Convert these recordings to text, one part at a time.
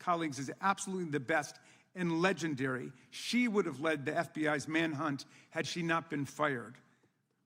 colleagues is absolutely the best and legendary. She would have led the FBI's manhunt had she not been fired.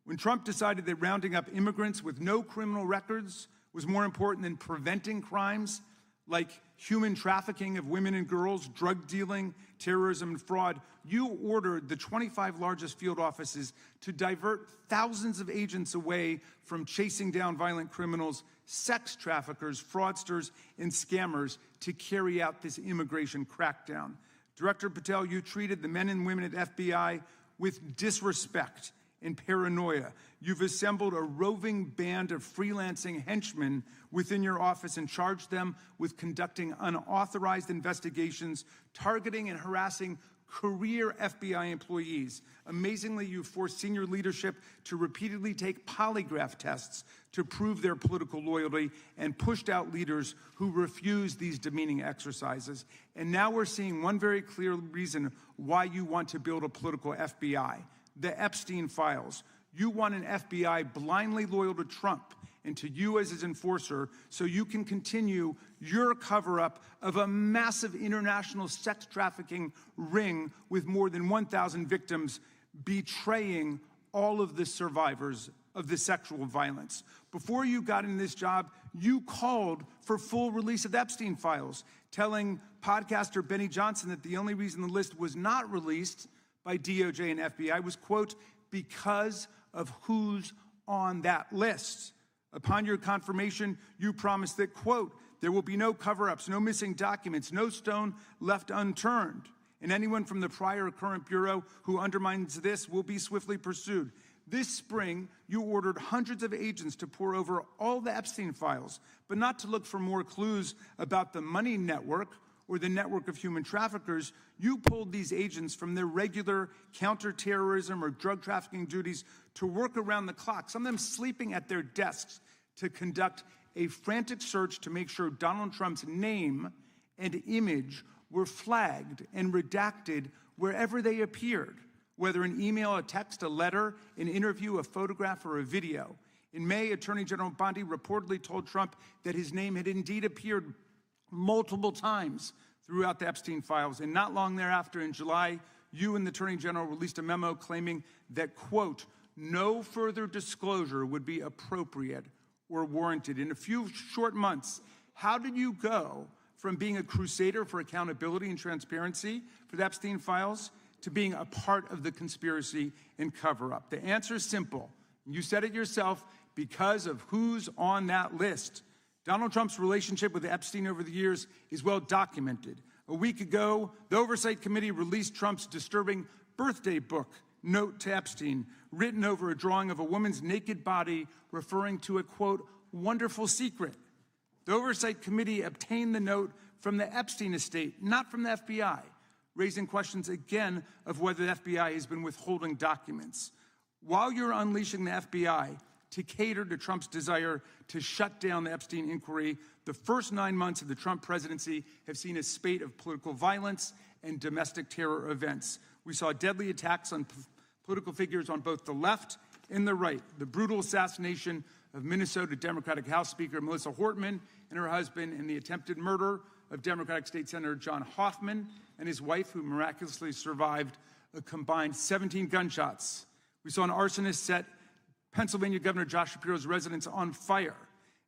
When Trump decided that rounding up immigrants with no criminal records was more important than preventing crimes like human trafficking of women and girls, drug dealing, terrorism, and fraud, you ordered the 25 largest field offices to divert thousands of agents away from chasing down violent criminals, sex traffickers, fraudsters, and scammers to carry out this immigration crackdown. Director Patel, you treated the men and women at FBI with disrespect and paranoia. You've assembled a roving band of freelancing henchmen within your office and charged them with conducting unauthorized investigations, targeting and harassing career FBI employees. Amazingly, you forced senior leadership to repeatedly take polygraph tests to prove their political loyalty and pushed out leaders who refused these demeaning exercises. And now we're seeing one very clear reason why you want to build a political FBI. The Epstein files. You want an FBI blindly loyal to Trump and to you as his enforcer so you can continue your cover-up of a massive international sex trafficking ring with more than 1,000 victims, betraying all of the survivors of the sexual violence. Before you got in this job, you called for full release of the Epstein files, telling podcaster Benny Johnson that the only reason the list was not released by DOJ and FBI was, quote, because of who's on that list. Upon your confirmation, you promised that, quote, there will be no cover-ups, no missing documents, no stone left unturned. And anyone from the prior or current Bureau who undermines this will be swiftly pursued. This spring, you ordered hundreds of agents to pore over all the Epstein files, but not to look for more clues about the money network or the network of human traffickers. You pulled these agents from their regular counterterrorism or drug trafficking duties to work around the clock, some of them sleeping at their desks, to conduct a frantic search to make sure Donald Trump's name and image were flagged and redacted wherever they appeared, whether an email, a text, a letter, an interview, a photograph, or a video. In May, Attorney General Bondi reportedly told Trump that his name had indeed appeared multiple times throughout the Epstein files. And not long thereafter, in July, you and the Attorney General released a memo claiming that, quote, no further disclosure would be appropriate or warranted. In a few short months, how did you go from being a crusader for accountability and transparency for the Epstein files to being a part of the conspiracy and cover-up? The answer is simple. You said it yourself, because of who's on that list. Donald Trump's relationship with Epstein over the years is well documented. A week ago, the Oversight Committee released Trump's disturbing birthday book, Note to Epstein, written over a drawing of a woman's naked body referring to a, quote, wonderful secret. The Oversight Committee obtained the note from the Epstein estate, not from the FBI, raising questions again of whether the FBI has been withholding documents. While you're unleashing the FBI to cater to Trump's desire to shut down the Epstein inquiry, the first 9 months of the Trump presidency have seen a spate of political violence and domestic terror events. We saw deadly attacks on political figures on both the left and the right. The brutal assassination of Minnesota Democratic House Speaker Melissa Hortman and her husband, and the attempted murder of Democratic State Senator John Hoffman and his wife, who miraculously survived a combined 17 gunshots. We saw an arsonist set Pennsylvania Governor Josh Shapiro's residence on fire.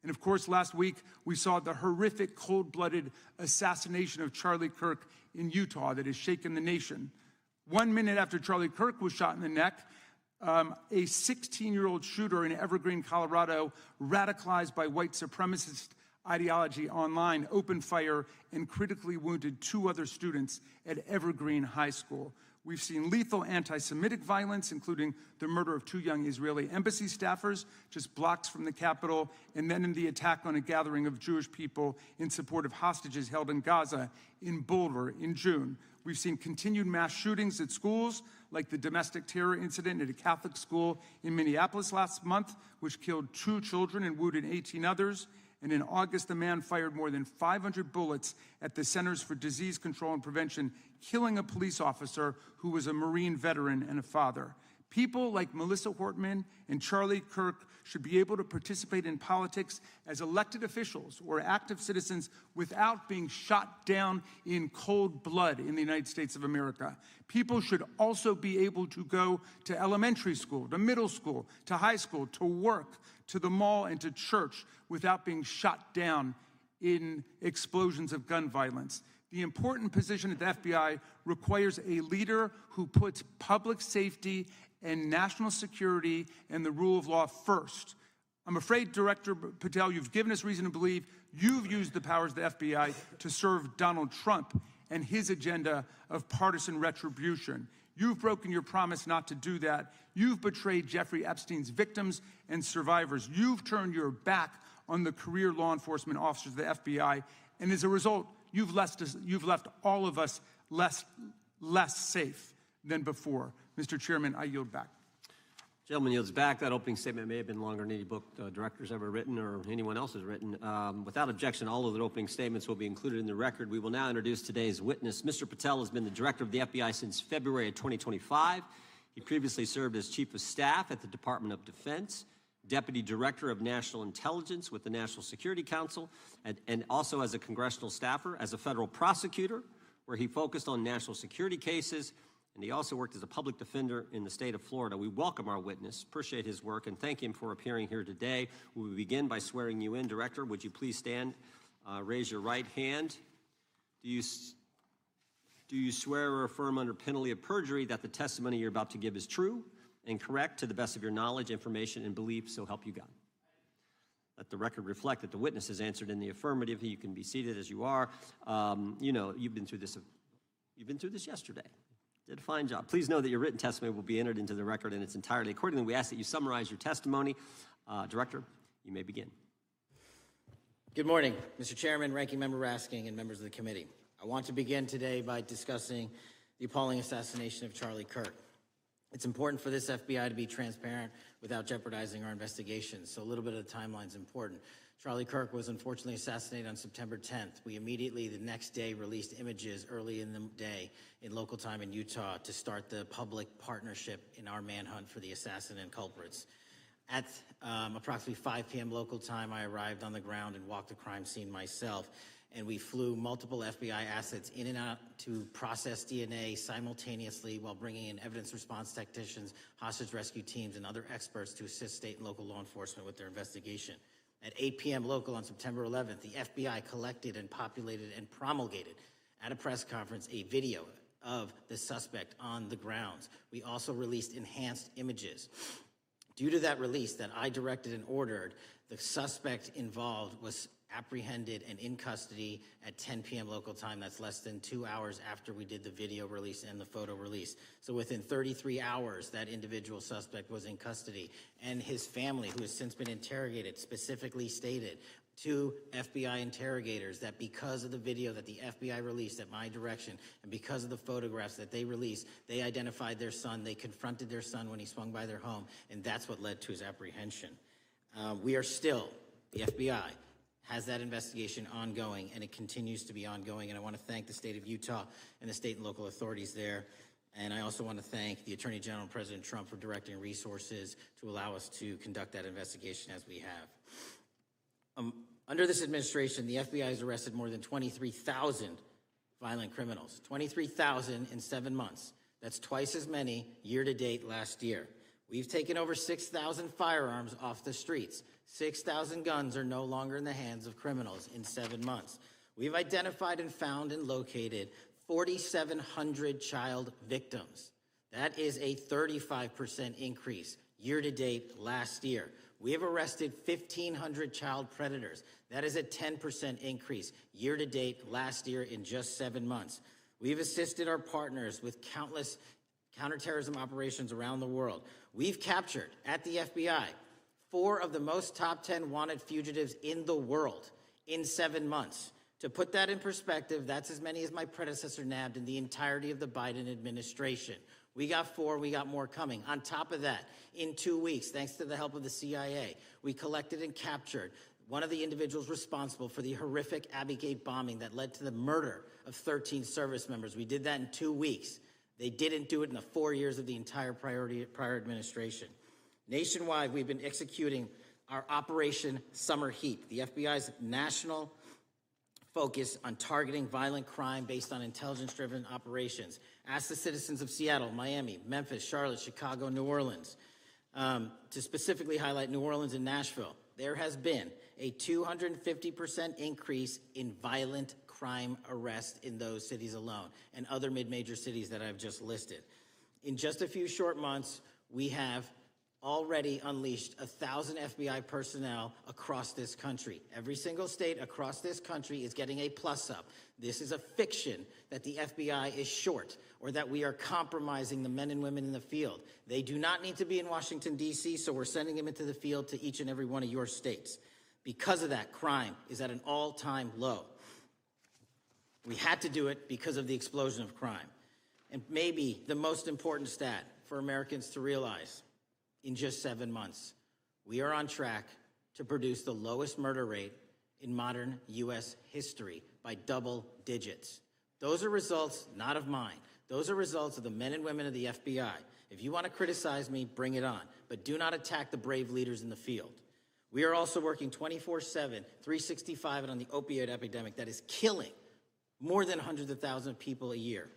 And of course, last week, we saw the horrific, cold-blooded assassination of Charlie Kirk in Utah that has shaken the nation. 1 minute after Charlie Kirk was shot in the neck, a 16-year-old shooter in Evergreen, Colorado, radicalized by white supremacist ideology online, opened fire and critically wounded 2 other students at Evergreen High School. We've seen lethal anti-Semitic violence, including the murder of 2 young Israeli embassy staffers just blocks from the Capitol, and then in the attack on a gathering of Jewish people in support of hostages held in Gaza in Boulder in June. We've seen continued mass shootings at schools, like the domestic terror incident at a Catholic school in Minneapolis last month, which killed 2 children and wounded 18 others. And in August, a man fired more than 500 bullets at the Centers for Disease Control and Prevention, killing a police officer who was a Marine veteran and a father. People like Melissa Hortman and Charlie Kirk should be able to participate in politics as elected officials or active citizens without being shot down in cold blood in the United States of America. People should also be able to go to elementary school, to middle school, to high school, to work, to the mall, and to church without being shot down in explosions of gun violence. The important position at the FBI requires a leader who puts public safety and national security and the rule of law first. I'm afraid, Director Patel, you've given us reason to believe you've used the powers of the FBI to serve Donald Trump and his agenda of partisan retribution. You've broken your promise not to do that. You've betrayed Jeffrey Epstein's victims and survivors. You've turned your back on the career law enforcement officers of the FBI, and as a result, you've left all of us less safe than before. Mr. Chairman, I yield back. Gentleman yields back. That opening statement may have been longer than any book director's ever written or anyone else has written. Without objection, all of the opening statements will be included in the record. We will now introduce today's witness. Mr. Patel has been the director of the FBI since February of 2025. He previously served as Chief of Staff at the Department of Defense, Deputy Director of National Intelligence with the National Security Council, and also as a congressional staffer, as a federal prosecutor, where he focused on national security cases, and he also worked as a public defender in the state of Florida. We welcome our witness, appreciate his work, and thank him for appearing here today. We will begin by swearing you in. Director, would you please stand, raise your right hand. Do you swear or affirm under penalty of perjury that the testimony you're about to give is true and correct to the best of your knowledge, information, and belief, so help you God? Let the record reflect that the witness has answered in the affirmative. You can be seated as you are. You know, you've been through this yesterday. Did a fine job. Please know that your written testimony will be entered into the record in its entirety. Accordingly, we ask that you summarize your testimony. Director, you may begin. Good morning, Mr. Chairman, Ranking Member Raskin, and members of the committee. I want to begin today by discussing the appalling assassination of Charlie Kirk. It's important for this FBI to be transparent without jeopardizing our investigations, so a little bit of the timeline is important. Charlie Kirk was unfortunately assassinated on September 10th. We immediately, the next day, released images early in the day in local time in Utah to start the public partnership in our manhunt for the assassin and culprits. At approximately 5 p.m. local time, I arrived on the ground and walked the crime scene myself, and we flew multiple FBI assets in and out to process DNA simultaneously while bringing in evidence response technicians, hostage rescue teams, and other experts to assist state and local law enforcement with their investigation. At 8 p.m. local on September 11th, the FBI collected and populated and promulgated at a press conference a video of the suspect on the grounds. We also released enhanced images. Due to that release that I directed and ordered, the suspect involved was apprehended and in custody at 10 p.m. local time. That's less than 2 hours after we did the video release and the photo release. So within 33 hours, that individual suspect was in custody. And his family, who has since been interrogated, specifically stated to FBI interrogators that because of the video that the FBI released at my direction and because of the photographs that they released, they identified their son, they confronted their son when he swung by their home, and that's what led to his apprehension. We are still, the FBI, has that investigation ongoing, and it continues to be ongoing. And I want to thank the state of Utah and the state and local authorities there. And I also want to thank the Attorney General and President Trump for directing resources to allow us to conduct that investigation as we have. Under this administration, the FBI has arrested more than 23,000 violent criminals. 23,000 in 7 months. That's twice as many year-to-date last year. We've taken over 6,000 firearms off the streets. 6,000 guns are no longer in the hands of criminals in 7 months. We've identified and found and located 4,700 child victims. That is a 35% increase year-to-date last year. We have arrested 1,500 child predators. That is a 10% increase year-to-date last year in just 7 months. We've assisted our partners with countless counterterrorism operations around the world. We've captured, at the FBI, 4 of the most top 10 wanted fugitives in the world in 7 months. To put that in perspective, that's as many as my predecessor nabbed in the entirety of the Biden administration. We got 4, we got more coming. On top of that, in 2 weeks, thanks to the help of the CIA, we collected and captured one of the individuals responsible for the horrific Abbey Gate bombing that led to the murder of 13 service members. We did that in 2 weeks. They didn't do it in the 4 years of the entire prior administration. Nationwide, we've been executing our Operation Summer Heat, the FBI's national focus on targeting violent crime based on intelligence-driven operations. Ask the citizens of Seattle, Miami, Memphis, Charlotte, Chicago, New Orleans. To specifically highlight New Orleans and Nashville, there has been a 250% increase in violent crime arrests in those cities alone, and other mid-major cities that I've just listed. In just a few short months, we have already unleashed 1,000 FBI personnel across this country. Every single state across this country is getting a plus-up. This is a fiction that the FBI is short or that we are compromising the men and women in the field. They do not need to be in Washington, D.C., so we're sending them into the field to each and every one of your states. Because of that, crime is at an all-time low. We had to do it because of the explosion of crime. And maybe the most important stat for Americans to realize, in just 7 months, we are on track to produce the lowest murder rate in modern U.S. history by double digits. Those are results not of mine. Those are results of the men and women of the FBI. If you want to criticize me, bring it on, but do not attack the brave leaders in the field. We are also working 24/7, 365 on the opioid epidemic that is killing more than hundreds of thousands of people a year.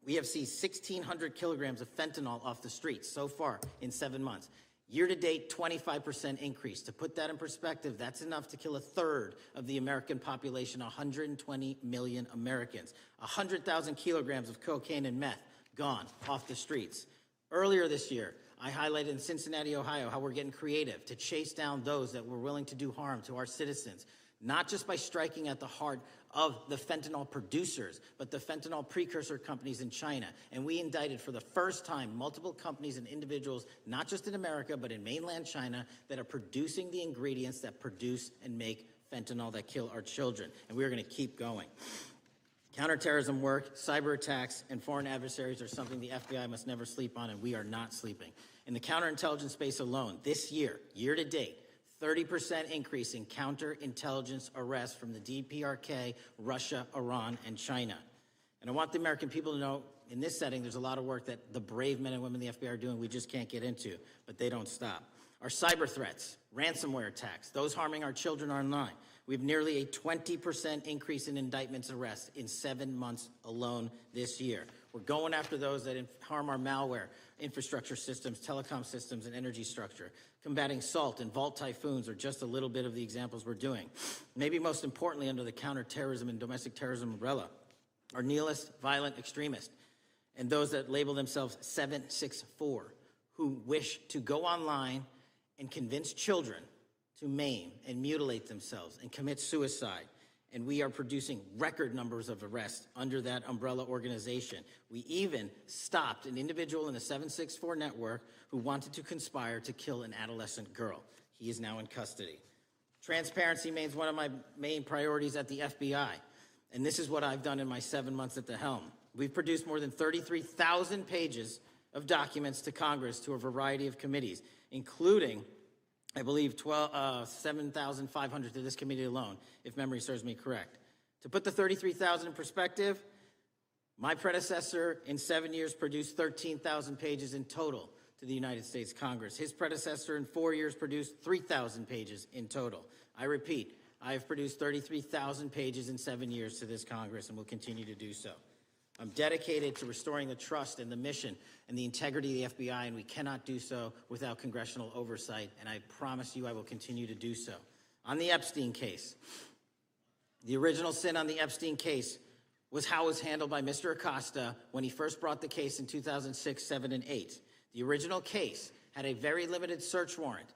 We have seized 1,600 kilograms of fentanyl off the streets so far in 7 months. Year-to-date, 25% increase. To put that in perspective, that's enough to kill a third of the American population, 120 million Americans. 100,000 kilograms of cocaine and meth gone off the streets. Earlier this year, I highlighted in Cincinnati, Ohio, how we're getting creative to chase down those that were willing to do harm to our citizens, not just by striking at the heart of the fentanyl producers, but the fentanyl precursor companies in China. And we indicted for the first time multiple companies and individuals, not just in America, but in mainland China, that are producing the ingredients that produce and make fentanyl that kill our children. And we're going to keep going. Counterterrorism work, cyber attacks, and foreign adversaries are something the FBI must never sleep on, and we are not sleeping. In the counterintelligence space alone, this year, year-to-date, 30% increase in counterintelligence arrests from the DPRK, Russia, Iran, and China. And I want the American people to know, in this setting, there's a lot of work that the brave men and women of the FBI are doing we just can't get into, but they don't stop. Our cyber threats, ransomware attacks, those harming our children online. We have nearly a 20% increase in indictments and arrests in 7 months alone this year. We're going after those that harm our malware, infrastructure systems, telecom systems, and energy structure. Combating SALT and Vault typhoons are just a little bit of the examples we're doing. Maybe most importantly, under the counterterrorism and domestic terrorism umbrella, are nihilist, violent extremists, and those that label themselves 764, who wish to go online and convince children to maim and mutilate themselves and commit suicide. And we are producing record numbers of arrests under that umbrella organization. We even stopped an individual in the 764 network who wanted to conspire to kill an adolescent girl. He is now in custody. Transparency remains one of my main priorities at the FBI, and this is what I've done in my 7 months at the helm. We've produced more than 33,000 pages of documents to Congress to a variety of committees, including, I believe, 7,500 to this committee alone, if memory serves me correct. To put the 33,000 in perspective, my predecessor in 7 years produced 13,000 pages in total to the United States Congress. His predecessor in 4 years produced 3,000 pages in total. I repeat, I have produced 33,000 pages in 7 years to this Congress and will continue to do so. I'm dedicated to restoring the trust and the mission and the integrity of the FBI, and we cannot do so without congressional oversight, and I promise you I will continue to do so. On the Epstein case, the original sin on the Epstein case was how it was handled by Mr. Acosta when he first brought the case in 2006, 7, and 8. The original case had a very limited search warrant,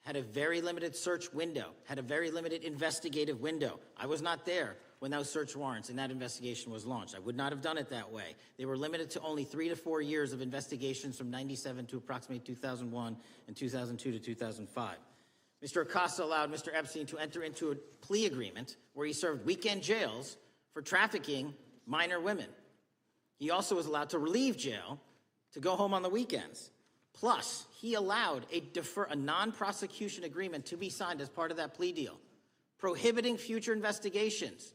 had a very limited search window, had a very limited investigative window. I was not there when those search warrants and that investigation was launched. I would not have done it that way. They were limited to only 3 to 4 years of investigations from 97 to approximately 2001 and 2002 to 2005. Mr. Acosta allowed Mr. Epstein to enter into a plea agreement where he served weekend jails for trafficking minor women. He also was allowed to relieve jail to go home on the weekends. Plus, he allowed a non-prosecution agreement to be signed as part of that plea deal, prohibiting future investigations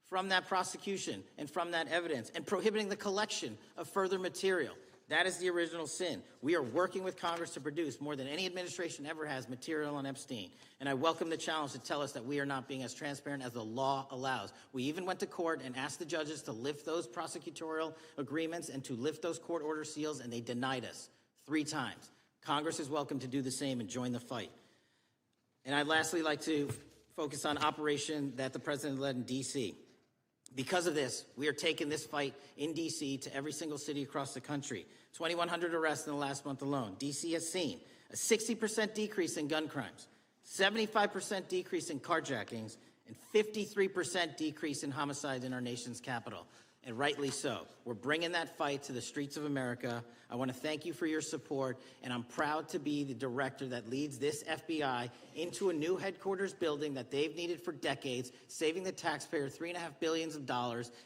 from that prosecution and from that evidence and prohibiting the collection of further material. That is the original sin. We are working with Congress to produce more than any administration ever has material on Epstein. And I welcome the challenge to tell us that we are not being as transparent as the law allows. We even went to court and asked the judges to lift those prosecutorial agreements and to lift those court order seals, and they denied us 3 times. Congress is welcome to do the same and join the fight. And I'd lastly like to focus on operation that the president led in D.C. Because of this, we are taking this fight in D.C. to every single city across the country. 2,100 arrests in the last month alone. D.C. has seen a 60% decrease in gun crimes, 75% decrease in carjackings, and 53% decrease in homicides in our nation's capital. And rightly so. We're bringing that fight to the streets of America. I want to thank you for your support, and I'm proud to be the director that leads this FBI into a new headquarters building that they've needed for decades, saving the taxpayer $3.5 billion,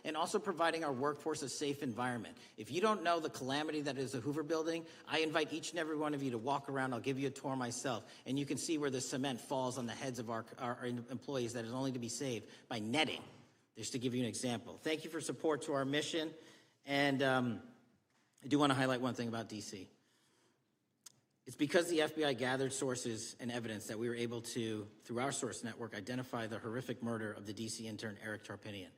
and also providing our workforce a safe environment. If you don't know the calamity that is the Hoover Building, I invite each and every one of you to walk around. I'll give you a tour myself, and you can see where the cement falls on the heads of our employees that is only to be saved by netting. Just to give you an example. Thank you for support to our mission. And I do want to highlight one thing about D.C. It's because the FBI gathered sources and evidence that we were able to, through our source network, identify the horrific murder of the D.C. intern, Eric Tarpinian.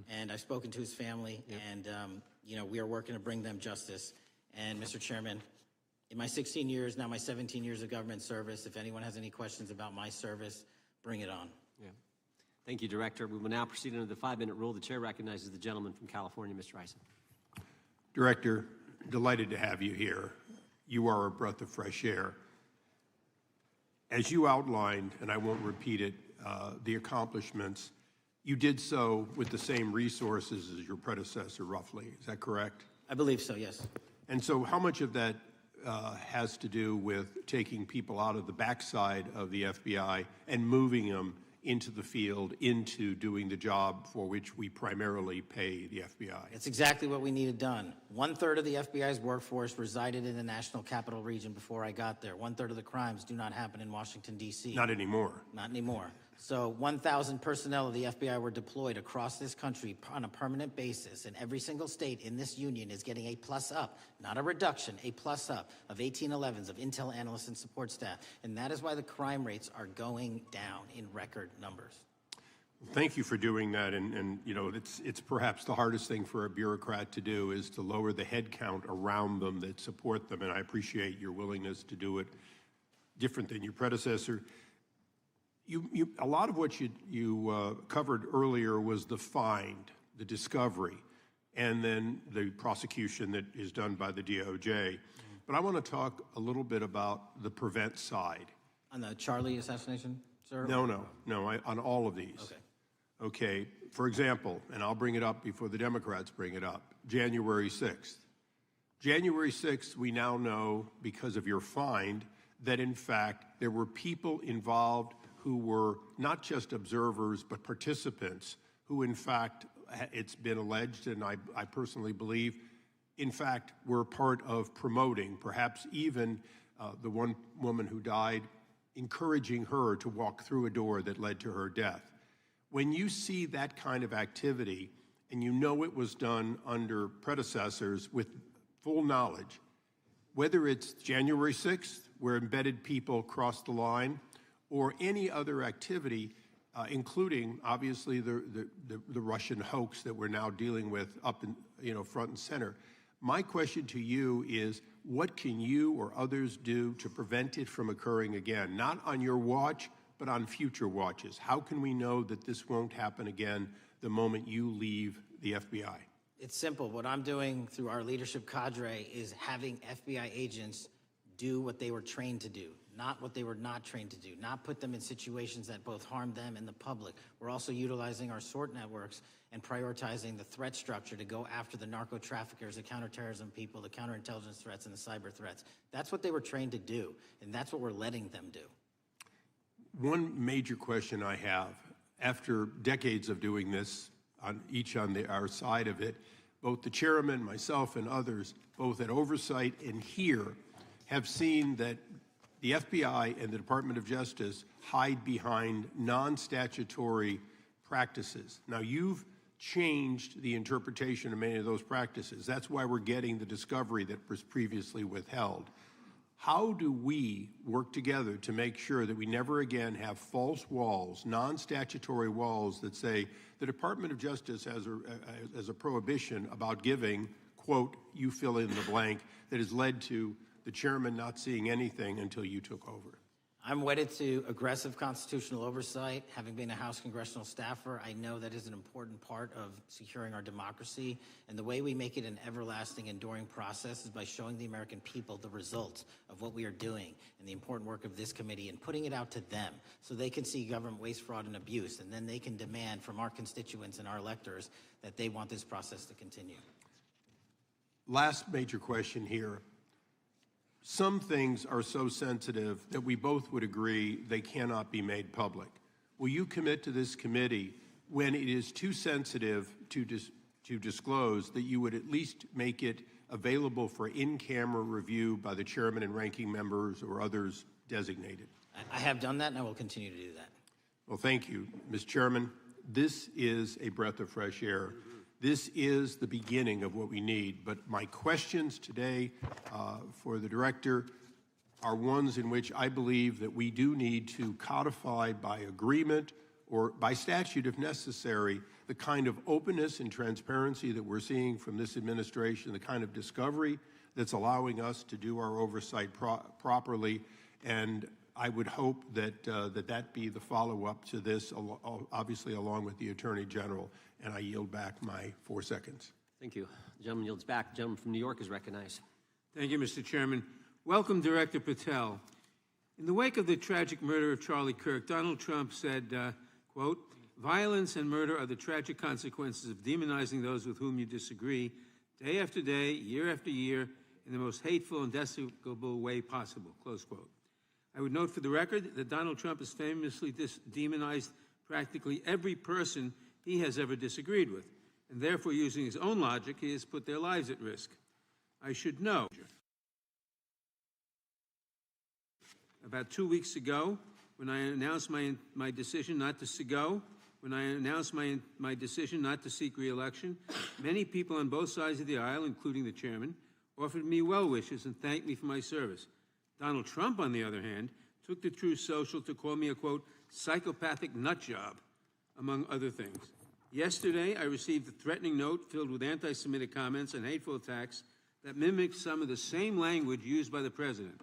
And I've spoken to his family, and we are working to bring them justice. And Mr. Chairman, in my 16 years, now my 17 years of government service, if anyone has any questions about my service, bring it on. Yeah. Thank you, Director. We will now proceed under the 5-minute rule. The chair recognizes the gentleman from California, Mr. Hice. Director, delighted to have you here. You are a breath of fresh air. As you outlined, and I won't repeat it, the accomplishments, you did so with the same resources as your predecessor, roughly. Is that correct? I believe so, yes. And so how much of that has to do with taking people out of the backside of the FBI and moving them into the field, into doing the job for which we primarily pay the FBI? It's exactly what we needed done. 1/3 of the FBI's workforce resided in the National Capital Region before I got there. 1/3 of the crimes do not happen in Washington, D.C. Not anymore. Not anymore. So 1,000 personnel of the FBI were deployed across this country on a permanent basis, and every single state in this union is getting a plus up, not a reduction, a plus up of 1811s of intel analysts and support staff. And that is why the crime rates are going down in record numbers. Thank you for doing that, and it's perhaps the hardest thing for a bureaucrat to do is to lower the head count around them that support them, and I appreciate your willingness to do it different than your predecessor. A lot of what you covered earlier was the find, the discovery, and then the prosecution that is done by the DOJ. But I want to talk a little bit about the prevent side. On the Charlie assassination, sir? No, on all of these. Okay, for example, and I'll bring it up before the Democrats bring it up, January 6th. January 6th, we now know, because of your find, that in fact there were people involved who were not just observers but participants who in fact, it's been alleged, and I personally believe, in fact, were part of promoting, perhaps even the one woman who died, encouraging her to walk through a door that led to her death. When you see that kind of activity, and you know it was done under predecessors with full knowledge, whether it's January 6th, where embedded people crossed the line, or any other activity, including obviously the Russian hoax that we're now dealing with up in front and center. My question to you is, what can you or others do to prevent it from occurring again? Not on your watch, but on future watches. How can we know that this won't happen again the moment you leave the FBI? It's simple. What I'm doing through our leadership cadre is having FBI agents do what they were trained to do, not what they were not trained to do, not put them in situations that both harm them and the public. We're also utilizing our SORT networks and prioritizing the threat structure to go after the narco traffickers, the counterterrorism people, the counterintelligence threats, and the cyber threats. That's what they were trained to do, and that's what we're letting them do. One major question I have, after decades of doing this, on our side of it, both the chairman, myself, and others, both at oversight and here, have seen that the FBI and the Department of Justice hide behind non-statutory practices. Now, you've changed the interpretation of many of those practices. That's why we're getting the discovery that was previously withheld. How do we work together to make sure that we never again have false walls, non-statutory walls that say the Department of Justice has a prohibition about giving, quote, you fill in the blank, that has led to the chairman not seeing anything until you took over? I'm wedded to aggressive constitutional oversight. Having been a House congressional staffer, I know that is an important part of securing our democracy. And the way we make it an everlasting, enduring process is by showing the American people the results of what we are doing and the important work of this committee and putting it out to them so they can see government waste, fraud, and abuse. And then they can demand from our constituents and our electors that they want this process to continue. Last major question here. Some things are so sensitive that we both would agree they cannot be made public. Will you commit to this committee, when it is too sensitive to disclose, that you would at least make it available for in-camera review by the chairman and ranking members or others designated? I have done that, and I will continue to do that. Well, thank you, Mr. Chairman. This is a breath of fresh air. This is the beginning of what we need. But my questions today for the director are ones in which I believe that we do need to codify by agreement or by statute, if necessary, the kind of openness and transparency that we're seeing from this administration, the kind of discovery that's allowing us to do our oversight properly. And I would hope that that be the follow-up to this, obviously along with the Attorney General. And I yield back my 4 seconds. Thank you. The gentleman yields back. The gentleman from New York is recognized. Thank you, Mr. Chairman. Welcome, Director Patel. In the wake of the tragic murder of Charlie Kirk, Donald Trump said, quote, "Violence and murder are the tragic consequences of demonizing those with whom you disagree, day after day, year after year, in the most hateful and despicable way possible," close quote. I would note for the record that Donald Trump has famously demonized practically every person he has ever disagreed with, and therefore, using his own logic, he has put their lives at risk. I should know. About 2 weeks ago, when I announced my decision not to my decision not to seek re-election, many people on both sides of the aisle, including the chairman, offered me well wishes and thanked me for my service. Donald Trump, on the other hand, took to Truth Social to call me a, quote, psychopathic nut job, among other things. Yesterday, I received a threatening note filled with anti-Semitic comments and hateful attacks that mimic some of the same language used by the president.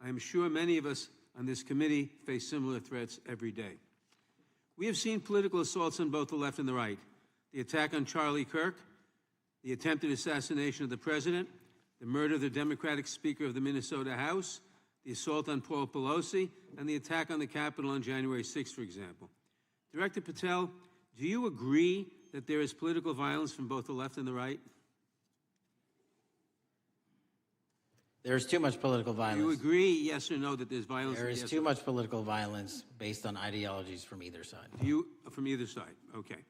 I am sure many of us on this committee face similar threats every day. We have seen political assaults on both the left and the right. The attack on Charlie Kirk, the attempted assassination of the president, the murder of the Democratic Speaker of the Minnesota House, the assault on Paul Pelosi, and the attack on the Capitol on January 6th, for example. Director Patel, do you agree that there is political violence from both the left and the right? There is too much political violence. Do you agree, yes or no, that there's violence? There is too much political violence based on ideologies from either side. From either side, okay.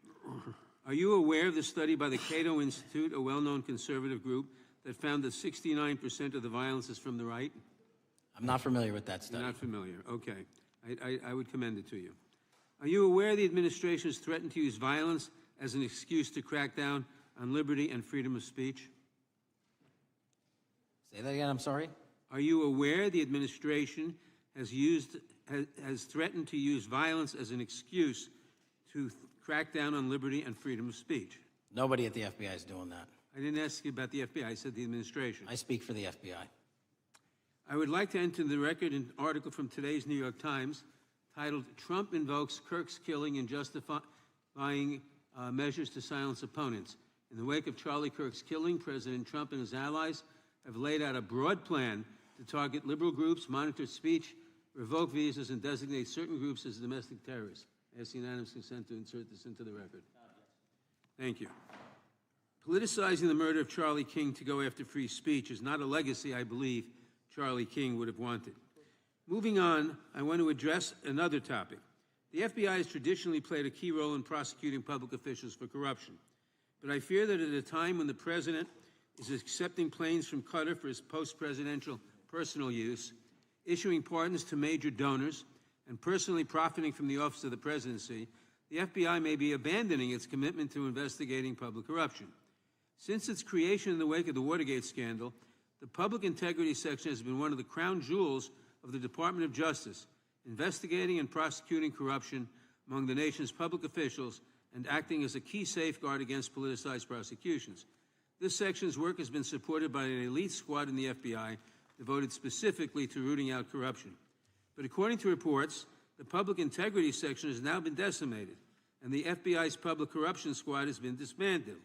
Are you aware of the study by the Cato Institute, a well-known conservative group, that found that 69% of the violence is from the right? I'm not familiar with that study. You're not familiar, okay. I would commend it to you. Are you aware the administration has threatened to use violence as an excuse to crack down on liberty and freedom of speech? Say that again, I'm sorry? Are you aware the administration has threatened to use violence as an excuse to crack down on liberty and freedom of speech? Nobody at the FBI is doing that. I didn't ask you about the FBI, I said the administration. I speak for the FBI. I would like to enter the record an article from today's New York Times titled, "Trump Invokes Kirk's Killing and Justifying Measures to Silence Opponents." In the wake of Charlie Kirk's killing, President Trump and his allies have laid out a broad plan to target liberal groups, monitor speech, revoke visas, and designate certain groups as domestic terrorists. I ask unanimous consent to insert this into the record. Thank you. Politicizing the murder of Charlie King to go after free speech is not a legacy I believe Charlie King would have wanted. Moving on, I want to address another topic. The FBI has traditionally played a key role in prosecuting public officials for corruption. But I fear that at a time when the president is accepting planes from Qatar for his post-presidential personal use, issuing pardons to major donors, and personally profiting from the office of the presidency, the FBI may be abandoning its commitment to investigating public corruption. Since its creation in the wake of the Watergate scandal, the Public Integrity Section has been one of the crown jewels of the Department of Justice, investigating and prosecuting corruption among the nation's public officials and acting as a key safeguard against politicized prosecutions. This section's work has been supported by an elite squad in the FBI devoted specifically to rooting out corruption. But according to reports, the Public Integrity Section has now been decimated, and the FBI's Public Corruption Squad has been disbanded.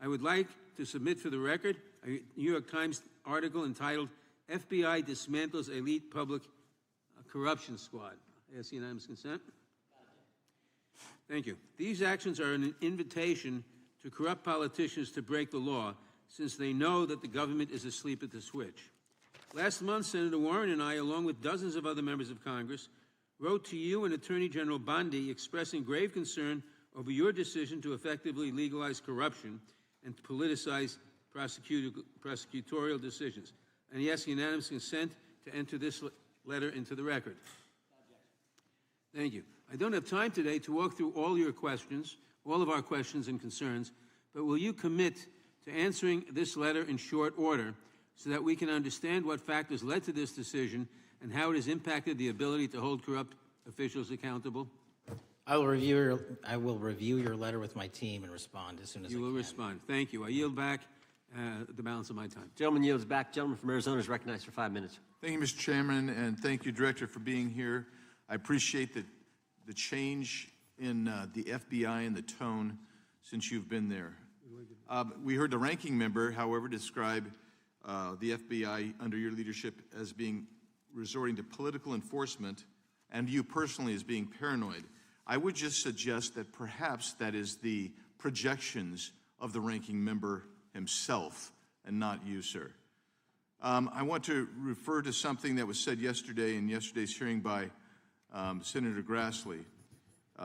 I would like to submit for the record a New York Times article entitled, FBI Dismantles Elite Public Corruption Squad. I ask unanimous consent. Thank you. These actions are an invitation to corrupt politicians to break the law, since they know that the government is asleep at the switch. Last month, Senator Warren and I, along with dozens of other members of Congress, wrote to you and Attorney General Bondi expressing grave concern over your decision to effectively legalize corruption and to politicize prosecutorial decisions. And he asks unanimous consent to enter this letter into the record. Thank you. I don't have time today to walk through all your questions, all of our questions and concerns, but will you commit to answering this letter in short order so that we can understand what factors led to this decision and how it has impacted the ability to hold corrupt officials accountable? I will review your letter with my team and respond as soon as I can. You will respond. Thank you. I yield back the balance of my time. Gentleman yields back. Gentleman from Arizona is recognized for 5 minutes. Thank you, Mr. Chairman, and thank you, Director, for being here. I appreciate the change in the FBI and the tone since you've been there. We heard the ranking member, however, describe the FBI under your leadership as being resorting to political enforcement and you personally as being paranoid. I would just suggest that perhaps that is the projections of the ranking member himself and not you, sir. I want to refer to something that was said yesterday in yesterday's hearing by Senator Grassley.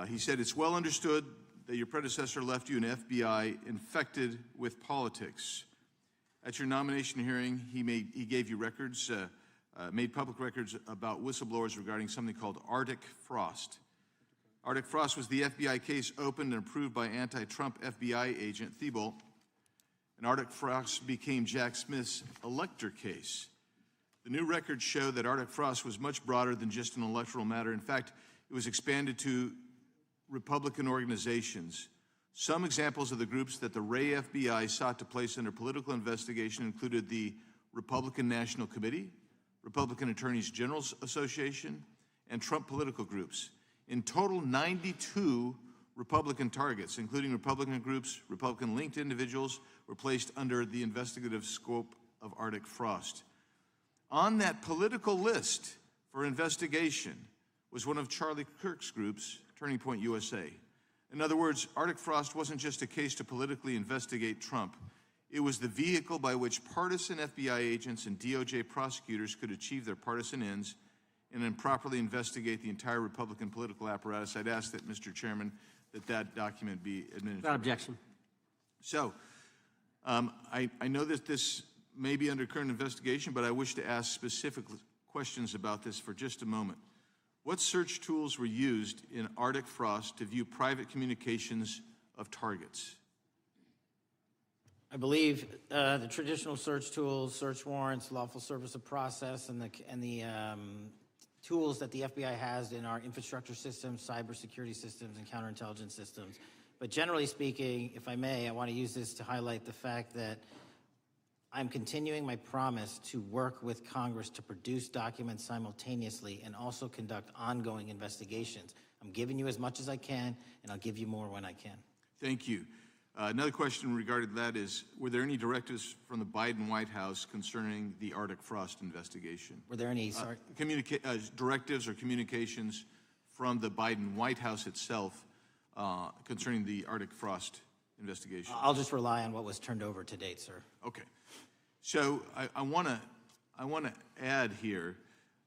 He said, it's well understood that your predecessor left you an FBI infected with politics. At your nomination hearing, he gave you records, made public records about whistleblowers regarding something called Arctic Frost. Arctic Frost was the FBI case opened and approved by anti-Trump FBI agent Thibault, and Arctic Frost became Jack Smith's elector case. The new records show that Arctic Frost was much broader than just an electoral matter. In fact, it was expanded to Republican organizations. Some examples of the groups that the Ray FBI sought to place under political investigation included the Republican National Committee, Republican Attorneys General's Association, and Trump political groups. In total, 92 Republican targets, including Republican groups, Republican-linked individuals, were placed under the investigative scope of Arctic Frost. On that political list for investigation was one of Charlie Kirk's groups, Turning Point USA. In other words, Arctic Frost wasn't just a case to politically investigate Trump. It was the vehicle by which partisan FBI agents and DOJ prosecutors could achieve their partisan ends and improperly investigate the entire Republican political apparatus. I'd ask that, Mr. Chairman, that document be administered. Without objection. So, I know that this may be under current investigation, but I wish to ask specific questions about this for just a moment. What search tools were used in Arctic Frost to view private communications of targets? I believe the traditional search tools, search warrants, lawful service of process, and the tools that the FBI has in our infrastructure systems, cybersecurity systems, and counterintelligence systems. But generally speaking, if I may, I want to use this to highlight the fact that I'm continuing my promise to work with Congress to produce documents simultaneously and also conduct ongoing investigations. I'm giving you as much as I can, and I'll give you more when I can. Thank you. Another question regarding that is, were there any directives from the Biden White House concerning the Arctic Frost investigation? Were there any directives or communications from the Biden White House itself concerning the Arctic Frost investigation? I'll just rely on what was turned over to date, sir. Okay. So I want to add here,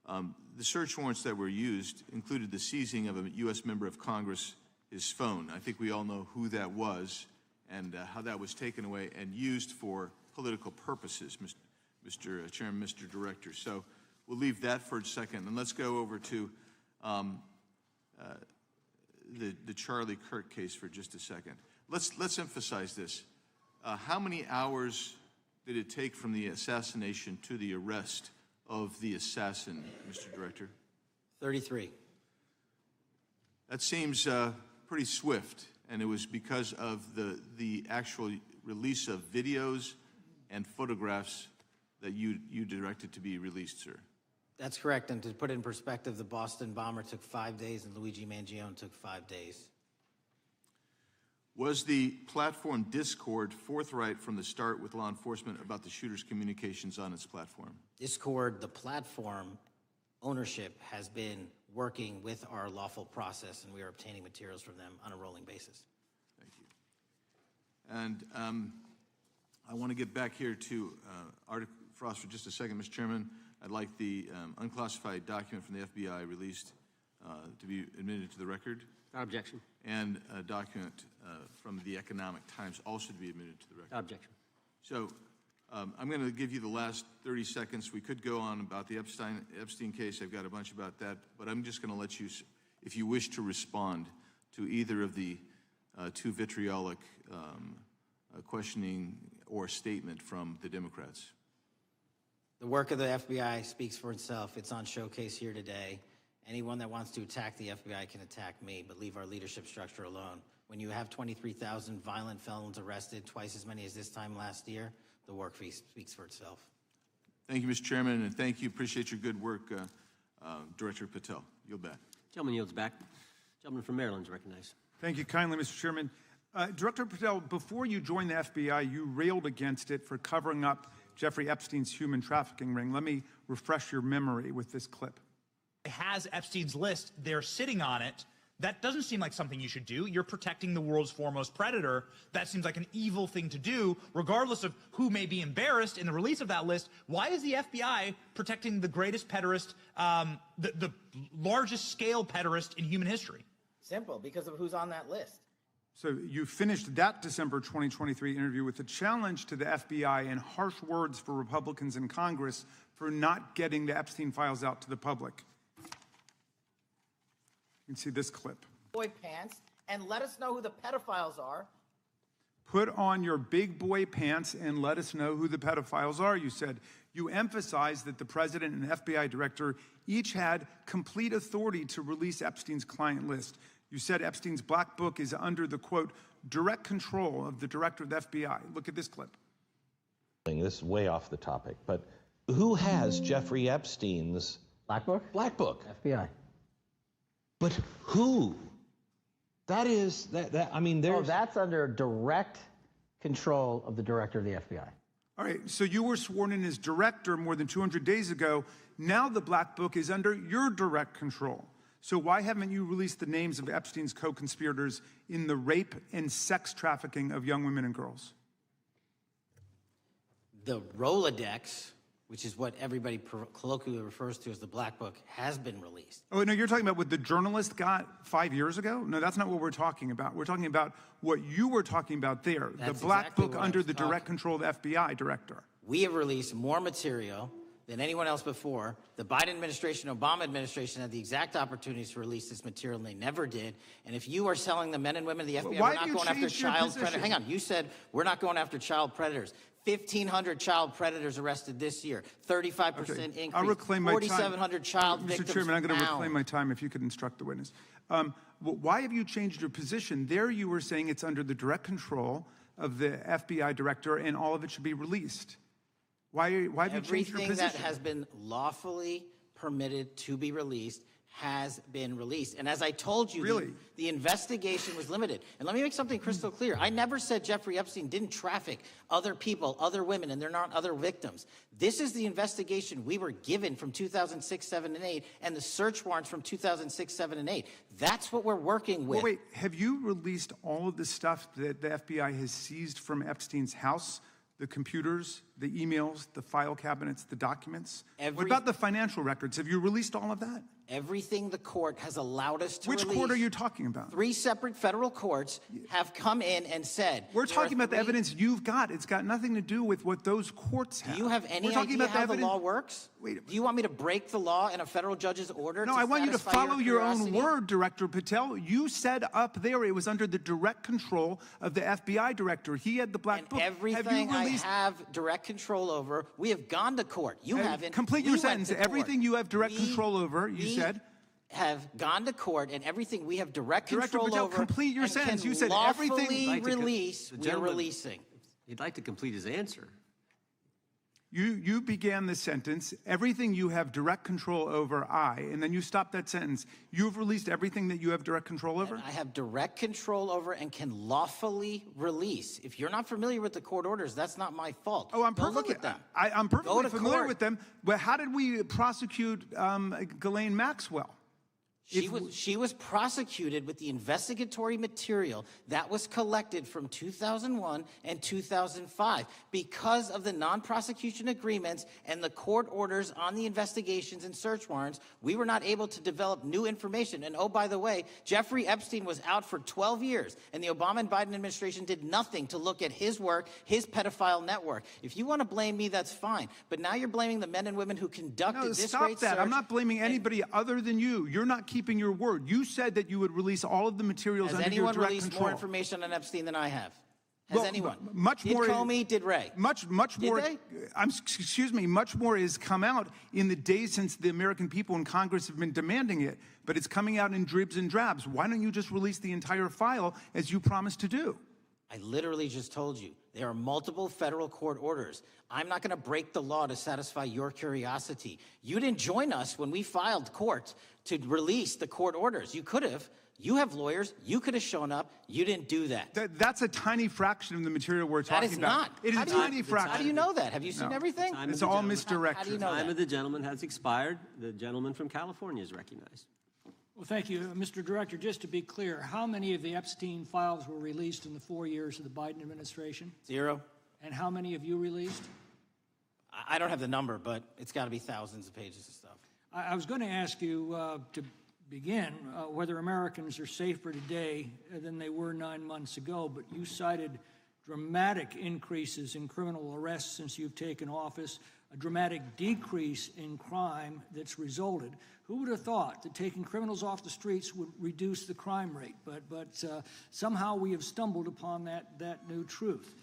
the search warrants that were used included the seizing of a U.S. member of Congress, his phone. I think we all know who that was and how that was taken away and used for political purposes, Mr. Chairman, Mr. Director. So we'll leave that for a second, and let's go over to the Charlie Kirk case for just a second. Let's emphasize this. How many hours did it take from the assassination to the arrest of the assassin, Mr. Director? 33. That seems pretty swift, and it was because of the actual release of videos and photographs that you directed to be released, sir. That's correct, and to put it in perspective, the Boston bomber took 5 days and Luigi Mangione took 5 days. Was the platform Discord forthright from the start with law enforcement about the shooter's communications on its platform? Discord, the platform ownership, has been working with our lawful process, and we are obtaining materials from them on a rolling basis. Thank you. And I want to get back here to Article Frost for just a second, Mr. Chairman. I'd like the unclassified document from the FBI released to be admitted to the record. Without objection. And a document from the Economic Times also to be admitted to the record. Without objection. So I'm going to give you the last 30 seconds. We could go on about the Epstein case. I've got a bunch about that, but I'm just going to let you, if you wish to respond to either of the two vitriolic questioning or statement from the Democrats. The work of the FBI speaks for itself. It's on showcase here today. Anyone that wants to attack the FBI can attack me, but leave our leadership structure alone. When you have 23,000 violent felons arrested, twice as many as this time last year, the work speaks for itself. Thank you, Mr. Chairman, and thank you. Appreciate your good work, Director Patel. Yield back. Gentleman yields back. Gentleman from Maryland is recognized. Thank you kindly, Mr. Chairman. Director Patel, before you joined the FBI, you railed against it for covering up Jeffrey Epstein's human trafficking ring. Let me refresh your memory with this clip. Has Epstein's list, they're sitting on it. That doesn't seem like something you should do. You're protecting the world's foremost predator. That seems like an evil thing to do, regardless of who may be embarrassed in the release of that list. Why is the FBI protecting the greatest pederast, the largest scale pederast in human history? Simple, because of who's on that list. So you finished that December 2023 interview with a challenge to the FBI and harsh words for Republicans in Congress for not getting the Epstein files out to the public. You can see this clip. Boy pants, and let us know who the pedophiles are. Put on your big boy pants and let us know who the pedophiles are, you said. You emphasized that the president and the FBI director each had complete authority to release Epstein's client list. You said Epstein's black book is under the, quote, direct control of the director of the FBI. Look at this clip. This is way off the topic, but who has Jeffrey Epstein's Black book? black book? FBI. But who? That is, I mean, there's... Oh, that's under direct control of the director of the FBI. All right, so you were sworn in as director more than 200 days ago. Now the black book is under your direct control. So why haven't you released the names of Epstein's co-conspirators in the rape and sex trafficking of young women and girls? The Rolodex, which is what everybody colloquially refers to as the Black Book, has been released. Oh, no, you're talking about what the journalist got 5 years ago? No, that's not what we're talking about. We're talking about what you were talking about there, That's the black exactly book what I under was the direct control of the FBI director. We have released more material than anyone else before. The Biden administration, Obama administration had the exact opportunities to release this material, and they never did. And if you are telling the men and women of the FBI, Why we're have not you going after changed your child predators. position? Hang on, you said we're not going after child predators. 1,500 child predators arrested this year, 35% increase. I'll reclaim my time. 4,700 child victims Mr. Chairman, I'm going to found. reclaim my time if you could instruct the witness. Why have you changed your position? There you were saying it's under the direct control of the FBI director and all of it should be released. Why have you changed your Everything position? that has been lawfully permitted to be released has been released. And as I told you, Really? the investigation was limited. And let me make something crystal clear. I never said Jeffrey Epstein didn't traffic other people, other women, and they're not other victims. This is the investigation we were given from 2006, 7, and 8, and the search warrants from 2006, 7, and 8. That's what we're working with. Well, wait, have you released all of the stuff that the FBI has seized from Epstein's house? The computers, the emails, the file cabinets, the documents? What Every- about the financial records? Have you released all of that? Everything the court has allowed us to Which release. court are you talking about? 3 separate federal courts have come in and said. We're there are talking about the 3 evidence you've got. It's got nothing to do with what those courts have. Do you have any We're talking idea about the how the evidence. law works? Wait. Do you want me to break the law in a federal judge's order? No, to I want you to satisfy follow your own curiosity? word, Director Patel. You said up there it was under the direct control of the FBI director. He had the black And book. everything I have direct control over, we have gone to court. You haven't. Complete We your went sentence. to court. Everything you have direct We- control over, you we said. have gone to court, and everything we have direct Director control Patel, over. complete your and sentence. can You said lawfully everything- release. The We are gentleman- releasing. He'd like to complete his answer. You began the sentence, everything you have direct control over, and then you stopped that sentence. You've released everything that you have direct control over? And I have direct control over and can lawfully release. If you're not familiar with the court orders, that's not my fault. Oh, I'm Go perfectly, look at them. I'm perfectly Go to familiar court. with them. But how did we prosecute Ghislaine Maxwell? She was prosecuted with the investigatory material that was collected from 2001 and 2005. Because of the non-prosecution agreements and the court orders on the investigations and search warrants, we were not able to develop new information. And oh, by the way, Jeffrey Epstein was out for 12 years, and the Obama and Biden administration did nothing to look at his work, his pedophile network. If you want to blame me, that's fine. But now you're blaming the men and women who conducted No, this stop great that. search. I'm not blaming anybody other than you. You're not keeping your word. You said that you would release all of the materials Has under your anyone direct released control. more information on Epstein than I have? Has Well, anyone? much did more. Comey? Did Ray? Much Did more. they? Excuse me. Much more has come out in the days since the American people in Congress have been demanding it. But it's coming out in dribs and drabs. Why don't you just release the entire file as you promised to do? I literally just told you. There are multiple federal court orders. I'm not going to break the law to satisfy your curiosity. You didn't join us when we filed court to release the court orders. You could have. You have lawyers. You could have shown up. You didn't do that. That's a tiny fraction of the material we're That talking is about. not. It is How a do you- tiny fraction. How do you know that? Have you seen No. everything? Time It's of the all gentleman. misdirection. How do you know Time that? of the gentleman has expired. The gentleman from California is recognized. Well, thank you, Mr. Director. Just to be clear, how many of the Epstein files were released in the 4 years of the Biden administration? 0. And how many have you released? I don't have the number, but it's got to be thousands of pages of stuff. I was going to ask you to begin whether Americans are safer today than they were 9 months ago, but you cited dramatic increases in criminal arrests since you've taken office, a dramatic decrease in crime that's resulted. Who would have thought that taking criminals off the streets would reduce the crime rate? But somehow we have stumbled upon that new truth.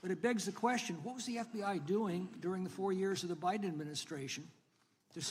But it begs the question, what was the FBI doing during the 4 years of the Biden administration to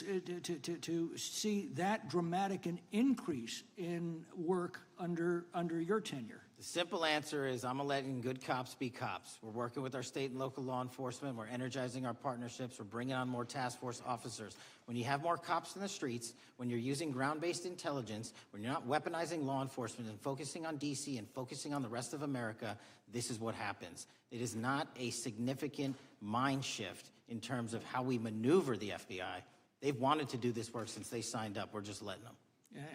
see that dramatic an increase in work under your tenure? The simple answer is I'm letting good cops be cops. We're working with our state and local law enforcement. We're energizing our partnerships. We're bringing on more task force officers. When you have more cops in the streets, when you're using ground-based intelligence, when you're not weaponizing law enforcement and focusing on D.C. and focusing on the rest of America, this is what happens. It is not a significant mind shift in terms of how we maneuver the FBI. They've wanted to do this work since they signed up. We're just letting them.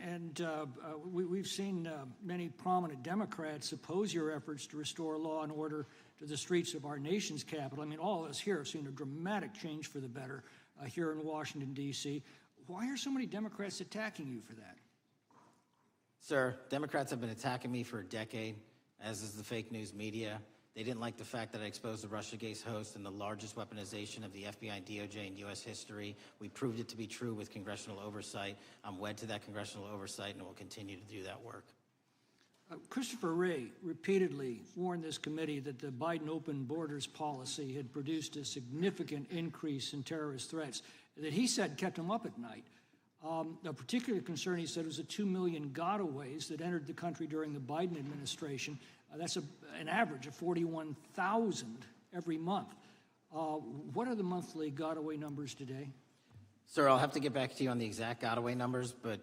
And we've seen many prominent Democrats oppose your efforts to restore law and order to the streets of our nation's capital. I mean, all of us here have seen a dramatic change for the better here in Washington, D.C. Why are so many Democrats attacking you for that? Sir, Democrats have been attacking me for a decade, as is the fake news media. They didn't like the fact that I exposed the Russiagate host and the largest weaponization of the FBI and DOJ in U.S. history. We proved it to be true with congressional oversight. I'm wed to that congressional oversight and will continue to do that work. Christopher Wray repeatedly warned this committee that the Biden open borders policy had produced a significant increase in terrorist threats that he said kept him up at night. A particular concern, he said, was the 2 million gotaways that entered the country during the Biden administration. That's an average of 41,000 every month. What are the monthly gotaway numbers today? Sir, I'll have to get back to you on the exact gotaway numbers, but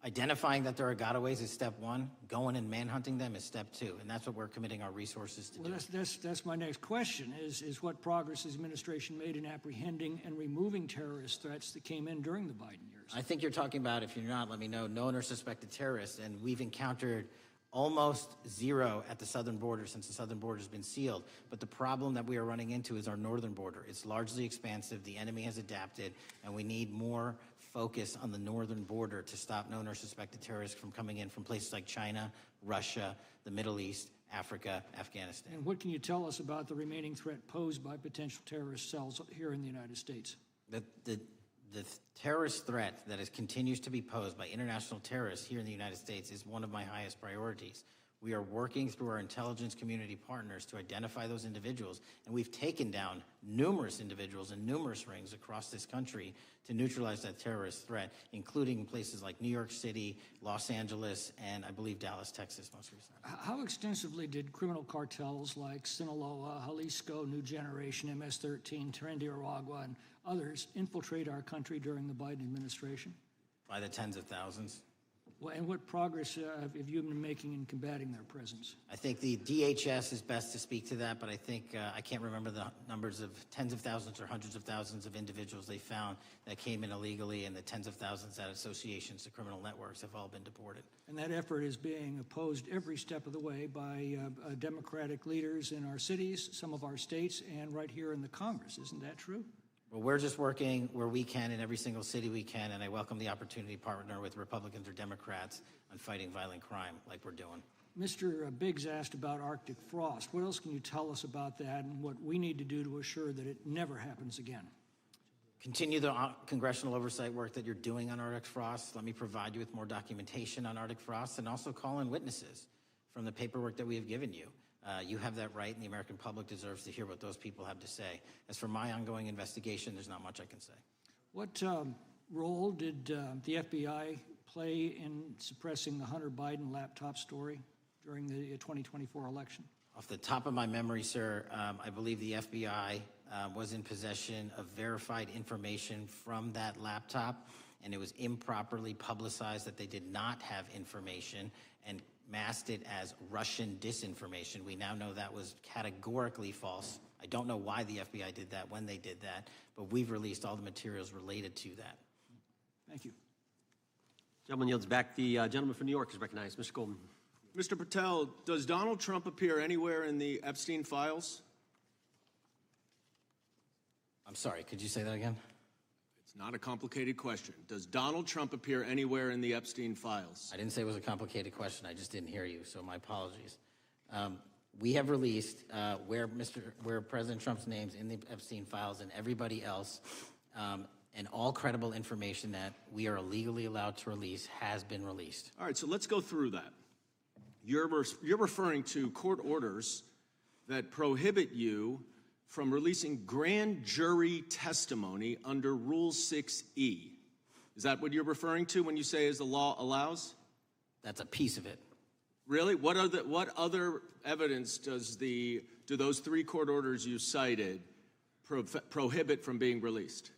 identifying that there are gotaways is step one. Going and manhunting them is step two, and that's what we're committing our resources to do. That's my next question, is what progress has the administration made in apprehending and removing terrorist threats that came in during the Biden years? I think you're talking about, if you're not, let me know, known or suspected terrorists, and we've encountered almost zero at the southern border since the southern border has been sealed. But the problem that we are running into is our northern border. It's largely expansive. The enemy has adapted, and we need more focus on the northern border to stop known or suspected terrorists from coming in from places like China, Russia, the Middle East, Africa, Afghanistan. And what can you tell us about the remaining threat posed by potential terrorist cells here in the United States? The terrorist threat that continues to be posed by international terrorists here in the United States is one of my highest priorities. We are working through our intelligence community partners to identify those individuals, and we've taken down numerous individuals in numerous rings across this country to neutralize that terrorist threat, including places like New York City, Los Angeles, and I believe Dallas, Texas most recently. How extensively did criminal cartels like Sinaloa, Jalisco, New Generation, MS-13, Trinidad, and others infiltrate our country during the Biden administration? By the tens of thousands. Well, and what progress have you been making in combating their presence? I think the DHS is best to speak to that, but I think I can't remember the numbers of tens of thousands or hundreds of thousands of individuals they found that came in illegally, and the tens of thousands that associations to criminal networks have all been deported. And that effort is being opposed every step of the way by Democratic leaders in our cities, some of our states, and right here in the Congress. Isn't that true? Well, we're just working where we can in every single city we can, and I welcome the opportunity to partner with Republicans or Democrats on fighting violent crime like we're doing. Mr. Biggs asked about Arctic frost. What else can you tell us about that and what we need to do to assure that it never happens again? Continue the congressional oversight work that you're doing on Arctic frost. Let me provide you with more documentation on Arctic frost, and also call in witnesses from the paperwork that we have given you. You have that right, and the American public deserves to hear what those people have to say. As for my ongoing investigation, there's not much I can say. What role did the FBI play in suppressing the Hunter Biden laptop story during the 2024 election? Off the top of my memory, sir, I believe the FBI was in possession of verified information from that laptop, and it was improperly publicized that they did not have information and masked it as Russian disinformation. We now know that was categorically false. I don't know why the FBI did that, when they did that, but we've released all the materials related to that. Thank you. Gentleman yields back. The gentleman from New York is recognized. Mr. Goldman. Mr. Patel, does Donald Trump appear anywhere in the Epstein files? I'm sorry, could you say that again? It's not a complicated question. Does Donald Trump appear anywhere in the Epstein files? I didn't say it was a complicated question. I just didn't hear you, so my apologies. We have released where President Trump's name's in the Epstein files and everybody else, and all credible information that we are legally allowed to release has been released. All right, so let's go through that. You're referring to court orders that prohibit you from releasing grand jury testimony under Rule 6E. Is that what you're referring to when you say as the law allows? That's a piece of it. Really? What other evidence do those three court orders you cited prohibit from being released?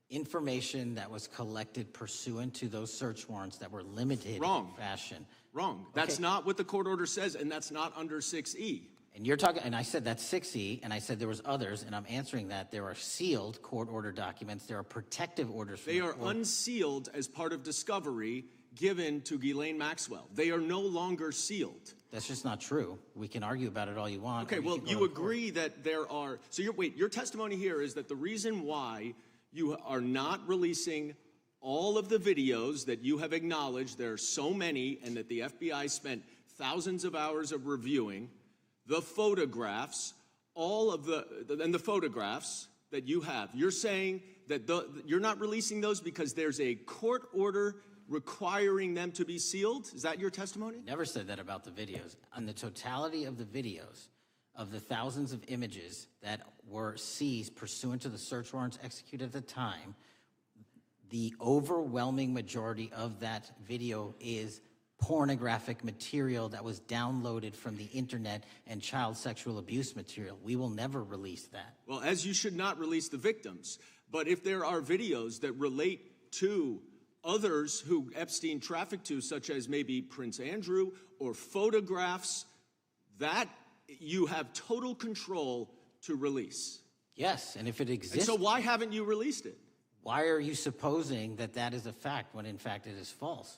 Information that was collected pursuant to those search warrants that were limited in fashion. Wrong. That's not what the court order says, and that's not under 6E. And you're talking, and I said that's 6E, and I said there was others, and I'm answering that. There are sealed court order documents. There are protective orders. They are unsealed as part of discovery given to Ghislaine Maxwell. They are no longer sealed. That's just not true. We can argue about it all you want. Okay, well, you agree that there are, so your testimony here is that the reason why you are not releasing all of the videos that you have acknowledged, there are so many, and that the FBI spent thousands of hours of reviewing, the photographs, and the photographs that you have. You're saying that you're not releasing those because there's a court order requiring them to be sealed? Is that your testimony? Never said that about the videos. On the totality of the videos, of the thousands of images that were seized pursuant to the search warrants executed at the time, the overwhelming majority of that video is pornographic material that was downloaded from the internet and child sexual abuse material. We will never release that. Well, as you should not release the victims, but if there are videos that relate to others who Epstein trafficked to, such as maybe Prince Andrew, or photographs, that you have total control to release. Yes, and if it exists... And so why haven't you released it? Why are you supposing that that is a fact when in fact it is false?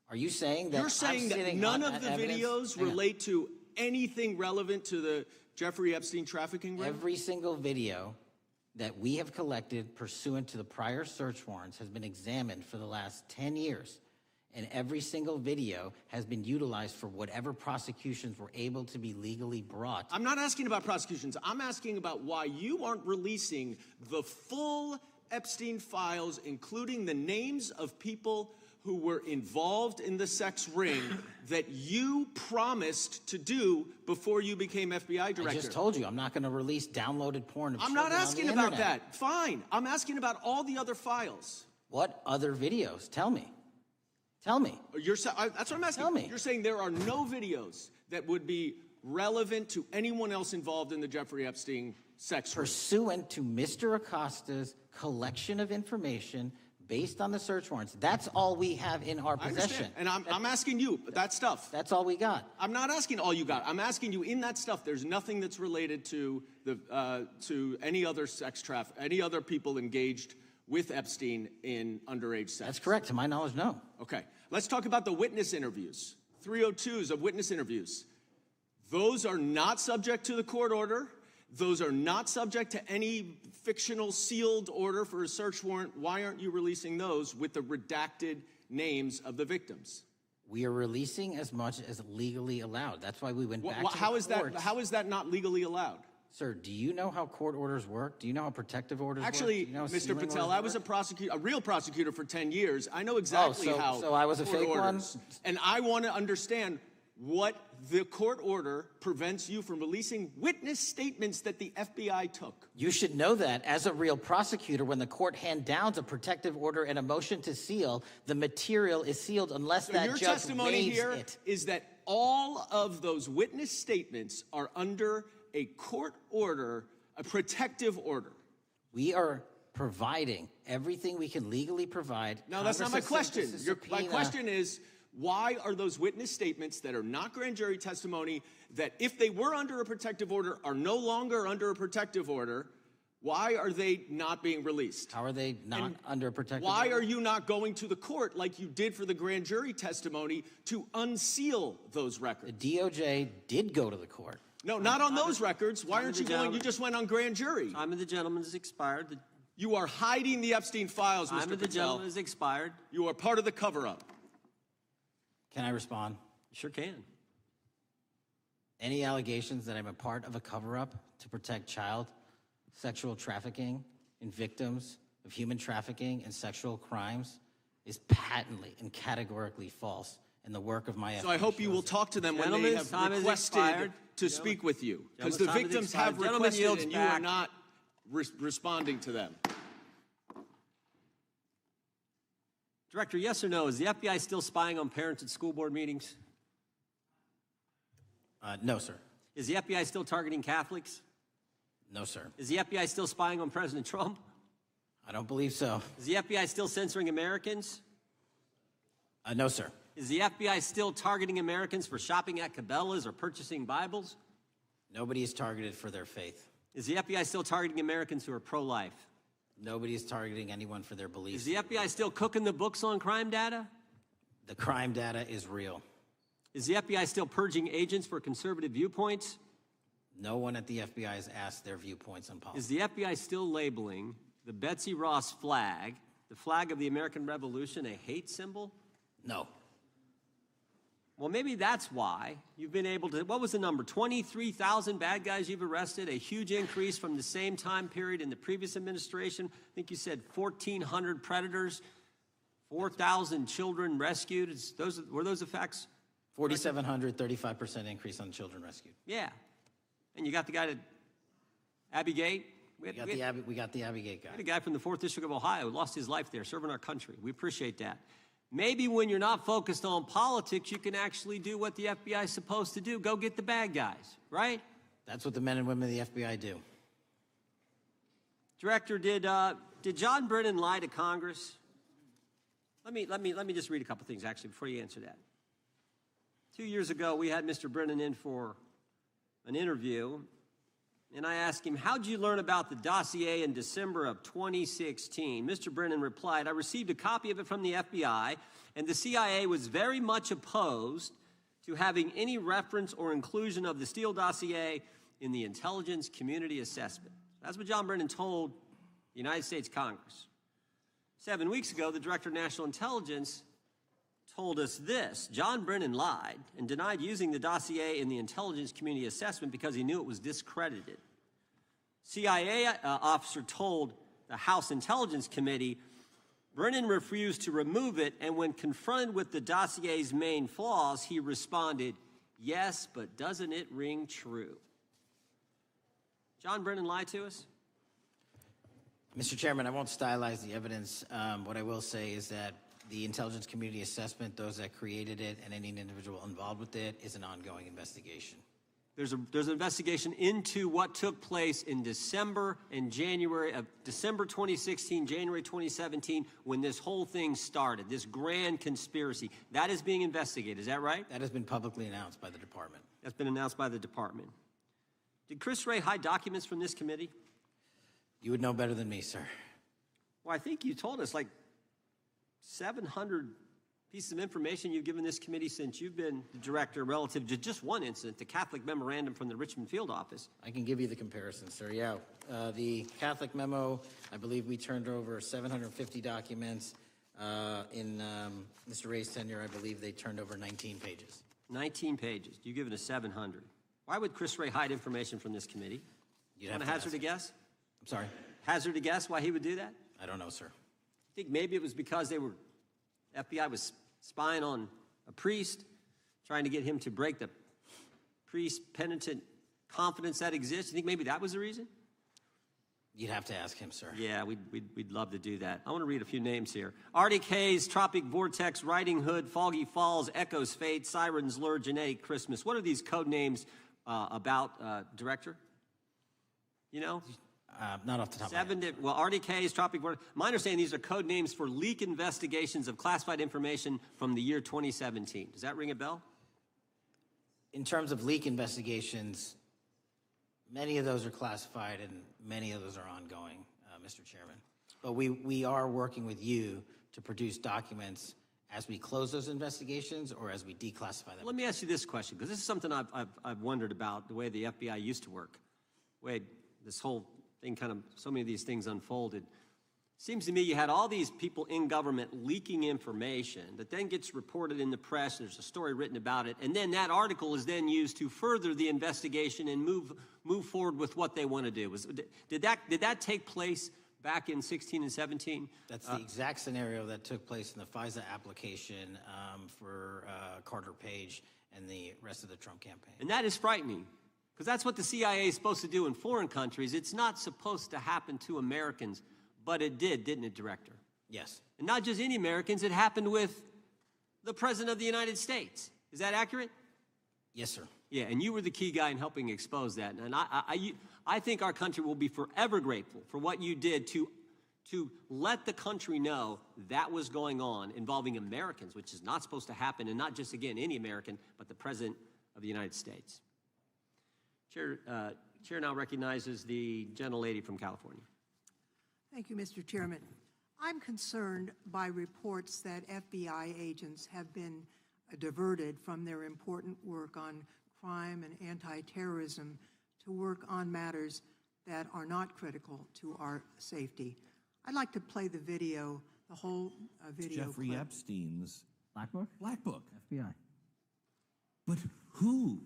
Are you saying that You're saying that none of the videos relate to anything relevant to the Jeffrey Epstein trafficking ring? Every single video that we have collected pursuant to the prior search warrants has been examined for the last 10 years. And every single video has been utilized for whatever prosecutions were able to be legally brought. I'm not asking about prosecutions. I'm asking about why you aren't releasing the full Epstein files, including the names of people who were involved in the sex ring that you promised to do before you became FBI director. I just told you, I'm not going to release downloaded porn of I'm children not asking on the about internet. that. Fine. I'm asking about all the other files. What other videos? Tell me. Tell me. That's what I'm asking. Tell me. You're saying there are no videos that would be relevant to anyone else involved in the Jeffrey Epstein sex ring. Pursuant to Mr. Acosta's collection of information based on the search warrants. That's all we have in our I possession. understand. And I'm asking you, that stuff. That's all we got. I'm not asking all you got. I'm asking you, in that stuff, there's nothing that's related to any other sex traffic, any other people engaged with Epstein in underage sex. That's correct. To my knowledge, no. Okay. Let's talk about the witness interviews. 302s of witness interviews. Those are not subject to the court order. Those are not subject to any fictional sealed order for a search warrant. Why aren't you releasing those with the redacted names of the victims? We are releasing as much as legally allowed. That's why we went back to the courts. How is that not legally allowed? Sir, do you know how court orders work? Do you know how protective orders Actually, work? Do you know how Mr. sealing Patel, orders I was work? a real prosecutor for 10 years. I know exactly how. So I was a court fake one? orders. And I want to understand what the court order prevents you from releasing witness statements that the FBI took. You should know that as a real prosecutor, when the court hand downs a protective order and a motion to seal, the material is sealed unless that Your judge testimony waives here it. is that all of those witness statements are under a court order, a protective order. We are providing everything we can legally provide. No, that's not my Congress has question. sent us a My subpoena. question is, why are those witness statements that are not grand jury testimony, that if they were under a protective order are no longer under a protective order, why are they not being released? How are they not under a protective Why order? are you not going to the court like you did for the grand jury testimony to unseal those records? The DOJ did go to the court. No, not on those records. Why aren't you going? You just went on grand jury. Time of the gentleman has expired. You are hiding the Epstein files, Mr. Time of the Patel. gentleman has expired. You are part of the cover-up. Can I respond? Sure can. Any allegations that I'm a part of a cover-up to protect child sexual trafficking and victims of human trafficking and sexual crimes is patently and categorically false in the work of my So I hope you will talk to them when they have requested to speak with you. Because the victims have requested and you are not responding to them. Director, yes or no, is the FBI still spying on parents at school board meetings? No, sir. Is the FBI still targeting Catholics? No, sir. Is the FBI still spying on President Trump? I don't believe so. Is the FBI still censoring Americans? No, sir. Is the FBI still targeting Americans for shopping at Cabela's or purchasing Bibles? Nobody is targeted for their faith. Is the FBI still targeting Americans who are pro-life? Nobody is targeting anyone for their beliefs. Is the FBI still cooking the books on crime data? The crime data is real. Is the FBI still purging agents for conservative viewpoints? No one at the FBI has asked their viewpoints on politics. Is the FBI still labeling the Betsy Ross flag, the flag of the American Revolution, a hate symbol? No. Well, maybe that's why you've been able to, what was the number? 23,000 bad guys you've arrested, a huge increase from the same time period in the previous administration. I think you said 1,400 predators, 4,000 children rescued. Were those the facts? 4,700, 35% increase on children rescued. Yeah. And you got the guy that, Abbey Gate? We got the Abbey Gate guy. We had a guy from the 4th District of Ohio who lost his life there serving our country. We appreciate that. Maybe when you're not focused on politics, you can actually do what the FBI is supposed to do. Go get the bad guys, right? That's what the men and women of the FBI do. Director, did John Brennan lie to Congress? Let me just read a couple things, actually, before you answer that. 2 years ago, we had Mr. Brennan in for an interview, And I asked him, how'd you learn about the dossier in December of 2016? Mr. Brennan replied, I received a copy of it from the FBI, and the CIA was very much opposed to having any reference or inclusion of the Steele dossier in the intelligence community assessment. That's what John Brennan told the United States Congress. 7 weeks ago, the Director of National Intelligence told us this. John Brennan lied and denied using the dossier in the intelligence community assessment because he knew it was discredited. CIA officer told the House Intelligence Committee Brennan refused to remove it, and when confronted with the dossier's main flaws, he responded, yes, but doesn't it ring true? John Brennan lied to us? Mr. Chairman, I won't stylize the evidence. What I will say is that the intelligence community assessment, those that created it, and any individual involved with it, is an ongoing investigation. There's an investigation into what took place in December and January of December 2016, January 2017, when this whole thing started, this grand conspiracy. That is being investigated, is that right? That has been publicly announced by the department. That's been announced by the department. Did Chris Wray hide documents from this committee? You would know better than me, sir. Well, I think you told us like 700 pieces of information you've given this committee since you've been the director relative to just one incident, the Catholic memorandum from the Richmond field office. I can give you the comparison, sir. Yeah, the Catholic memo, I believe we turned over 750 documents. In Mr. Ray's tenure, I believe they turned over 19 pages. 19 pages. You've given us 700. Why would Chris Wray hide information from this committee? You'd Want have to to hazard a guess? I'm sorry? Hazard a guess why he would do that? I don't know, sir. I think maybe it was because FBI was spying on a priest, trying to get him to break the priest-penitent confidence that exists. You think maybe that was the reason? You'd have to ask him, sir. Yeah, we'd love to do that. I want to read a few names here. Arctic Haze, Tropic Vortex, Riding Hood, Foggy Falls, Echoes Fate, Sirens Lure, Genetic Christmas. What are these code names about, Director? You know? Not off the top of my head. Well, Arctic Haze, Tropic Vortex. My understanding, these are code names for leak investigations of classified information from the year 2017. Does that ring a bell? In terms of leak investigations, many of those are classified and many of those are ongoing, Mr. Chairman. But we are working with you to produce documents as we close those investigations or as we declassify them. Let me ask you this question, because this is something I've wondered about, the way the FBI used to work. The way this whole thing so many of these things unfolded. Seems to me you had all these people in government leaking information that then gets reported in the press, there's a story written about it, and then that article is then used to further the investigation and move forward with what they want to do. Did that take place back in 16 and 17? That's the exact scenario that took place in the FISA application for Carter Page and the rest of the Trump campaign. And that is frightening. Because that's what the CIA is supposed to do in foreign countries. It's not supposed to happen to Americans, but it did, didn't it, Director? Yes. And not just any Americans, it happened with the President of the United States. Is that accurate? Yes, sir. Yeah, and you were the key guy in helping expose that. And I think our country will be forever grateful for what you did to let the country know that was going on involving Americans, which is not supposed to happen, and not just, again, any American, but the President of the United States. Chair now recognizes the gentlelady from California. Thank you, Mr. Chairman. I'm concerned by reports that FBI agents have been diverted from their important work on crime and anti-terrorism to work on matters that are not critical to our safety. I'd like to play the video, the whole video Jeffrey clip. Epstein's Black Book? Black Book. FBI. But who?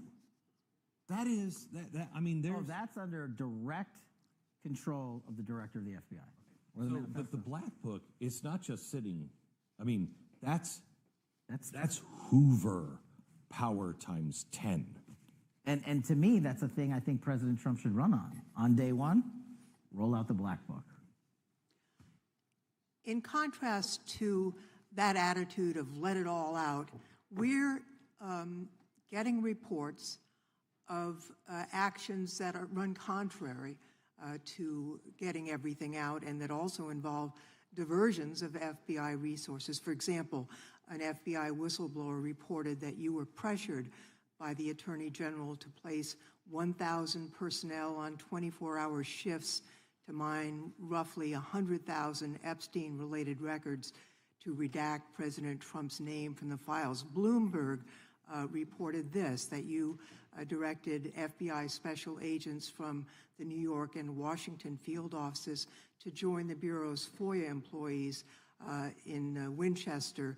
That is, I mean, there's... Oh, that's under direct control of the director of the FBI. But the Black Book, it's not just sitting, I mean, that's Hoover power times 10. And to me, that's a thing I think President Trump should run on. On day one, roll out the Black Book. In contrast to that attitude of let it all out, we're getting reports of actions that run contrary to getting everything out and that also involve diversions of FBI resources. For example, an FBI whistleblower reported that you were pressured by the Attorney General to place 1,000 personnel on 24-hour shifts to mine roughly 100,000 Epstein-related records to redact President Trump's name from the files. Bloomberg reported this, that you directed FBI special agents from the New York and Washington field offices to join the Bureau's FOIA employees in Winchester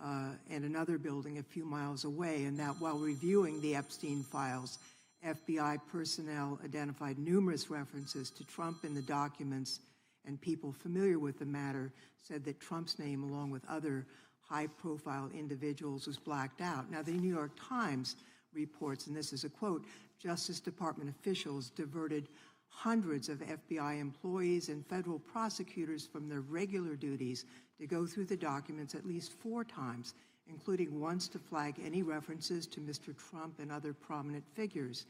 and another building a few miles away, and that while reviewing the Epstein files, FBI personnel identified numerous references to Trump in the documents, and people familiar with the matter said that Trump's name, along with other high-profile individuals, was blacked out. Now, the New York Times reports, and this is a quote, Justice Department officials diverted hundreds of FBI employees and federal prosecutors from their regular duties to go through the documents at least 4 times, including once to flag any references to Mr. Trump and other prominent figures.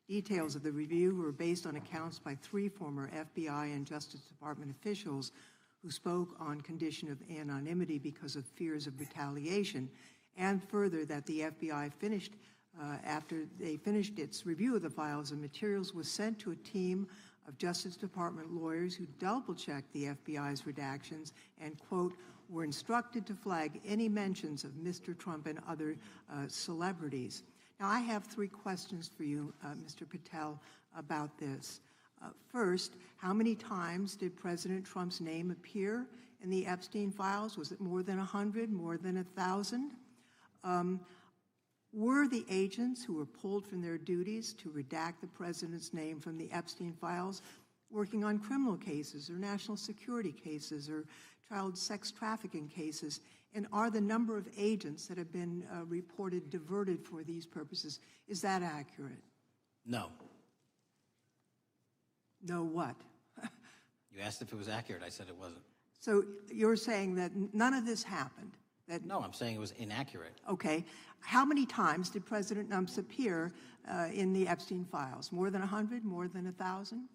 Details of the review were based on accounts by 3 former FBI and Justice Department officials who spoke on condition of anonymity because of fears of retaliation, and further that the FBI finished after they finished its review of the files and materials was sent to a team of Justice Department lawyers who double-checked the FBI's redactions and, quote, were instructed to flag any mentions of Mr. Trump and other celebrities. Now, I have 3 questions for you, Mr. Patel, about this. First, how many times did President Trump's name appear in the Epstein files? Was it more than 100, more than 1,000? Were the agents who were pulled from their duties to redact the president's name from the Epstein files working on criminal cases or national security cases or child sex trafficking cases? And are the number of agents that have been reported diverted for these purposes, is that accurate? No. No what? You asked if it was accurate. I said it wasn't. So you're saying that none of this happened? That, no, I'm saying it was inaccurate. Okay. How many times did President Trump appear in the Epstein files? More than 100? More than 1,000?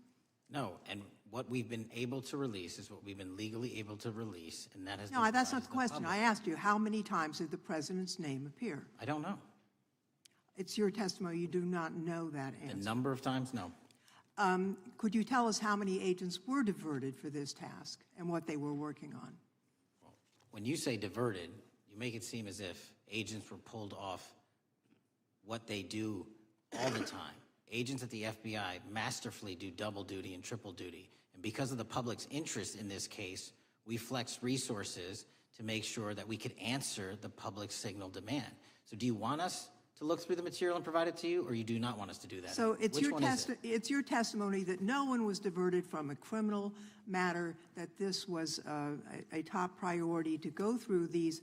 No, and what we've been able to release is what we've been legally able to release, and that has. No, that's not the question. I asked you, how many times did the president's name appear? I don't know. It's your testimony. You do not know that answer. The number of times? No. Could you tell us how many agents were diverted for this task and what they were working on? Well, when you say diverted, you make it seem as if agents were pulled off what they do all the time. Agents at the FBI masterfully do double duty and triple duty. And because of the public's interest in this case, we flexed resources to make sure that we could answer the public's signal demand. So do you want us to look through the material and provide it to you, or you do not want us to do that? So it's your testimony that no one was diverted from a criminal matter, that this was a top priority to go through these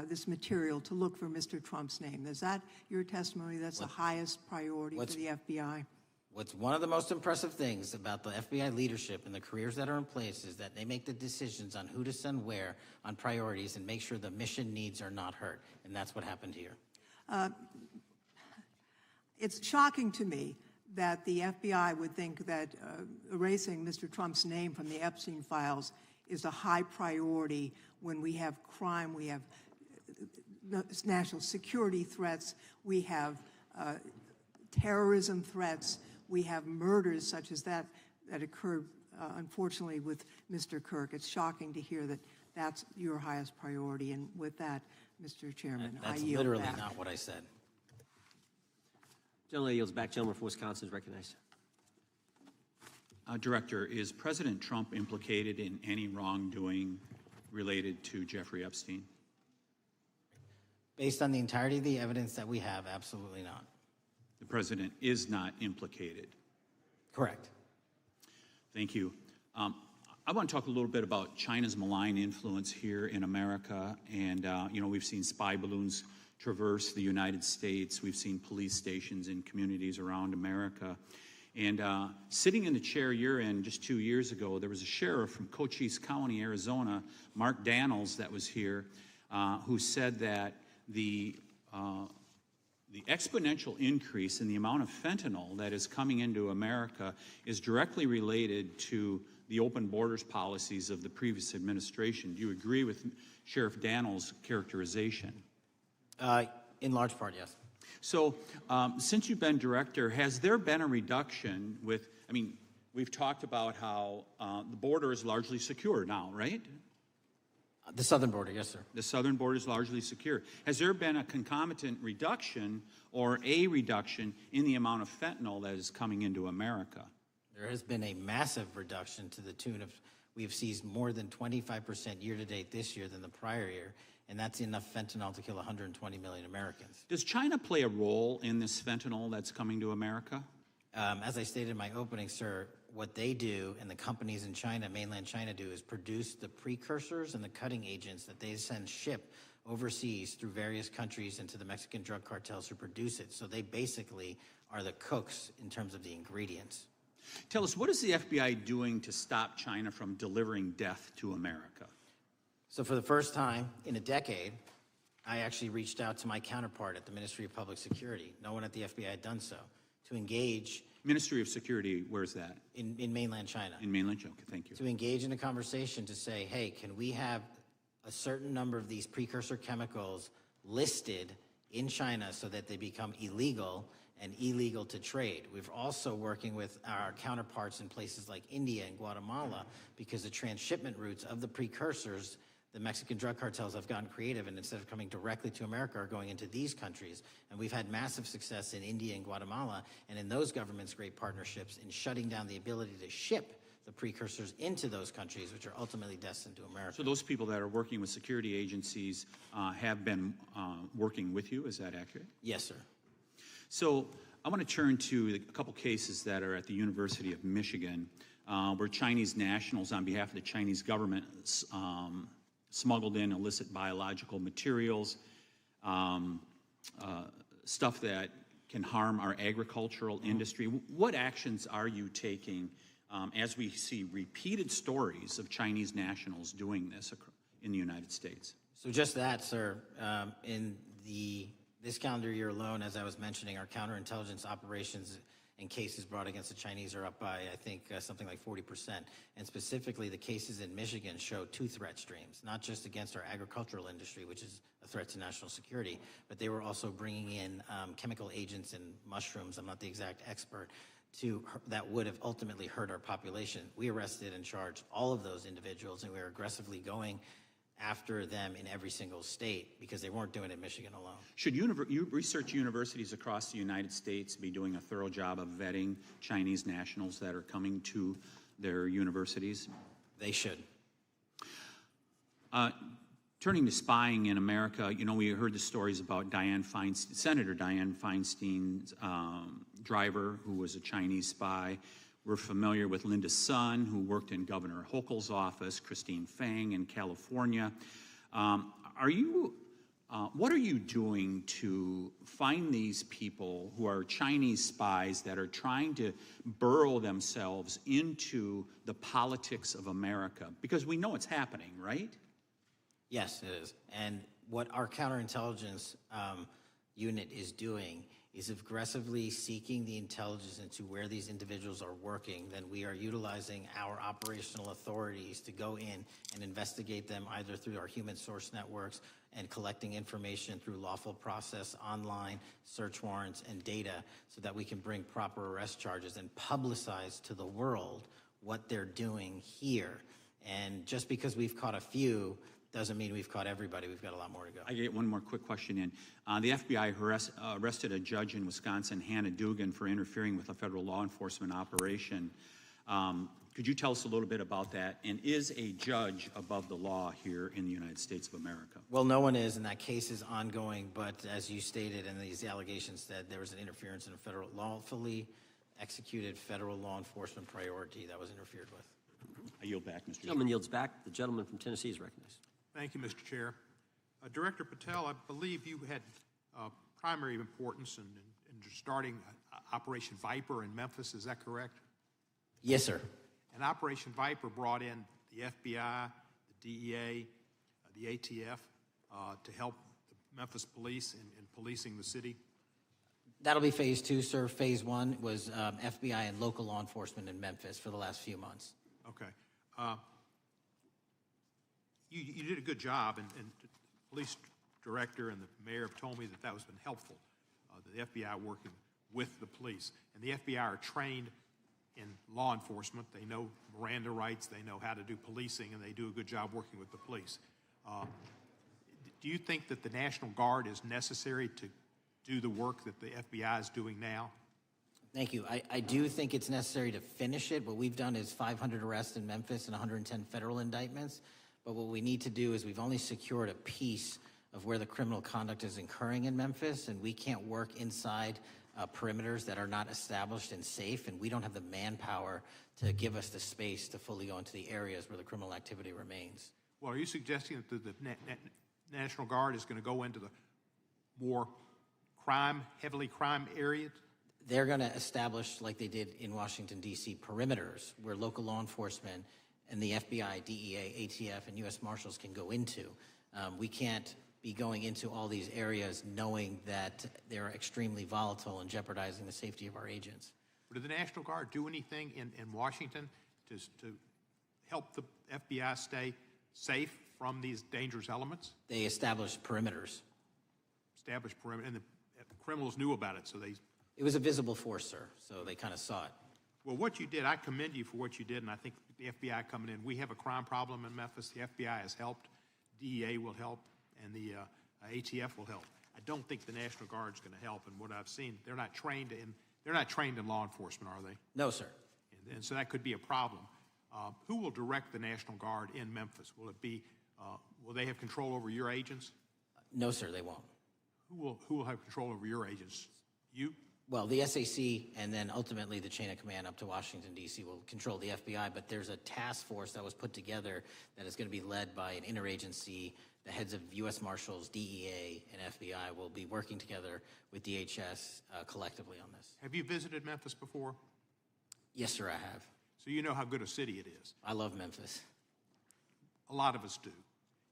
this material to look for Mr. Trump's name. Is that your testimony? That's the highest priority for the FBI? What's one of the most impressive things about the FBI leadership and the careers that are in place is that they make the decisions on who to send where on priorities and make sure the mission needs are not hurt. And that's what happened here. It's shocking to me that the FBI would think that erasing Mr. Trump's name from the Epstein files is a high priority when we have crime, we have national security threats, we have terrorism threats, we have murders such as that occurred, unfortunately, with Mr. Kirk. It's shocking to hear that that's your highest priority. And with that, Mr. Chairman, I yield back. That's literally not what I said. Gentleman yields back. Gentleman from Wisconsin is recognized. Director, is President Trump implicated in any wrongdoing related to Jeffrey Epstein? Based on the entirety of the evidence that we have, absolutely not. The president is not implicated? Correct. Thank you. I want to talk a little bit about China's malign influence here in America. And, we've seen spy balloons traverse the United States. We've seen police stations in communities around America. And sitting in the chair you're in just 2 years ago, there was a sheriff from Cochise County, Arizona, Mark Daniels, that was here, who said that the exponential increase in the amount of fentanyl that is coming into America is directly related to the open borders policies of the previous administration. Do you agree with Sheriff Daniels' characterization? In large part, yes. So since you've been director, has there been a reduction with, I mean, we've talked about how the border is largely secure now, right? The southern border, yes, sir. The southern border is largely secure. Has there been a concomitant reduction or a reduction in the amount of fentanyl that is coming into America? There has been a massive reduction to the tune of, we've seized more than 25% year-to-date this year than the prior year, and that's enough fentanyl to kill 120 million Americans. Does China play a role in this fentanyl that's coming to America? As I stated in my opening, sir, what they do and the companies in China, mainland China, do is produce the precursors and the cutting agents that they ship overseas through various countries into the Mexican drug cartels who produce it. So they basically are the cooks in terms of the ingredients. Tell us, what is the FBI doing to stop China from delivering death to America? So for the first time in a decade, I actually reached out to my counterpart at the Ministry of Public Security. No one at the FBI had done so, to engage. Ministry of Security, where's that? In mainland China. In mainland China, okay, thank you. To engage in a conversation to say, hey, can we have a certain number of these precursor chemicals listed in China so that they become illegal and illegal to trade. We're also working with our counterparts in places like India and Guatemala because the transshipment routes of the precursors, the Mexican drug cartels have gotten creative, and instead of coming directly to America are going into these countries. And we've had massive success in India and Guatemala, and in those governments, great partnerships in shutting down the ability to ship the precursors into those countries, which are ultimately destined to America. So those people that are working with security agencies have been working with you, is that accurate? Yes, sir. So I want to turn to a couple cases that are at the University of Michigan, where Chinese nationals, on behalf of the Chinese government, smuggled in illicit biological materials, stuff that can harm our agricultural industry. What actions are you taking as we see repeated stories of Chinese nationals doing this in the United States? So just that, sir. In this calendar year alone, as I was mentioning, our counterintelligence operations and cases brought against the Chinese are up by, I think, something like 40%. And specifically, the cases in Michigan show two threat streams, not just against our agricultural industry, which is a threat to national security, but they were also bringing in chemical agents and mushrooms, I'm not the exact expert, that would have ultimately hurt our population. We arrested and charged all of those individuals, and we are aggressively going after them in every single state because they weren't doing it in Michigan alone. Should research universities across the United States be doing a thorough job of vetting Chinese nationals that are coming to their universities? They should. Turning to spying in America, you know, we heard the stories about Senator Dianne Feinstein's driver, who was a Chinese spy. We're familiar with Linda's son, who worked in Governor Hochul's office, Christine Fang in California. What are you doing to find these people who are Chinese spies that are trying to burrow themselves into the politics of America? Because we know it's happening, right? Yes, it is. And what our counterintelligence unit is doing is aggressively seeking the intelligence into where these individuals are working. Then we are utilizing our operational authorities to go in and investigate them either through our human source networks and collecting information through lawful process, online, search warrants, and data so that we can bring proper arrest charges and publicize to the world what they're doing here. And just because we've caught a few doesn't mean we've caught everybody. We've got a lot more to go. I get one more quick question in. The FBI arrested a judge in Wisconsin, Hannah Dugan, for interfering with a federal law enforcement operation. Could you tell us a little bit about that? And is a judge above the law here in the United States of America? Well, no one is, and that case is ongoing. But as you stated, and these allegations said, there was an interference in a lawfully executed federal law enforcement priority that was interfered with. I yield back, Mr. Gentleman yields back. The gentleman from Tennessee is recognized. Thank you, Mr. Chair. Director Patel, I believe you had primary importance in starting Operation Viper in Memphis. Is that correct? Yes, sir. And Operation Viper brought in the FBI, the DEA, the ATF to help the Memphis police in policing the city? That'll be phase 2, sir. Phase 1 was FBI and local law enforcement in Memphis for the last few months. Okay. You did a good job, and the police director and the mayor have told me that has been helpful. the FBI working with the police. And the FBI are trained in law enforcement. They know Miranda rights, they know how to do policing, and they do a good job working with the police. Do you think that the National Guard is necessary to do the work that the FBI is doing now? Thank you. I do think it's necessary to finish it. What we've done is 500 arrests in Memphis and 110 federal indictments. But what we need to do is we've only secured a piece of where the criminal conduct is occurring in Memphis, and we can't work inside perimeters that are not established and safe, and we don't have the manpower to give us the space to fully go into the areas where the criminal activity remains. Well, are you suggesting that the National Guard is going to go into the more heavily crime areas? They're going to establish, like they did in Washington, D.C., perimeters where local law enforcement and the FBI, DEA, ATF, and U.S. Marshals can go into. We can't be going into all these areas knowing that they're extremely volatile and jeopardizing the safety of our agents. Did the National Guard do anything in Washington to help the FBI stay safe from these dangerous elements? They established perimeters. Established perimeter, and the criminals knew about it, so they... It was a visible force, sir, so they kind of saw it. Well, what you did, I commend you for what you did, and I think the FBI coming in, we have a crime problem in Memphis. The FBI has helped, DEA will help, and the ATF will help. I don't think the National Guard is going to help, and what I've seen, they're not trained in law enforcement, are they? No, sir. And so that could be a problem. Who will direct the National Guard in Memphis? Will it be, will they have control over your agents? No, sir, they won't. Who will have control over your agents? You? Well, the SAC and then ultimately the chain of command up to Washington, D.C. will control the FBI, but there's a task force that was put together that is going to be led by an interagency. The heads of U.S. Marshals, DEA, and FBI will be working together with DHS collectively on this. Have you visited Memphis before? Yes, sir, I have. So you know how good a city it is. I love Memphis. A lot of us do.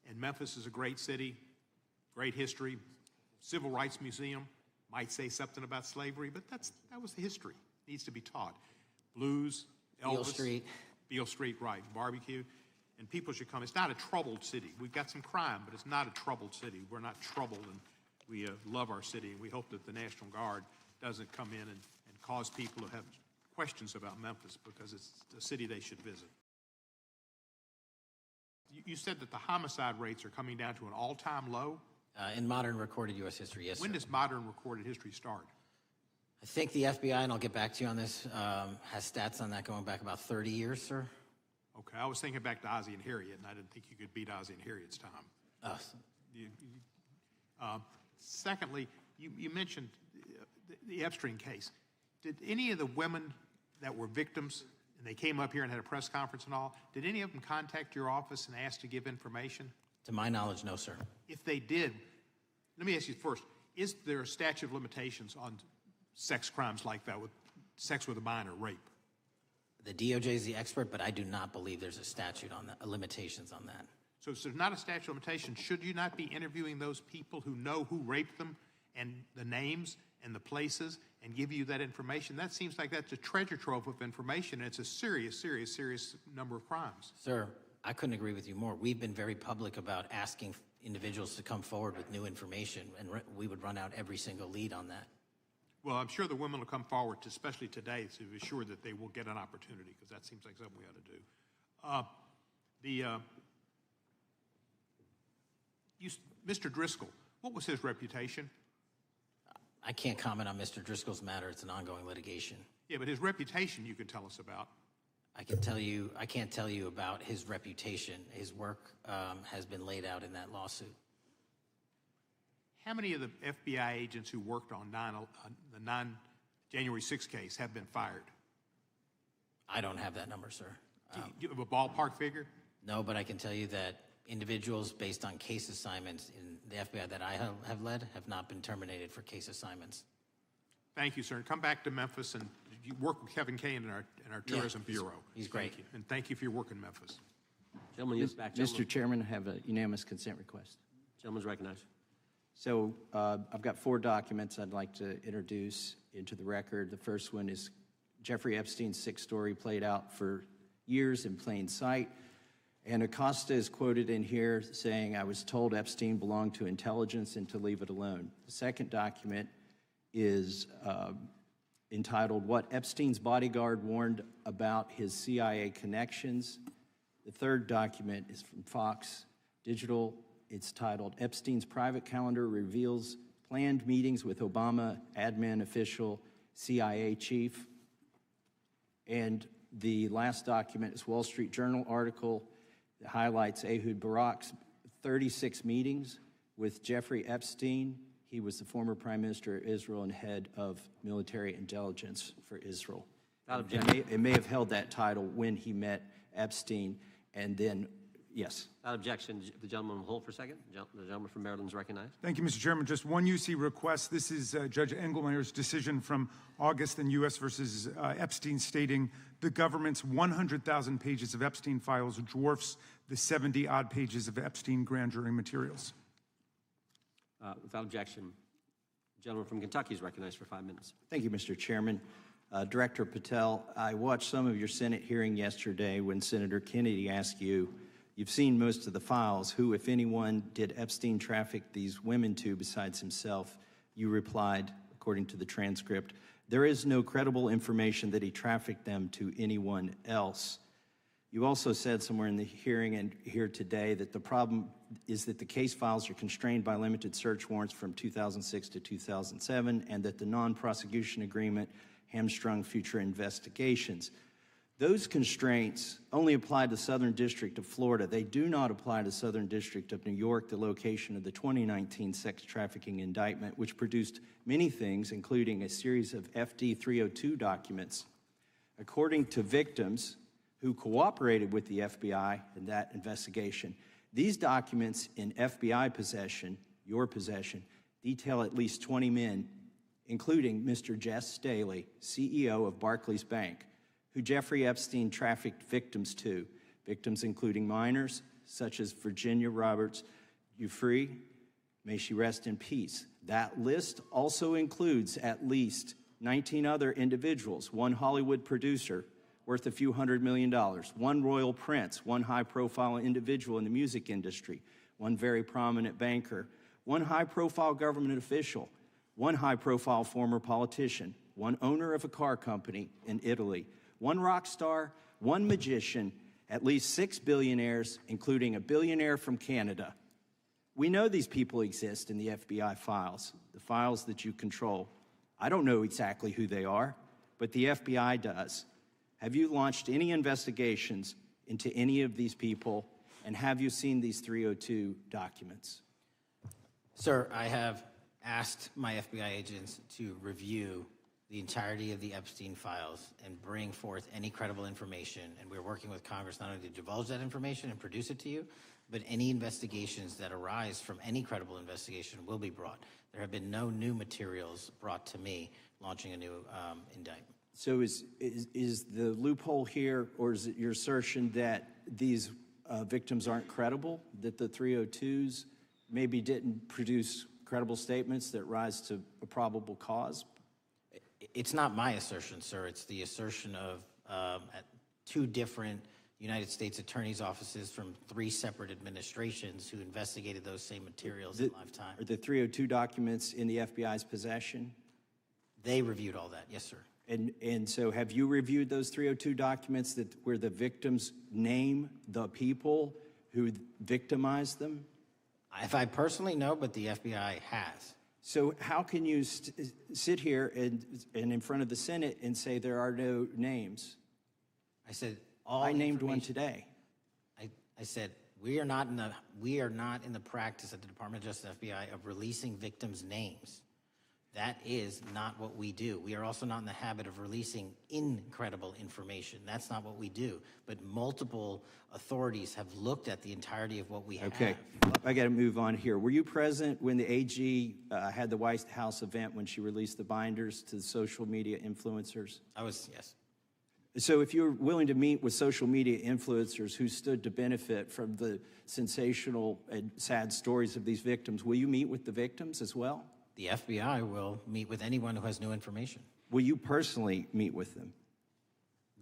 And Memphis is a great city, great history, civil rights museum. Might say something about slavery, but that was the history. It needs to be taught. Blues, Elvis. Beale Street. Beale Street, right. Barbecue. And people should come. It's not a troubled city. We've got some crime, but it's not a troubled city. We're not troubled, and we love our city, and we hope that the National Guard doesn't come in and cause people to have questions about Memphis because it's a city they should visit. You said that the homicide rates are coming down to an all-time low? In modern recorded U.S. history, yes, When sir. does modern recorded history start? I think the FBI, and I'll get back to you on this, has stats on that going back about 30 years, sir. Okay, I was thinking back to Ozzie and Harriet, and I didn't think you could beat Ozzie and Harriet's time. Secondly, you mentioned the Epstein case. Did any of the women that were victims, and they came up here and had a press conference and all, did any of them contact your office and ask to give information? To my knowledge, no, sir. If they did, let me ask you first, is there a statute of limitations on sex crimes like that, with sex with a minor, rape? The DOJ is the expert, but I do not believe there's a statute on that, limitations on that. So if there's not a statute of limitations, should you not be interviewing those people who know who raped them and the names and the places and give you that information? That seems like that's a treasure trove of information, and it's a serious, serious, serious number of crimes. Sir, I couldn't agree with you more. We've been very public about asking individuals to come forward with new information, and we would run out every single lead on that. Well, I'm sure the women will come forward, especially today, to be sure that they will get an opportunity, because that seems like something we ought to do. Mr. Driscoll, what was his reputation? I can't comment on Mr. Driscoll's matter. It's an ongoing litigation. Yeah, but his reputation you could tell us about. I can't tell you about his reputation. His work has been laid out in that lawsuit. How many of the FBI agents who worked on the January 6th case have been fired? I don't have that number, sir. Do you have a ballpark figure? No, but I can tell you that individuals based on case assignments in the FBI that I have led have not been terminated for case assignments. Thank you, sir. And come back to Memphis, and you work with Kevin Kane in our Tourism Bureau. He's great. Thank you. And thank you for your work in Memphis. Gentleman, yields back. Mr. Chairman, I have a unanimous consent request. Gentleman's recognized. So I've got 4 documents I'd like to introduce into the record. The first one is Jeffrey Epstein's 6 story played out for years in plain sight. And Acosta is quoted in here saying, "I was told Epstein belonged to intelligence and to leave it alone." The second document is entitled What Epstein's Bodyguard Warned About His CIA Connections. The third document is from Fox Digital. It's titled Epstein's Private Calendar Reveals Planned Meetings with Obama Admin Official CIA Chief. And the last document is Wall Street Journal article that highlights Ehud Barak's 36 meetings with Jeffrey Epstein. He was the former Prime Minister of Israel and head of military intelligence for Israel. It may have held that title when he met Epstein, and then, yes. Without objection, the gentleman will hold for a second. The gentleman from Maryland is recognized. Thank you, Mr. Chairman. Just one UC request. This is Judge Engelmeyer's decision from August in U.S. versus Epstein, stating the government's 100,000 pages of Epstein files dwarfs the 70-odd pages of Epstein grand jury materials. Without objection, the gentleman from Kentucky is recognized for 5 minutes. Thank you, Mr. Chairman. Director Patel, I watched some of your Senate hearing yesterday when Senator Kennedy asked you, you've seen most of the files, who, if anyone, did Epstein traffic these women to besides himself? You replied, according to the transcript, there is no credible information that he trafficked them to anyone else. You also said somewhere in the hearing and here today that the problem is that the case files are constrained by limited search warrants from 2006 to 2007 and that the non-prosecution agreement hamstrung future investigations. Those constraints only apply to the Southern District of Florida. They do not apply to Southern District of New York, the location of the 2019 sex trafficking indictment, which produced many things, including a series of FD 302 documents. According to victims who cooperated with the FBI in that investigation, these documents in FBI possession, your possession, detail at least 20 men, including Mr. Jess Staley, CEO of Barclays Bank, who Jeffrey Epstein trafficked victims to, victims including minors, such as Virginia Roberts Giuffre, may she rest in peace. That list also includes at least 19 other individuals, one Hollywood producer worth a few $100 million, one royal prince, one high-profile individual in the music industry, one very prominent banker, one high-profile government official, one high-profile former politician, one owner of a car company in Italy, one rock star, one magician, at least 6 billionaires, including a billionaire from Canada. We know these people exist in the FBI files, the files that you control. I don't know exactly who they are, but the FBI does. Have you launched any investigations into any of these people, and have you seen these 302 documents? Sir, I have asked my FBI agents to review the entirety of the Epstein files and bring forth any credible information, and we're working with Congress not only to divulge that information and produce it to you, but any investigations that arise from any credible investigation will be brought. There have been no new materials brought to me launching a new indictment. So is the loophole here, or is it your assertion that these victims aren't credible, that the 302s maybe didn't produce credible statements that rise to a probable cause? It's not my assertion, sir. It's the assertion of two different United States attorneys' offices from 3 separate administrations who investigated those same materials in lifetime. Are the 302 documents in the FBI's possession? They reviewed all that, yes, sir. And so have you reviewed those 302 documents where the victims name the people who victimized them? If I personally know, but the FBI has. So how can you sit here and in front of the Senate and say there are no names? I said I named one today. I said we are not in the practice at the Department of Justice FBI of releasing victims' names. That is not what we do. We are also not in the habit of releasing incredible information. That's not what we do. But multiple authorities have looked at the entirety of what we have. Okay, I got to move on here. Were you present when the AG had the White House event when she released the binders to the social media influencers? I was, yes. So if you're willing to meet with social media influencers who stood to benefit from the sensational and sad stories of these victims, will you meet with the victims as well? The FBI will meet with anyone who has new information. Will you personally meet with them?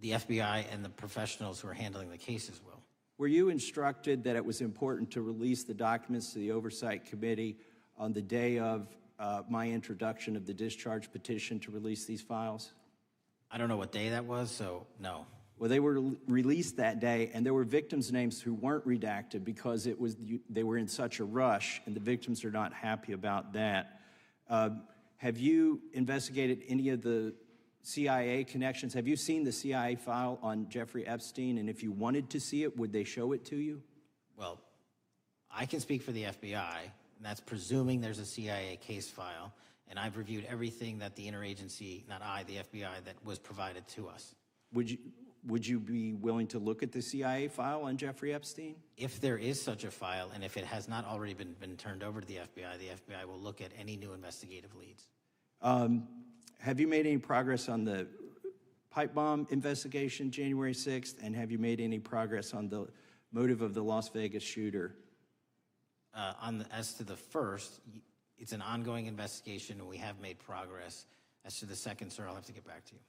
The FBI and the professionals who are handling the cases will. Were you instructed that it was important to release the documents to the Oversight Committee on the day of my introduction of the discharge petition to release these files? I don't know what day that was, so no. Well, they were released that day, and there were victims' names who weren't redacted because they were in such a rush, and the victims are not happy about that. Have you investigated any of the CIA connections? Have you seen the CIA file on Jeffrey Epstein? And if you wanted to see it, would they show it to you? Well, I can speak for the FBI, and that's presuming there's a CIA case file. And I've reviewed everything that the interagency, not I, the FBI, that was provided to us. Would you be willing to look at the CIA file on Jeffrey Epstein? If there is such a file, and if it has not already been turned over to the FBI will look at any new investigative leads. Have you made any progress on the pipe bomb investigation January 6th? And have you made any progress on the motive of the Las Vegas shooter? As to the first, it's an ongoing investigation, and we have made progress. As to the second, sir, I'll have to get back to you.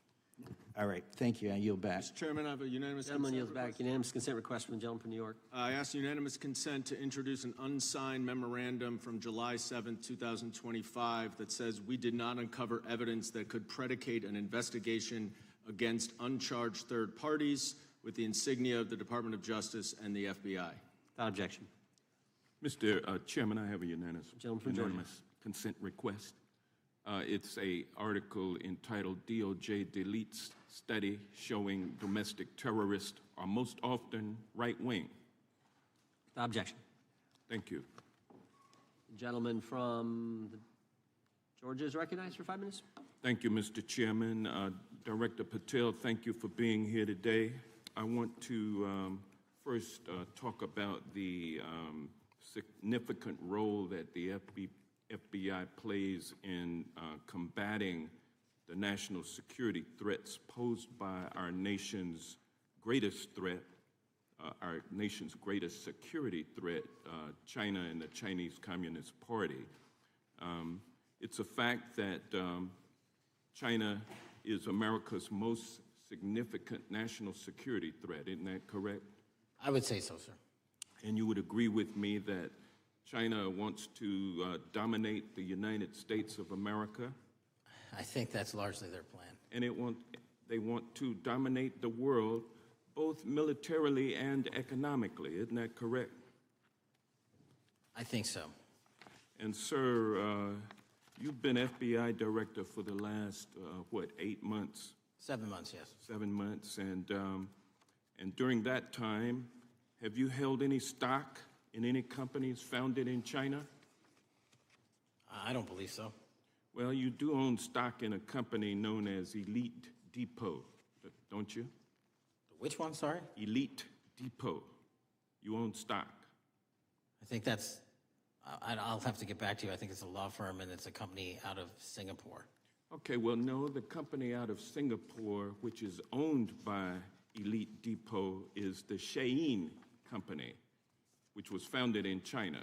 All right, thank you. I yield back. Mr. Chairman, I have a unanimous Gentleman consent yields back. request. Unanimous consent request from the gentleman from New York. I ask unanimous consent to introduce an unsigned memorandum from July 7, 2025 that says we did not uncover evidence that could predicate an investigation against uncharged third parties with the insignia of the Department of Justice and the FBI. Without objection. Mr. Chairman, I have a unanimous Gentleman from Georgia. consent request. It's a article entitled DOJ Deletes Study Showing Domestic Terrorists Are Most Often Right-Wing. Without objection. Thank you. The gentleman from Georgia is recognized for 5 minutes. Thank you, Mr. Chairman. Director Patel, thank you for being here today. I want to first talk about the significant role that the FBI plays in combating the national security threats posed by our nation's greatest threat, our nation's greatest security threat, China and the Chinese Communist Party. It's a fact that China is America's most significant national security threat, isn't that correct? I would say so, sir. And you would agree with me that China wants to dominate the United States of America? I think that's largely their plan. And they want to dominate the world, both militarily and economically, isn't that correct? I think so. And sir, you've been FBI director for the last, 8 months? 7 months, yes. 7 months, and during that time, have you held any stock in any companies founded in China? I don't believe so. Well, you do own stock in a company known as Elite Depot, don't you? Which one, sorry? Elite Depot. You own stock. I think that's, I'll have to get back to you. I think it's a law firm and it's a company out of Singapore. Okay, well, no, the company out of Singapore, which is owned by Elite Depot, is the Shein Company, which was founded in China,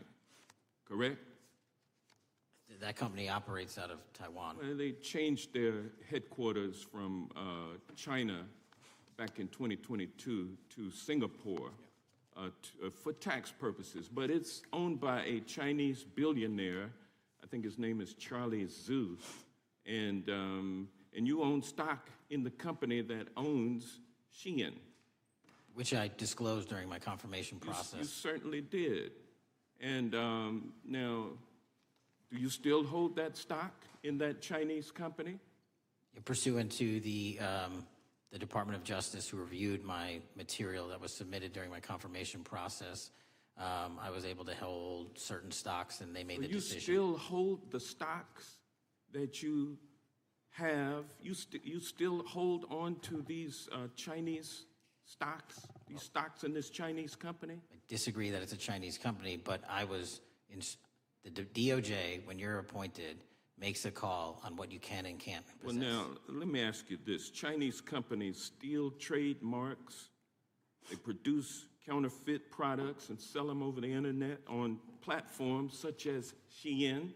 correct? That company operates out of Taiwan. Well, they changed their headquarters from China back in 2022 to Singapore for tax purposes, but it's owned by a Chinese billionaire. I think his name is Charlie Zhu, and you own stock in the company that owns Shein. Which I disclosed during my confirmation process. You certainly did. And now, do you still hold that stock in that Chinese company? Pursuant to the Department of Justice, who reviewed my material that was submitted during my confirmation process, I was able to hold certain stocks, and they made the decision. You still hold the stocks that you have? You still hold on to these Chinese stocks, these stocks in this Chinese company? I disagree that it's a Chinese company, but I was in the DOJ, when you're appointed, makes a call on what you can and can't possess. Well, now, let me ask you this. Chinese companies steal trademarks, they produce counterfeit products and sell them over the internet on platforms such as Shein.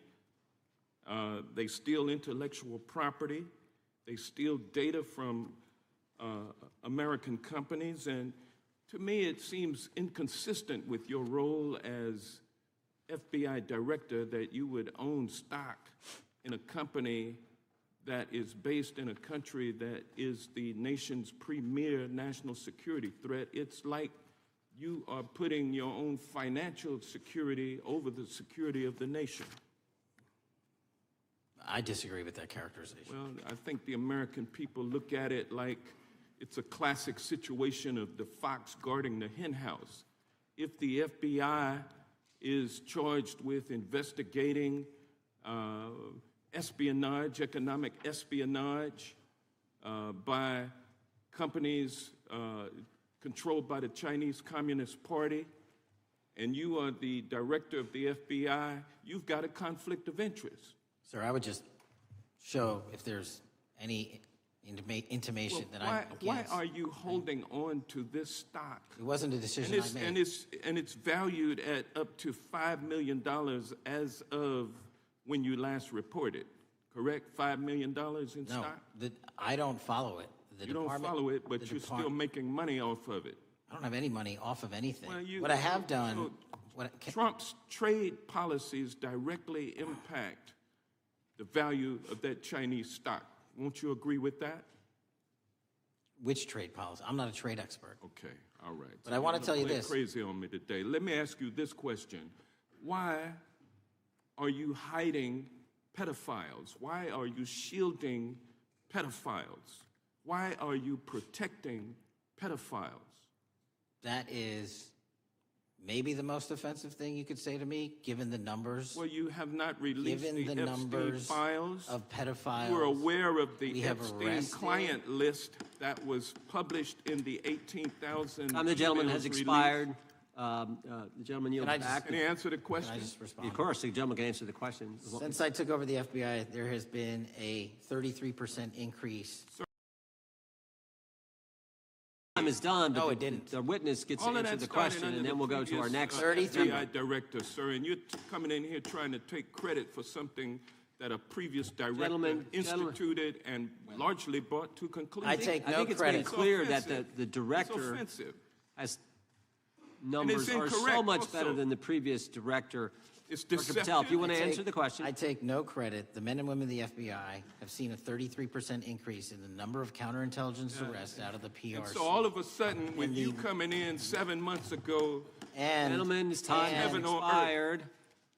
They steal intellectual property. They steal data from American companies, and to me it seems inconsistent with your role as FBI director that you would own stock in a company that is based in a country that is the nation's premier national security threat. It's like you are putting your own financial security over the security of the nation. I disagree with that characterization. Well, I think the American people look at it like it's a classic situation of the fox guarding the hen house. If the FBI is charged with investigating espionage, economic espionage by companies controlled by the Chinese Communist Party, and you are the director of the FBI, you've got a conflict of interest. Sir, I would just show if there's any intimation that I'm against. Why are you holding on to this stock? It wasn't a decision I made. And it's valued at up to $5 million as of when you last reported, correct? $5 million in stock? No, I don't follow it. You don't follow it, but you're still making money off of it. I don't have any money off of anything. Well, what I have done... Trump's trade policies directly impact the value of that Chinese stock. Won't you agree with that? Which trade policy? I'm not a trade expert. Okay, all right. But I want to tell you this. Crazy on me today. Let me ask you this question. Why are you hiding pedophiles? Why are you shielding pedophiles? Why are you protecting pedophiles? That is maybe the most offensive thing you could say to me, given the numbers. Well, you have not released given the numbers files of pedophiles. You were aware of the Epstein client list that was published in the 18,000. The gentleman has expired. The gentleman yields back. Can you answer the question? Can I just respond? Of course, the gentleman can answer the question. Since I took over the FBI, there has been a 33% increase. Time is done, but no, it didn't. The witness gets to answer the question, and then we'll go to our next FBI director, sir. And you're coming in here trying to take credit for something that a previous director instituted and largely brought to conclusion. I take no I think it's credit. been clear that the director has numbers are so much better than the previous director. It's Director Patel, if you want to answer the question. I take no credit. The men and women of the FBI have seen a 33% increase in the number of counterintelligence arrests out of the PRC. And so all of a sudden, when you coming in 7 months ago, gentlemen's time has expired.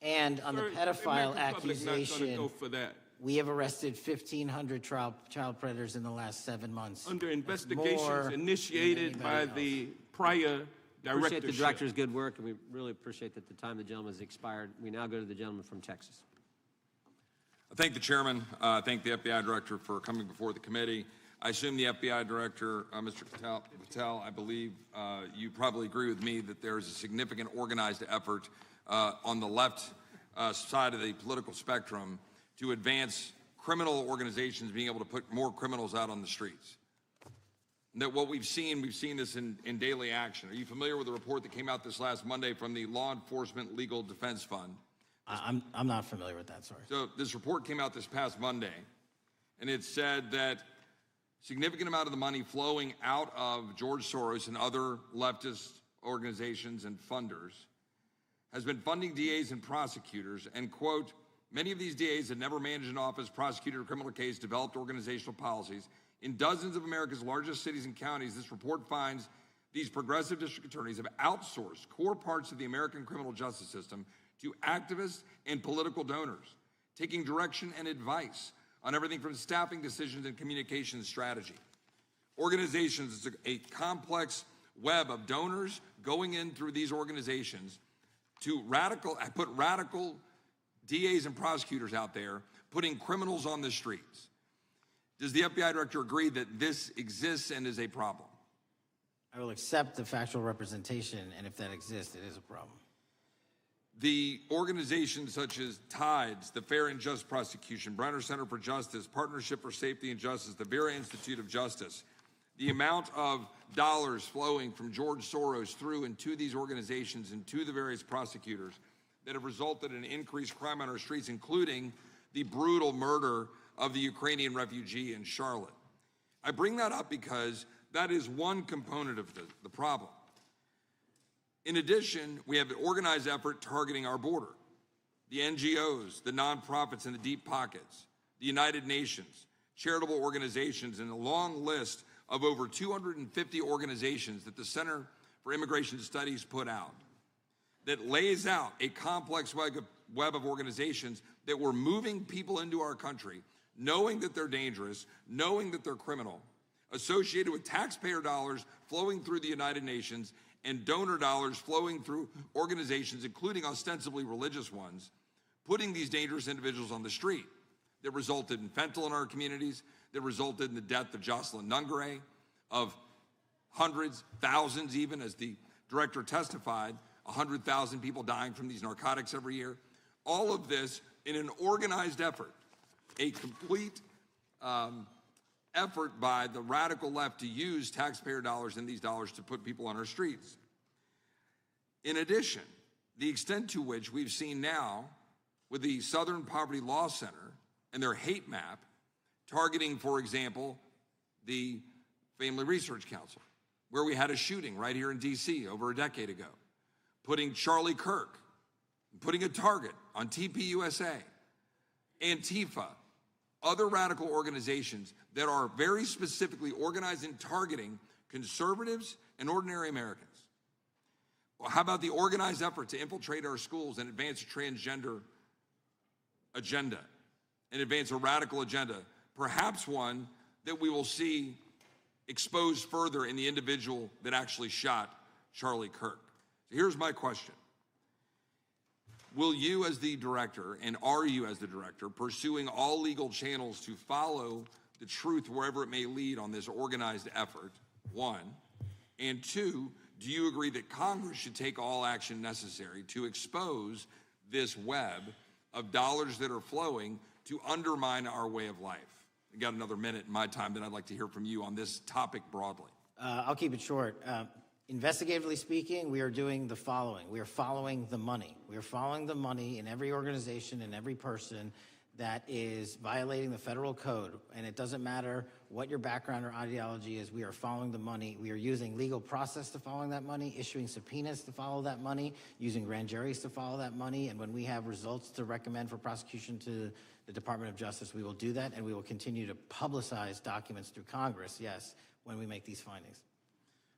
And on the pedophile accusation, we have arrested 1,500 child predators in the last 7 months. Under investigations initiated by the prior Appreciate the director's good work, and we really appreciate that the time the gentleman has expired. We now go to the gentleman from Texas. I thank the chairman. Thank the FBI director for coming before the committee. I assume the FBI director, Mr. Patel, I believe you probably agree with me that there is a significant organized effort on the left side of the political spectrum to advance criminal organizations being able to put more criminals out on the streets. That what we've seen this in daily action. Are you familiar with the report that came out this last Monday from the Law Enforcement Legal Defense Fund? I'm not familiar with that, sorry. So this report came out this past Monday, and it said that significant amount of the money flowing out of George Soros and other leftist organizations and funders has been funding DAs and prosecutors, and quote, many of these DAs had never managed an office, prosecuted a criminal case, developed organizational policies. In dozens of America's largest cities and counties, this report finds these progressive district attorneys have outsourced core parts of the American criminal justice system to activists and political donors, taking direction and advice on everything from staffing decisions and communication strategy. Organizations, it's a complex web of donors going in through these organizations to put radical DAs and prosecutors out there, putting criminals on the streets. Does the FBI director agree that this exists and is a problem? I will accept the factual representation, and if that exists, it is a problem. The organizations such as TIDES, the Fair and Just Prosecution, Brenner Center for Justice, Partnership for Safety and Justice, the Vera Institute of Justice, the amount of dollars flowing from George Soros through and to these organizations and to the various prosecutors that have resulted in increased crime on our streets, including the brutal murder of the Ukrainian refugee in Charlotte. I bring that up because that is one component of the problem. In addition, we have an organized effort targeting our border. the NGOs, the nonprofits, and the deep pockets, the United Nations, charitable organizations, and a long list of over 250 organizations that the Center for Immigration Studies put out that lays out a complex web of organizations that were moving people into our country, knowing that they're dangerous, knowing that they're criminal, associated with taxpayer dollars flowing through the United Nations and donor dollars flowing through organizations, including ostensibly religious ones, putting these dangerous individuals on the street. That resulted in fentanyl in our communities, that resulted in the death of Jocelyn Nungare, of hundreds, thousands even, as the director testified, 100,000 people dying from these narcotics every year. All of this in an organized effort, a complete effort by the radical left to use taxpayer dollars and these dollars to put people on our streets. In addition, the extent to which we've seen now with the Southern Poverty Law Center and their hate map targeting, for example, the Family Research Council, where we had a shooting right here in D.C. over a decade ago, putting Charlie Kirk, putting a target on TPUSA, Antifa, other radical organizations that are very specifically organized in targeting conservatives and ordinary Americans. Well, how about the organized effort to infiltrate our schools and advance a transgender agenda and advance a radical agenda, perhaps one that we will see exposed further in the individual that actually shot Charlie Kirk? So here's my question. Will you as the director, and are you as the director, pursuing all legal channels to follow the truth wherever it may lead on this organized effort, one? And two, do you agree that Congress should take all action necessary to expose this web of dollars that are flowing to undermine our way of life? I got another minute in my time that I'd like to hear from you on this topic broadly. I'll keep it short. Investigatively speaking, we are doing the following. We are following the money. We are following the money in every organization and every person that is violating the federal code. And it doesn't matter what your background or ideology is, we are following the money. We are using legal process to follow that money, issuing subpoenas to follow that money, using grand juries to follow that money. And when we have results to recommend for prosecution to the Department of Justice, we will do that, and we will continue to publicize documents through Congress, yes, when we make these findings.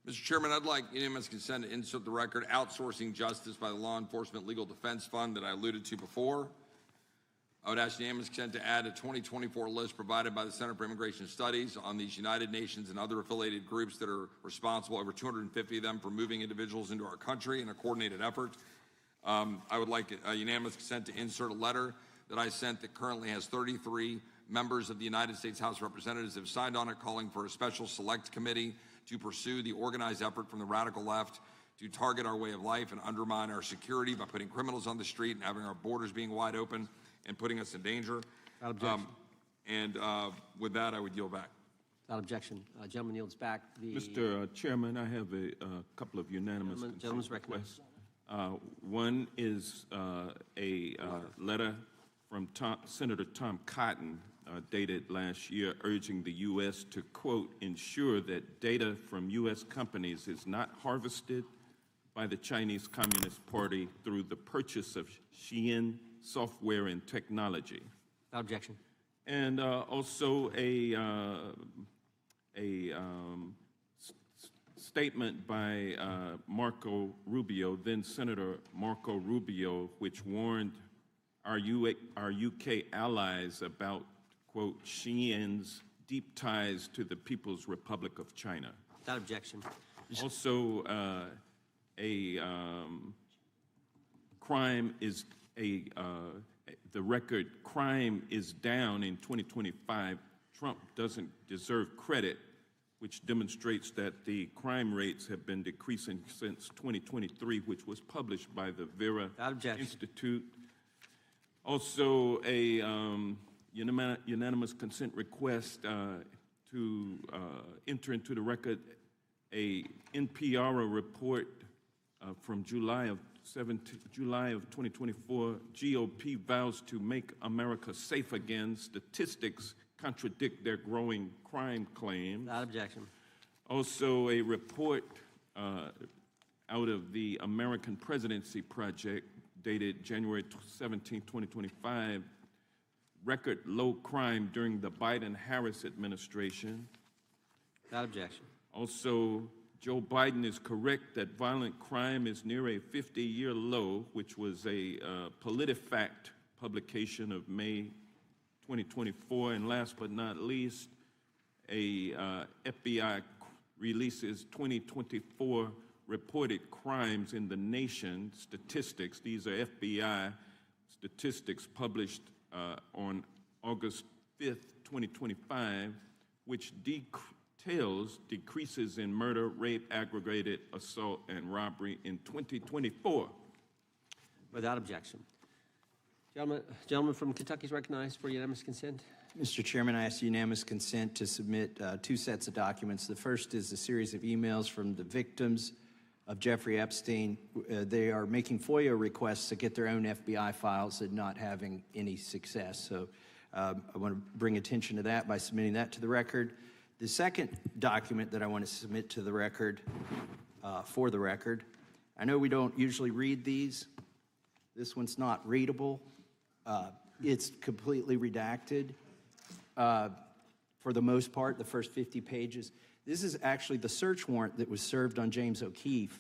Mr. Chairman, I'd like unanimous consent to insert the record outsourcing justice by the Law Enforcement Legal Defense Fund that I alluded to before. I would ask unanimous consent to add a 2024 list provided by the Center for Immigration Studies on these United Nations and other affiliated groups that are responsible, over 250 of them, for moving individuals into our country in a coordinated effort. I would like a unanimous consent to insert a letter that I sent that currently has 33 members of the United States House of Representatives have signed on it, calling for a special select committee to pursue the organized effort from the radical left to target our way of life and undermine our security by putting criminals on the street and having our borders being wide open and putting us in danger. Without objection. With that, I would yield back. Without objection. Gentleman yields back. Mr. Chairman, I have a couple of unanimous Gentleman's recognized. One is a letter from Senator Tom Cotton, dated last year, urging the U.S. to, quote, ensure that data from U.S. companies is not harvested by the Chinese Communist Party through the purchase of Xi'an software and technology. Without objection. And also a statement by Marco Rubio, then Senator Marco Rubio, which warned our UK allies about, quote, Xi'an's deep ties to the People's Republic of China. Without objection. Also, the record crime is down in 2025. Trump doesn't deserve credit, which demonstrates that the crime rates have been decreasing since 2023, which was published by the Vera Institute. Also, a unanimous consent request to enter into the record a NPR report from July of 2024. GOP vows to make America safe again. Statistics contradict their growing crime claims. Without objection. Also, a report out of the American Presidency Project dated January 17, 2025, record low crime during the Biden-Harris administration. Without objection. Also, Joe Biden is correct that violent crime is near a 50-year low, which was a PolitiFact publication of May 2024. And last but not least, a FBI releases 2024 reported crimes in the nation statistics. These are FBI statistics published on August 5th, 2025, which details decreases in murder, rape, aggravated assault, and robbery in 2024. Without objection. Gentleman from Kentucky is recognized for unanimous consent. Mr. Chairman, I ask unanimous consent to submit two sets of documents. The first is a series of emails from the victims of Jeffrey Epstein. They are making FOIA requests to get their own FBI files and not having any success. So I want to bring attention to that by submitting that to the record. The second document that I want to submit to the record, for the record, I know we don't usually read these. This one's not readable. It's completely redacted. For the most part, the first 50 pages. This is actually the search warrant that was served on James O'Keefe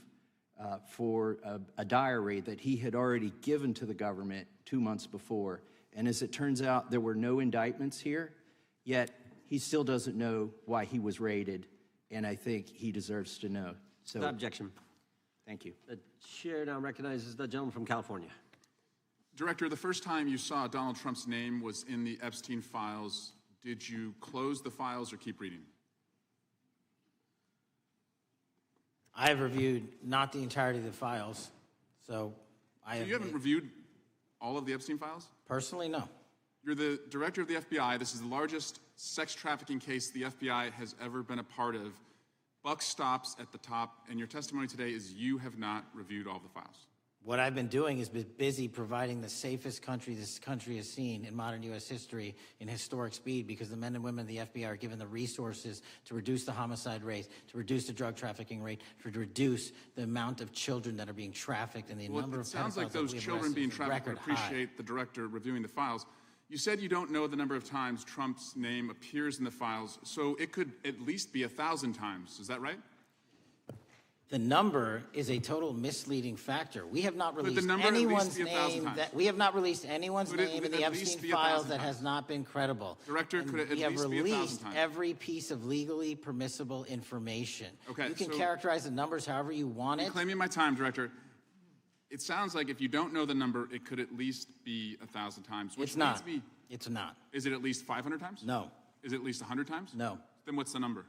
for a diary that he had already given to the government 2 months before. And as it turns out, there were no indictments here, yet he still doesn't know why he was raided, and I think he deserves to know. So, Without objection. Thank you. The chair now recognizes the gentleman from California. Director, the first time you saw Donald Trump's name was in the Epstein files. Did you close the files or keep reading? I have reviewed not the entirety of the files, so you haven't reviewed all of the Epstein files? Personally, no. You're the director of the FBI. This is the largest sex trafficking case the FBI has ever been a part of. Buck stops at the top, and your testimony today is you have not reviewed all the files. What I've been doing is been busy providing the safest country this country has seen in modern U.S. history in historic speed, because the men and women of the FBI are given the resources to reduce the homicide rate, to reduce the drug trafficking rate, to reduce the amount of children that are being trafficked, and the number of pedophiles. It sounds like those children being trafficked would appreciate the director reviewing the files. You said you don't know the number of times Trump's name appears in the files, so it could at least be 1,000 times. Is that right? The number is a total misleading factor. We have not released anyone's name we have not released anyone's name in the Epstein files that has not been credible. Director, could it at least be 1,000 times? We have released every piece of legally permissible information. Okay, you can characterize the numbers however you want it. Claiming my time, Director. It sounds like if you don't know the number, it could at least be 1,000 times. It's not. It's not. Is it at least 500 times? No. Is it at least 100 times? No. Then what's the number?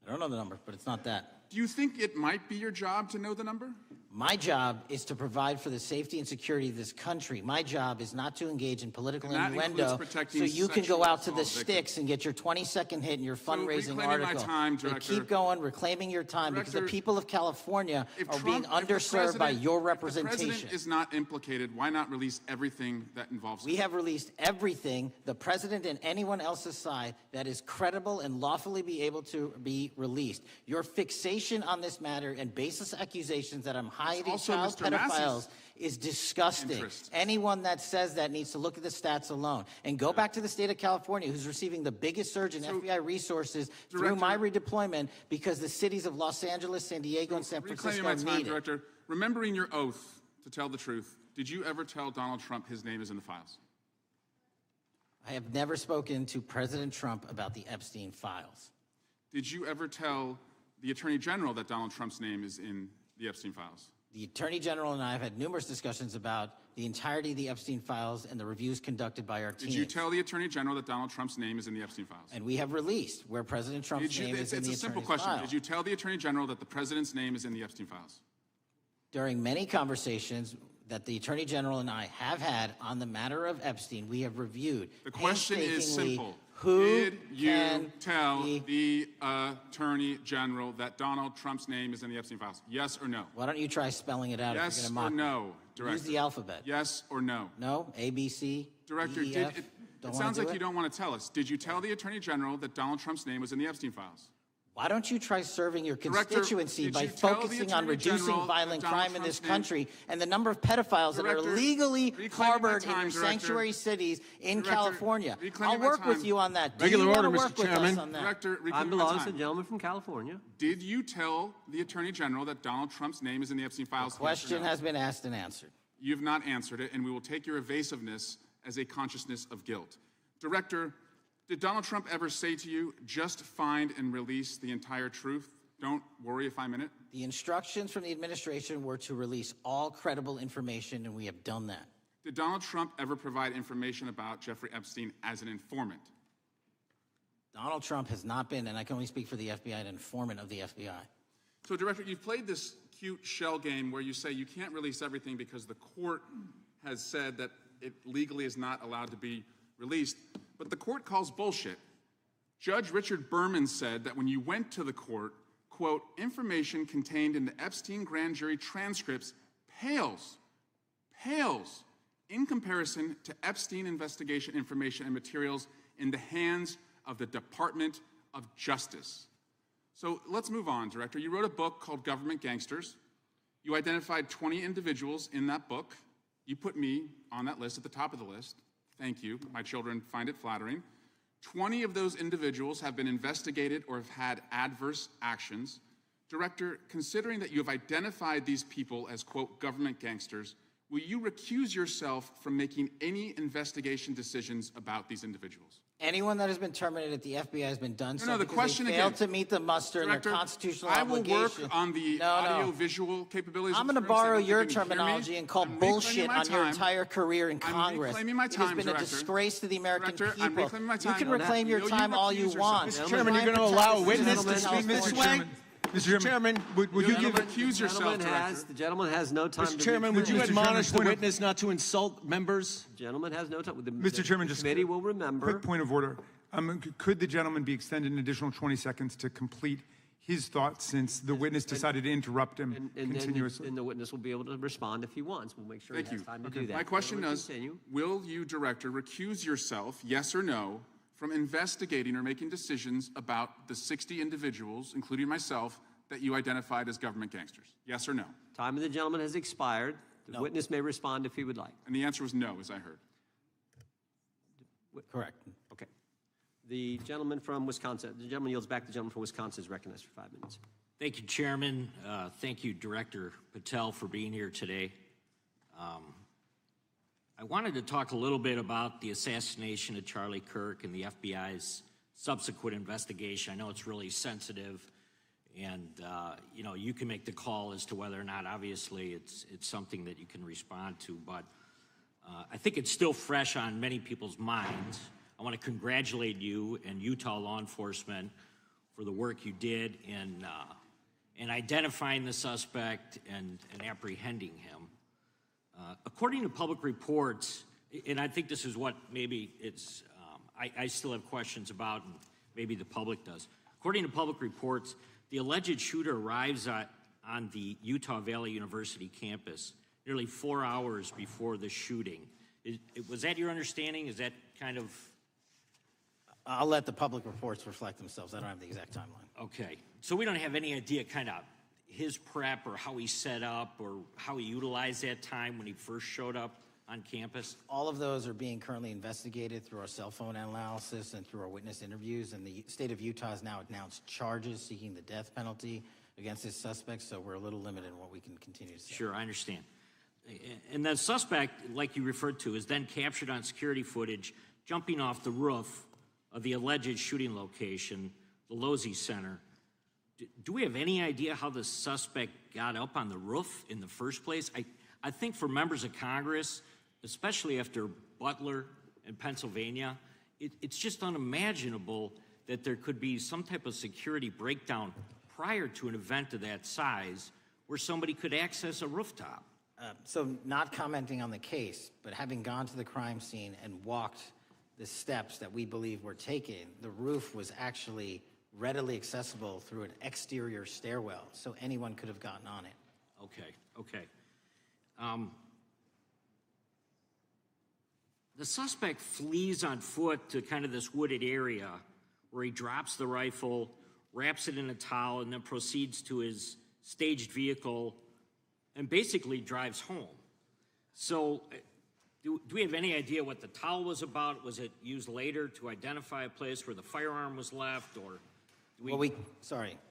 I don't know the number, but it's not that. Do you think it might be your job to know the number? My job is to provide for the safety and security of this country. My job is not to engage in political innuendo so you can go out to the sticks and get your 20-second hit in your fundraising article. My time, Director. Keep going, reclaiming your time, because the people of California are being underserved by your representation. If the president is not implicated, why not release everything that involves him? We have released everything, the president and anyone else's side, that is credible and lawfully be able to be released. Your fixation on this matter and baseless accusations that I'm hiding child pedophiles is disgusting. Anyone that says that needs to look at the stats alone and go back to the state of California, who's receiving the biggest surge in FBI resources through my redeployment, because the cities of Los Angeles, San Diego, and San Francisco need it. Director, remembering your oath to tell the truth, did you ever tell Donald Trump his name is in the files? I have never spoken to President Trump about the Epstein files. Did you ever tell the Attorney General that Donald Trump's name is in the Epstein files? The Attorney General and I have had numerous discussions about the entirety of the Epstein files and the reviews conducted by our team. Did you tell the Attorney General that Donald Trump's name is in the Epstein files? And we have released where President Trump's name is in the Attorney's It's a simple question. Did you tell the Attorney General that the President's name is in the Epstein files? During many conversations that the Attorney General and I have had on the matter of Epstein, we have reviewed. The question is simple. Who did you tell the Attorney General that Donald Trump's name is in the Epstein files? Yes or no? Why don't you try spelling it out? Yes if you're or no, Director? Use the alphabet. Yes or no? No? A, B, C, Director, D, E, F? it sounds like you don't want to tell us. Did you tell the Attorney General that Donald Trump's name was in the Epstein files? Why don't you try serving your Director, constituency did by you tell the focusing on Attorney reducing General violent that Donald crime in this Trump's name- country and the number of pedophiles that are Director, legally reclaiming my harbored time, in your Director. sanctuary cities in Director, California? reclaiming I'll my work with time. you on that. Do Regular you order, want to Mr. work with Chairman. us on that? Director, Time reclaiming my belongs to time. the gentleman from California. Did you tell the Attorney General that Donald Trump's name is in the Epstein files? Question has been asked and answered. You've not answered it, and we will take your evasiveness as a consciousness of guilt. Director, did Donald Trump ever say to you, just find and release the entire truth? Don't worry if I'm in it? The instructions from the administration were to release all credible information, and we have done that. Did Donald Trump ever provide information about Jeffrey Epstein as an informant? Donald Trump has not been, and I can only speak for the FBI, an informant of the FBI. So, Director, you've played this cute shell game where you say you can't release everything because the court has said that it legally is not allowed to be released, but the court calls bullshit. Judge Richard Berman said that when you went to the court, quote, information contained in the Epstein grand jury transcripts pales in comparison to Epstein investigation information and materials in the hands of the Department of Justice. So let's move on, Director. You wrote a book called Government Gangsters. You identified 20 individuals in that book. You put me on that list at the top of the list. Thank you. My children find it flattering. 20 of those individuals have been investigated or have had adverse actions. Director, considering that you have identified these people as, quote, government gangsters, will you recuse yourself from making any investigation decisions about these individuals? Anyone that has been terminated at the FBI has been done so the because question they failed again. to meet the muster Director, in their constitutional I will obligation. work on the audio-visual capabilities. I'm of going to the forensic borrow evidence. your Can you hear me? terminology and call I'm reclaiming bullshit my on your time. entire career in I'm Congress. reclaiming my It has time, been a Director. disgrace to the American Director, I'm people. reclaiming my You time. can Will reclaim your you time all you recuse want. yourself? Mr. Chairman, you're going to allow a witness to speak this way? Mr. Chairman, would you give recuse yourself, Director? The gentleman has no time Mr. to Chairman, would you Mr. admonish the Chairman, witness not to insult members? The gentleman has no time. Mr. Chairman, the just committee will remember. quick point of order. Could the gentleman be extended an additional 20 seconds to complete his thoughts since the witness decided to interrupt him continuously? And the witness will be able to respond if he wants. We'll make sure Thank he has you. time to do that. My question is, Continue. will you, Director, recuse yourself, yes or no, from investigating or making decisions about the 60 individuals, including myself, that you identified as government gangsters? Yes or no? Time of the gentleman has expired. The witness may respond if he would like. And the answer was no, as I heard. Correct. Okay. The gentleman from Wisconsin, the gentleman yields back. The gentleman from Wisconsin is recognized for 5 minutes. Thank you, Chairman. Thank you, Director Patel, for being here today. I wanted to talk a little bit about the assassination of Charlie Kirk and the FBI's subsequent investigation. I know it's really sensitive, and you know, you can make the call as to whether or not, obviously, it's something that you can respond to, but I think it's still fresh on many people's minds. I want to congratulate you and Utah law enforcement for the work you did in identifying the suspect and apprehending him. According to public reports, and I think this is what maybe it's, I still have questions about, and maybe the public does. According to public reports, the alleged shooter arrives on the Utah Valley University campus nearly 4 hours before the shooting. Was that your understanding? Is that kind of... I'll let the public reports reflect themselves. I don't have the exact timeline. Okay. So we don't have any idea kind of his prep or how he set up or how he utilized that time when he first showed up on campus? All of those are being currently investigated through our cell phone analysis and through our witness interviews. And the state of Utah has now announced charges seeking the death penalty against this suspect. So we're a little limited in what we can continue to say. Sure, I understand. And the suspect, like you referred to, is then captured on security footage jumping off the roof of the alleged shooting location, the Losey Center. Do we have any idea how the suspect got up on the roof in the first place? I think for members of Congress, especially after Butler in Pennsylvania, it's just unimaginable that there could be some type of security breakdown prior to an event of that size where somebody could access a rooftop. So not commenting on the case, but having gone to the crime scene and walked the steps that we believe were taken, the roof was actually readily accessible through an exterior stairwell, so anyone could have gotten on it. Okay. The suspect flees on foot to kind of this wooded area where he drops the rifle, wraps it in a towel, and then proceeds to his staged vehicle and basically drives home. So do we have any idea what the towel was about? Was it used later to identify a place where the firearm was left, or do we...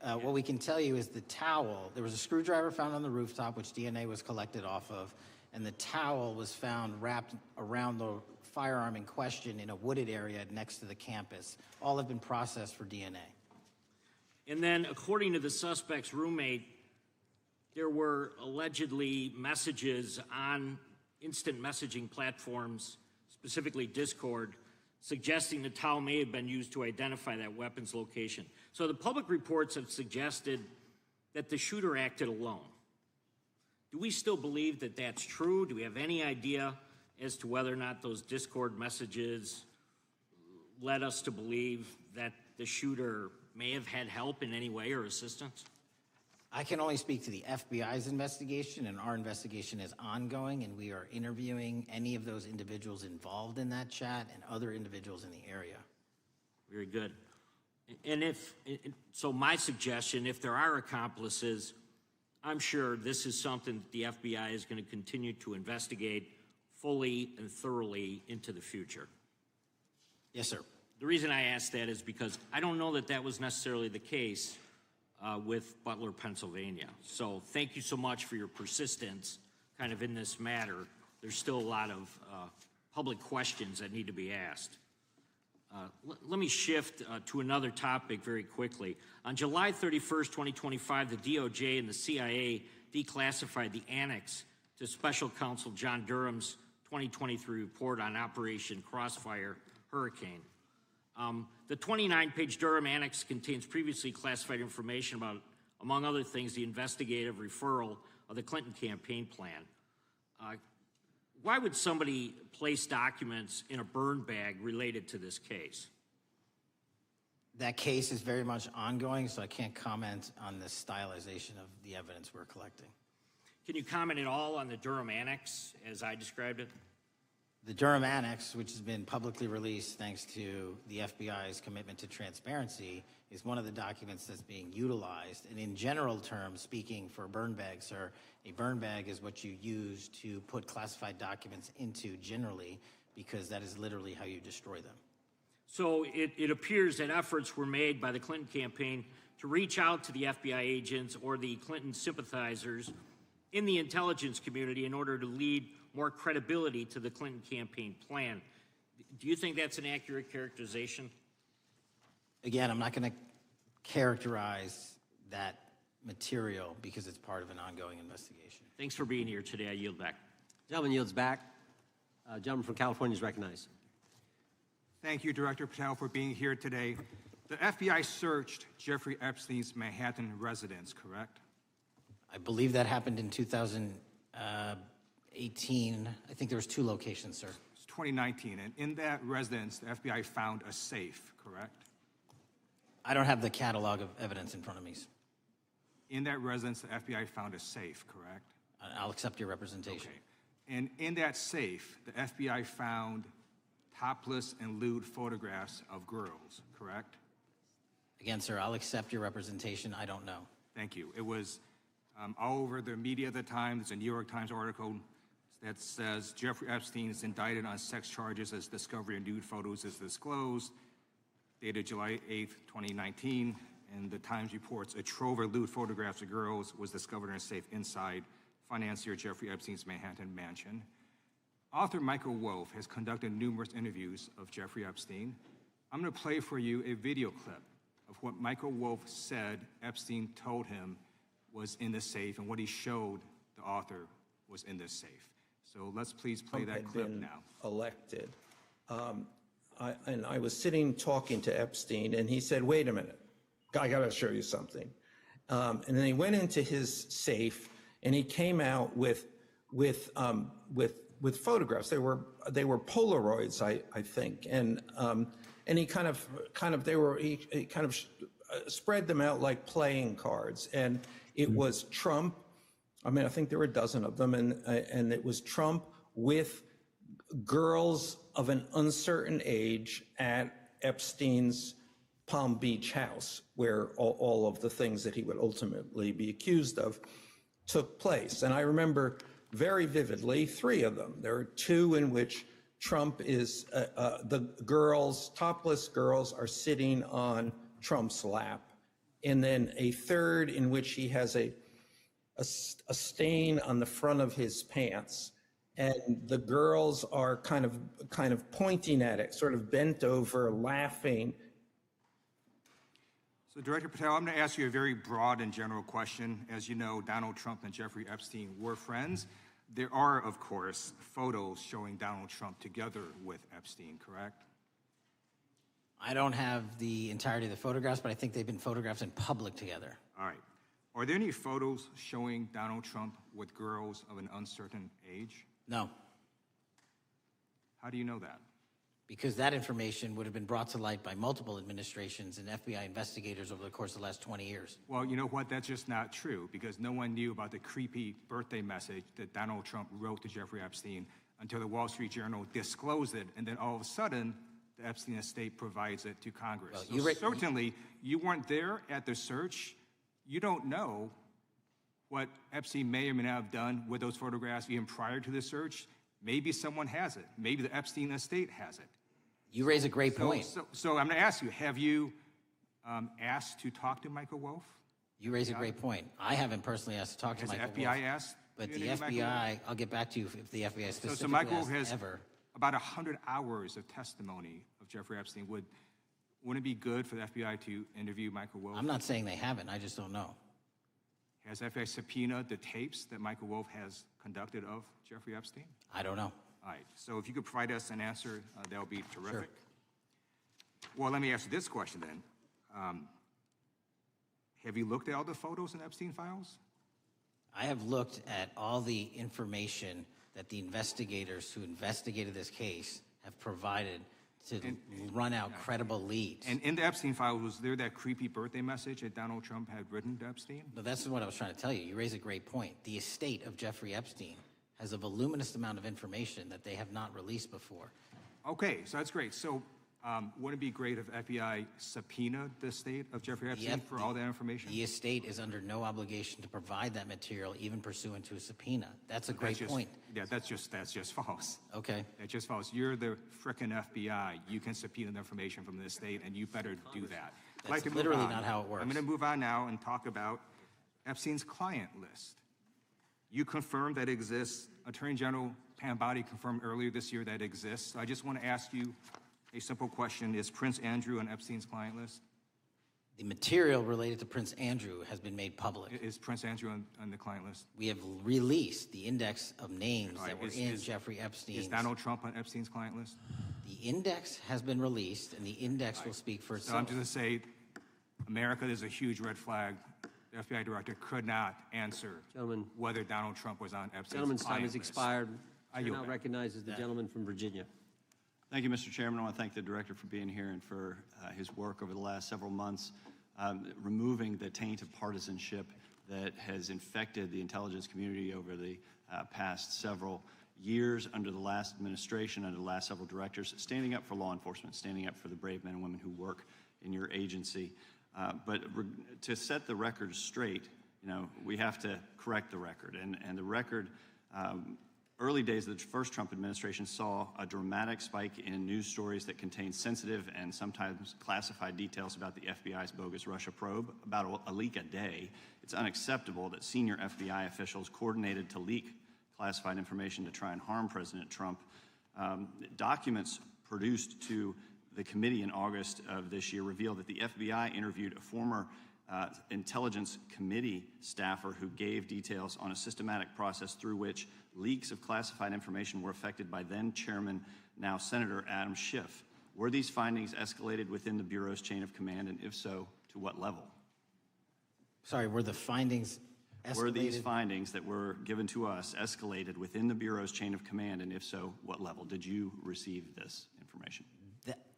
What we can tell you is the towel, there was a screwdriver found on the rooftop, which DNA was collected off of, and the towel was found wrapped around the firearm in question in a wooded area next to the campus. All have been processed for DNA. And then, according to the suspect's roommate, there were allegedly messages on instant messaging platforms, specifically Discord, suggesting the towel may have been used to identify that weapon's location. So the public reports have suggested that the shooter acted alone. Do we still believe that that's true? Do we have any idea as to whether or not those Discord messages led us to believe that the shooter may have had help in any way or assistance? I can only speak to the FBI's investigation, and our investigation is ongoing, and we are interviewing any of those individuals involved in that chat and other individuals in the area. Very good. And so my suggestion, if there are accomplices, I'm sure this is something that the FBI is going to continue to investigate fully and thoroughly into the future. Yes, sir. The reason I ask that is because I don't know that that was necessarily the case with Butler, Pennsylvania. So thank you so much for your persistence kind of in this matter. There's still a lot of public questions that need to be asked. Let me shift to another topic very quickly. On July 31st, 2025, the DOJ and the CIA declassified the annex to Special Counsel John Durham's 2023 report on Operation Crossfire Hurricane. The 29-page Durham Annex contains previously classified information about, among other things, the investigative referral of the Clinton campaign plan. Why would somebody place documents in a burn bag related to this case? That case is very much ongoing, so I can't comment on the stylization of the evidence we're collecting. Can you comment at all on the Durham Annex, as I described it? The Durham Annex, which has been publicly released thanks to the FBI's commitment to transparency, is one of the documents that's being utilized. And in general terms, speaking for burn bags, sir, a burn bag is what you use to put classified documents into generally, because that is literally how you destroy them. So it appears that efforts were made by the Clinton campaign to reach out to the FBI agents or the Clinton sympathizers in the intelligence community in order to lead more credibility to the Clinton campaign plan. Do you think that's an accurate characterization? Again, I'm not going to characterize that material because it's part of an ongoing investigation. Thanks for being here today. I yield back. Gentleman yields back. Gentleman from California is recognized. Thank you, Director Patel, for being here today. The FBI searched Jeffrey Epstein's Manhattan residence, correct? I believe that happened in 2018. I think there was 2 locations, sir. It's 2019, and in that residence, the FBI found a safe, correct? I don't have the catalog of evidence in front of me. In that residence, the FBI found a safe, correct? I'll accept your representation. Okay. And in that safe, the FBI found topless and lewd photographs of girls, correct? Again, sir, I'll accept your representation. I don't know. Thank you. It was all over the media at the time. There's a New York Times article that says Jeffrey Epstein is indicted on sex charges as discovery of nude photos is disclosed, dated July 8th, 2019. And the Times reports a trove of lewd photographs of girls was discovered in a safe inside financier Jeffrey Epstein's Manhattan mansion. Author Michael Wolff has conducted numerous interviews of Jeffrey Epstein. I'm going to play for you a video clip of what Michael Wolff said Epstein told him was in the safe and what he showed the author was in this safe. So let's please play that clip now. Elected. And I was sitting talking to Epstein, and he said, "Wait a minute, I got to show you something." And then he went into his safe, and he came out with photographs. They were Polaroids, I think, and he kind of spread them out like playing cards, and it was Trump. I mean, I think there were a dozen of them, and it was Trump with girls of an uncertain age at Epstein's Palm Beach house where all of the things that he would ultimately be accused of took place. And I remember very vividly 3 of them. There are 2 in which Trump is, the girls, topless girls, are sitting on Trump's lap. And then a 3rd in which he has a stain on the front of his pants. And the girls are kind of pointing at it, sort of bent over, laughing. So, Director Patel, I'm going to ask you a very broad and general question. As you know, Donald Trump and Jeffrey Epstein were friends. There are, of course, photos showing Donald Trump together with Epstein, correct? I don't have the entirety of the photographs, but I think they've been photographed in public together. All right. Are there any photos showing Donald Trump with girls of an uncertain age? No. How do you know that? Because that information would have been brought to light by multiple administrations and FBI investigators over the course of the last 20 years. Well, you know what? That's just not true, because no one knew about the creepy birthday message that Donald Trump wrote to Jeffrey Epstein until the Wall Street Journal disclosed it, and then all of a sudden, the Epstein estate provides it to Congress. Well, so certainly, you weren't there at the search. You don't know what Epstein may or may not have done with those photographs even prior to the search. Maybe someone has it. Maybe the Epstein estate has it. You raise a great point. So I'm going to ask you, have you asked to talk to Michael Wolff? You raise a great point. I haven't personally asked to talk to Michael Wolff. Has the FBI asked? But the FBI, I'll get back to you if the FBI specifically so Michael Wolff has has ever. About 100 hours of testimony of Jeffrey Epstein. Wouldn't it be good for the FBI to interview Michael Wolff? I'm not saying they haven't. I just don't know. Has FBI subpoenaed the tapes that Michael Wolff has conducted of Jeffrey Epstein? I don't know. All right. So if you could provide us an answer, that would be terrific. Sure. Well, let me ask you this question then. Have you looked at all the photos in Epstein files? I have looked at all the information that the investigators who investigated this case have provided to run out credible leads. And in the Epstein file, was there that creepy birthday message that Donald Trump had written to Epstein? No, that's what I was trying to tell you. You raise a great point. The estate of Jeffrey Epstein has a voluminous amount of information that they have not released before. Okay, so that's great. So wouldn't it be great if FBI subpoenaed the estate of Jeffrey Epstein for all that information? The estate is under no obligation to provide that material, even pursuant to a subpoena. That's a great point. Yeah, that's just false. Okay. That's just false. You're the frickin' FBI. You can subpoena the information from the estate, and you better do that. That's literally not how it works. I'm going to move on now and talk about Epstein's client list. You confirmed that it exists. Attorney General Pam Bondi confirmed earlier this year that it exists. I just want to ask you a simple question. Is Prince Andrew on Epstein's client list? The material related to Prince Andrew has been made public. Is Prince Andrew on the client list? We have released the index of names that were in Jeffrey Epstein's. Is Donald Trump on Epstein's client list? The index has been released, and the index will speak for itself. So I'm just going to say, America, there's a huge red flag. The FBI director could not answer whether Donald Trump was on Epstein's Gentleman's time has list. expired. I Chair yield now back. recognizes the gentleman from Virginia. Thank you, Mr. Chairman. I want to thank the director for being here and for his work over the last several months, removing the taint of partisanship that has infected the intelligence community over the past several years under the last administration, under the last several directors, standing up for law enforcement, standing up for the brave men and women who work in your agency. But to set the record straight, we have to correct the record. And the record, early days of the first Trump administration saw a dramatic spike in news stories that contained sensitive and sometimes classified details about the FBI's bogus Russia probe, about a leak a day. It's unacceptable that senior FBI officials coordinated to leak classified information to try and harm President Trump. Documents produced to the committee in August of this year revealed that the FBI interviewed a former Intelligence Committee staffer who gave details on a systematic process through which leaks of classified information were affected by then Chairman, now Senator Adam Schiff. Were these findings escalated within the Bureau's chain of command, and if so, to what level? Sorry, were the findings escalated? Were these findings that were given to us escalated within the Bureau's chain of command, and if so, what level? Did you receive this information?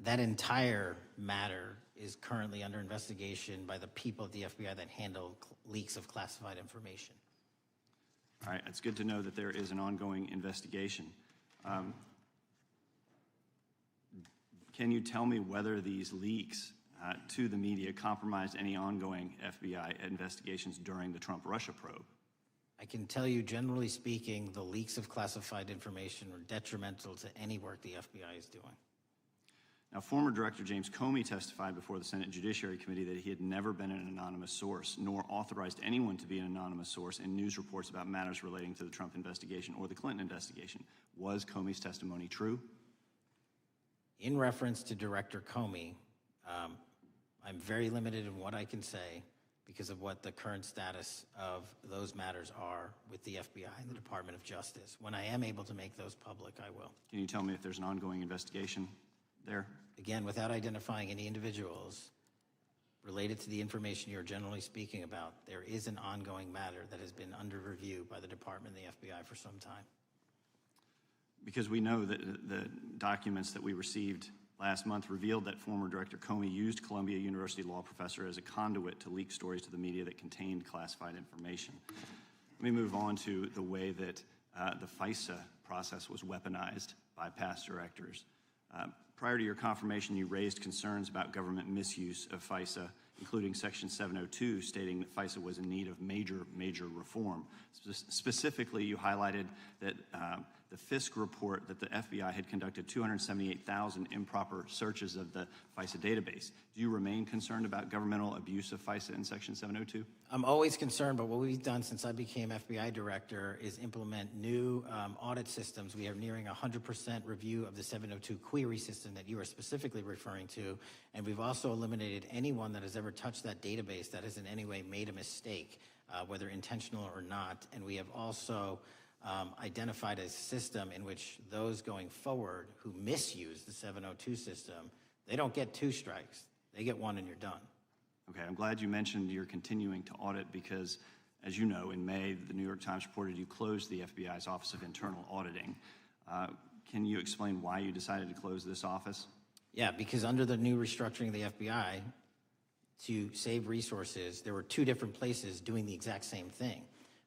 That entire matter is currently under investigation by the people at the FBI that handle leaks of classified information. All right, it's good to know that there is an ongoing investigation. Can you tell me whether these leaks to the media compromised any ongoing FBI investigations during the Trump-Russia probe? I can tell you, generally speaking, the leaks of classified information are detrimental to any work the FBI is doing. Now, former Director James Comey testified before the Senate Judiciary Committee that he had never been an anonymous source, nor authorized anyone to be an anonymous source in news reports about matters relating to the Trump investigation or the Clinton investigation. Was Comey's testimony true? In reference to Director Comey, I'm very limited in what I can say because of what the current status of those matters are with the FBI and the Department of Justice. When I am able to make those public, I will. Can you tell me if there's an ongoing investigation there? Again, without identifying any individuals related to the information you're generally speaking about, there is an ongoing matter that has been under review by the Department and the FBI for some time. Because we know that the documents that we received last month revealed that former Director Comey used Columbia University law professor as a conduit to leak stories to the media that contained classified information. Let me move on to the way that the FISA process was weaponized by past directors. Prior to your confirmation, you raised concerns about government misuse of FISA, including Section 702, stating that FISA was in need of major reform. Specifically, you highlighted that the Fisk report that the FBI had conducted 278,000 improper searches of the FISA database. Do you remain concerned about governmental abuse of FISA in Section 702? I'm always concerned, but what we've done since I became FBI director is implement new audit systems. We are nearing 100% review of the 702 query system that you are specifically referring to, and we've also eliminated anyone that has ever touched that database that has in any way made a mistake, whether intentional or not, and we have also identified a system in which those going forward who misuse the 702 system, they don't get 2 strikes. They get 1 and you're done. Okay, I'm glad you mentioned you're continuing to audit because, as you know, in May, the New York Times reported you closed the FBI's Office of Internal Auditing. Can you explain why you decided to close this office? Yeah, because under the new restructuring of the FBI, to save resources, there were 2 different places doing the exact same thing.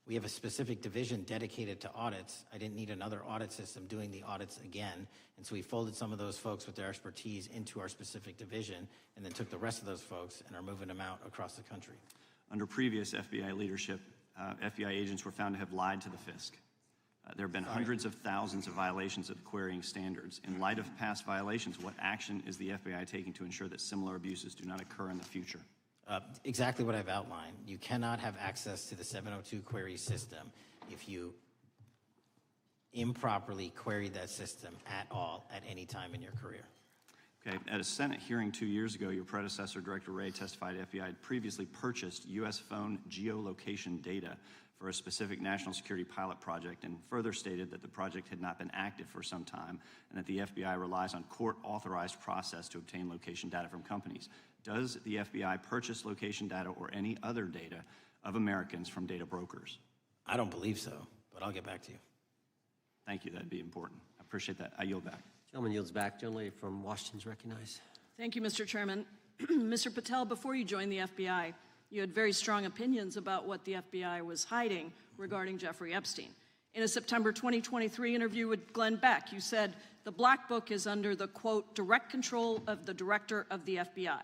We have a specific division dedicated to audits. I didn't need another audit system doing the audits again. And so we folded some of those folks with their expertise into our specific division and then took the rest of those folks and are moving them out across the country. Under previous FBI leadership, FBI agents were found to have lied to the Fisk. There have been hundreds of thousands of violations of querying standards. In light of past violations, what action is the FBI taking to ensure that similar abuses do not occur in the future? Exactly what I've outlined. You cannot have access to the 702 query system if you improperly queried that system at all at any time in your career. Okay, at a Senate hearing 2 years ago, your predecessor, Director Wray, testified FBI had previously purchased U.S. phone geolocation data for a specific national security pilot project and further stated that the project had not been active for some time and that the FBI relies on court-authorized process to obtain location data from companies. Does the FBI purchase location data or any other data of Americans from data brokers? I don't believe so, but I'll get back to you. Thank you. That'd be important. I appreciate that. I yield back. Gentleman yields back. Gentleman from Washington is recognized. Thank you, Mr. Chairman. Mr. Patel, before you joined the FBI, you had very strong opinions about what the FBI was hiding regarding Jeffrey Epstein. In a September 2023 interview with Glenn Beck, you said the Black Book is under the, quote, direct control of the director of the FBI.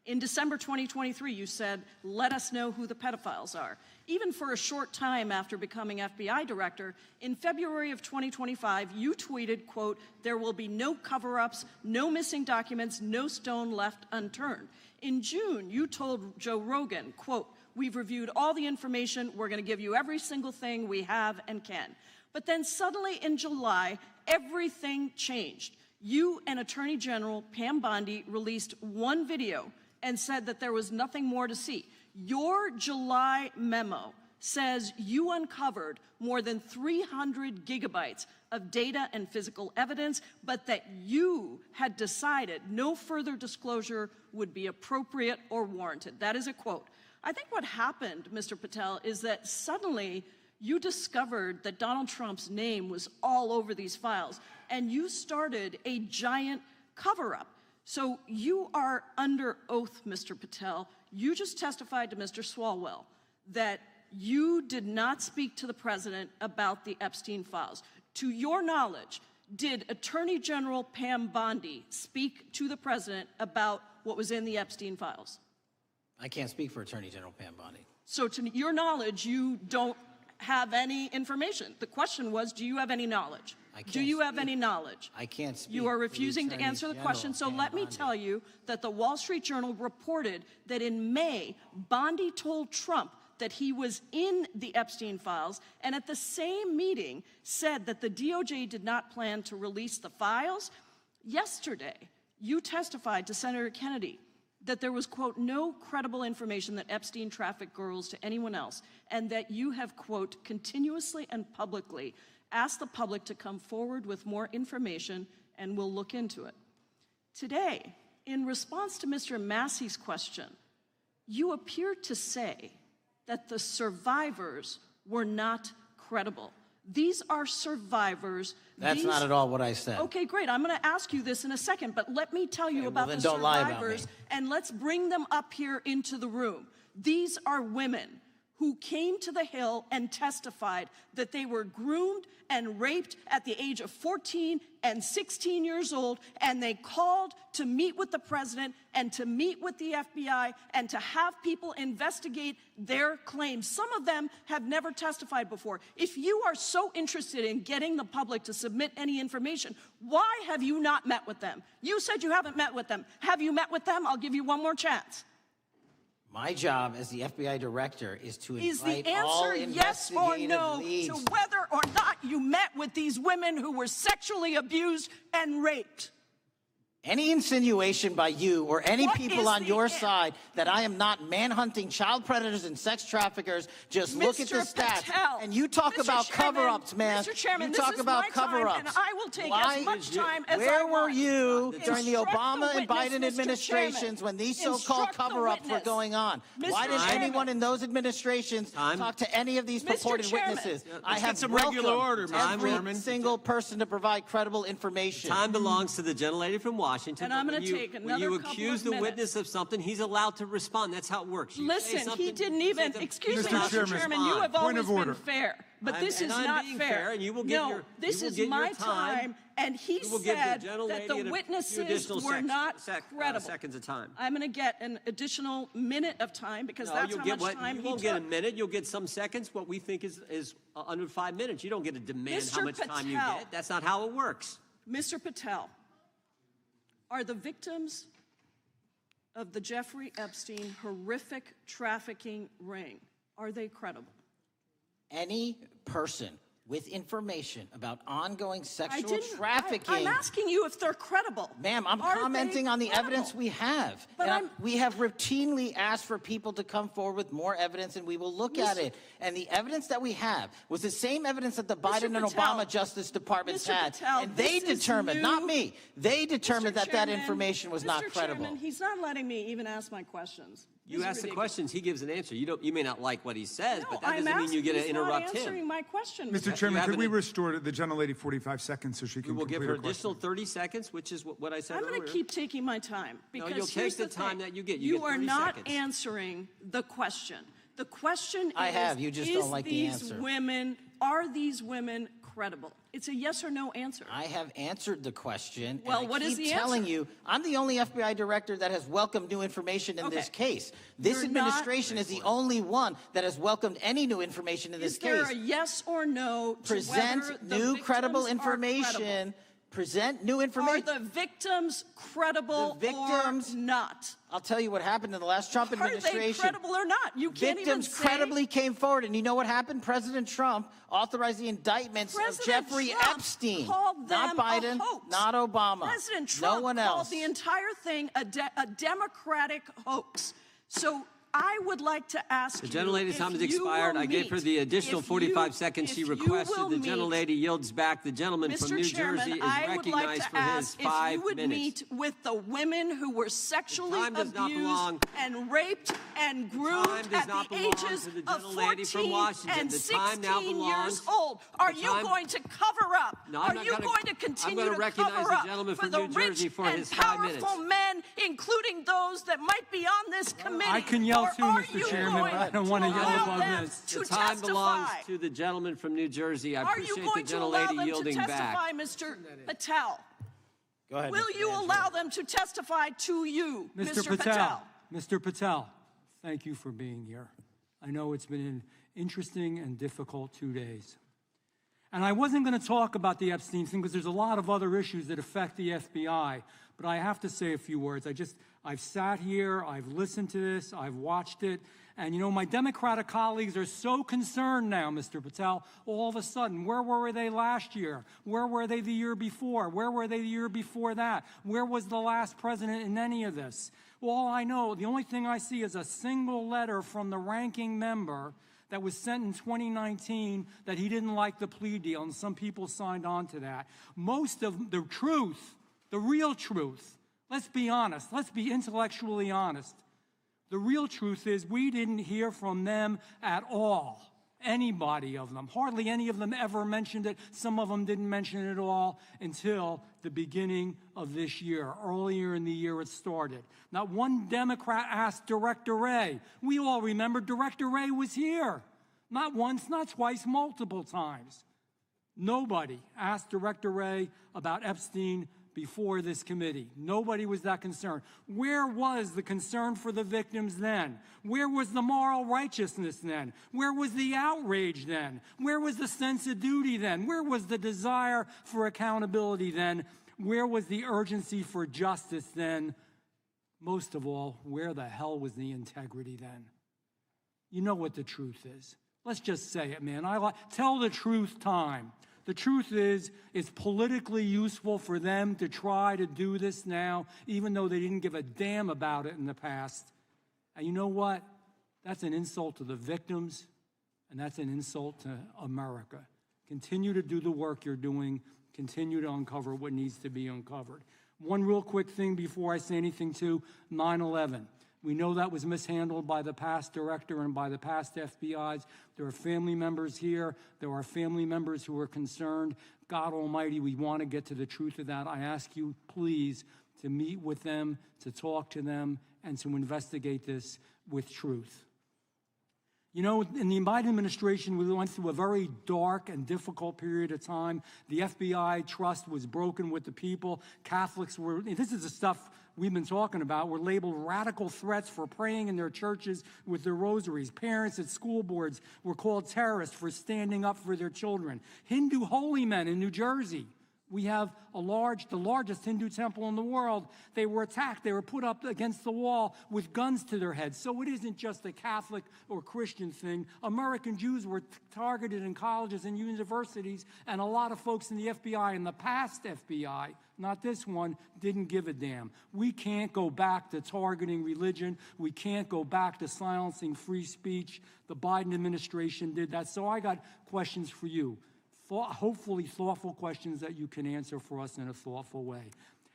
In December 2023, you said, let us know who the pedophiles are. Even for a short time after becoming FBI director, in February of 2025, you tweeted, quote, there will be no cover-ups, no missing documents, no stone left unturned. In June, you told Joe Rogan, quote, we've reviewed all the information, we're gonna give you every single thing we have and can. But then suddenly in July, everything changed. You and Attorney General Pam Bondi released one video and said that there was nothing more to see. Your July memo says you uncovered more than 300 gigabytes of data and physical evidence, but that you had decided no further disclosure would be appropriate or warranted. That is a quote. I think what happened, Mr. Patel, is that suddenly you discovered that Donald Trump's name was all over these files, and you started a giant cover-up. So you are under oath, Mr. Patel. You just testified to Mr. Swallwell that you did not speak to the president about the Epstein files. To your knowledge, did Attorney General Pam Bondi speak to the president about what was in the Epstein files? I can't speak for Attorney General Pam Bondi. So to your knowledge, you don't have any information. The question was, do you have any knowledge? Do you have any knowledge? I can't speak. You are refusing to answer the question, so let me tell you that the Wall Street Journal reported that in May, Bondi told Trump that he was in the Epstein files, and at the same meeting said that the DOJ did not plan to release the files. Yesterday, you testified to Senator Kennedy that there was, quote, no credible information that Epstein trafficked girls to anyone else, and that you have, quote, continuously and publicly asked the public to come forward with more information, and we'll look into it. Today, in response to Mr. Massie's question, you appear to say that the survivors were not credible. These are survivors. That's not at all what I said. Okay, great. I'm going to ask you this in a second, but let me tell you about then the don't lie about survivors, me. and let's bring them up here into the room. These are women who came to the Hill and testified that they were groomed and raped at the age of 14 and 16 years old, and they called to meet with the president and to meet with the FBI and to have people investigate their claims. Some of them have never testified before. If you are so interested in getting the public to submit any information, why have you not met with them? You said you haven't met with them. Have you met with them? I'll give you one more chance. My job as the FBI director is to Is the invite all answer yes or investigative no leads. to whether or not you met with these women who were sexually abused and raped? Any insinuation by you or any What people is on the your an- side that I am not manhunting child predators and sex traffickers, just look at the Mr. stats. Patel, And you talk Mr. about Chairman, cover-ups, man. Mr. Chairman, you this talk is about my time, cover-ups. and I will take Why as much time as I Where were want. you during the Instruct Obama the and witness, Biden Mr. administrations Chairman. when these so-called Instruct the cover-ups were witness. going on? Mr. Why didn't Chairman. anyone in those administrations talk to any of these Mr. purported Chairman. witnesses? Yeah, I let's have get some regular order, Mr. every Chairman. single person to provide credible information. Time belongs to the gentlelady from Washington. And I'm but gonna when you- take when another you couple accuse of the minutes. witness of something, he's allowed to respond. That's how it works. You say Listen, something, he didn't you say even, something, excuse he's me, allowed to Mr. Chairman, you respond. have Point always of been order. fair, but I'm- this and is I'm not being fair. fair, and you will get No, your- this you will is get your my time. time, and he You will give the said gentlelady that the a few witnesses additional were not credible. seconds of time. I'm going to get an additional minute of time because No, that's you'll how get much time you he won't took. get a minute. You'll get some seconds. What we think is under 5 minutes. You don't get to demand how Mr. much time you Patel. get. That's not how it works. Mr. Patel, are the victims of the Jeffrey Epstein horrific trafficking ring, are they credible? Any person with information about ongoing sexual didn't- trafficking. I'm asking you if they're credible. Ma'am, I'm Are they commenting on the credible? evidence we have. But And we have routinely asked for people to come forward with more evidence, and we will look at it. And the evidence that we have was the same evidence that the Biden and Patel, Obama Justice Departments Mr. had. Patel, And they this is determined, not new. me, they determined that that Chairman, information was not Mr. credible. Chairman, he's not letting me even ask my questions. You This is ask the ridiculous. questions, he gives an answer. You may not like what he says, No, but that I'm doesn't mean you get to he's interrupt not him. answering my question. Mr. Chairman, could we restore the gentlelady 45 seconds so she We can will give complete her her question? additional 30 seconds, which is what I said I'm earlier. going to keep taking my time because you'll take here's the thing. time that you get. You get are 30 not seconds. answering the question. The question I is, have, you just don't like the answer. Are these women credible? It's a yes or no answer. I have answered the question. Well, and I what is keep the telling answer? you, I'm the only FBI director that has welcomed new information in this case. This You're administration is the only one that has welcomed any new information in this Is there case. a yes or no to Present whether the new credible victims are information. credible? Present new Are information. the victims credible or not? I'll tell you what happened in the last Trump Are administration. they credible or not? You can't even Victims say. credibly came forward, and you know what happened? President Trump authorized the indictments President of Jeffrey Trump Epstein, called not them Biden, a hoax. not Obama, President Trump no one called else. the entire thing a Democratic hoax. So I would like to ask The you gentlelady's if time has you expired. will I gave her meet- the additional if 45 you- seconds she if you requested. will The meet- gentlelady yields back. The gentleman from Mr. New Chairman, Jersey is I would like recognized to for his ask if 5 you would minutes. meet with the women who were sexually time does not abused belong- and raped and groomed time does at not the belong ages to the of gentlelady from 14 Washington. and The time now 16 belongs- years old. Are the you time- going to cover up? No, I'm Are not you gonna- going to I'm continue gonna to recognize cover the up gentleman for from the New Jersey rich for and his 5 minutes. powerful men, including those that might be on this committee? I can yell too, Mr. Chairman, but I don't want to yell above this. The time belongs to the gentleman from New Jersey. I appreciate the gentlelady yielding back. Are you going to allow them to testify, Mr. Patel? Go ahead. Will you allow them to testify to you, Mr. Patel? Mr. Patel, thank you for being here. I know it's been an interesting and difficult 2 days. And I wasn't going to talk about the Epstein thing because there's a lot of other issues that affect the FBI, but I have to say a few words. I've sat here, I've listened to this, I've watched it, and you know, my Democratic colleagues are so concerned now, Mr. Patel, all of a sudden. Where were they last year? Where were they the year before? Where were they the year before that? Where was the last president in any of this? Well, all I know, the only thing I see is a single letter from the ranking member that was sent in 2019 that he didn't like the plea deal, and some people signed on to that. Most of the truth, the real truth, let's be honest, let's be intellectually honest. The real truth is we didn't hear from them at all, anybody of them. Hardly any of them ever mentioned it. Some of them didn't mention it at all until the beginning of this year. Earlier in the year it started. Not one Democrat asked Director Wray. We all remember Director Wray was here. Not once, not twice, multiple times. Nobody asked Director Wray about Epstein before this committee. Nobody was that concerned. Where was the concern for the victims then? Where was the moral righteousness then? Where was the outrage then? Where was the sense of duty then? Where was the desire for accountability then? Where was the urgency for justice then? Most of all, where the hell was the integrity then? You know what the truth is. Let's just say it, man. Tell the truth time. The truth is, it's politically useful for them to try to do this now, even though they didn't give a damn about it in the past. And you know what? That's an insult to the victims, and that's an insult to America. Continue to do the work you're doing. Continue to uncover what needs to be uncovered. One real quick thing before I say anything to 9/11. We know that was mishandled by the past director and by the past FBIs. There are family members here. There are family members who are concerned. God Almighty, we want to get to the truth of that. I ask you, please, to meet with them, to talk to them, and to investigate this with truth. You know, in the Biden administration, we went through a very dark and difficult period of time. The FBI trust was broken with the people. Catholics were, this is the stuff we've been talking about, were labeled radical threats for praying in their churches with their rosaries. Parents at school boards were called terrorists for standing up for their children. Hindu holy men in New Jersey. We have the largest Hindu temple in the world. They were attacked. They were put up against the wall with guns to their heads. So it isn't just a Catholic or Christian thing. American Jews were targeted in colleges and universities, and a lot of folks in the FBI, in the past FBI, not this one, didn't give a damn. We can't go back to targeting religion. We can't go back to silencing free speech. The Biden administration did that. So I got questions for you. Hopefully thoughtful questions that you can answer for us in a thoughtful way.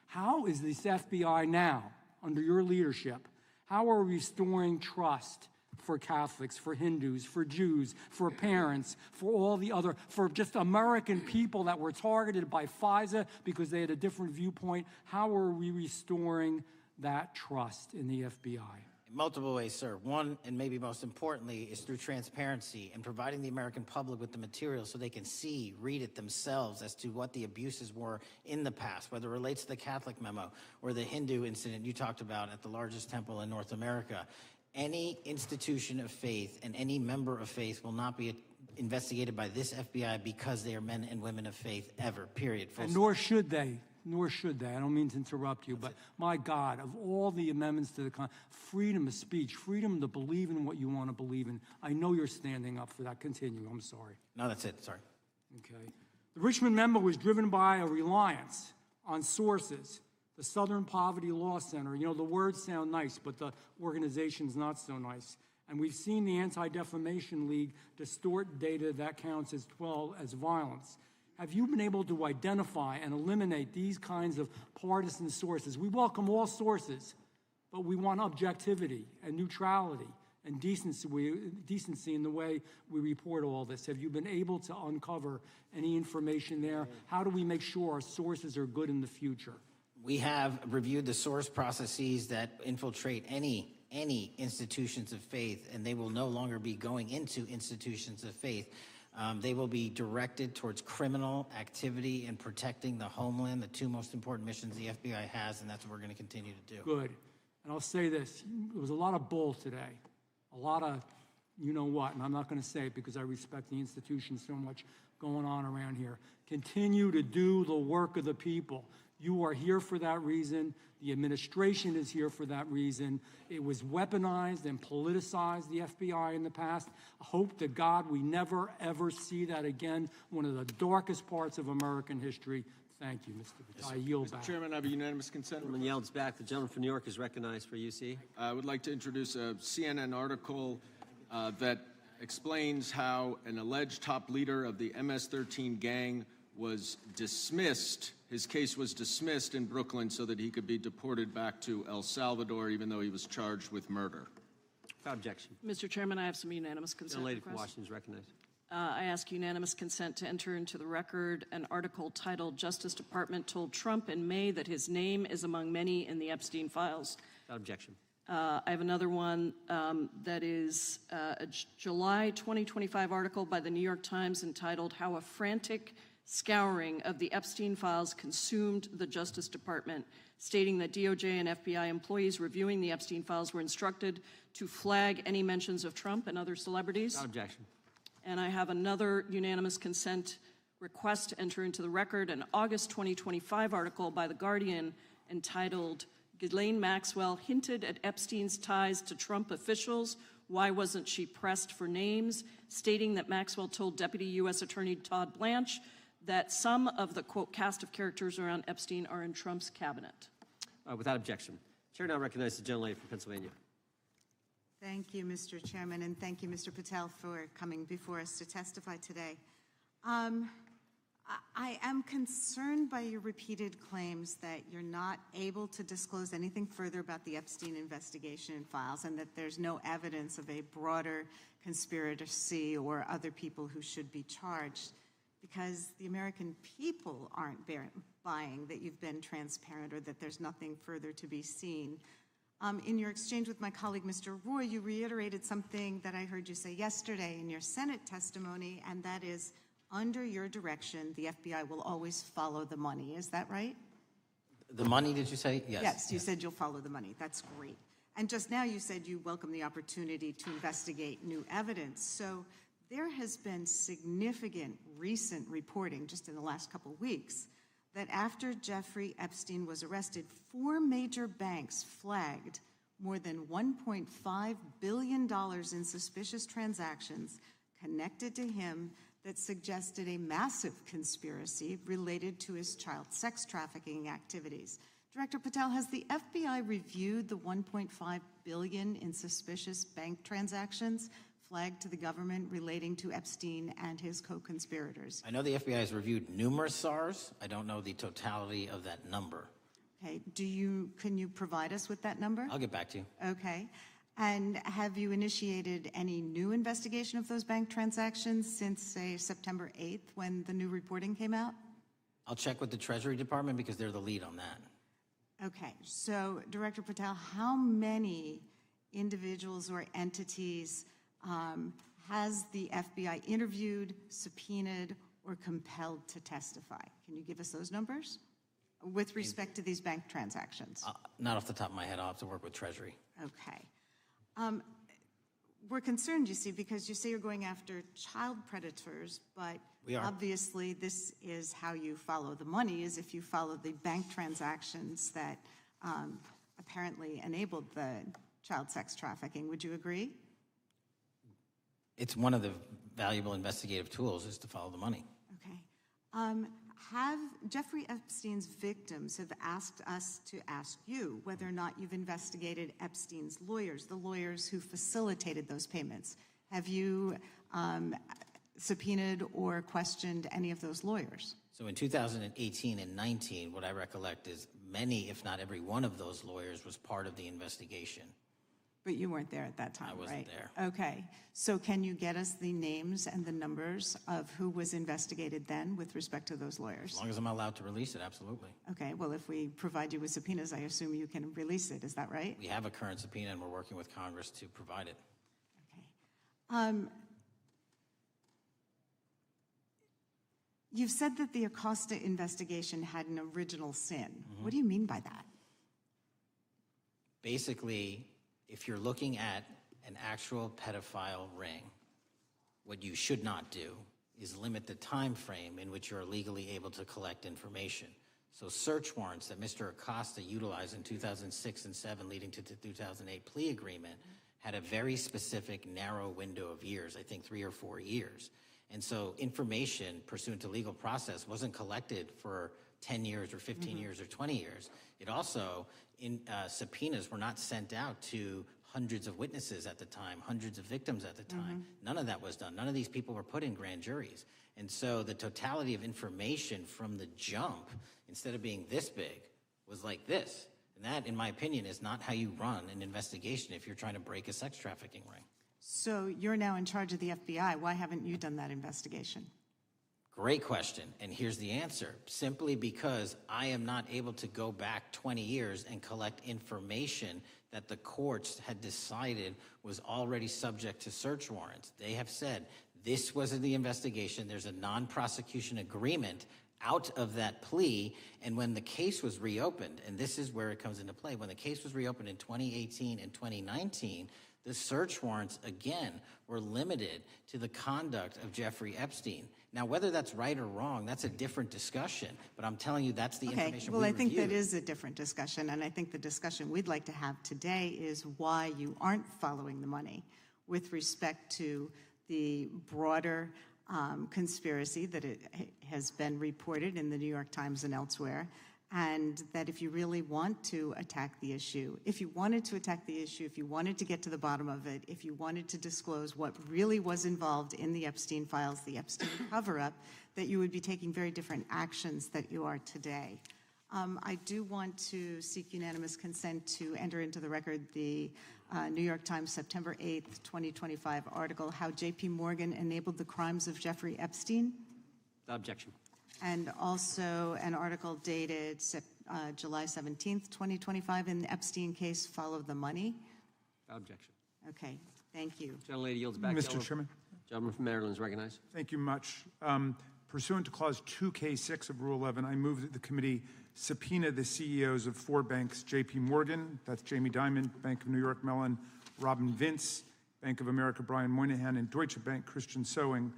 How is this FBI now, under your leadership, how are we restoring trust for Catholics, for Hindus, for Jews, for parents, for all the other, for just American people that were targeted by FISA because they had a different viewpoint? How are we restoring that trust in the FBI? Multiple ways, sir. One, and maybe most importantly, is through transparency and providing the American public with the material so they can see, read it themselves as to what the abuses were in the past, whether it relates to the Catholic memo or the Hindu incident you talked about at the largest temple in North America. Any institution of faith and any member of faith will not be investigated by this FBI because they are men and women of faith ever, period. And nor should they. Nor should they. I don't mean to interrupt you, but my God, of all the amendments to the freedom of speech, freedom to believe in what you want to believe in, I know you're standing up for that. Continue. I'm sorry. No, that's it. Sorry. Okay. The Richmond memo was driven by a reliance on sources. The Southern Poverty Law Center, you know, the words sound nice, but the organization's not so nice. And we've seen the Anti-Defamation League distort data that counts as violence. Have you been able to identify and eliminate these kinds of partisan sources? We welcome all sources, but we want objectivity and neutrality and decency in the way we report all this. Have you been able to uncover any information there? How do we make sure our sources are good in the future? We have reviewed the source processes that infiltrate any any institutions of faith, and they will no longer be going into institutions of faith. They will be directed towards criminal activity and protecting the homeland, the two most important missions the FBI has, and that's what we're going to continue to do. Good. And I'll say this, there was a lot of bull today, a lot of you know what, and I'm not going to say it because I respect the institution so much going on around here. Continue to do the work of the people. You are here for that reason. The administration is here for that reason. It was weaponized and politicized, the FBI, in the past. I hope to God we never, ever see that again. One of the darkest parts of American history. Thank you, Mr. Patel. I yield back. Mr. Chairman, I have a unanimous consent. Gentleman yields back. The gentleman from New York is recognized for UC. I would like to introduce a CNN article that explains how an alleged top leader of the MS-13 gang was dismissed. His case was dismissed in Brooklyn so that he could be deported back to El Salvador, even though he was charged with murder. Without objection. Mr. Chairman, I have some unanimous consent The lady from requests. Washington is recognized. I ask unanimous consent to enter into the record an article titled "Justice Department Told Trump in May that his name is among many in the Epstein files." Without objection. I have another one that is a July 2025 article by the New York Times entitled "How a Frantic Scouring of the Epstein Files Consumed the Justice Department," stating that DOJ and FBI employees reviewing the Epstein files were instructed to flag any mentions of Trump and other celebrities. Without objection. And I have another unanimous consent request to enter into the record an August 2025 article by The Guardian entitled "Ghislaine Maxwell Hinted at Epstein's Ties to Trump Officials. Why Wasn't She Pressed for Names?" stating that Maxwell told Deputy U.S. Attorney Todd Blanche that some of the, quote, cast of characters around Epstein are in Trump's cabinet. Without objection. Chair now recognizes the gentlelady from Pennsylvania. Thank you, Mr. Chairman, and thank you, Mr. Patel, for coming before us to testify today. I am concerned by your repeated claims that you're not able to disclose anything further about the Epstein investigation and files, and that there's no evidence of a broader conspiracy or other people who should be charged, because the American people aren't buying that you've been transparent or that there's nothing further to be seen. In your exchange with my colleague, Mr. Roy, you reiterated something that I heard you say yesterday in your Senate testimony, and that is, under your direction, the FBI will always follow the money. Is that right? The money, did you say? Yes. Yes, you said you'll follow the money. That's great. And just now you said you welcome the opportunity to investigate new evidence. So there has been significant recent reporting just in the last couple of weeks that after Jeffrey Epstein was arrested, 4 major banks flagged more than $1.5 billion in suspicious transactions connected to him that suggested a massive conspiracy related to his child sex trafficking activities. Director Patel, has the FBI reviewed the $1.5 billion in suspicious bank transactions flagged to the government relating to Epstein and his co-conspirators? I know the FBI has reviewed numerous SARs. I don't know the totality of that number. Okay, can you provide us with that number? I'll get back to you. Okay. And have you initiated any new investigation of those bank transactions since, say, September 8th when the new reporting came out? I'll check with the Treasury Department because they're the lead on that. Okay, so Director Patel, how many individuals or entities has the FBI interviewed, subpoenaed, or compelled to testify? Can you give us those numbers with respect to these bank transactions? Not off the top of my head. I'll have to work with Treasury. Okay. We're concerned, you see, because you say you're going after child predators, but We are. obviously this is how you follow the money, is if you follow the bank transactions that apparently enabled the child sex trafficking. Would you agree? It's one of the valuable investigative tools is to follow the money. Okay. Have Jeffrey Epstein's victims have asked us to ask you whether or not you've investigated Epstein's lawyers, the lawyers who facilitated those payments. Have you subpoenaed or questioned any of those lawyers? So in 2018 and 19, what I recollect is many, if not every one of those lawyers was part of the investigation. But you weren't there at that time, I wasn't right? there. Okay. So can you get us the names and the numbers of who was investigated then with respect to those lawyers? As long as I'm allowed to release it, absolutely. Okay. Well, if we provide you with subpoenas, I assume you can release it. Is that right? We have a current subpoena, and we're working with Congress to provide it. You've said that the Acosta investigation had an original sin. What do you mean by that? Basically, if you're looking at an actual pedophile ring, what you should not do is limit the time frame in which you're legally able to collect information. So search warrants that Mr. Acosta utilized in 2006 and 2007 leading to the 2008 plea agreement had a very specific narrow window of years, I think 3 or 4 years. And so information pursuant to legal process wasn't collected for 10 years or 15 years or 20 years. It also, subpoenas were not sent out to hundreds of witnesses at the time, hundreds of victims at the time. None of that was done. None of these people were put in grand juries. And so the totality of information from the jump, instead of being this big, was like this. And that, in my opinion, is not how you run an investigation if you're trying to break a sex trafficking ring. So you're now in charge of the FBI. Why haven't you done that investigation? Great question, and here's the answer. Simply because I am not able to go back 20 years and collect information that the courts had decided was already subject to search warrants. They have said, this was the investigation, there's a non-prosecution agreement out of that plea, and when the case was reopened, and this is where it comes into play, when the case was reopened in 2018 and 2019, the search warrants, again, were limited to the conduct of Jeffrey Epstein. Now, whether that's right or wrong, that's a different discussion, but I'm telling you that's the information well, we I think reviewed. that is a different discussion, and I think the discussion we'd like to have today is why you aren't following the money with respect to the broader conspiracy that it has been reported in the New York Times and elsewhere, and that if you really want to attack the issue, if you wanted to attack the issue, if you wanted to get to the bottom of it, if you wanted to disclose what really was involved in the Epstein files, the Epstein cover-up, that you would be taking very different actions that you are today. I do want to seek unanimous consent to enter into the record the New York Times September 8th, 2025 article, How J.P. Morgan Enabled the Crimes of Jeffrey Epstein. Without objection. And also an article dated July 17th, 2025 in the Epstein case, Follow the Money. Without objection. Okay, thank you. Gentlelady yields back. Mr. Chairman. Gentleman from Maryland is recognized. Thank you much. Pursuant to Clause 2K6 of Rule 11, I move that the committee subpoena the CEOs of 4 banks, J.P. Morgan, that's Jamie Dimon, Bank of New York Mellon, Robin Vince, Bank of America, Brian Moynihan, and Deutsche Bank, Christian Sowing,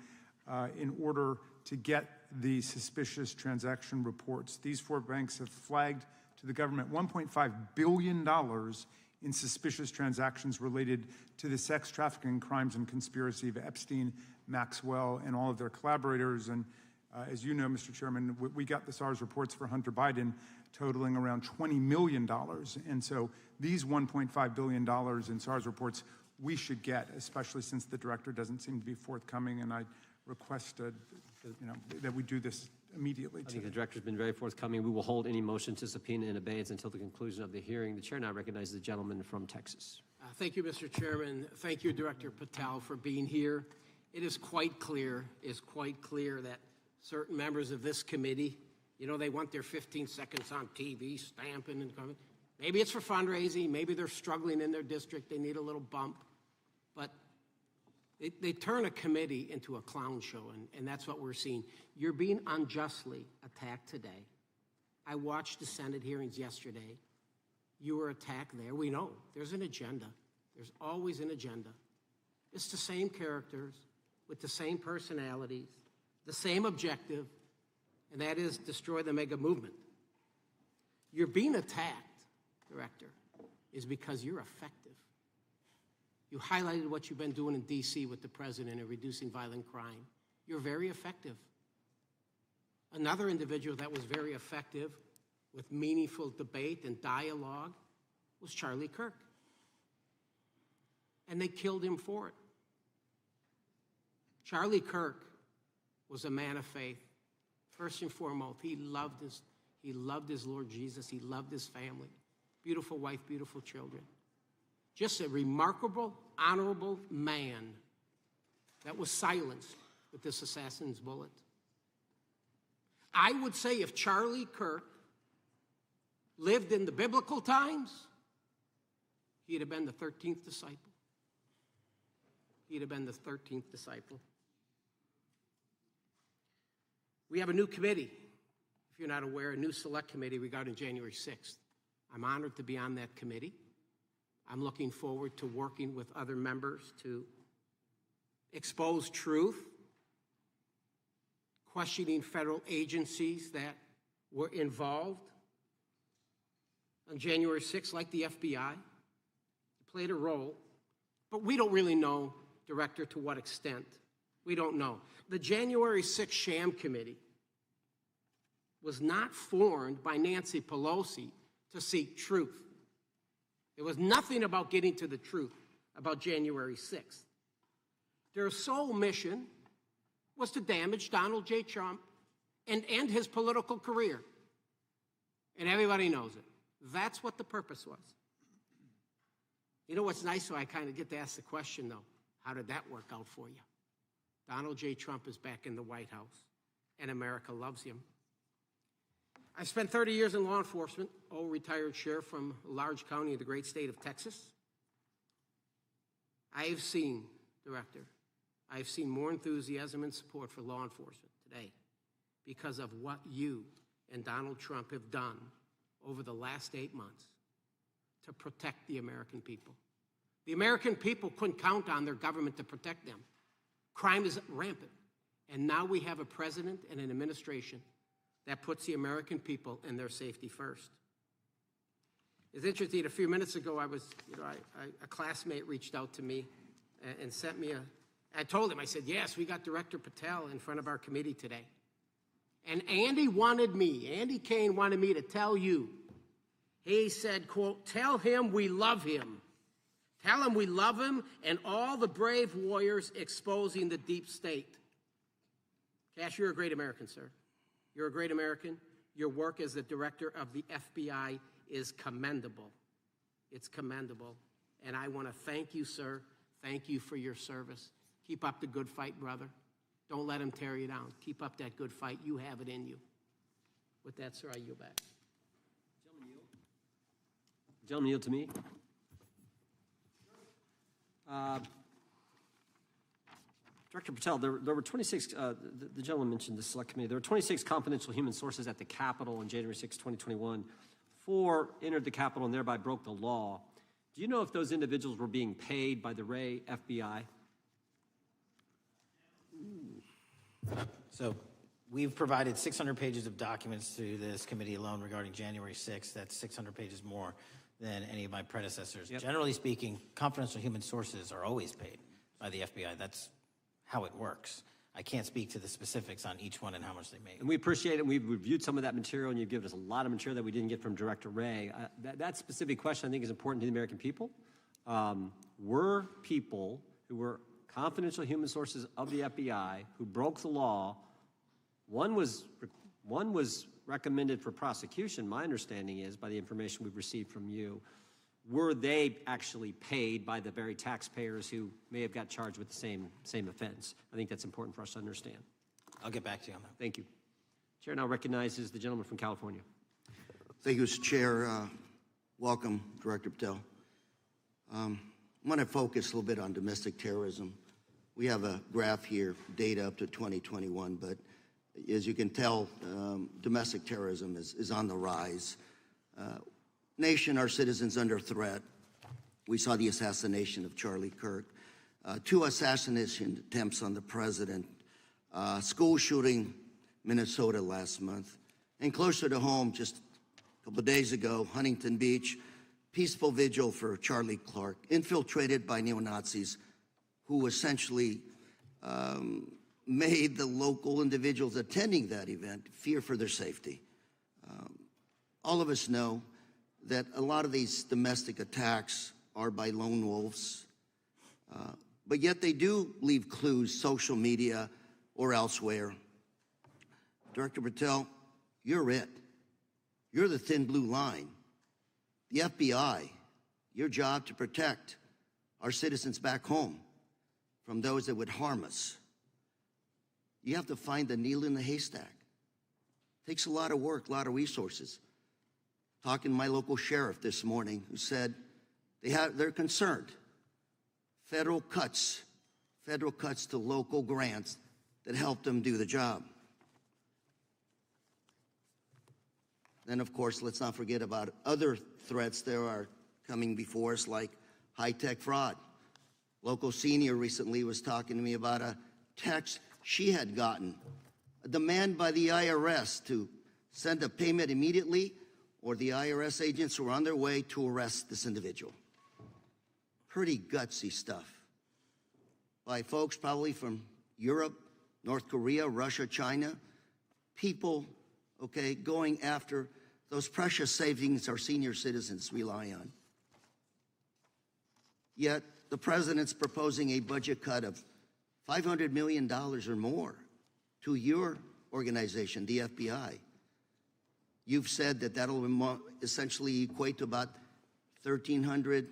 in order to get the suspicious transaction reports. These 4 banks have flagged to the government $1.5 billion in suspicious transactions related to the sex trafficking crimes and conspiracy of Epstein, Maxwell, and all of their collaborators. And as you know, Mr. Chairman, we got the SARS reports for Hunter Biden totaling around $20 million. And so these $1.5 billion in SARS reports we should get, especially since the director doesn't seem to be forthcoming. And I request that we do this immediately. I think the director's been very forthcoming. We will hold any motion to subpoena in abeyance until the conclusion of the hearing. The chair now recognizes the gentleman from Texas. Thank you, Mr. Chairman. Thank you, Director Patel, for being here. It is quite clear that certain members of this committee, they want their 15 seconds on TV, stamping and coming. Maybe it's for fundraising. Maybe they're struggling in their district. They need a little bump. But they turn a committee into a clown show, and that's what we're seeing. You're being unjustly attacked today. I watched the Senate hearings yesterday. You were attacked there. We know there's an agenda. There's always an agenda. It's the same characters with the same personalities, the same objective, and that is destroy the mega movement. You're being attacked, Director, is because you're effective. You highlighted what you've been doing in D.C. with the president in reducing violent crime. You're very effective. Another individual that was very effective with meaningful debate and dialogue was Charlie Kirk. And they killed him for it. Charlie Kirk was a man of faith. First and foremost, he loved his Lord Jesus. He loved his family. Beautiful wife, beautiful children. Just a remarkable, honorable man that was silenced with this assassin's bullet. I would say if Charlie Kirk lived in the biblical times, he'd have been the 13th disciple. He'd have been the 13th disciple. We have a new committee, if you're not aware, a new select committee regarding January 6th. I'm honored to be on that committee. I'm looking forward to working with other members to expose truth, questioning federal agencies that were involved on January 6th, like the FBI, played a role, but we don't really know, Director, to what extent. We don't know. The January 6th sham committee was not formed by Nancy Pelosi to seek truth. It was nothing about getting to the truth about January 6th. Their sole mission was to damage Donald J. Trump and end his political career. And everybody knows it. That's what the purpose was. You know what's nice? So I kind of get to ask the question, though. How did that work out for you? Donald J. Trump is back in the White House, and America loves him. I spent 30 years in law enforcement, retired sheriff from a large county in the great state of Texas. I have seen, Director, I have seen more enthusiasm and support for law enforcement today because of what you and Donald Trump have done over the last 8 months to protect the American people. The American people couldn't count on their government to protect them. Crime is rampant. And now we have a president and an administration that puts the American people and their safety first. It's interesting, a few minutes ago, a classmate reached out to me and sent me I told him, I said, yes, we got Director Patel in front of our committee today. And Andy Kane wanted me to tell you, he said, quote, tell him we love him. Tell him we love him and all the brave warriors exposing the deep state. Kash, you're a great American, sir. You're a great American. Your work as the director of the FBI is commendable. It's commendable. And I want to thank you, sir. Thank you for your service. Keep up the good fight, brother. Don't let him tear you down. Keep up that good fight. You have it in you. With that, sir, I yield back. Gentleman yield to me. Director Patel, there were 26, the gentleman mentioned the select committee, there were 26 confidential human sources at the Capitol on January 6, 2021. 4 entered the Capitol and thereby broke the law. Do you know if those individuals were being paid by the Ray FBI? So we've provided 600 pages of documents to this committee alone regarding January 6th. That's 600 pages more than any of my predecessors. Yep. Generally speaking, confidential human sources are always paid by the FBI. That's how it works. I can't speak to the specifics on each one and how much they make. And we appreciate it. We've reviewed some of that material, and you've given us a lot of material that we didn't get from Director Ray. That specific question, I think, is important to the American people. Were people who were confidential human sources of the FBI who broke the law, one was recommended for prosecution, my understanding is, by the information we've received from you. Were they actually paid by the very taxpayers who may have got charged with the same offense? I think that's important for us to understand. I'll get back to you on that. Thank you. Chair now recognizes the gentleman from California. Thank you, Mr. Chair. Welcome, Director Patel. I'm going to focus a little bit on domestic terrorism. We have a graph here, data up to 2021, but as you can tell, domestic terrorism is on the rise. Nation, our citizens under threat. We saw the assassination of Charlie Kirk. 2 assassination attempts on the president. School shooting, Minnesota last month. And closer to home, just a couple of days ago, Huntington Beach, peaceful vigil for Charlie Clark, infiltrated by neo-Nazis who essentially made the local individuals attending that event fear for their safety. All of us know that a lot of these domestic attacks are by lone wolves, but yet they do leave clues, social media or elsewhere. Director Patel, you're it. You're the thin blue line. The FBI, your job to protect our citizens back home from those that would harm us. You have to find the needle in the haystack. Takes a lot of work, a lot of resources. Talking to my local sheriff this morning, who said they're concerned. Federal cuts to local grants that help them do the job. Then, of course, let's not forget about other threats that are coming before us, like high-tech fraud. Local senior recently was talking to me about a text she had gotten, a demand by the IRS to send a payment immediately, or the IRS agents were on their way to arrest this individual. Pretty gutsy stuff by folks probably from Europe, North Korea, Russia, China, people, okay, going after those precious savings our senior citizens rely on. Yet the president's proposing a budget cut of $500 million or more to your organization, the FBI. You've said that that'll essentially equate to about 1,300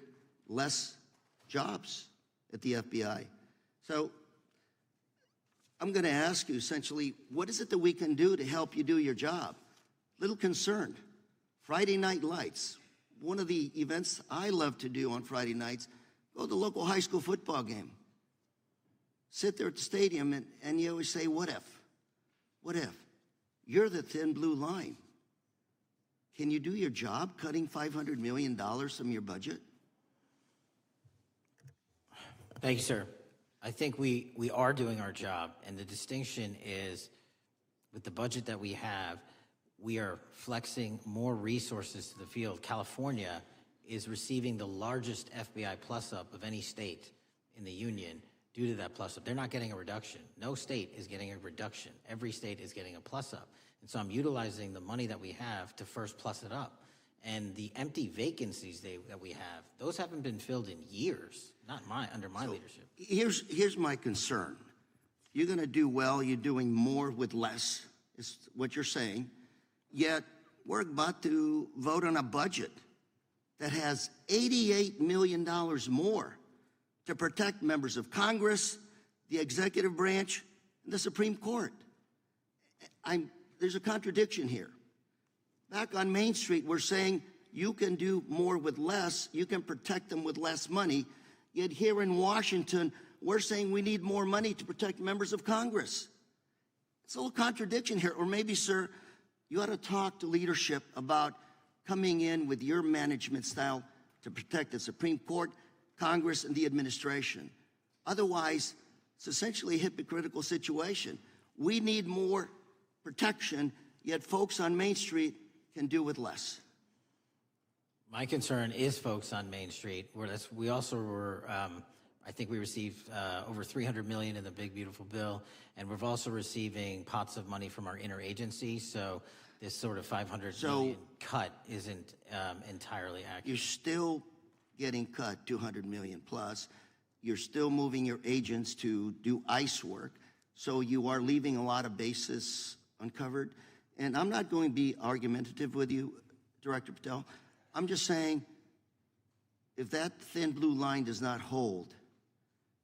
less jobs at the FBI. So I'm going to ask you essentially, what is it that we can do to help you do your job? Little concerned. Friday Night Lights. One of the events I love to do on Friday nights, go to the local high school football game. Sit there at the stadium and you always say, what if? What if? You're the thin blue line. Can you do your job cutting $500 million from your budget? Thank you, sir. I think we are doing our job, and the distinction is with the budget that we have, we are flexing more resources to the field. California is receiving the largest FBI plus-up of any state in the union due to that plus-up. They're not getting a reduction. No state is getting a reduction. Every state is getting a plus-up. And so I'm utilizing the money that we have to first plus it up. And the empty vacancies that we have, those haven't been filled in years, not under my leadership. Here's my concern. You're going to do well. You're doing more with less, is what you're saying. Yet we're about to vote on a budget that has $88 million more to protect members of Congress, the executive branch, and the Supreme Court. There's a contradiction here. Back on Main Street, we're saying you can do more with less, you can protect them with less money, yet here in Washington, we're saying we need more money to protect members of Congress. It's a little contradiction here. Or maybe, sir, you ought to talk to leadership about coming in with your management style to protect the Supreme Court, Congress, and the administration. Otherwise, it's essentially a hypocritical situation. We need more protection, yet folks on Main Street can do with less. My concern is folks on Main Street. We also were, I think we received over $300 million in the big, beautiful bill, and we're also receiving pots of money from our interagency, so this sort of $500 million cut isn't entirely accurate. You're still getting cut $200 million plus. You're still moving your agents to do ICE work, so you are leaving a lot of bases uncovered. And I'm not going to be argumentative with you, Director Patel. I'm just saying, if that thin blue line does not hold,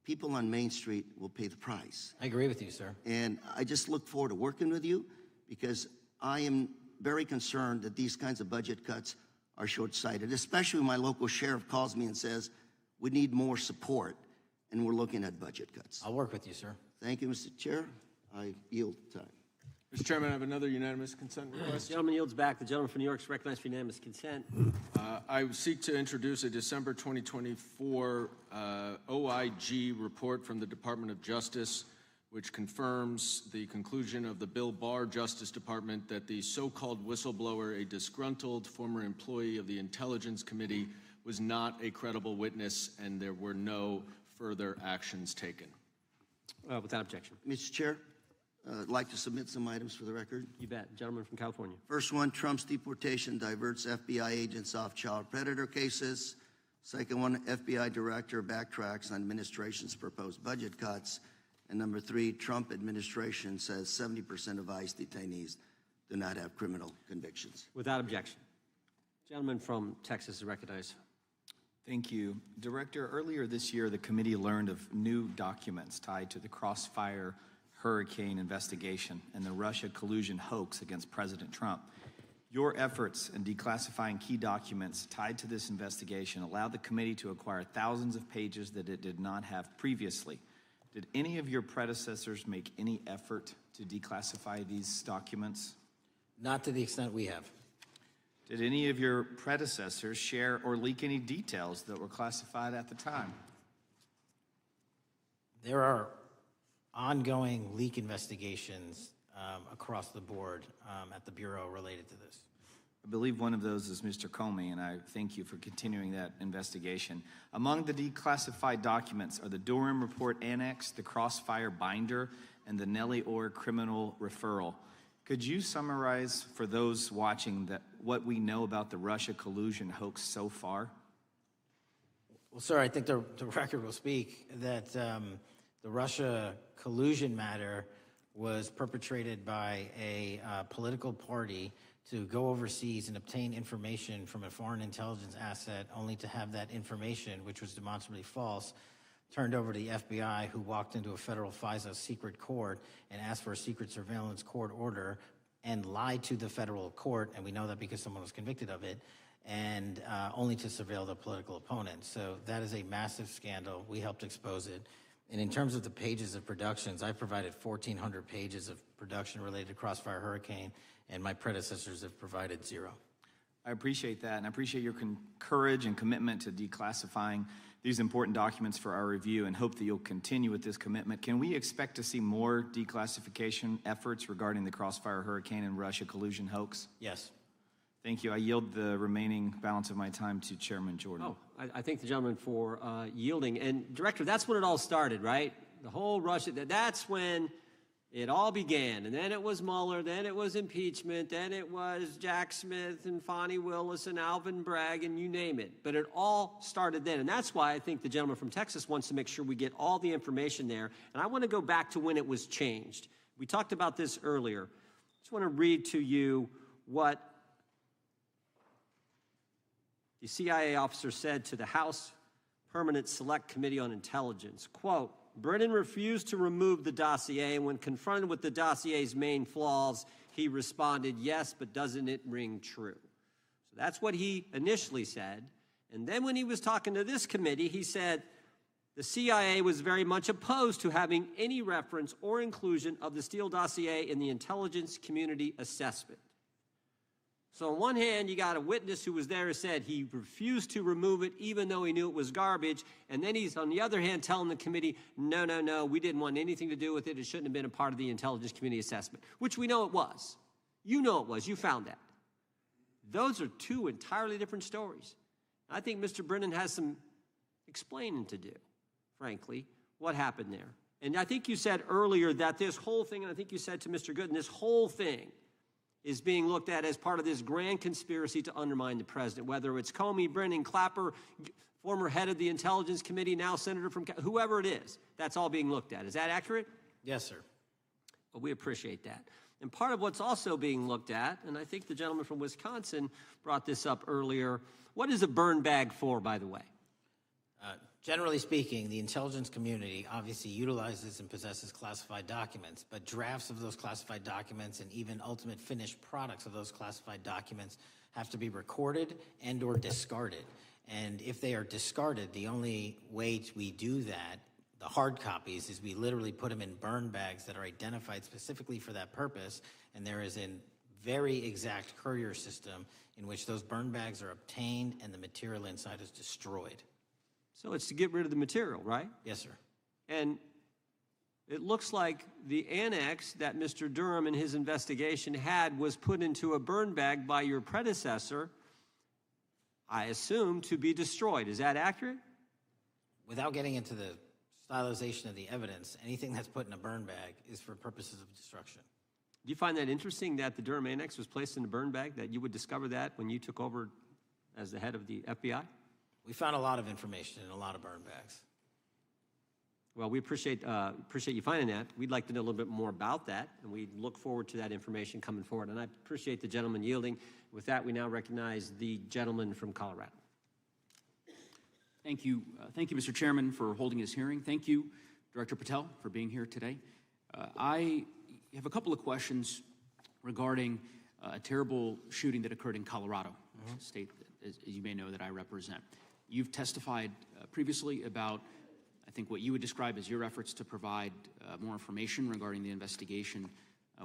people on Main Street will pay the price. I agree with you, sir. And I just look forward to working with you, because I am very concerned that these kinds of budget cuts are short-sighted, especially when my local sheriff calls me and says, we need more support, and we're looking at budget cuts. I'll work with you, sir. Thank you, Mr. Chair. I yield time. Mr. Chairman, I have another unanimous consent request. The gentleman yields back. The gentleman from New York is recognized for unanimous consent. I seek to introduce a December 2024 OIG report from the Department of Justice, which confirms the conclusion of the Bill Barr Justice Department that the so-called whistleblower, a disgruntled former employee of the Intelligence Committee, was not a credible witness, and there were no further actions taken. Without objection. Mr. Chair, I'd like to submit some items for the record. You bet. Gentleman from California. First one, Trump's deportation diverts FBI agents off child predator cases. Second one, FBI director backtracks on administration's proposed budget cuts. And number three, Trump administration says 70% of ICE detainees do not have criminal convictions. Without objection. Gentleman from Texas is recognized. Thank you. Director, earlier this year, the committee learned of new documents tied to the Crossfire Hurricane investigation and the Russia collusion hoax against President Trump. Your efforts in declassifying key documents tied to this investigation allowed the committee to acquire thousands of pages that it did not have previously. Did any of your predecessors make any effort to declassify these documents? Not to the extent we have. Did any of your predecessors share or leak any details that were classified at the time? There are ongoing leak investigations across the board at the Bureau related to this. I believe one of those is Mr. Comey, and I thank you for continuing that investigation. Among the declassified documents are the Durham Report Annex, the Crossfire Binder, and the Nellie Orr Criminal Referral. Could you summarize for those watching what we know about the Russia collusion hoax so far? Well, sir, I think the record will speak that the Russia collusion matter was perpetrated by a political party to go overseas and obtain information from a foreign intelligence asset, only to have that information, which was demonstrably false, turned over to the FBI, who walked into a federal FISA secret court and asked for a secret surveillance court order and lied to the federal court, and we know that because someone was convicted of it, and only to surveil the political opponent. So that is a massive scandal. We helped expose it. And in terms of the pages of productions, I provided 1,400 pages of production related to Crossfire Hurricane, and my predecessors have provided 0. I appreciate that, and I appreciate your courage and commitment to declassifying these important documents for our review, and hope that you'll continue with this commitment. Can we expect to see more declassification efforts regarding the Crossfire Hurricane and Russia collusion hoax? Yes. Thank you. I yield the remaining balance of my time to Chairman Jordan. Oh, I thank the gentleman for yielding. And Director, that's when it all started, right? The whole Russia, that's when it all began. And then it was Mueller, then it was impeachment, then it was Jack Smith and Fonnie Willis and Alvin Bragg and you name it. But it all started then. And that's why I think the gentleman from Texas wants to make sure we get all the information there. And I want to go back to when it was changed. We talked about this earlier. I just want to read to you what the CIA officer said to the House Permanent Select Committee on Intelligence. Quote, Brennan refused to remove the dossier, and when confronted with the dossier's main flaws, he responded, yes, but doesn't it ring true? So that's what he initially said. And then when he was talking to this committee, he said the CIA was very much opposed to having any reference or inclusion of the Steele dossier in the intelligence community assessment. So on one hand, you got a witness who was there who said he refused to remove it even though he knew it was garbage. And then he's, on the other hand, telling the committee, no, we didn't want anything to do with it. It shouldn't have been a part of the intelligence community assessment, which we know it was. You know it was. You found that. Those are two entirely different stories. I think Mr. Brennan has some explaining to do, frankly, what happened there. And I think you said earlier that this whole thing, and I think you said to Mr. Gooden, this whole thing is being looked at as part of this grand conspiracy to undermine the president, whether it's Comey, Brennan, Clapper, former head of the Intelligence Committee, now senator from, whoever it is, that's all being looked at. Is that accurate? Yes, sir. Well, we appreciate that. And part of what's also being looked at, and I think the gentleman from Wisconsin brought this up earlier, what is a burn bag for, by the way? Generally speaking, the intelligence community obviously utilizes and possesses classified documents, but drafts of those classified documents and even ultimate finished products of those classified documents have to be recorded and or discarded. And if they are discarded, the only way we do that, the hard copies, is we literally put them in burn bags that are identified specifically for that purpose, and there is a very exact courier system in which those burn bags are obtained and the material inside is destroyed. So it's to get rid of the material, right? Yes, sir. And it looks like the annex that Mr. Durham in his investigation had was put into a burn bag by your predecessor, I assume, to be destroyed. Is that accurate? Without getting into the stylization of the evidence, anything that's put in a burn bag is for purposes of destruction. Do you find that interesting that the Durham annex was placed in a burn bag, that you would discover that when you took over as the head of the FBI? We found a lot of information in a lot of burn bags. Well, we appreciate you finding that. We'd like to know a little bit more about that, and we look forward to that information coming forward. And I appreciate the gentleman yielding. With that, we now recognize the gentleman from Colorado. Thank you, Mr. Chairman, for holding this hearing. Thank you, Director Patel, for being here today. I have a couple of questions regarding a terrible shooting that occurred in Colorado, a state, as you may know, that I represent. You've testified previously about, I think, what you would describe as your efforts to provide more information regarding the investigation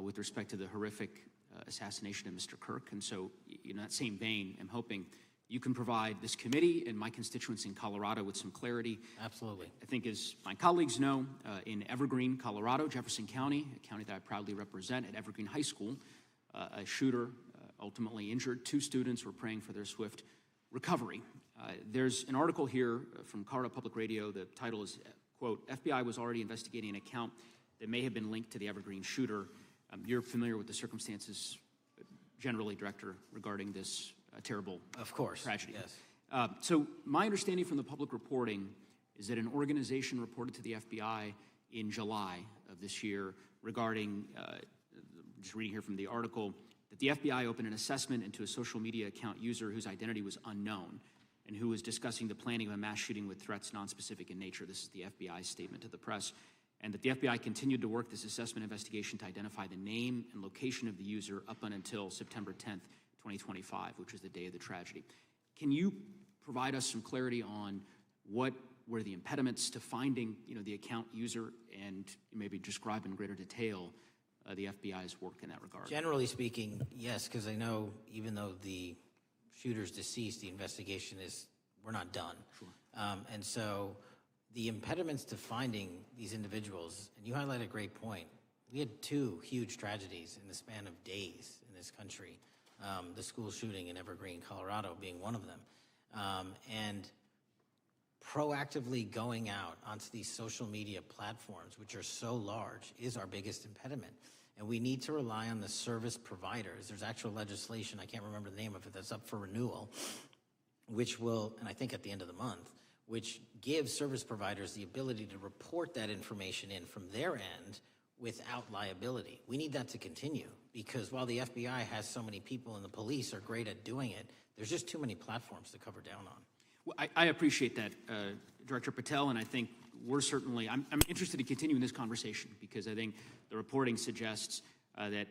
with respect to the horrific assassination of Mr. Kirk. And so, in that same vein, I'm hoping you can provide this committee and my constituents in Colorado with some clarity. Absolutely. I think, as my colleagues know, in Evergreen, Colorado, Jefferson County, a county that I proudly represent, at Evergreen High School, a shooter ultimately injured. 2 students were praying for their swift recovery. There's an article here from Colorado Public Radio. The title is, quote, FBI was already investigating an account that may have been linked to the Evergreen shooter. You're familiar with the circumstances generally, Director, regarding this terrible tragedy. Yes. So my understanding from the public reporting is that an organization reported to the FBI in July of this year regarding, just reading here from the article, that the FBI opened an assessment into a social media account user whose identity was unknown and who was discussing the planning of a mass shooting with threats nonspecific in nature. This is the FBI statement to the press. And that the FBI continued to work this assessment investigation to identify the name and location of the user up until September 10th, 2025, which was the day of the tragedy. Can you provide us some clarity on what were the impediments to finding, the account user, and maybe describe in greater detail the FBI's work in that regard? Generally speaking, yes, because I know even though the shooter's deceased, the investigation we're not done. Sure. And so the impediments to finding these individuals, and you highlight a great point. We had 2 huge tragedies in the span of days in this country. The school shooting in Evergreen, Colorado being one of them. And proactively going out onto these social media platforms, which are so large, is our biggest impediment. And we need to rely on the service providers. There's actual legislation, I can't remember the name of it, that's up for renewal, which will, and I think at the end of the month, which gives service providers the ability to report that information in from their end without liability. We need that to continue, because while the FBI has so many people and the police are great at doing it, there's just too many platforms to cover down on. Well, I appreciate that, Director Patel, and I think we're certainly, I'm interested in continuing this conversation, because I think the reporting suggests that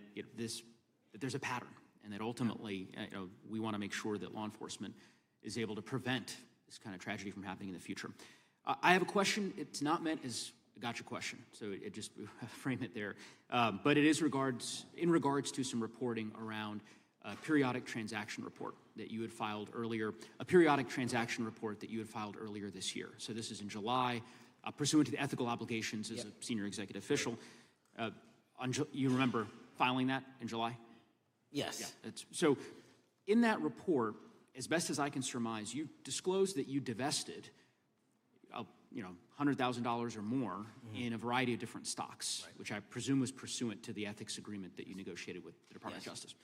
there's a pattern, and that ultimately we want to make sure that law enforcement is able to prevent this kind of tragedy from happening in the future. I have a question. It's not meant as a gotcha question, so it just frame it there. But it is in regards to some reporting around a periodic transaction report that you had filed earlier, this year. So this is in July, pursuant to the ethical obligations as a senior executive official. You remember filing that in July? Yes. Yeah, so in that report, as best as I can surmise, you disclosed that you divested, $100,000 or more in a variety of different stocks, which I presume was pursuant to the ethics agreement that you negotiated with the Department of Justice.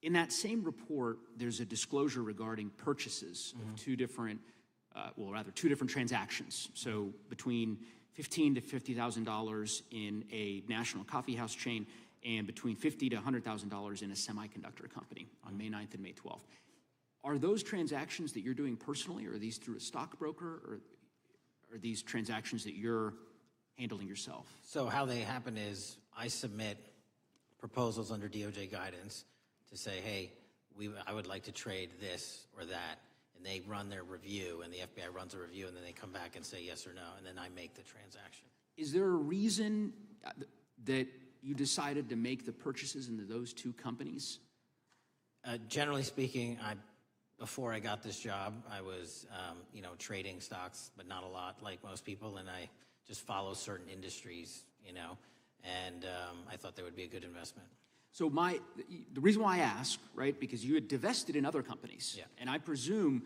In that same report, there's a disclosure regarding purchases of 2 different transactions. So between $15,000 to $50,000 in a national coffee house chain, and between $50,000 to $100,000 in a semiconductor company on May 9th and May 12th. Are those transactions that you're doing personally, or are these through a stockbroker, or are these transactions that you're handling yourself? So how they happen is I submit proposals under DOJ guidance to say, hey, I would like to trade this or that, and they run their review, and the FBI runs a review, and then they come back and say yes or no, and then I make the transaction. Is there a reason that you decided to make the purchases into those 2 companies? Generally speaking, before I got this job, I was, trading stocks, but not a lot like most people, and I just follow certain industries, and I thought they would be a good investment. So the reason why I ask, right, because you had divested in other companies, and I presume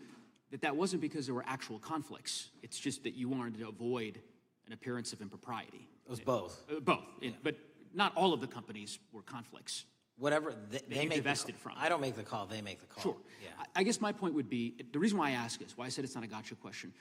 that wasn't because there were actual conflicts. It's just that you wanted to avoid an appearance of impropriety. It was both. Both, but not all of the companies were conflicts. Whatever they make divested from. I don't make the call, they make the call. Sure. Yeah. I guess my point would be, the reason why I ask is, why I said it's not a gotcha question,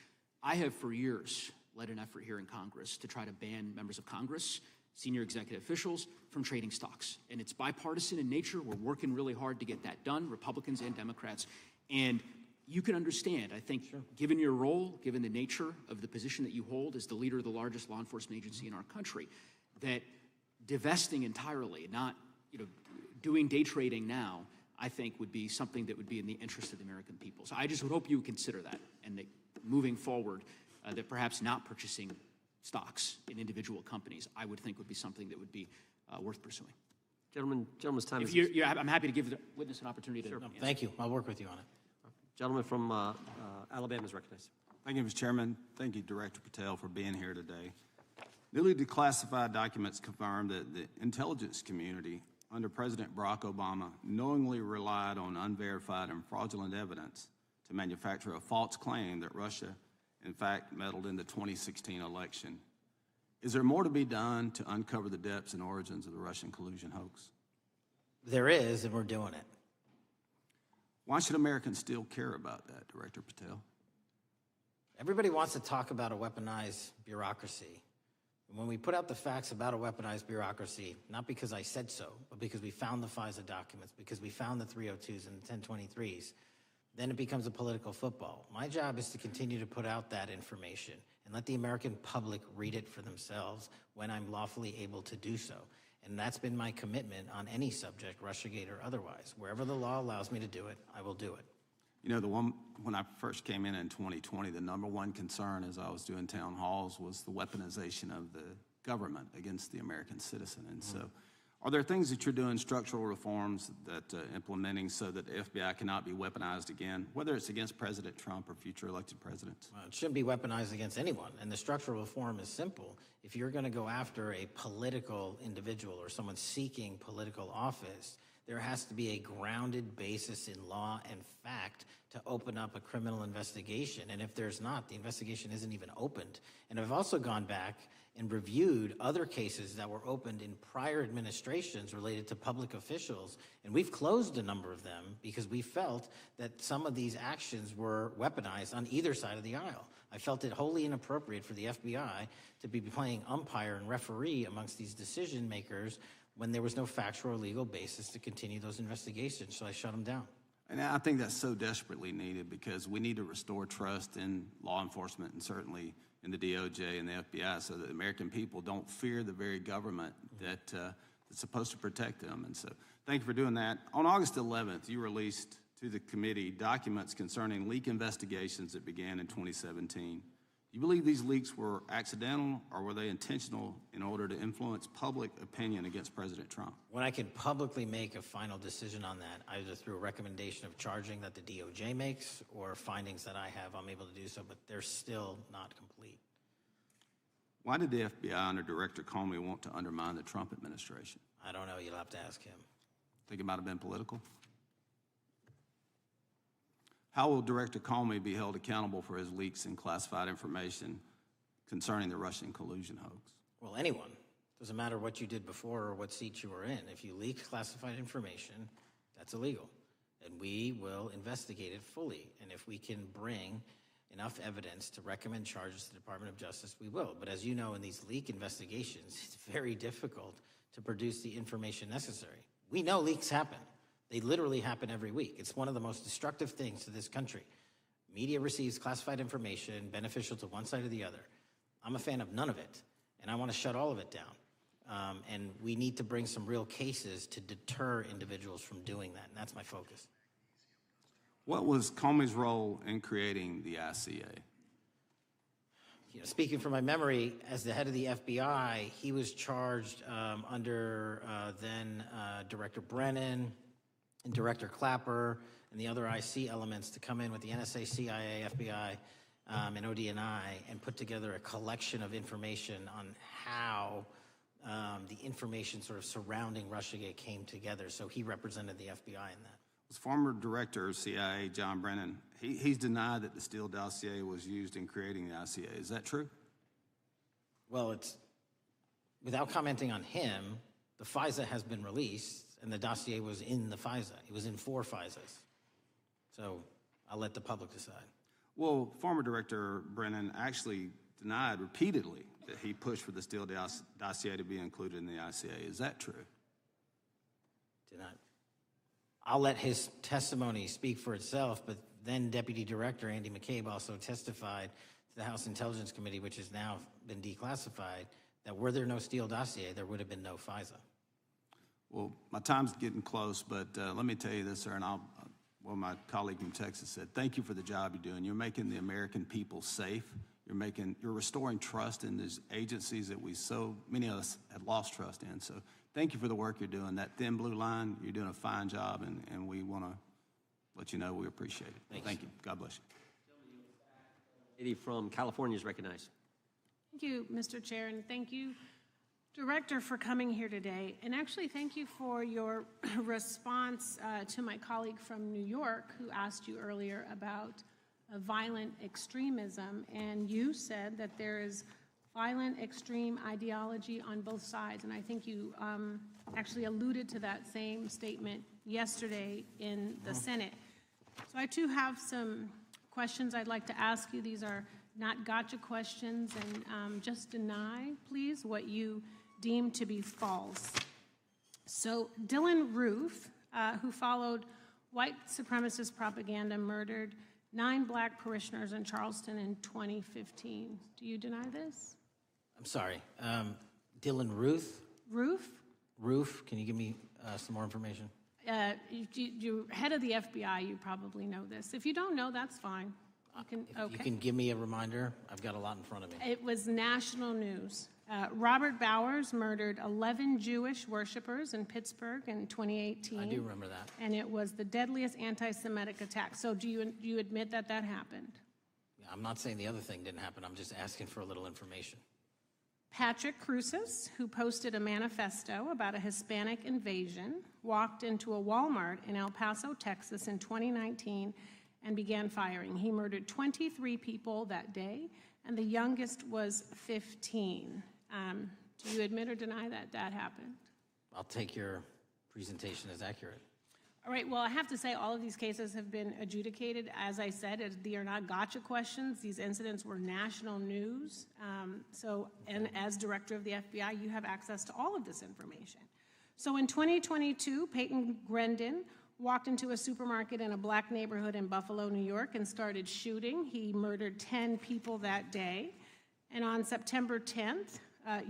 I have for years led an effort here in Congress to try to ban members of Congress, senior executive officials, from trading stocks. And it's bipartisan in nature. We're working really hard to get that done, Republicans and Democrats. And you can understand, I think, given your role, given the nature of the position that you hold as the leader of the largest law enforcement agency in our country, that divesting entirely, not doing day trading now, I think would be something that would be in the interest of the American people. So I just would hope you would consider that, and that moving forward, that perhaps not purchasing stocks in individual companies, I would think would be something that would be worth pursuing. Gentleman's time is... I'm happy to give the witness an opportunity to... No, thank you. I'll work with you on it. Gentleman from Alabama is recognized. Thank you, Mr. Chairman. Thank you, Director Patel, for being here today. Newly declassified documents confirm that the intelligence community under President Barack Obama knowingly relied on unverified and fraudulent evidence to manufacture a false claim that Russia, in fact, meddled in the 2016 election. Is there more to be done to uncover the depths and origins of the Russian collusion hoax? There is, and we're doing it. Why should Americans still care about that, Director Patel? Everybody wants to talk about a weaponized bureaucracy. And when we put out the facts about a weaponized bureaucracy, not because I said so, but because we found the FISA documents, because we found the 302s and the 1023s, then it becomes a political football. My job is to continue to put out that information and let the American public read it for themselves when I'm lawfully able to do so. And that's been my commitment on any subject, Russiagate or otherwise. Wherever the law allows me to do it, I will do it. You know, when I first came in 2020, the number one concern as I was doing town halls was the weaponization of the government against the American citizen. And so are there things that you're doing, structural reforms that implementing so that the FBI cannot be weaponized again, whether it's against President Trump or future elected presidents? Well, it shouldn't be weaponized against anyone. And the structural reform is simple. If you're going to go after a political individual or someone seeking political office, there has to be a grounded basis in law and fact to open up a criminal investigation. And if there's not, the investigation isn't even opened. And I've also gone back and reviewed other cases that were opened in prior administrations related to public officials, and we've closed a number of them because we felt that some of these actions were weaponized on either side of the aisle. I felt it wholly inappropriate for the FBI to be playing umpire and referee amongst these decision makers when there was no factual or legal basis to continue those investigations, so I shut them down. And I think that's so desperately needed because we need to restore trust in law enforcement and certainly in the DOJ and the FBI so that the American people don't fear the very government that's supposed to protect them. And so thank you for doing that. On August 11th, you released to the committee documents concerning leak investigations that began in 2017. You believe these leaks were accidental or were they intentional in order to influence public opinion against President Trump? When I can publicly make a final decision on that, either through a recommendation of charging that the DOJ makes or findings that I have, I'm able to do so, but they're still not complete. Why did the FBI under Director Comey want to undermine the Trump administration? I don't know. You'll have to ask him. Think it might have been political? How will Director Comey be held accountable for his leaks and classified information concerning the Russian collusion hoax? Well, anyone. Doesn't matter what you did before or what seat you were in. If you leak classified information, that's illegal. And we will investigate it fully. And if we can bring enough evidence to recommend charges to the Department of Justice, we will. But as you know, in these leak investigations, it's very difficult to produce the information necessary. We know leaks happen. They literally happen every week. It's one of the most destructive things to this country. Media receives classified information beneficial to one side or the other. I'm a fan of none of it, and I want to shut all of it down. And we need to bring some real cases to deter individuals from doing that, and that's my focus. What was Comey's role in creating the ICA? You know, speaking from my memory, as the head of the FBI, he was charged under then Director Brennan, and Director Clapper and the other IC elements to come in with the NSA, CIA, FBI, and ODNI and put together a collection of information on how the information sort of surrounding Russiagate came together. So he represented the FBI in that. Was former Director of CIA John Brennan, he's denied that the Steele dossier was used in creating the ICA. Is that true? Well, without commenting on him, the FISA has been released, and the dossier was in the FISA. It was in 4 FISAs. So I'll let the public decide. Well, former Director Brennan actually denied repeatedly that he pushed for the Steele dossier to be included in the ICA. Is that true? Did not. I'll let his testimony speak for itself, but then Deputy Director Andy McCabe also testified to the House Intelligence Committee, which has now been declassified, that were there no Steele dossier, there would have been no FISA. Well, my time's getting close, but let me tell you this, sir, and well, my colleague from Texas said, thank you for the job you're doing. You're making the American people safe. You're restoring trust in these agencies that so many of us had lost trust in. So thank you for the work you're doing. That thin blue line, you're doing a fine job, and we want to let you know we appreciate it. Thank you. God bless you. Lady from California is recognized. Thank you, Mr. Chair, and thank you, Director, for coming here today. And actually, thank you for your response to my colleague from New York who asked you earlier about violent extremism. And you said that there is violent extreme ideology on both sides. And I think you actually alluded to that same statement yesterday in the Senate. So I too have some questions I'd like to ask you. These are not gotcha questions, and just deny, please, what you deem to be false. So Dylan Roof, who followed white supremacist propaganda, murdered 9 black parishioners in Charleston in 2015. Do you deny this? I'm sorry, Dylan Ruth? Roof, can you give me some more information? You're head of the FBI, you probably know this. If you don't know, that's fine. You can give me a reminder. I've got a lot in front of me. It was national news. Robert Bowers murdered 11 Jewish worshipers in Pittsburgh in 2018. I do remember that. And it was the deadliest anti-Semitic attack. So do you admit that that happened? I'm not saying the other thing didn't happen. I'm just asking for a little information. Patrick Cruces, who posted a manifesto about a Hispanic invasion, walked into a Walmart in El Paso, Texas in 2019 and began firing. He murdered 23 people that day, and the youngest was 15. Do you admit or deny that that happened? I'll take your presentation as accurate. All right, well, I have to say all of these cases have been adjudicated. As I said, they are not gotcha questions. These incidents were national news. And as director of the FBI, you have access to all of this information. So in 2022, Peyton Grendon walked into a supermarket in a black neighborhood in Buffalo, New York, and started shooting. He murdered 10 people that day. And on September 10th,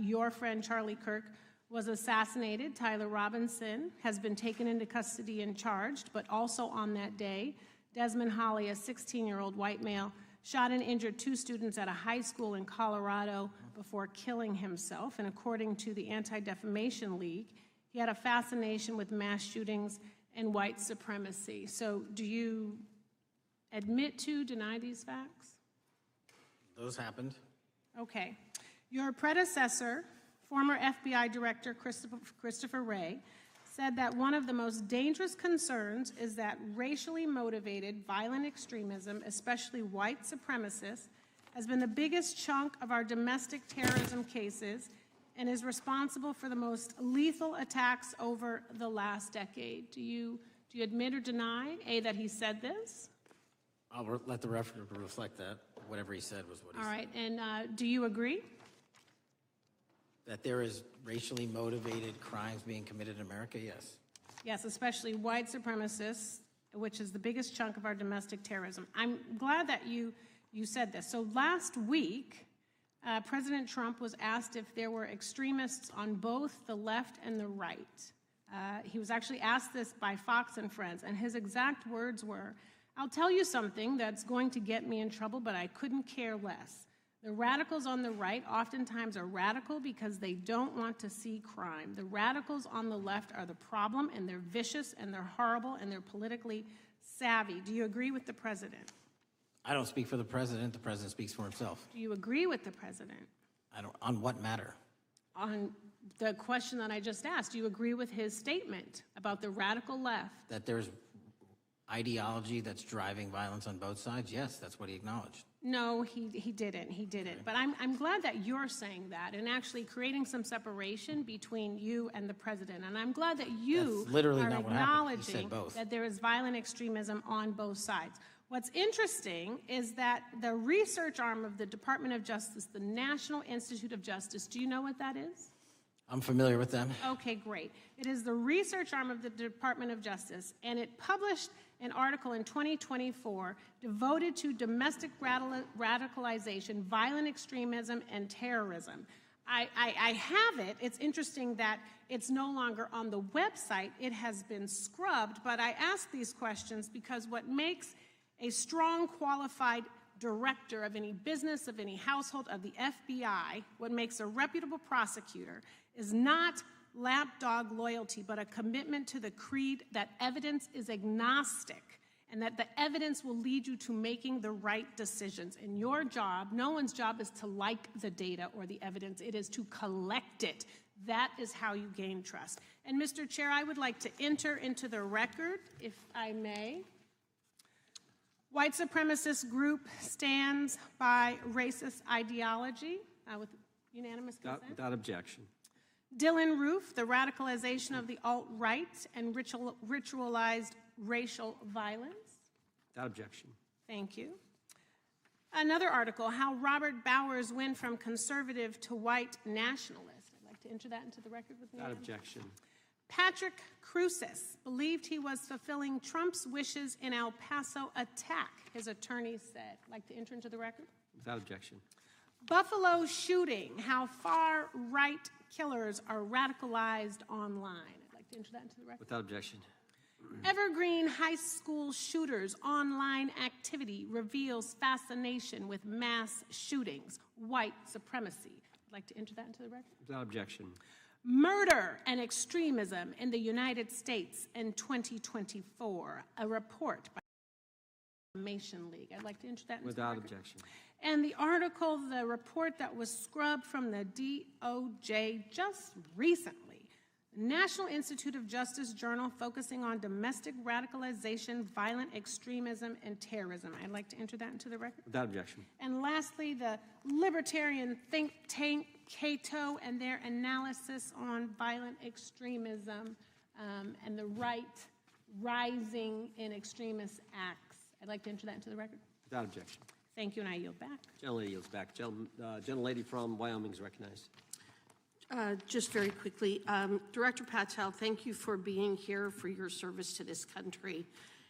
your friend Charlie Kirk was assassinated. Tyler Robinson has been taken into custody and charged, but also on that day, Desmond Holley, a 16-year-old white male, shot and injured 2 students at a high school in Colorado before killing himself. And according to the Anti-Defamation League, he had a fascination with mass shootings and white supremacy. So do you admit to, deny these facts? Those happened. Okay. Your predecessor, former FBI Director Christopher Wray, said that one of the most dangerous concerns is that racially motivated violent extremism, especially white supremacists, has been the biggest chunk of our domestic terrorism cases and is responsible for the most lethal attacks over the last decade. Do you admit or deny, A, that he said this? I'll let the record reflect that. Whatever he said was what he said. All right, and do you agree? That there is racially motivated crimes being committed in America, yes. Yes, especially white supremacists, which is the biggest chunk of our domestic terrorism. I'm glad that you said this. So last week, President Trump was asked if there were extremists on both the left and the right. He was actually asked this by Fox and Friends, and his exact words were, "I'll tell you something that's going to get me in trouble, but I couldn't care less. The radicals on the right oftentimes are radical because they don't want to see crime. The radicals on the left are the problem, and they're vicious, and they're horrible, and they're politically savvy." Do you agree with the president? I don't speak for the president. The president speaks for himself. Do you agree with the president? I don't. On what matter? On the question that I just asked, do you agree with his statement about the radical left? That there's ideology that's driving violence on both sides? Yes, that's what he acknowledged. No, he didn't. He didn't. But I'm glad that you're saying that and actually creating some separation between you and the president. And I'm glad that you literally are not what happened. He said acknowledging both. that there is violent extremism on both sides. What's interesting is that the research arm of the Department of Justice, the National Institute of Justice, do you know what that is? I'm familiar with them. Okay, great. It is the research arm of the Department of Justice, and it published an article in 2024 devoted to domestic radicalization, violent extremism, and terrorism. I have it. It's interesting that it's no longer on the website. It has been scrubbed, but I ask these questions because what makes a strong, qualified director of any business, of any household, of the FBI, what makes a reputable prosecutor is not lapdog loyalty, but a commitment to the creed that evidence is agnostic and that the evidence will lead you to making the right decisions. And your job, no one's job is to like the data or the evidence, it is to collect it. That is how you gain trust. And Mr. Chair, I would like to enter into the record, if I may. White supremacist group stands by racist ideology with unanimous consent. Without objection. Dylan Roof, the radicalization of the alt-right and ritualized racial violence. Without objection. Thank you. Another article, how Robert Bowers went from conservative to white nationalist. I'd like to enter that into the record with me. Without objection. Patrick Cruces believed he was fulfilling Trump's wishes in El Paso attack, his attorneys said. I'd like to enter into the record. Without objection. Buffalo shooting, how far-right killers are radicalized online. I'd like to enter that into the record. Without objection. Evergreen High School shooters' online activity reveals fascination with mass shootings, white supremacy. I'd like to enter that into the record. Without objection. Murder and extremism in the United States in 2024, a report by the Mason League. I'd like to enter that into Without the record. objection. And the article, the report that was scrubbed from the DOJ just recently, National Institute of Justice Journal focusing on domestic radicalization, violent extremism, and terrorism. I'd like to enter that into the record. Without objection. And lastly, the libertarian think tank Cato and their analysis on violent extremism and the right rising in extremist acts. I'd like to enter that into the record. Without objection. Thank you, and I yield back. Gentlelady yields back. Gentlelady from Wyoming is recognized. Just very quickly, Director Patel, thank you for being here, for your service to this country,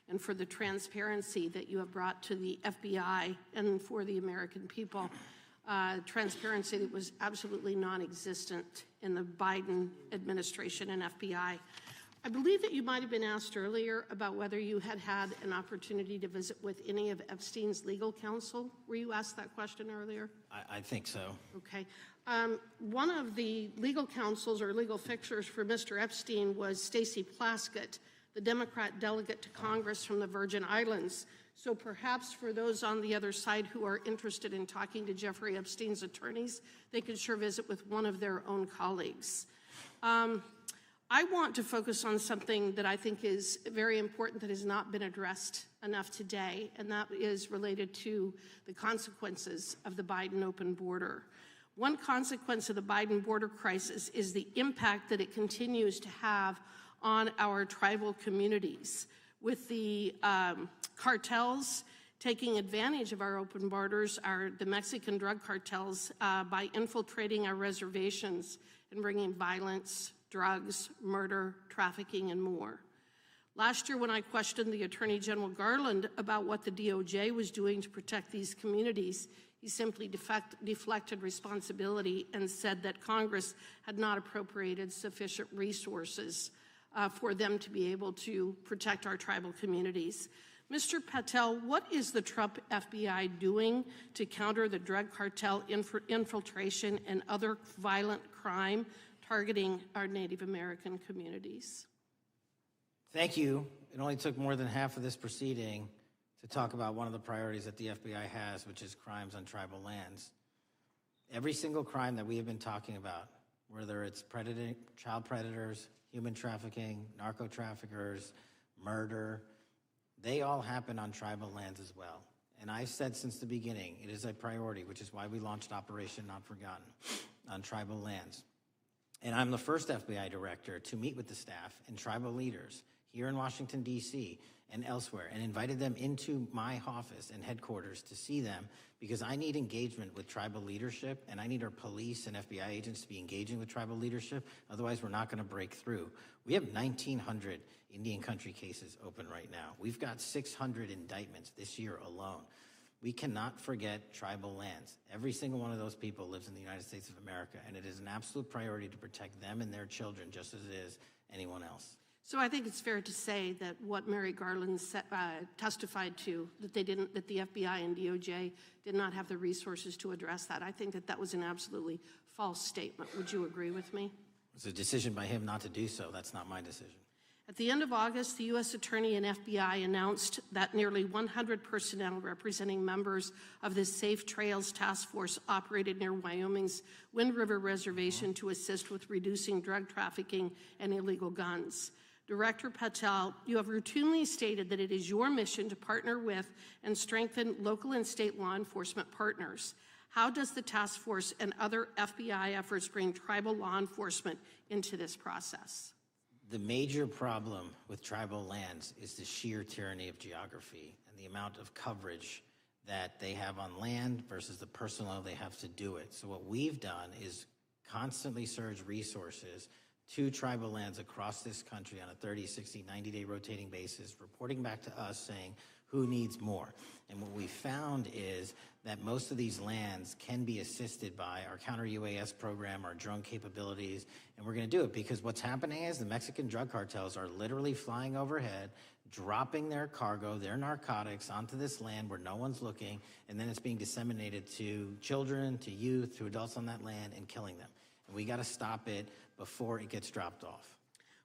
and for the transparency that you have brought to the FBI and for the American people. Transparency that was absolutely non-existent in the Biden administration and FBI. I believe that you might have been asked earlier about whether you had had an opportunity to visit with any of Epstein's legal counsel. Were you asked that question earlier? I think so. Okay. One of the legal counsels or legal fixers for Mr. Epstein was Stacey Plaskett, the Democrat delegate to Congress from the Virgin Islands. So perhaps for those on the other side who are interested in talking to Jeffrey Epstein's attorneys, they could sure visit with one of their own colleagues. I want to focus on something that I think is very important that has not been addressed enough today, and that is related to the consequences of the Biden open border. One consequence of the Biden border crisis is the impact that it continues to have on our tribal communities, with the cartels taking advantage of our open borders, the Mexican drug cartels, by infiltrating our reservations and bringing violence, drugs, murder, trafficking, and more. Last year, when I questioned the Attorney General Garland about what the DOJ was doing to protect these communities, he simply deflected responsibility and said that Congress had not appropriated sufficient resources for them to be able to protect our tribal communities. Mr. Patel, what is the Trump FBI doing to counter the drug cartel infiltration and other violent crime targeting our Native American communities? Thank you. It only took more than half of this proceeding to talk about one of the priorities that the FBI has, which is crimes on tribal lands. Every single crime that we have been talking about, whether it's child predators, human trafficking, narco traffickers, murder, they all happen on tribal lands as well. And I've said since the beginning, it is a priority, which is why we launched Operation Not Forgotten on tribal lands. And I'm the first FBI director to meet with the staff and tribal leaders here in Washington, D.C., and elsewhere, and invited them into my office and headquarters to see them, because I need engagement with tribal leadership, and I need our police and FBI agents to be engaging with tribal leadership. Otherwise, we're not going to break through. We have 1,900 Indian country cases open right now. We've got 600 indictments this year alone. We cannot forget tribal lands. Every single one of those people lives in the United States of America, and it is an absolute priority to protect them and their children just as it is anyone else. So I think it's fair to say that what Mary Garland testified to, that the FBI and DOJ did not have the resources to address that. I think that that was an absolutely false statement. Would you agree with me? It's a decision by him not to do so. That's not my decision. At the end of August, the U.S. Attorney and FBI announced that nearly 100 personnel representing members of the Safe Trails Task Force operated near Wyoming's Wind River Reservation to assist with reducing drug trafficking and illegal guns. Director Patel, you have routinely stated that it is your mission to partner with and strengthen local and state law enforcement partners. How does the task force and other FBI efforts bring tribal law enforcement into this process? The major problem with tribal lands is the sheer tyranny of geography and the amount of coverage that they have on land versus the personnel they have to do it. So what we've done is constantly surge resources to tribal lands across this country on a 30, 60, 90-day rotating basis, reporting back to us saying who needs more. And what we found is that most of these lands can be assisted by our counter-UAS program, our drone capabilities, and we're going to do it because what's happening is the Mexican drug cartels are literally flying overhead, dropping their cargo, their narcotics onto this land where no one's looking, and then it's being disseminated to children, to youth, to adults on that land, and killing them. And we got to stop it before it gets dropped off.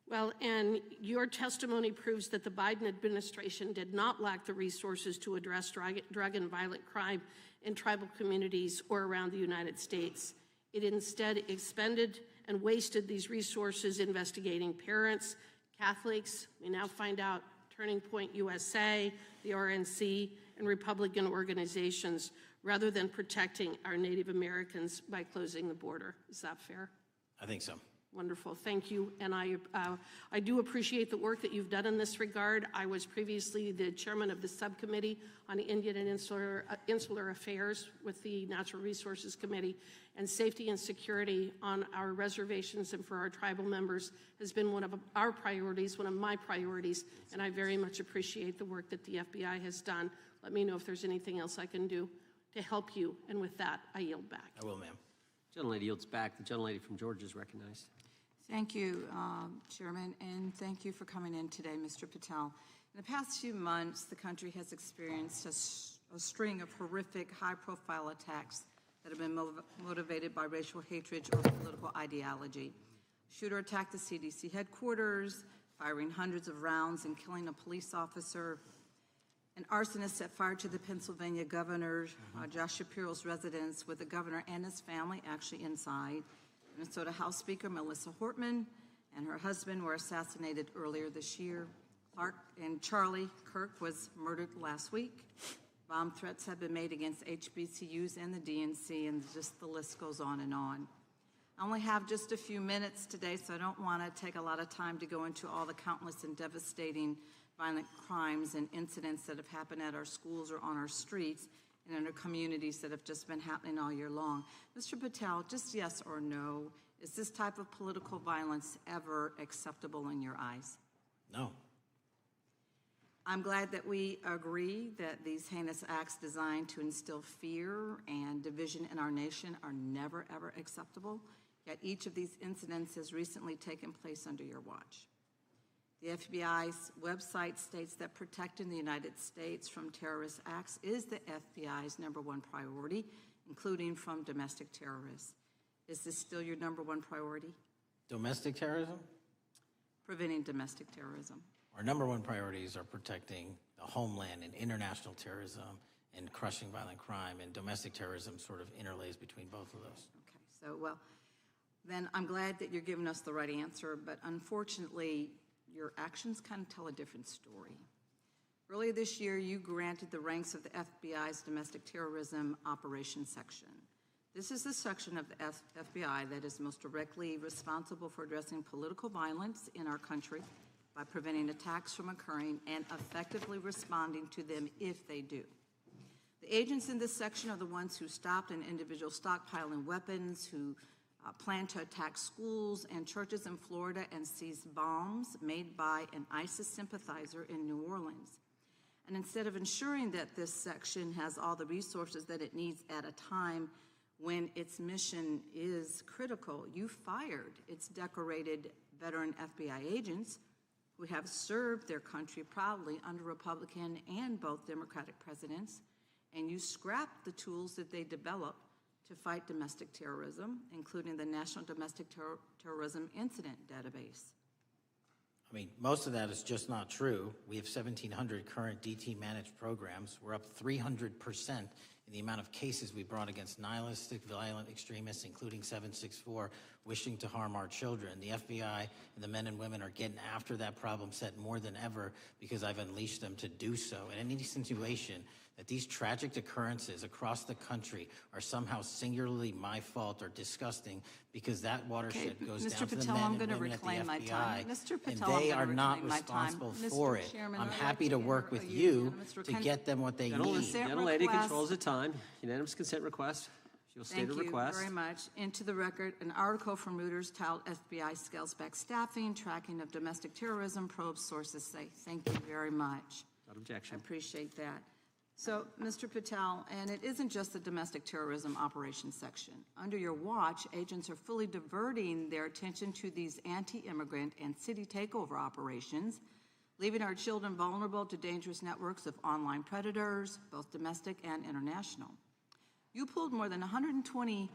Well, and your testimony proves that the Biden administration did not lack the resources to address drug and violent crime in tribal communities or around the United States. It instead expended and wasted these resources investigating parents, Catholics, we now find out Turning Point USA, the RNC, and Republican organizations, rather than protecting our Native Americans by closing the border. Is that fair? I think so. Wonderful, thank you. And I do appreciate the work that you've done in this regard. I was previously the chairman of the subcommittee on Indian and Insular Affairs with the Natural Resources Committee, and safety and security on our reservations and for our tribal members has been one of our priorities, one of my priorities, and I very much appreciate the work that the FBI has done. Let me know if there's anything else I can do to help you, and with that, I yield back. I will, ma'am. Gentlelady yields back. The gentlelady from Georgia is recognized. Thank you, Chairman, and thank you for coming in today, Mr. Patel. In the past few months, the country has experienced a string of horrific, high-profile attacks that have been motivated by racial hatred or political ideology. Shooter attacked the CDC headquarters, firing hundreds of rounds and killing a police officer. An arsonist set fire to the Pennsylvania governor, Josh Shapiro's residence, with the governor and his family actually inside. Minnesota House Speaker Melissa Hortman and her husband were assassinated earlier this year. Clark and Charlie Kirk was murdered last week. Bomb threats have been made against HBCUs and the DNC, and just the list goes on and on. I only have just a few minutes today, so I don't want to take a lot of time to go into all the countless and devastating violent crimes and incidents that have happened at our schools or on our streets and in our communities that have just been happening all year long. Mr. Patel, just yes or no, is this type of political violence ever acceptable in your eyes? No. I'm glad that we agree that these heinous acts designed to instill fear and division in our nation are never, ever acceptable, yet each of these incidents has recently taken place under your watch. The FBI's website states that protecting the United States from terrorist acts is the FBI's #1 priority, including from domestic terrorists. Is this still your #1 priority? Domestic terrorism? Preventing domestic terrorism. Our #1 priorities are protecting the homeland and international terrorism and crushing violent crime, and domestic terrorism sort of interlays between both of those. Okay, so well, then I'm glad that you're giving us the right answer, but unfortunately, your actions kind of tell a different story. Earlier this year, you granted the ranks of the FBI's Domestic Terrorism Operations Section. This is the section of the FBI that is most directly responsible for addressing political violence in our country by preventing attacks from occurring and effectively responding to them if they do. The agents in this section are the ones who stopped an individual stockpiling weapons, who planned to attack schools and churches in Florida and seized bombs made by an ISIS sympathizer in New Orleans. And instead of ensuring that this section has all the resources that it needs at a time when its mission is critical, you fired its decorated veteran FBI agents who have served their country proudly under Republican and both Democratic presidents, and you scrapped the tools that they developed to fight domestic terrorism, including the National Domestic Terrorism Incident Database. I mean, most of that is just not true. We have 1,700 current DT managed programs. We're up 300% in the amount of cases we brought against nihilistic, violent extremists, including 764, wishing to harm our children. The FBI and the men and women are getting after that problem set more than ever because I've unleashed them to do so. And any insinuation that these tragic occurrences across the country are somehow singularly my fault or disgusting because that watershed goes down to the men and women at the FBI, and they are not responsible for it. I'm happy to work with you to get them what they need. Gentle lady controls the time. Unanimous consent request. She'll state a request. Thank you very much. Into the record, an article from Reuters titled FBI Scales Back Staffing, Tracking of Domestic Terrorism, Probes Sources Say. Thank you very much. Without objection. I appreciate that. So, Mr. Patel, and it isn't just the domestic terrorism operations section. Under your watch, agents are fully diverting their attention to these anti-immigrant and city takeover operations, leaving our children vulnerable to dangerous networks of online predators, both domestic and international. You pulled more than 120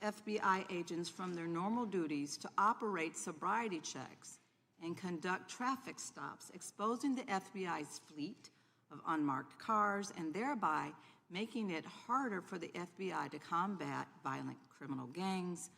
FBI agents from their normal duties to operate sobriety checks and conduct traffic stops, exposing the FBI's fleet of unmarked cars and thereby making it harder for the FBI to combat violent criminal gangs,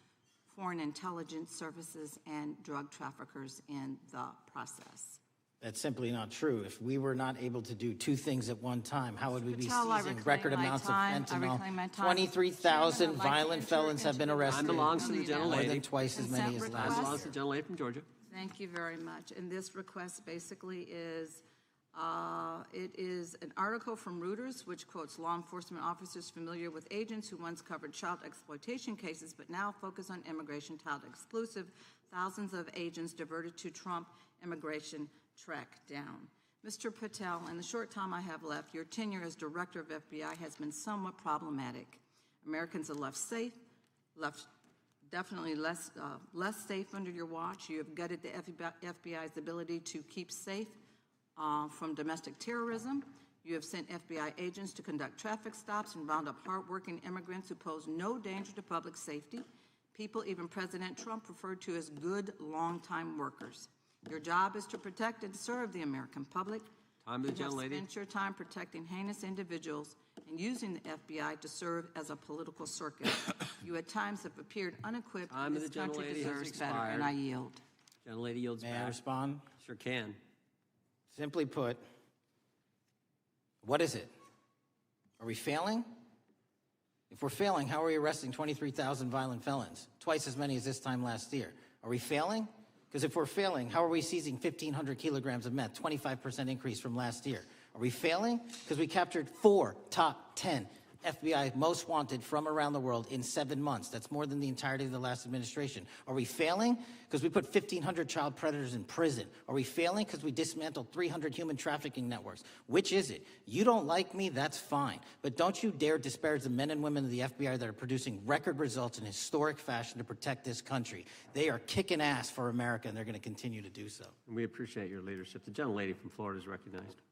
foreign intelligence services, and drug traffickers in the process. That's simply not true. If we were not able to do two things at one time, how would we be seizing record amounts of fentanyl? 23,000 violent felons have been arrested. Time belongs to the gentlelady. More than twice as many as last year. Time belongs to the gentlelady from Georgia. Thank you very much. And this request basically is, it is an article from Reuters which quotes law enforcement officers familiar with agents who once covered child exploitation cases but now focus on immigration child exclusive. Thousands of agents diverted to Trump immigration track down. Mr. Patel, in the short time I have left, your tenure as director of FBI has been somewhat problematic. Americans are left definitely less safe under your watch. You have gutted the FBI's ability to keep safe from domestic terrorism. You have sent FBI agents to conduct traffic stops and round up hardworking immigrants who pose no danger to public safety. People even President Trump referred to as good, long-time workers. Your job is to protect and serve the American public. Time to the gentlelady. You have spent your time protecting heinous individuals and using the FBI to serve as a political circus. You at times have appeared unequipped. Time and of the this country gentlelady has deserves better, expired. and I yield. Gentlelady yields back. May I respond? Sure can. Simply put, what is it? Are we failing? If we're failing, how are we arresting 23,000 violent felons? Twice as many as this time last year. Are we failing? Because if we're failing, how are we seizing 1,500 kilograms of meth, 25% increase from last year? Are we failing? Because we captured 4 top 10 FBI most wanted from around the world in 7 months. That's more than the entirety of the last administration. Are we failing? Because we put 1,500 child predators in prison. Are we failing? Because we dismantled 300 human trafficking networks. Which is it? You don't like me, that's fine. But don't you dare disparage the men and women of the FBI that are producing record results in historic fashion to protect this country. They are kicking ass for America, and they're going to continue to do so. And we appreciate your leadership. The gentlelady from Florida is recognized.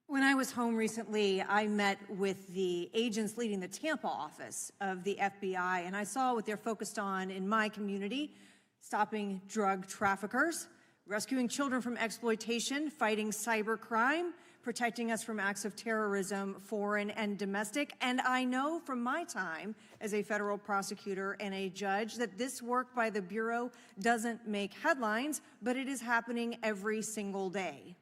When I was home recently, I met with the agents leading the Tampa office of the FBI, and I saw what they're focused on in my community: stopping drug traffickers, rescuing children from exploitation, fighting cybercrime, protecting us from acts of terrorism, foreign and domestic. And I know from my time as a federal prosecutor and a judge that this work by the Bureau doesn't make headlines, but it is happening every single day.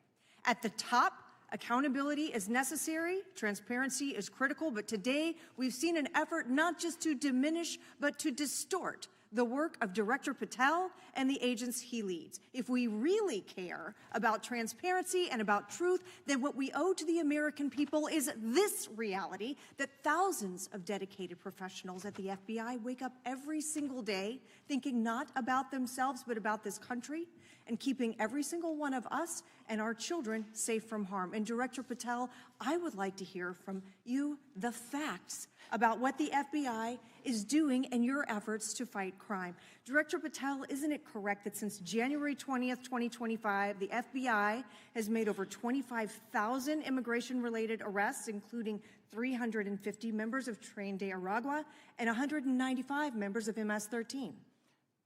At the top, accountability is necessary, transparency is critical, but today we've seen an effort not just to diminish, but to distort the work of Director Patel and the agents he leads. If we really care about transparency and about truth, then what we owe to the American people is this reality, that thousands of dedicated professionals at the FBI wake up every single day thinking not about themselves but about this country and keeping every single one of us and our children safe from harm. And Director Patel, I would like to hear from you the facts about what the FBI is doing in your efforts to fight crime. Director Patel, isn't it correct that since January 20th, 2025, the FBI has made over 25,000 immigration-related arrests, including 350 members of Tren de Aragua and 195 members of MS-13?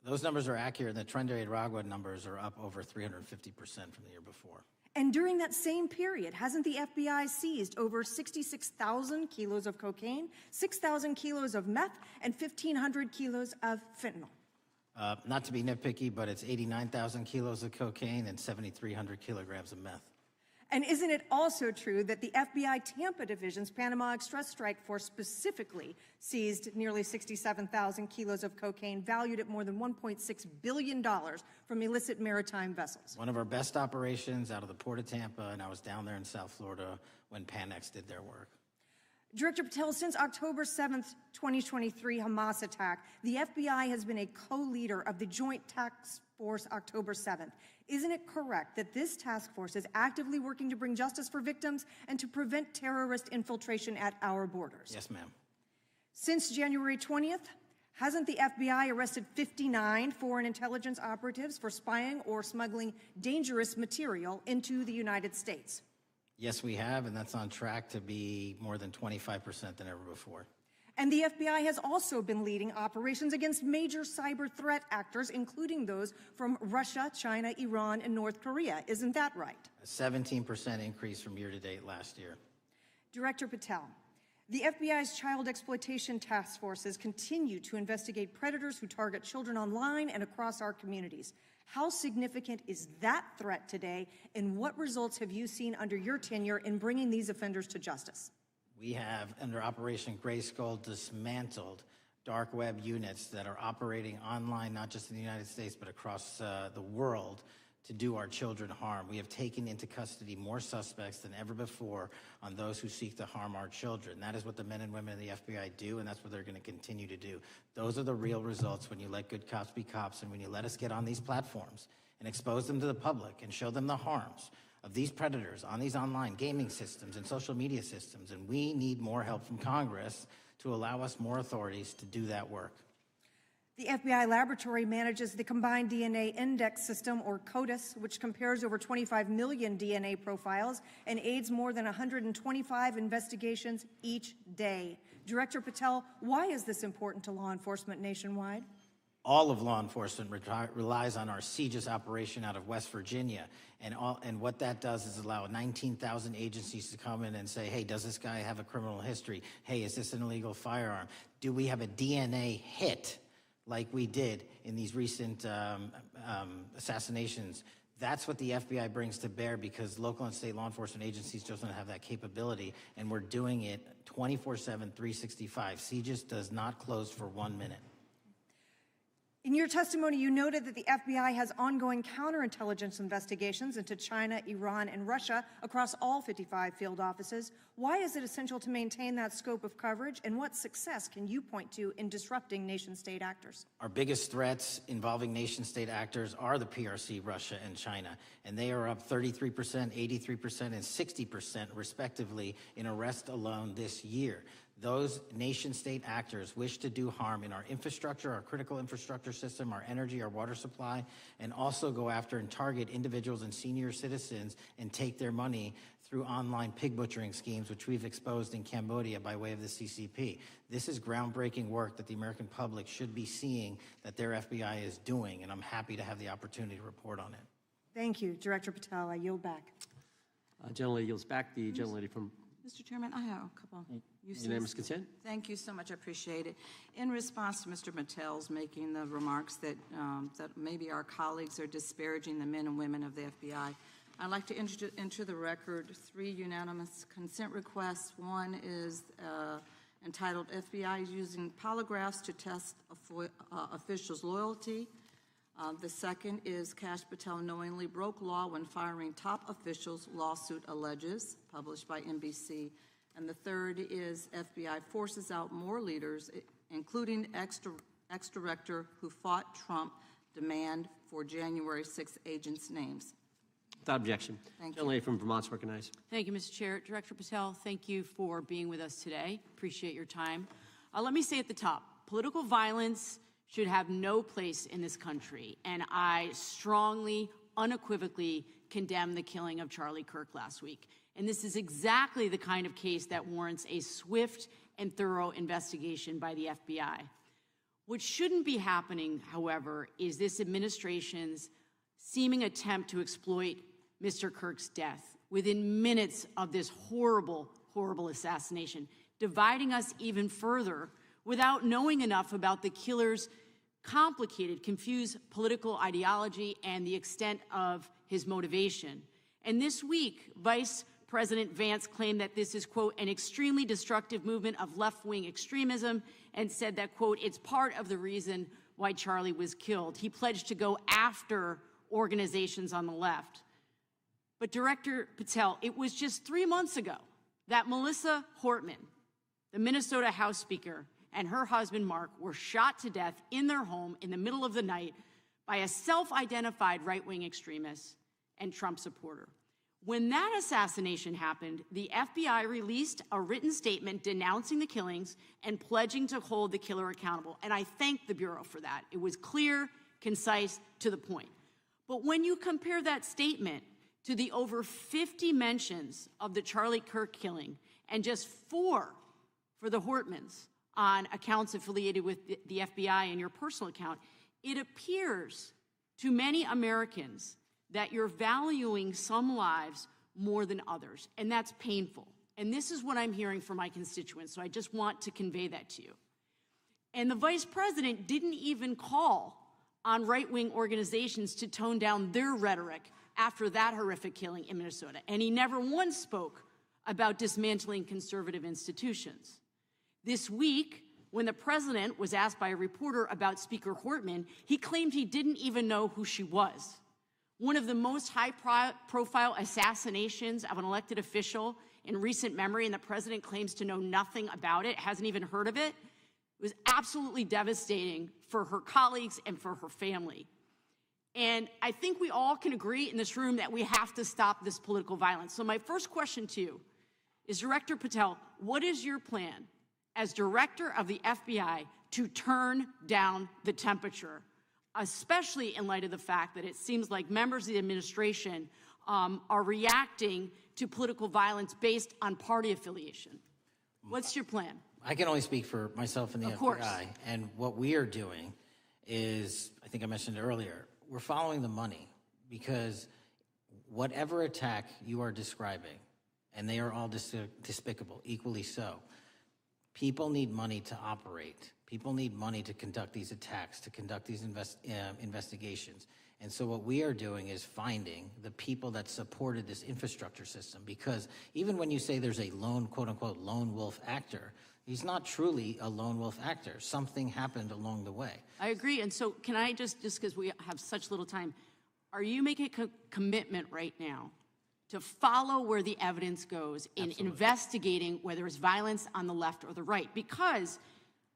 Those numbers are accurate, and the Tren de Aragua numbers are up over 350% from the year before. And during that same period, hasn't the FBI seized over 66,000 kilos of cocaine, 6,000 kilos of meth, and 1,500 kilos of fentanyl? Not to be nitpicky, but it's 89,000 kilos of cocaine and 7,300 kilograms of meth. And isn't it also true that the FBI Tampa Division's Panama Express Strike Force specifically seized nearly 67,000 kilos of cocaine valued at more than $1.6 billion from illicit maritime vessels? One of our best operations out of the Port of Tampa, and I was down there in South Florida when Panex did their work. Director Patel, since October 7th, 2023 Hamas attack, the FBI has been a co-leader of the Joint Task Force October 7th. Isn't it correct that this task force is actively working to bring justice for victims and to prevent terrorist infiltration at our borders? Yes, ma'am. Since January 20th, hasn't the FBI arrested 59 foreign intelligence operatives for spying or smuggling dangerous material into the United States? Yes, we have, and that's on track to be more than 25% than ever before. And the FBI has also been leading operations against major cyber threat actors, including those from Russia, China, Iran, and North Korea. Isn't that right? A 17% increase from year to date last year. Director Patel, the FBI's child exploitation task forces continue to investigate predators who target children online and across our communities. How significant is that threat today, and what results have you seen under your tenure in bringing these offenders to justice? We have, under Operation Grayskull, dismantled dark web units that are operating online, not just in the United States, but across the world to do our children harm. We have taken into custody more suspects than ever before on those who seek to harm our children. That is what the men and women of the FBI do, and that's what they're going to continue to do. Those are the real results when you let good cops be cops and when you let us get on these platforms and expose them to the public and show them the harms of these predators on these online gaming systems and social media systems. And we need more help from Congress to allow us more authorities to do that work. The FBI laboratory manages the Combined DNA Index System, or CODIS, which compares over 25 million DNA profiles and aids more than 125 investigations each day. Director Patel, why is this important to law enforcement nationwide? All of law enforcement relies on our CJIS operation out of West Virginia. And what that does is allow 19,000 agencies to come in and say, hey, does this guy have a criminal history? Hey, is this an illegal firearm? Do we have a DNA hit like we did in these recent assassinations? That's what the FBI brings to bear, because local and state law enforcement agencies just don't have that capability, and we're doing it 24/7, 365. CJIS does not close for 1 minute. In your testimony, you noted that the FBI has ongoing counterintelligence investigations into China, Iran, and Russia across all 55 field offices. Why is it essential to maintain that scope of coverage, and what success can you point to in disrupting nation-state actors? Our biggest threats involving nation-state actors are the PRC, Russia, and China, and they are up 33%, 83%, and 60% respectively in arrests alone this year. Those nation-state actors wish to do harm in our infrastructure, our critical infrastructure system, our energy, our water supply, and also go after and target individuals and senior citizens and take their money through online pig butchering schemes, which we've exposed in Cambodia by way of the CCP. This is groundbreaking work that the American public should be seeing that their FBI is doing, and I'm happy to have the opportunity to report on it. Thank you, Director Patel. I yield back. Gentlelady yields back. The gentlelady from... Mr. Chairman, I have a couple. Unanimous consent? Thank you so much. I appreciate it. In response to Mr. Mattel's making the remarks that, that maybe our colleagues are disparaging the men and women of the FBI, I'd like to enter the record 3 unanimous consent requests. One is entitled FBI is Using Polygraphs to Test Officials' Loyalty. The second is Kash Patel knowingly broke law when firing top officials, lawsuit alleges, published by NBC. And the third is FBI forces out more leaders, including ex-director who fought Trump, demand for January 6 agents' names. Without objection. Thank you. Young lady from Vermont's recognized. Thank you, Mr. Chair. Director Patel, thank you for being with us today. Appreciate your time. Let me say at the top, political violence should have no place in this country, and I strongly, unequivocally condemn the killing of Charlie Kirk last week. And this is exactly the kind of case that warrants a swift and thorough investigation by the FBI. What shouldn't be happening, however, is this administration's seeming attempt to exploit Mr. Kirk's death within minutes of this horrible, horrible assassination, dividing us even further without knowing enough about the killer's complicated, confused political ideology and the extent of his motivation. And this week, Vice President Vance claimed that this is, quote, an extremely destructive movement of left-wing extremism and said that, quote, it's part of the reason why Charlie was killed. He pledged to go after organizations on the left. But Director Patel, it was just 3 months ago that Melissa Hortman, the Minnesota House Speaker, and her husband, Mark, were shot to death in their home in the middle of the night by a self-identified right-wing extremist and Trump supporter. When that assassination happened, the FBI released a written statement denouncing the killings and pledging to hold the killer accountable. And I thank the Bureau for that. It was clear, concise, to the point. But when you compare that statement to the over 50 mentions of the Charlie Kirk killing and just 4 for the Hortmans on accounts affiliated with the FBI and your personal account, it appears to many Americans that you're valuing some lives more than others, and that's painful. And this is what I'm hearing from my constituents, so I just want to convey that to you. And the Vice President didn't even call on right-wing organizations to tone down their rhetoric after that horrific killing in Minnesota, and he never once spoke about dismantling conservative institutions. This week, when the president was asked by a reporter about Speaker Hortman, he claimed he didn't even know who she was. One of the most high-profile assassinations of an elected official in recent memory, and the president claims to know nothing about it, hasn't even heard of it. It was absolutely devastating for her colleagues and for her family. And I think we all can agree in this room that we have to stop this political violence. So my first question to you is, Director Patel, what is your plan as director of the FBI to turn down the temperature, especially in light of the fact that it seems like members of the administration are reacting to political violence based on party affiliation? What's your plan? I can only speak for myself and the FBI. Course. And what we are doing is, I think I mentioned earlier, we're following the money, because whatever attack you are describing, and they are all despicable, equally so, people need money to operate. People need money to conduct these attacks, to conduct these investigations. And so what we are doing is finding the people that supported this infrastructure system, because even when you say there's a lone, quote unquote, lone wolf actor, he's not truly a lone wolf actor. Something happened along the way. I agree. And so can I just because we have such little time, are you making a commitment right now to follow where the evidence goes in investigating whether it's violence on the left or the right? Because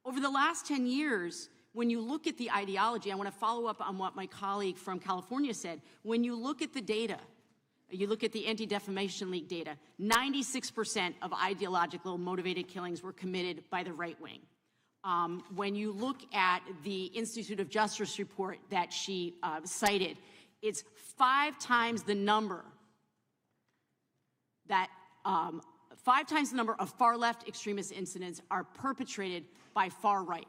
over the last 10 years, when you look at the ideology, I want to follow up on what my colleague from California said. When you look at the data, you look at the Anti-Defamation League data, 96% of ideological motivated killings were committed by the right wing. When you look at the Institute of Justice report that she cited, it's 5 times the number that 5 times the number of far left extremist incidents are perpetrated by far right.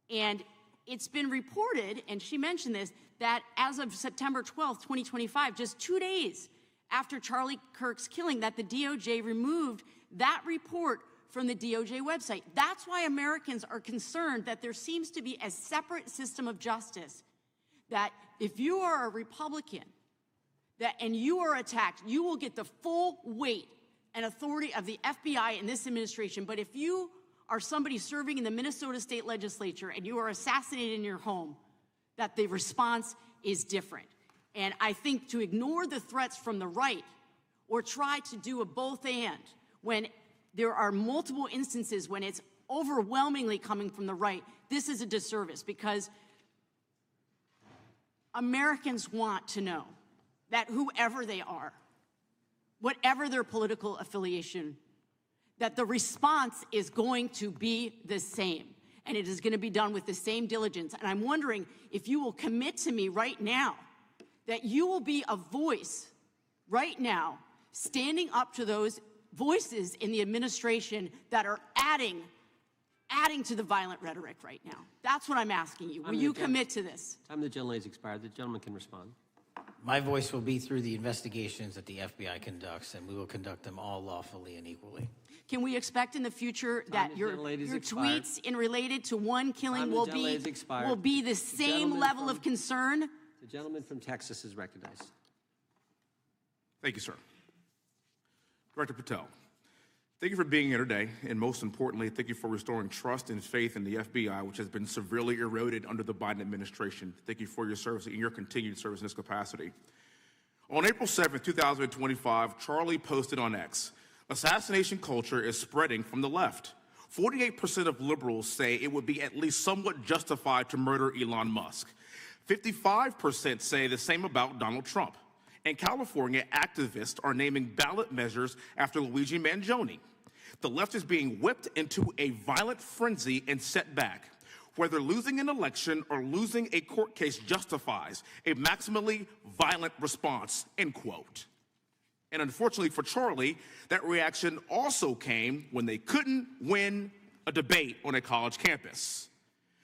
And it's been reported, and she mentioned this, that as of September 12th, 2025, just 2 days after Charlie Kirk's killing, that the DOJ removed that report from the DOJ website. That's why Americans are concerned that there seems to be a separate system of justice, that if you are a Republican and you are attacked, you will get the full weight and authority of the FBI and this administration. But if you are somebody serving in the Minnesota State Legislature and you are assassinated in your home, that the response is different. And I think to ignore the threats from the right or try to do a both and when there are multiple instances when it's overwhelmingly coming from the right, this is a disservice because Americans want to know that whoever they are, whatever their political affiliation, that the response is going to be the same, and it is going to be done with the same diligence. And I'm wondering if you will commit to me right now that you will be a voice right now standing up to those voices in the administration that are adding to the violent rhetoric right now. That's what I'm asking you. Will you commit to this? Time the gentlelady's expired. The gentleman can respond. My voice will be through the investigations that the FBI conducts, and we will conduct them all lawfully and equally. Can we expect in the future that your tweets in related to one killing will be the same level of concern? The gentleman from Texas is recognized. Thank you, sir. Director Patel, thank you for being here today, and most importantly, thank you for restoring trust and faith in the FBI, which has been severely eroded under the Biden administration. Thank you for your service and your continued service in this capacity. On April 7th, 2025, Charlie posted on X, "Assassination culture is spreading from the left. 48% of liberals say it would be at least somewhat justified to murder Elon Musk. 55% say the same about Donald Trump. In California, activists are naming ballot measures after Luigi Mangione. The left is being whipped into a violent frenzy and set back. Whether losing an election or losing a court case justifies a maximally violent response," end quote. And unfortunately for Charlie, that reaction also came when they couldn't win a debate on a college campus.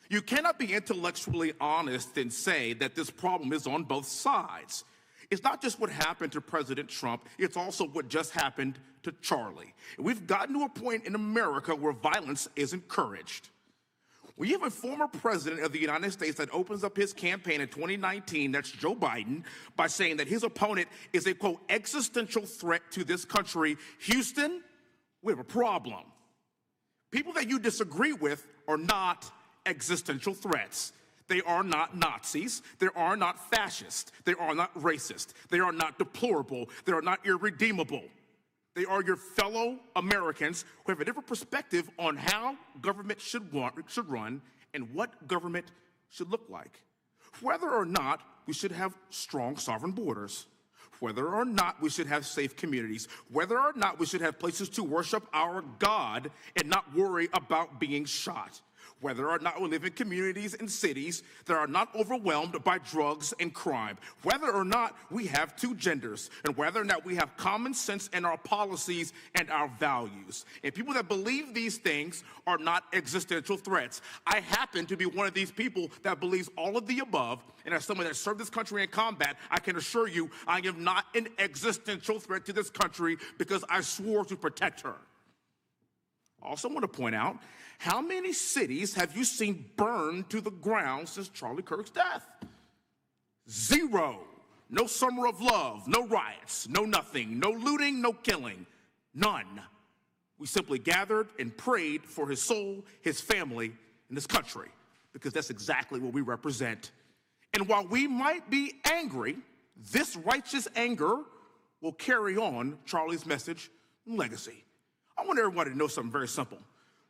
You cannot be intellectually honest and say that this problem is on both sides. It's not just what happened to President Trump, it's also what just happened to Charlie. We've gotten to a point in America where violence is encouraged. We have a former president of the United States that opens up his campaign in 2019, that's Joe Biden, by saying that his opponent is a, quote, existential threat to this country. Houston, we have a problem. People that you disagree with are not existential threats. They are not Nazis. They are not fascist. They are not racist. They are not deplorable. They are not irredeemable. They are your fellow Americans who have a different perspective on how government should run and what government should look like. Whether or not we should have strong sovereign borders, whether or not we should have safe communities, whether or not we should have places to worship our God and not worry about being shot, whether or not we live in communities and cities that are not overwhelmed by drugs and crime, whether or not we have two genders, and whether or not we have common sense in our policies and our values. And people that believe these things are not existential threats. I happen to be one of these people that believes all of the above, and as someone that served this country in combat, I can assure you I am not an existential threat to this country because I swore to protect her. I also want to point out, how many cities have you seen burned to the ground since Charlie Kirk's death? 0. No summer of love, no riots, no nothing, no looting, no killing, none. We simply gathered and prayed for his soul, his family, and this country, because that's exactly what we represent. And while we might be angry, this righteous anger will carry on Charlie's message and legacy. I want everybody to know something very simple.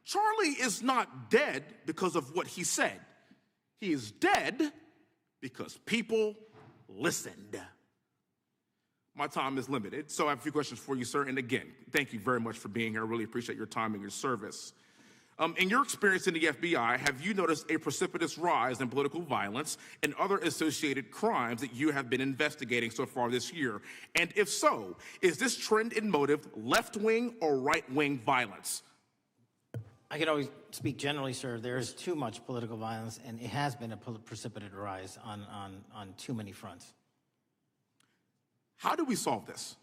Charlie is not dead because of what he said. He is dead because people listened. My time is limited, so I have a few questions for you, sir. And again, thank you very much for being here. I really appreciate your time and your service. In your experience in the FBI, have you noticed a precipitous rise in political violence and other associated crimes that you have been investigating so far this year? And if so, is this trend in motive left-wing or right-wing violence? I could always speak generally, sir. There is too much political violence, and it has been a precipitous rise on too many fronts. How do we solve this?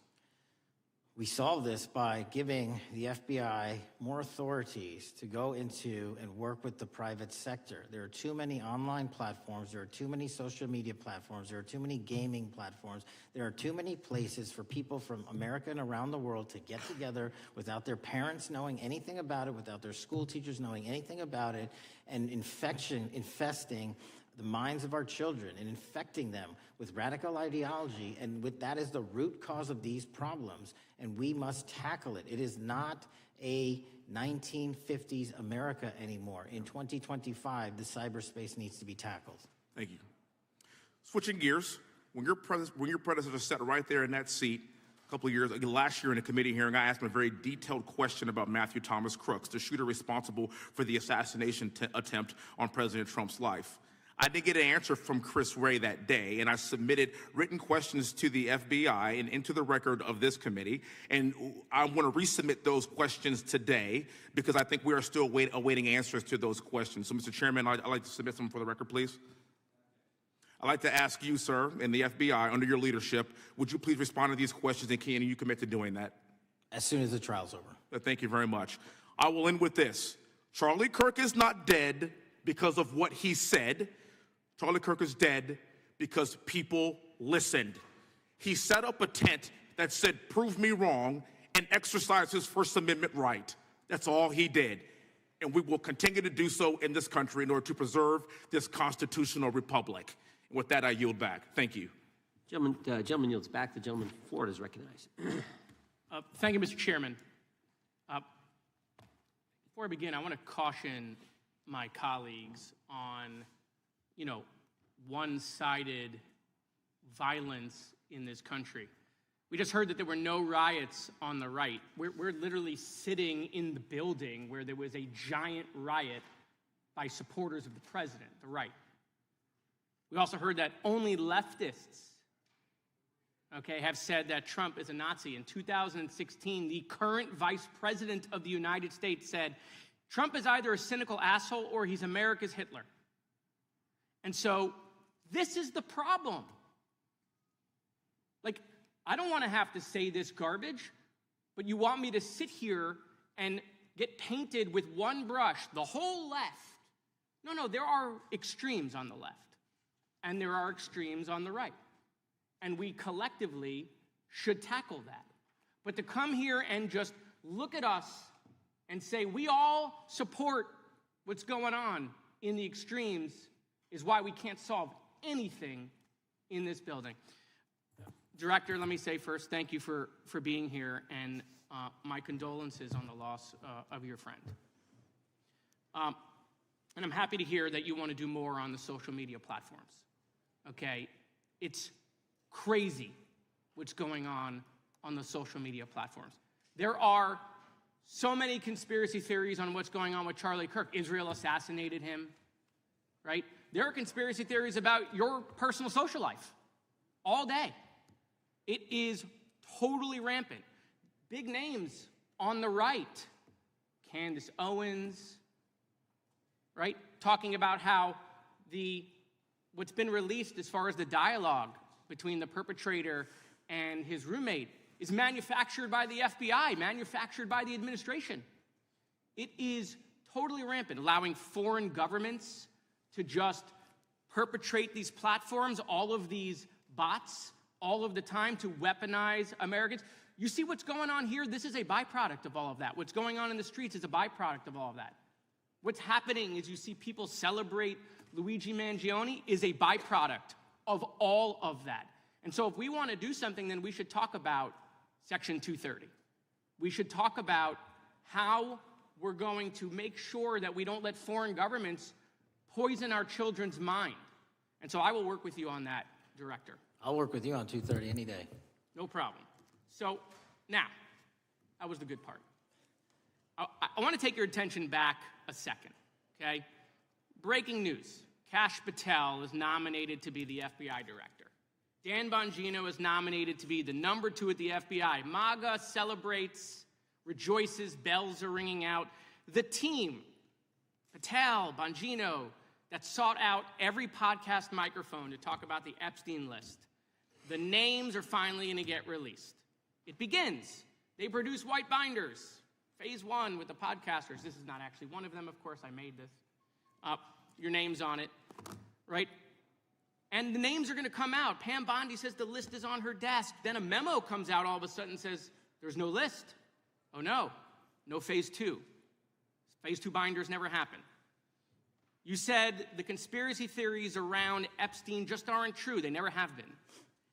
We solve this by giving the FBI more authorities to go into and work with the private sector. There are too many online platforms. There are too many social media platforms. There are too many gaming platforms. There are too many places for people from America and around the world to get together without their parents knowing anything about it, without their school teachers knowing anything about it, and infesting the minds of our children and infecting them with radical ideology, and that is the root cause of these problems, and we must tackle it. It is not a 1950s America anymore. In 2025, the cyberspace needs to be tackled. Thank you. Switching gears, when your predecessor sat right there in that seat a couple of years, last year in a committee hearing, I asked him a very detailed question about Matthew Thomas Crooks, the shooter responsible for the assassination attempt on President Trump's life. I didn't get an answer from Chris Wray that day, and I submitted written questions to the FBI and into the record of this committee, and I want to resubmit those questions today because I think we are still awaiting answers to those questions. So, Mr. Chairman, I'd like to submit them for the record, please. I'd like to ask you, sir, and the FBI, under your leadership, would you please respond to these questions, and can you commit to doing that? As soon as the trial's over. Thank you very much. I will end with this. Charlie Kirk is not dead because of what he said. Charlie Kirk is dead because people listened. He set up a tent that said, "Prove me wrong," and exercised his First Amendment right. That's all he did. And we will continue to do so in this country in order to preserve this constitutional republic. And with that, I yield back. Thank you. Gentleman yields back. The gentleman from Florida is recognized. Thank you, Mr. Chairman. Before I begin, I want to caution my colleagues on one-sided violence in this country. We just heard that there were no riots on the right. We're literally sitting in the building where there was a giant riot by supporters of the president, the right. We also heard that only leftists, have said that Trump is a Nazi. In 2016, the current vice president of the United States said, Trump is either a cynical asshole or he's America's Hitler. And so this is the problem. I don't want to have to say this garbage, but you want me to sit here and get painted with one brush, the whole left. No, there are extremes on the left, and there are extremes on the right. And we collectively should tackle that. But to come here and just look at us and say we all support what's going on in the extremes is why we can't solve anything in this building. Director, let me say first, thank you for being here, and my condolences on the loss of your friend. And I'm happy to hear that you want to do more on the social media platforms. It's crazy what's going on the social media platforms. There are so many conspiracy theories on what's going on with Charlie Kirk. Israel assassinated him, right? There are conspiracy theories about your personal social life all day. It is totally rampant. Big names on the right, Candace Owens, right? Talking about how what's been released as far as the dialogue between the perpetrator and his roommate is manufactured by the FBI, manufactured by the administration. It is totally rampant, allowing foreign governments to just perpetrate these platforms, all of these bots, all of the time to weaponize Americans. You see what's going on here? This is a byproduct of all of that. What's going on in the streets is a byproduct of all of that. What's happening is you see people celebrate Luigi Mangione is a byproduct of all of that. And so if we want to do something, then we should talk about Section 230. We should talk about how we're going to make sure that we don't let foreign governments poison our children's mind. And so I will work with you on that, Director. I'll work with you on 230 any day. No problem. So now, that was the good part. I want to take your attention back a second, okay? Breaking news. Kash Patel is nominated to be the FBI director. Dan Bongino is nominated to be the number 2 at the FBI. MAGA celebrates, rejoices, bells are ringing out. The team, Patel, Bongino, that sought out every podcast microphone to talk about the Epstein list. The names are finally going to get released. It begins. They produce white binders. Phase 1 with the podcasters. This is not actually one of them, of course. I made this up. Your name's on it, right? And the names are going to come out. Pam Bondi says the list is on her desk. Then a memo comes out all of a sudden and says, there's no list. Oh, no. No phase 2. Phase 2 binders never happened. You said the conspiracy theories around Epstein just aren't true. They never have been.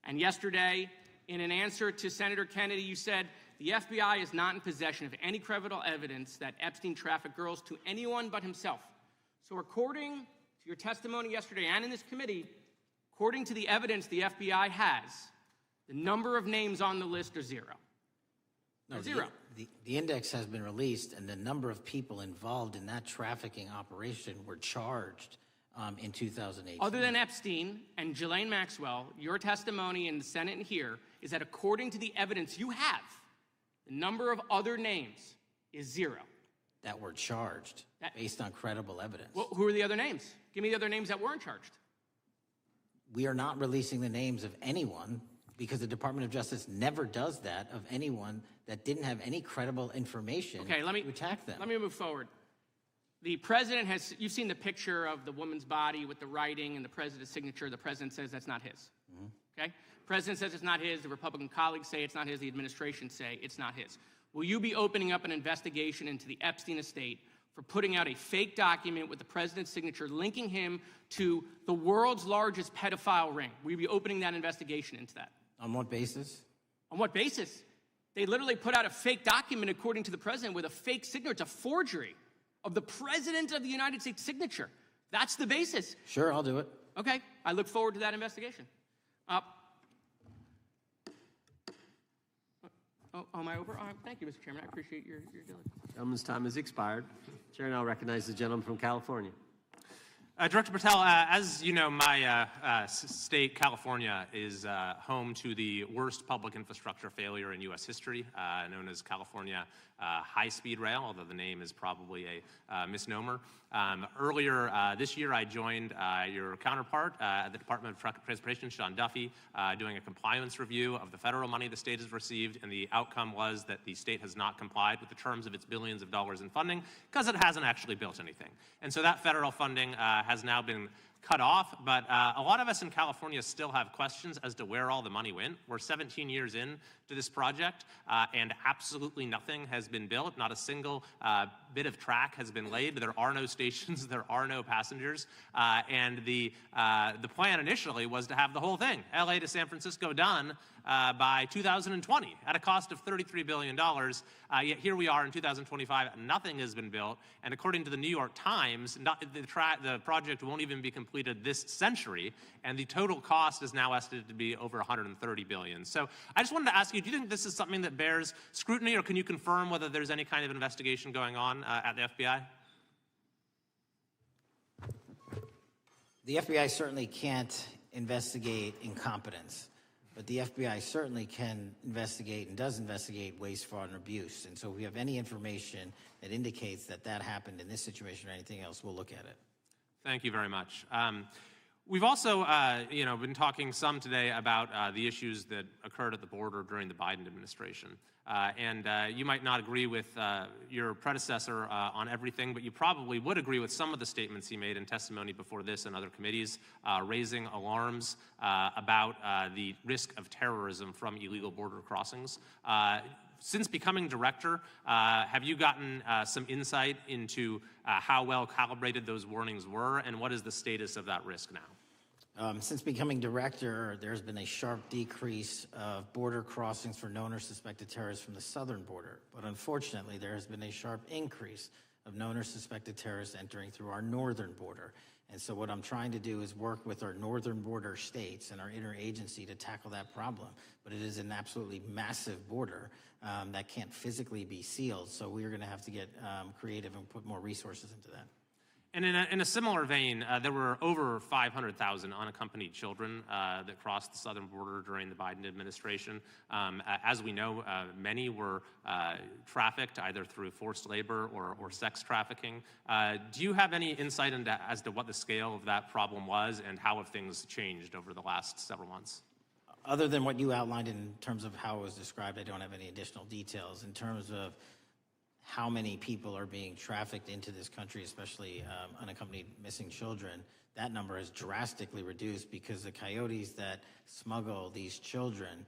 And yesterday, in an answer to Senator Kennedy, you said the FBI is not in possession of any credible evidence that Epstein trafficked girls to anyone but himself. So according to your testimony yesterday and in this committee, according to the evidence the FBI has, the number of names on the list are 0. No, Zero. The index has been released, and the number of people involved in that trafficking operation were charged in 2018. Other than Epstein and Ghislaine Maxwell, your testimony in the Senate and here is that according to the evidence you have, the number of other names is 0. That were charged based on credible evidence. Well, who are the other names? Give me the other names that weren't charged. We are not releasing the names of anyone because the Department of Justice never does that of anyone that didn't have any credible information to attack them. Let me move forward. The president has, you've seen the picture of the woman's body with the writing and the president's signature. The president says that's not his. Okay? President says it's not his. The Republican colleagues say it's not his. The administration say it's not his. Will you be opening up an investigation into the Epstein estate for putting out a fake document with the president's signature linking him to the world's largest pedophile ring? Will you be opening that investigation into that? On what basis? On what basis? They literally put out a fake document, according to the president, with a fake signature. It's a forgery of the president of the United States signature. That's the basis. Sure, I'll do it. Okay, I look forward to that investigation. Am I over? Thank you, Mr. Chairman. I appreciate your diligence. Gentleman's time has expired. Chair now recognizes the gentleman from California. Director Patel, as you know, my state, California, is home to the worst public infrastructure failure in U.S. history, known as California High-Speed Rail, although the name is probably a misnomer. Earlier this year, I joined your counterpart at the Department of Transportation, Sean Duffy, doing a compliance review of the federal money the state has received, and the outcome was that the state has not complied with the terms of its billions of dollars in funding because it hasn't actually built anything. And so that federal funding has now been cut off, but a lot of us in California still have questions as to where all the money went. We're 17 years in to this project, and absolutely nothing has been built. Not a single bit of track has been laid. There are no stations. There are no passengers. And the plan initially was to have the whole thing, LA to San Francisco, done by 2020 at a cost of $33 billion. Yet here we are in 2025, nothing has been built. And according to the New York Times, the project won't even be completed this century. And the total cost is now estimated to be over $130 billion. So I just wanted to ask you, do you think this is something that bears scrutiny, or can you confirm whether there's any kind of investigation going on at the FBI? The FBI certainly can't investigate incompetence, but the FBI certainly can investigate and does investigate waste, fraud, and abuse. And so if we have any information that indicates that that happened in this situation or anything else, we'll look at it. Thank you very much. We've also, been talking some today about the issues that occurred at the border during the Biden administration. You might not agree with your predecessor on everything, but you probably would agree with some of the statements he made in testimony before this and other committees, raising alarms about the risk of terrorism from illegal border crossings. Since becoming director, have you gotten some insight into how well calibrated those warnings were, and what is the status of that risk now? Since becoming director, there's been a sharp decrease of border crossings for known or suspected terrorists from the southern border. But unfortunately, there has been a sharp increase of known or suspected terrorists entering through our northern border. And so what I'm trying to do is work with our northern border states and our interagency to tackle that problem. But it is an absolutely massive border that can't physically be sealed. So we're going to have to get creative and put more resources into that. And in a similar vein, there were over 500,000 unaccompanied children that crossed the southern border during the Biden administration. As we know, many were trafficked either through forced labor or sex trafficking. Do you have any insight as to what the scale of that problem was and how have things changed over the last several months? Other than what you outlined in terms of how it was described, I don't have any additional details. In terms of how many people are being trafficked into this country, especially unaccompanied missing children, that number has drastically reduced because the coyotes that smuggle these children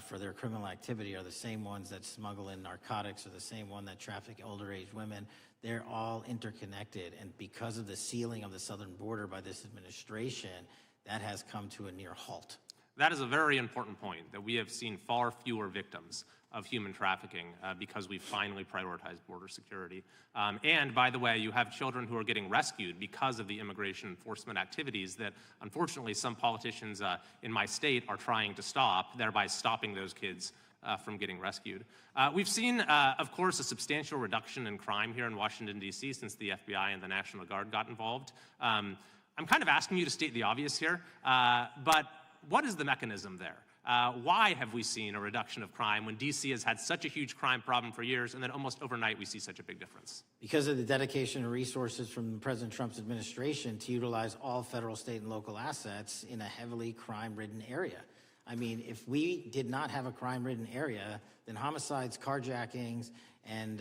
for their criminal activity are the same ones that smuggle in narcotics, or the same one that traffic older age women. They're all interconnected, and because of the sealing of the southern border by this administration, that has come to a near halt. That is a very important point, that we have seen far fewer victims of human trafficking because we finally prioritized border security. And by the way, you have children who are getting rescued because of the immigration enforcement activities that unfortunately some politicians in my state are trying to stop, thereby stopping those kids from getting rescued. We've seen, of course, a substantial reduction in crime here in Washington, D.C. since the FBI and the National Guard got involved. I'm kind of asking you to state the obvious here, but what is the mechanism there? Why have we seen a reduction of crime when D.C. has had such a huge crime problem for years, and then almost overnight we see such a big difference? Because of the dedication and resources from President Trump's administration to utilize all federal, state, and local assets in a heavily crime-ridden area. I mean, if we did not have a crime-ridden area, then homicides, carjackings, and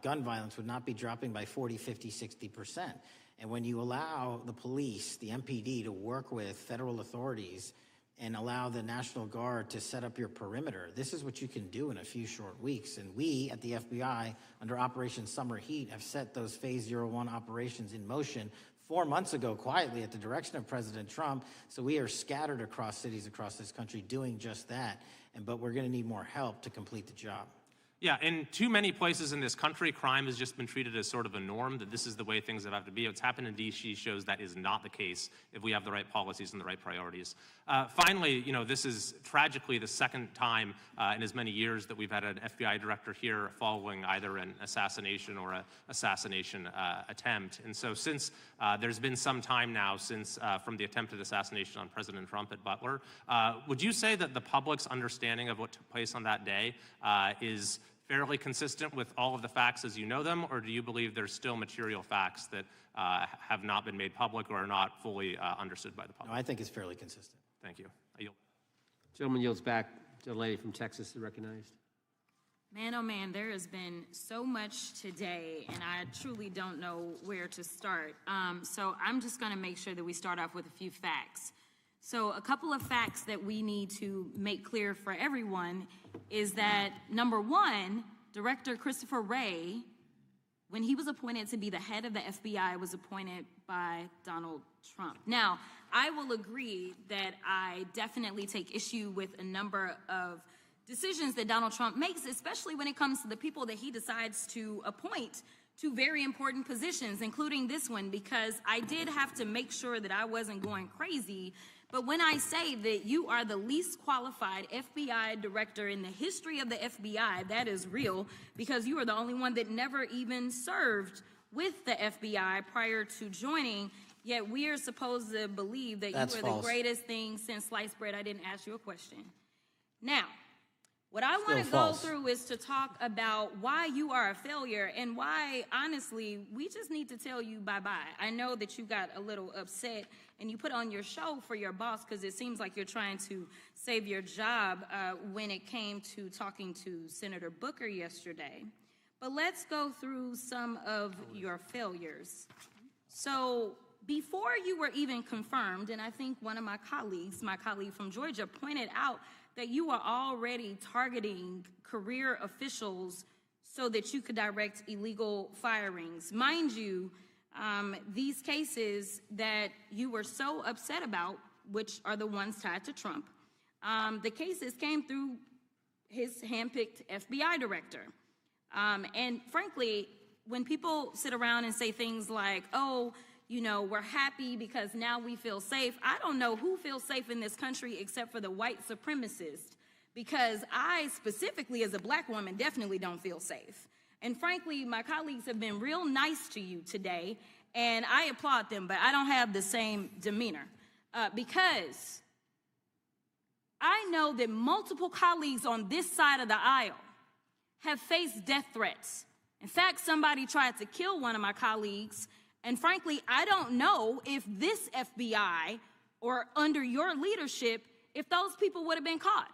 gun violence would not be dropping by 40, 50, 60%. And when you allow the police, the MPD, to work with federal authorities and allow the National Guard to set up your perimeter, this is what you can do in a few short weeks. And we at the FBI, under Operation Summer Heat, have set those Phase 01 operations in motion 4 months ago, quietly, at the direction of President Trump. So we are scattered across cities across this country doing just that. But we're going to need more help to complete the job. Yeah, in too many places in this country, crime has just been treated as sort of a norm, that this is the way things have to be. What's happened in D.C. shows that is not the case if we have the right policies and the right priorities. Finally, this is tragically the second time in as many years that we've had an FBI director here following either an assassination or an assassination attempt. And so since there's been some time now since from the attempted assassination on President Trump at Butler, would you say that the public's understanding of what took place on that day is fairly consistent with all of the facts as you know them, or do you believe there's still material facts that have not been made public or are not fully understood by the public? No, I think it's fairly consistent. Thank you. I yield. Gentleman yields back. The lady from Texas is recognized. Man, oh man, there has been so much today, and I truly don't know where to start. So I'm just going to make sure that we start off with a few facts. So a couple of facts that we need to make clear for everyone is that, number one, Director Christopher Wray, when he was appointed to be the head of the FBI, was appointed by Donald Trump. Now, I will agree that I definitely take issue with a number of decisions that Donald Trump makes, especially when it comes to the people that he decides to appoint to very important positions, including this one, because I did have to make sure that I wasn't going crazy. But when I say that you are the least qualified FBI director in the history of the FBI, that is real, because you are the only one that never even served with the FBI prior to joining, yet we are supposed to believe that you are the greatest thing since sliced bread. I didn't ask you a question. Now, what I want to go through is to talk about why you are a failure and why, honestly, we just need to tell you bye-bye. I know that you got a little upset and you put on your show for your boss because it seems like you're trying to save your job when it came to talking to Senator Booker yesterday. But let's go through some of your failures. So before you were even confirmed, and I think one of my colleague from Georgia, pointed out that you are already targeting career officials so that you could direct illegal firings. Mind you, these cases that you were so upset about, which are the ones tied to Trump, the cases came through his handpicked FBI director. And frankly, when people sit around and say things like, oh, you know, we're happy because now we feel safe. I don't know who feels safe in this country except for the white supremacists, because I specifically as a black woman definitely don't feel safe. And frankly, my colleagues have been real nice to you today, and I applaud them, but I don't have the same demeanor because I know that multiple colleagues on this side of the aisle have faced death threats. In fact, somebody tried to kill one of my colleagues. And frankly, I don't know if this FBI or under your leadership if those people would have been caught.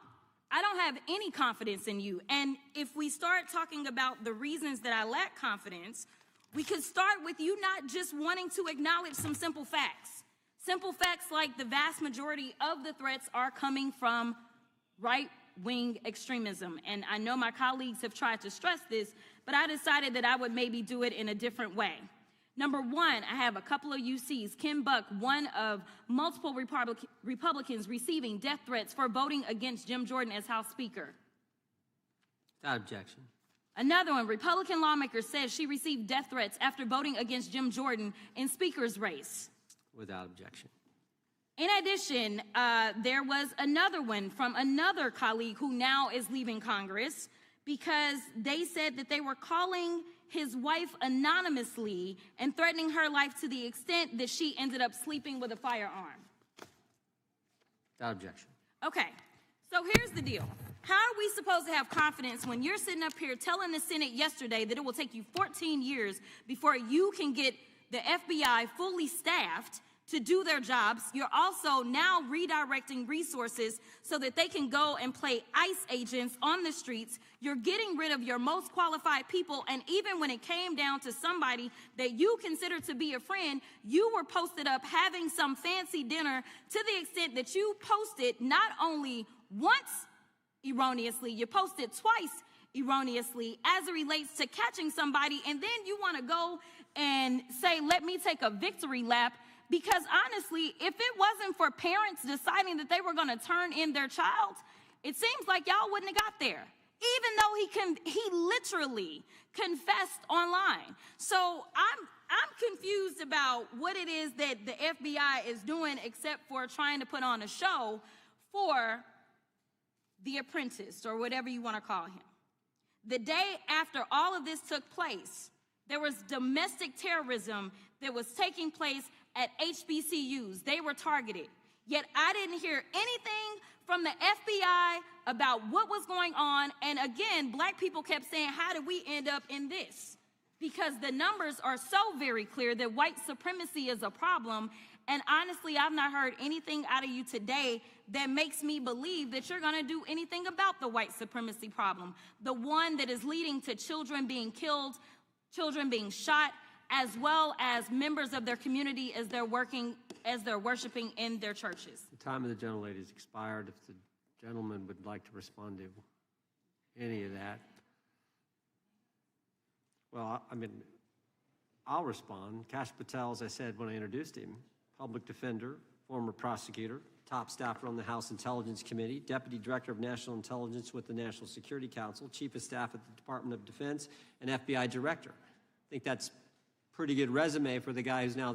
I don't have any confidence in you. And if we start talking about the reasons that I lack confidence, we could start with you not just wanting to acknowledge some simple facts. Simple facts like the vast majority of the threats are coming from right-wing extremism. And I know my colleagues have tried to stress this, but I decided that I would maybe do it in a different way. Number one, I have a couple of UCs. Kim Buck, one of multiple Republicans receiving death threats for voting against Jim Jordan as House Speaker. Without objection. Another one, Republican lawmaker says she received death threats after voting against Jim Jordan in Speaker's race. Without objection. In addition, there was another one from another colleague who now is leaving Congress because they said that they were calling his wife anonymously and threatening her life to the extent that she ended up sleeping with a firearm. Without objection. Okay, so here's the deal. How are we supposed to have confidence when you're sitting up here telling the Senate yesterday that it will take you 14 years before you can get the FBI fully staffed to do their jobs? You're also now redirecting resources so that they can go and play ICE agents on the streets. You're getting rid of your most qualified people, and even when it came down to somebody that you consider to be a friend, you were posted up having some fancy dinner to the extent that you posted not only once erroneously, you posted twice erroneously as it relates to catching somebody, and then you want to go and say, let me take a victory lap. Because honestly, if it wasn't for parents deciding that they were going to turn in their child, it seems like y'all wouldn't have got there, even though he literally confessed online. So I'm confused about what it is that the FBI is doing except for trying to put on a show for the apprentice or whatever you want to call him. The day after all of this took place, there was domestic terrorism that was taking place at HBCUs. They were targeted. Yet I didn't hear anything from the FBI about what was going on. And again, black people kept saying, how did we end up in this? Because the numbers are so very clear that white supremacy is a problem. And honestly, I've not heard anything out of you today that makes me believe that you're going to do anything about the white supremacy problem. The one that is leading to children being killed, children being shot, as well as members of their community as they're worshiping in their churches. The time of the gentlelady has expired. If the gentleman would like to respond to any of that. Well, I mean, I'll respond. Kash Patel, as I said when I introduced him, public defender, former prosecutor, top staffer on the House Intelligence Committee, Deputy Director of National Intelligence with the National Security Council, Chief of Staff at the Department of Defense, and FBI Director. I think that's pretty good resume for the guy who's now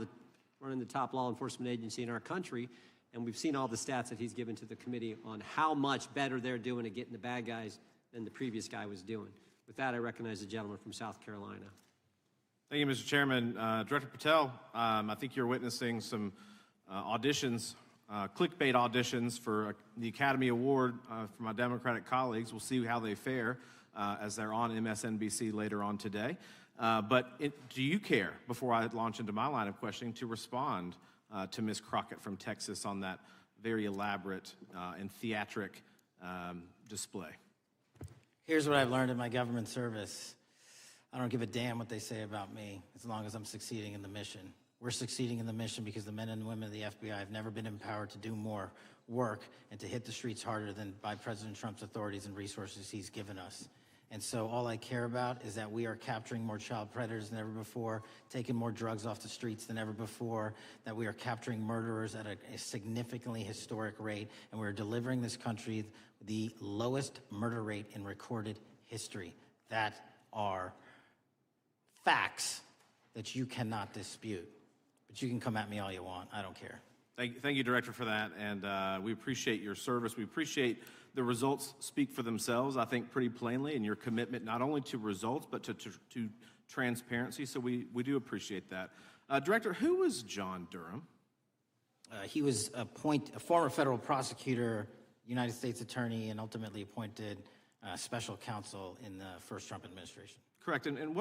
running the top law enforcement agency in our country, and we've seen all the stats that he's given to the committee on how much better they're doing at getting the bad guys than the previous guy was doing. With that, I recognize the gentleman from South Carolina. Thank you, Mr. Chairman. Director Patel, I think you're witnessing some auditions, clickbait auditions for the Academy Award for my Democratic colleagues. We'll see how they fare as they're on MSNBC later on today. Do you care, before I launch into my line of questioning, to respond to Ms. Crockett from Texas on that very elaborate and theatric display? Here's what I've learned in my government service. I don't give a damn what they say about me as long as I'm succeeding in the mission. We're succeeding in the mission because the men and women of the FBI have never been empowered to do more work and to hit the streets harder than by President Trump's authorities and resources he's given us. And so all I care about is that we are capturing more child predators than ever before, taking more drugs off the streets than ever before, that we are capturing murderers at a significantly historic rate, and we're delivering this country the lowest murder rate in recorded history. That are facts that you cannot dispute. But you can come at me all you want. I don't care. Thank you, Director, for that, and we appreciate your service. We appreciate the results speak for themselves, I think, pretty plainly, and your commitment not only to results, but to transparency, so we do appreciate that. Director, who was John Durham? He was a former federal prosecutor, United States attorney, and ultimately appointed special counsel in the first Trump administration. Correct. And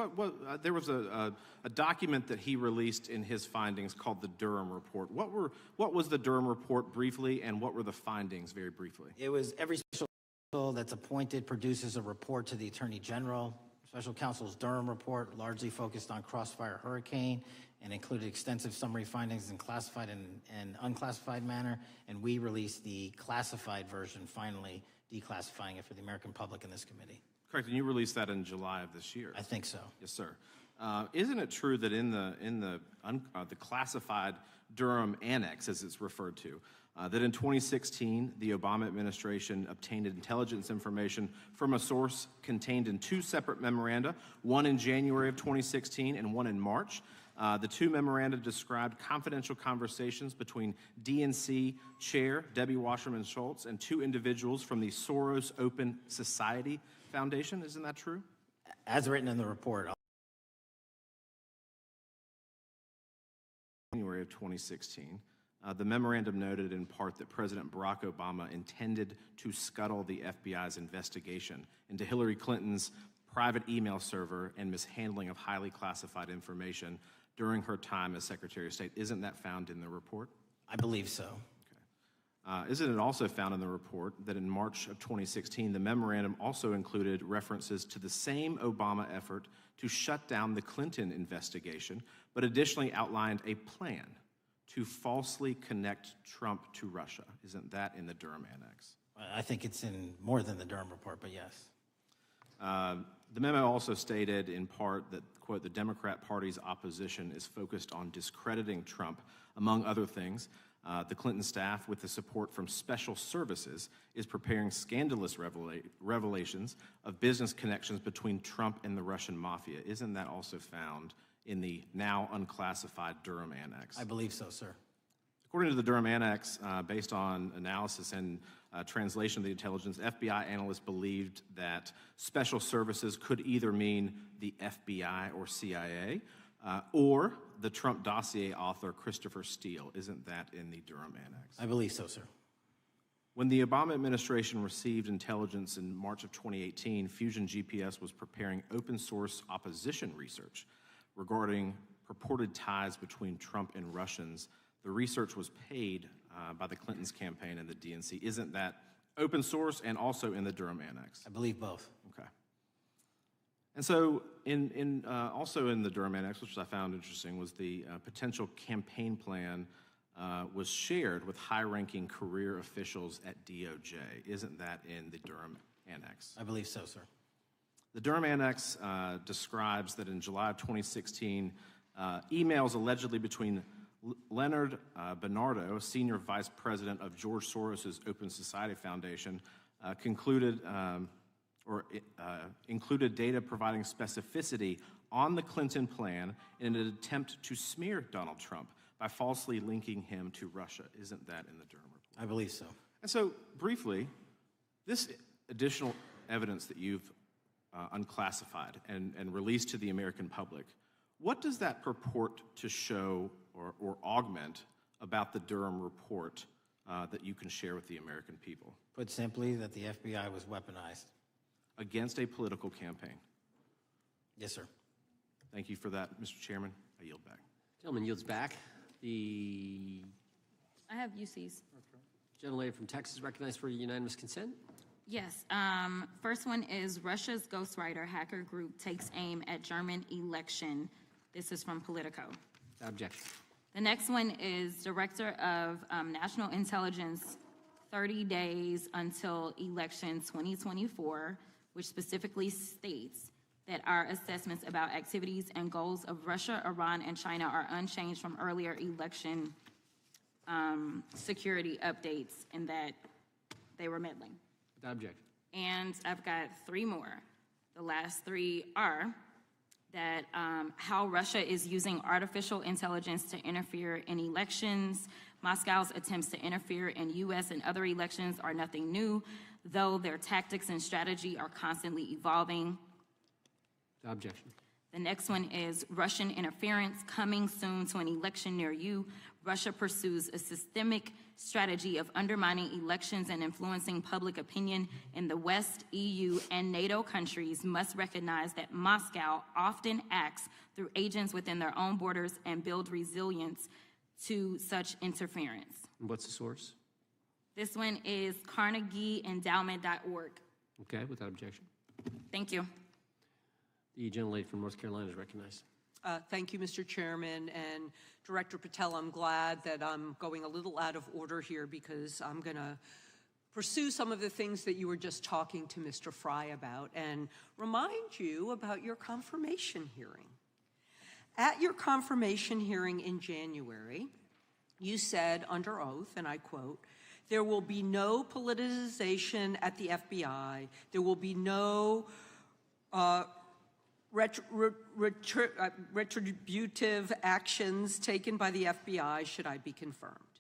there was a document that he released in his findings called the Durham Report. What was the Durham Report briefly, and what were the findings very briefly? It was every special counsel that's appointed produces a report to the Attorney General. Special counsel's Durham Report largely focused on Crossfire Hurricane and included extensive summary findings in classified and unclassified manner. And we released the classified version, finally declassifying it for the American public in this committee. Correct, and you released that in July of this year. I think so. Yes, sir. Isn't it true that in the classified Durham Annex, as it's referred to, that in 2016 the Obama administration obtained intelligence information from a source contained in two separate memoranda, one in January of 2016 and one in March? The two memoranda described confidential conversations between DNC Chair Debbie Wasserman Schultz and two individuals from the Soros Open Society Foundation. Isn't that true? As written in the report. January of 2016, the memorandum noted in part that President Barack Obama intended to scuttle the FBI's investigation into Hillary Clinton's private email server and mishandling of highly classified information during her time as Secretary of State. Isn't that found in the report? I believe so. Isn't it also found in the report that in March of 2016, the memorandum also included references to the same Obama effort to shut down the Clinton investigation, but additionally outlined a plan to falsely connect Trump to Russia? Isn't that in the Durham Annex? I think it's in more than the Durham Report, but yes. The memo also stated in part that, quote, the Democrat Party's opposition is focused on discrediting Trump, among other things. The Clinton staff, with the support from special services, is preparing scandalous revelations of business connections between Trump and the Russian mafia. Isn't that also found in the now unclassified Durham Annex? I believe so, sir. According to the Durham Annex, based on analysis and translation of the intelligence, FBI analysts believed that special services could either mean the FBI or CIA, or the Trump dossier author Christopher Steele. Isn't that in the Durham Annex? I believe so, sir. When the Obama administration received intelligence in March of 2018, Fusion GPS was preparing open source opposition research regarding purported ties between Trump and Russians. The research was paid by the Clintons campaign and the DNC. Isn't that open source and also in the Durham Annex? I believe both. Okay. And so also in the Durham Annex, which I found interesting, was the potential campaign plan was shared with high-ranking career officials at DOJ. Isn't that in the Durham Annex? I believe so, sir. The Durham Annex describes that in July of 2016, emails allegedly between Leonard Bernardo, senior vice president of George Soros's Open Society Foundation, included data providing specificity on the Clinton plan in an attempt to smear Donald Trump by falsely linking him to Russia. Isn't that in the Durham Report? I believe so. And so, briefly, this additional evidence that you've unclassified and released to the American public, what does that purport to show or augment about the Durham Report that you can share with the American people? Put simply, that the FBI was weaponized. Against a political campaign. Yes, sir. Thank you for that, Mr. Chairman. I yield back. Gentleman yields back. I have UCs. Gentlelady from Texas recognized for unanimous consent. Yes. First one is Russia's ghostwriter hacker group takes aim at German election. This is from Politico. Objection. The next one is Director of National Intelligence, 30 days until election 2024, which specifically states that our assessments about activities and goals of Russia, Iran, and China are unchanged from earlier election security updates, and that they were meddling. Objection. And I've got three more. The last three are that how Russia is using artificial intelligence to interfere in elections. Moscow's attempts to interfere in U.S. and other elections are nothing new, though their tactics and strategy are constantly evolving. Objection. The next one is Russian interference coming soon to an election near you. Russia pursues a systemic strategy of undermining elections and influencing public opinion in the West. EU and NATO countries must recognize that Moscow often acts through agents within their own borders and build resilience to such interference. What's the source? This one is CarnegieEndowment.org. Okay, without objection. Thank you. The gentlelady from North Carolina is recognized. Thank you, Mr. Chairman, and Director Patel, I'm glad that I'm going a little out of order here because I'm going to pursue some of the things that you were just talking to Mr. Fry about and remind you about your confirmation hearing. At your confirmation hearing in January, you said under oath, and I quote, "There will be no politicization at the FBI. There will be no retributive actions taken by the FBI should I be confirmed."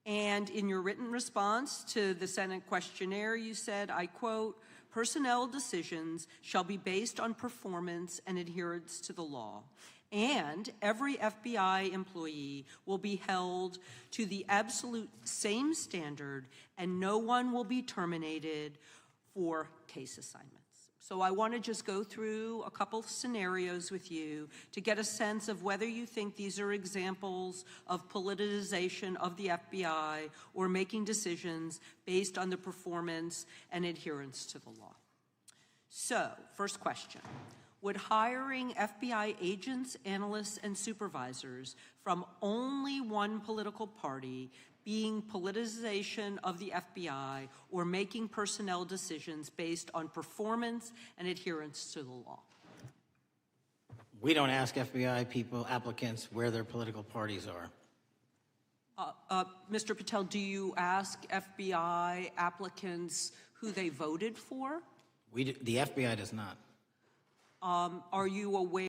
And in your written response to the Senate questionnaire, you said, I quote, "Personnel decisions shall be based on performance and adherence to the law. And every FBI employee will be held to the absolute same standard and no one will be terminated for case assignments." So I want to just go through a couple scenarios with you to get a sense of whether you think these are examples of politicization of the FBI or making decisions based on the performance and adherence to the law. So, first question. Would hiring FBI agents, analysts, and supervisors from only one political party being politicization of the FBI or making personnel decisions based on performance and adherence to the law? We don't ask FBI people, applicants, where their political parties are. Mr. Patel, do you ask FBI applicants who they voted for? The FBI does not. Are you aware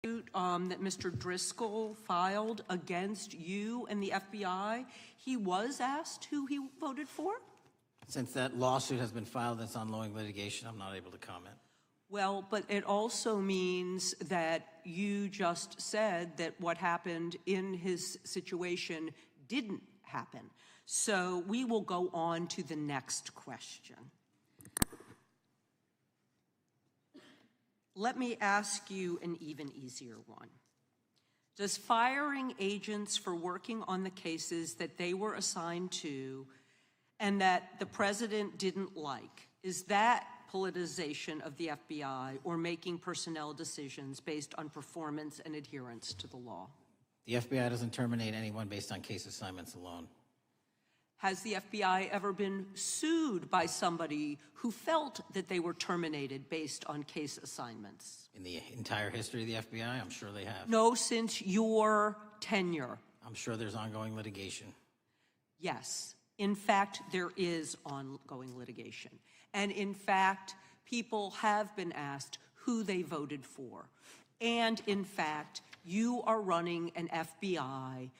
that Mr. Driscoll filed against you and the FBI? He was asked who he voted for? Since that lawsuit has been filed that's ongoing litigation, I'm not able to comment. Well, but it also means that you just said that what happened in his situation didn't happen. So we will go on to the next question. Let me ask you an even easier one. Does firing agents for working on the cases that they were assigned to and that the president didn't like, is that politicization of the FBI or making personnel decisions based on performance and adherence to the law? The FBI doesn't terminate anyone based on case assignments alone. Has the FBI ever been sued by somebody who felt that they were terminated based on case assignments? In the entire history of the FBI, I'm sure they have. No, since your tenure. I'm sure there's ongoing litigation. Yes. In fact, there is ongoing litigation. And in fact, people have been asked who they voted for. And in fact, you are running an FBI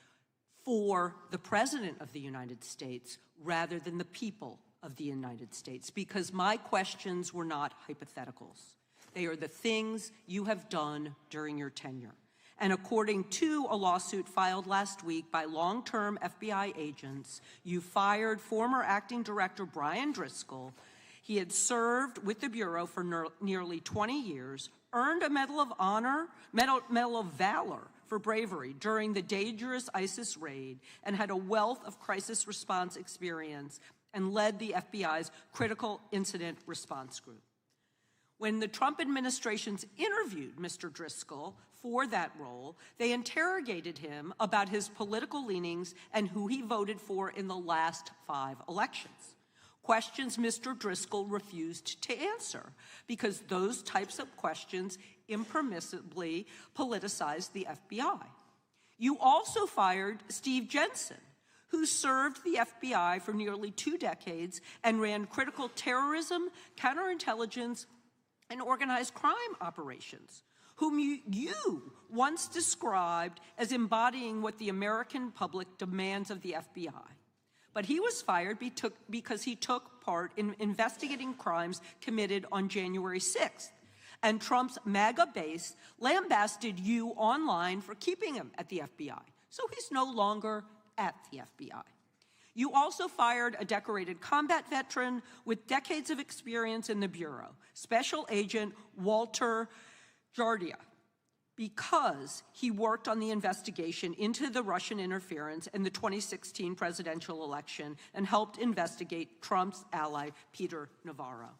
for the President of the United States rather than the people of the United States, because my questions were not hypotheticals. They are the things you have done during your tenure. And according to a lawsuit filed last week by long-term FBI agents, you fired former acting director Brian Driscoll. He had served with the Bureau for nearly 20 years, earned a Medal of Honor, Medal of Valor for bravery during the dangerous ISIS raid, and had a wealth of crisis response experience and led the FBI's critical incident response group. When the Trump administrations interviewed Mr. Driscoll for that role, they interrogated him about his political leanings and who he voted for in the last 5 elections. Questions Mr. Driscoll refused to answer because those types of questions impermissibly politicized the FBI. You also fired Steve Jensen, who served the FBI for nearly 2 decades and ran critical terrorism, counterintelligence, and organized crime operations, whom you once described as embodying what the American public demands of the FBI. But he was fired because he took part in investigating crimes committed on January 6th, And Trump's MAGA base lambasted you online for keeping him at the FBI. So he's no longer at the FBI. You also fired a decorated combat veteran with decades of experience in the Bureau, Special Agent Walter Jardia, because he worked on the investigation into the Russian interference in the 2016 presidential election and helped investigate Trump's ally, Peter Navarro.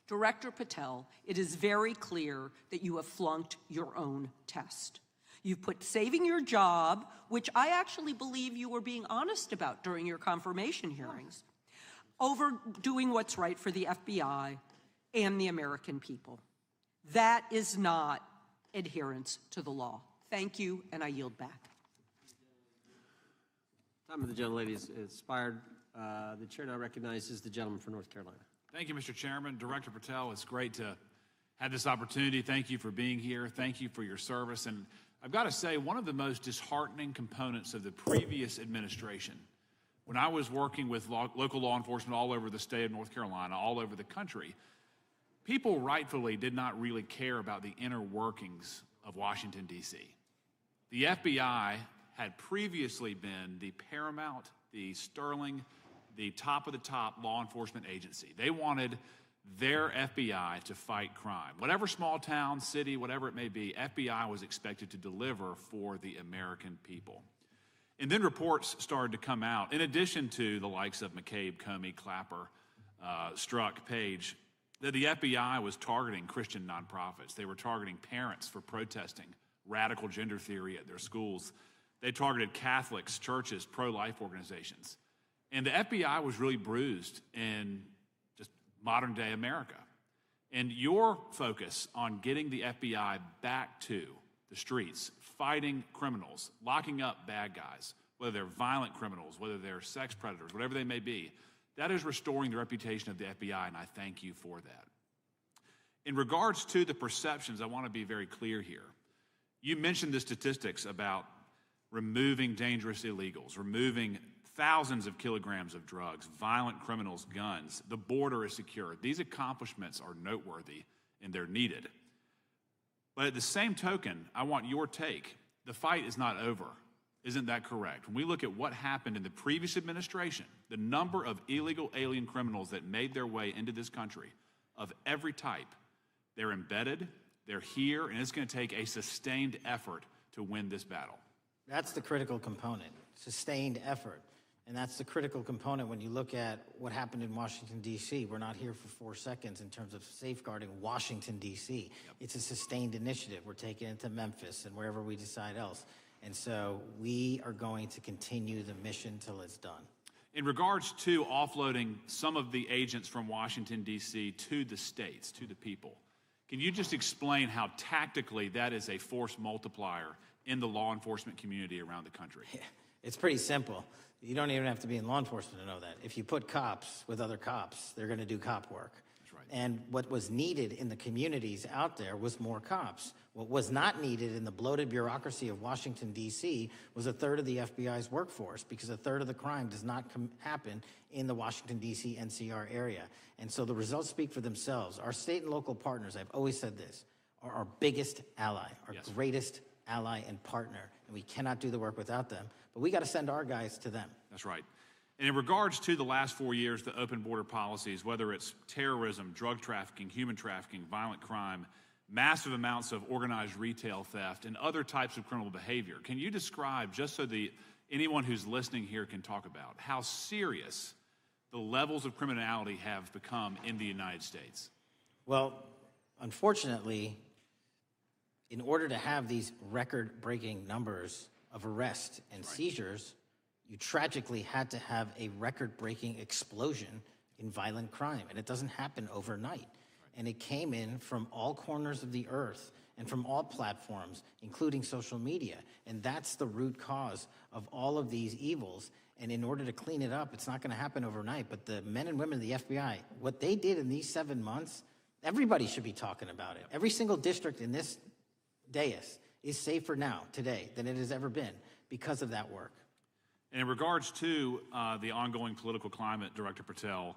Director Patel, it is very clear that you have flunked your own test. You've put saving your job, which I actually believe you were being honest about during your confirmation hearings, over doing what's right for the FBI and the American people. That is not adherence to the law. Thank you, and I yield back. Time of the gentlelady is expired. The chair now recognizes the gentleman from North Carolina. Thank you, Mr. Chairman. Director Patel, it's great to have this opportunity. Thank you for being here. Thank you for your service. And I've got to say, one of the most disheartening components of the previous administration, when I was working with local law enforcement all over the state of North Carolina, all over the country, people rightfully did not really care about the inner workings of Washington, D.C. The FBI had previously been the paramount, the sterling, the top of the top law enforcement agency. They wanted their FBI to fight crime. Whatever small town, city, whatever it may be, FBI was expected to deliver for the American people. And then reports started to come out, in addition to the likes of McCabe, Comey, Clapper, Strzok, Page, that the FBI was targeting Christian nonprofits. They were targeting parents for protesting radical gender theory at their schools. They targeted Catholics, churches, pro-life organizations. And the FBI was really bruised in just modern-day America. And your focus on getting the FBI back to the streets, fighting criminals, locking up bad guys, whether they're violent criminals, whether they're sex predators, whatever they may be, that is restoring the reputation of the FBI, and I thank you for that. In regards to the perceptions, I want to be very clear here. You mentioned the statistics about removing dangerous illegals, removing thousands of kilograms of drugs, violent criminals, guns. The border is secure. These accomplishments are noteworthy and they're needed. But at the same token, I want your take. The fight is not over. Isn't that correct? When we look at what happened in the previous administration, the number of illegal alien criminals that made their way into this country of every type, they're embedded, they're here, and it's going to take a sustained effort to win this battle. That's the critical component, sustained effort. And that's the critical component when you look at what happened in Washington, D.C. We're not here for 4 seconds in terms of safeguarding Washington, D.C. Yep. It's a sustained initiative. We're taking it to Memphis and wherever we decide else. And so we are going to continue the mission till it's done. In regards to offloading some of the agents from Washington, D.C. to the states, to the people, can you just explain how tactically that is a force multiplier in the law enforcement community around the country? It's pretty simple. You don't even have to be in law enforcement to know that. If you put cops with other cops, they're going to do cop work. That's right. And what was needed in the communities out there was more cops. What was not needed in the bloated bureaucracy of Washington, D.C. was a third of the FBI's workforce, because a third of the crime does not happen in the Washington, D.C. NCR area. And so the results speak for themselves. Our state and local partners, I've always said this, are our biggest ally, our greatest ally and partner, and we cannot do the work without them. But we got to send our guys to them. That's right. And in regards to the last 4 years, the open border policies, whether it's terrorism, drug trafficking, human trafficking, violent crime, massive amounts of organized retail theft, and other types of criminal behavior, can you describe, just so anyone who's listening here can talk about, how serious the levels of criminality have become in the United States? Well, unfortunately, in order to have these record-breaking numbers of arrests and seizures, you tragically had to have a record-breaking explosion in violent crime, and it doesn't happen overnight. And it came in from all corners of the earth and from all platforms, including social media. And that's the root cause of all of these evils. And in order to clean it up, it's not going to happen overnight. But the men and women of the FBI, what they did in these 7 months, everybody should be talking about it. Every single district in this dais is safer now, today, than it has ever been because of that work. And in regards to the ongoing political climate, Director Patel,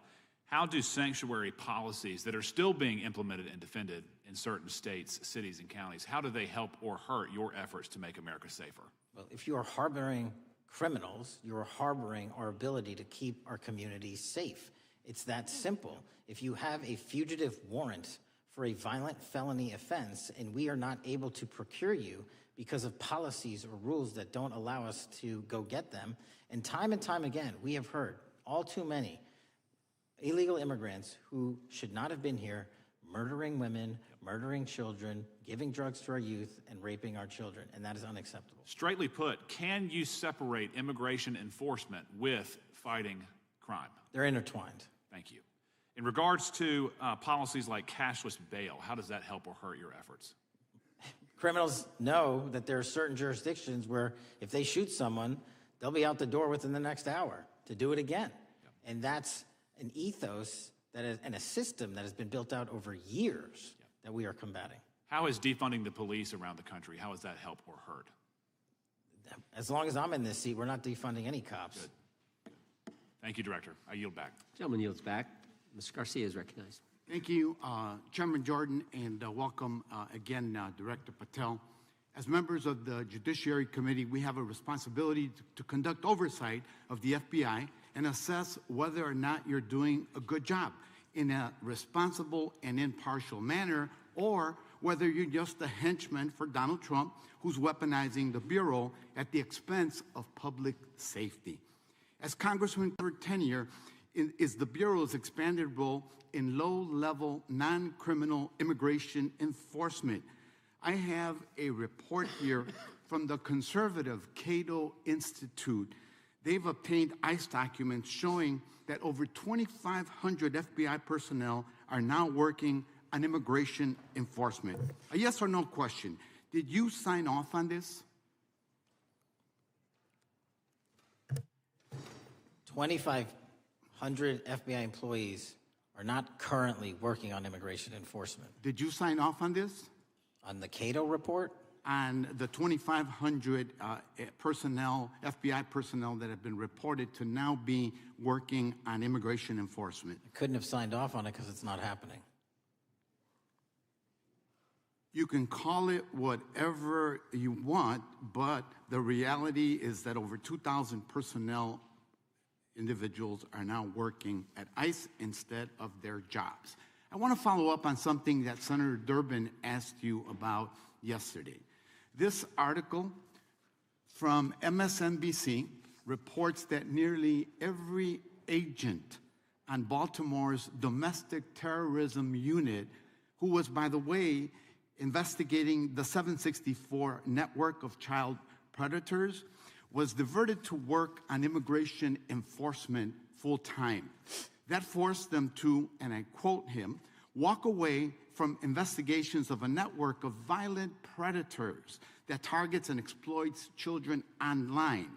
How do sanctuary policies that are still being implemented and defended in certain states, cities, and counties, how do they help or hurt your efforts to make America safer? Well, if you are harboring criminals, you are harboring our ability to keep our communities safe. It's that simple. If you have a fugitive warrant for a violent felony offense and we are not able to procure you because of policies or rules that don't allow us to go get them, and time again, we have heard all too many illegal immigrants who should not have been here murdering women, murdering children, giving drugs to our youth, and raping our children, and that is unacceptable. Straightly put, can you separate immigration enforcement with fighting crime? They're intertwined. Thank you. In regards to policies like cashless bail, how does that help or hurt your efforts? Criminals know that there are certain jurisdictions where if they shoot someone, they'll be out the door within the next hour to do it again. Yep. And that's an ethos that is, and a system that has been built out over years that we are combating. How is defunding the police around the country, how does that help or hurt? As long as I'm in this seat, we're not defunding any cops. Good. Thank you, Director. I yield back. Gentleman yields back. Mr. Garcia is recognized. Thank you, Chairman Jordan, and welcome again, Director Patel. As members of the Judiciary Committee, we have a responsibility to conduct oversight of the FBI and assess whether or not you're doing a good job in a responsible and impartial manner, or whether you're just a henchman for Donald Trump who's weaponizing the Bureau at the expense of public safety. As Congressman third tenure is the Bureau's expanded role in low-level, non-criminal immigration enforcement. I have a report here from the conservative Cato Institute. They've obtained ICE documents showing that over 2,500 FBI personnel are now working on immigration enforcement. A yes or no question. Did you sign off on this? 2,500 FBI employees are not currently working on immigration enforcement. Did you sign off on this? On the Cato report? On the 2,500 personnel, FBI personnel that have been reported to now be working on immigration enforcement. I couldn't have signed off on it because it's not happening. You can call it whatever you want, but the reality is that over 2,000 personnel individuals are now working at ICE instead of their jobs. I want to follow up on something that Senator Durbin asked you about yesterday. This article from MSNBC reports that nearly every agent on Baltimore's domestic terrorism unit, who was, by the way, investigating the 764 network of child predators, was diverted to work on immigration enforcement full-time. That forced them to, and I quote him, walk away from investigations of a network of violent predators that targets and exploits children online.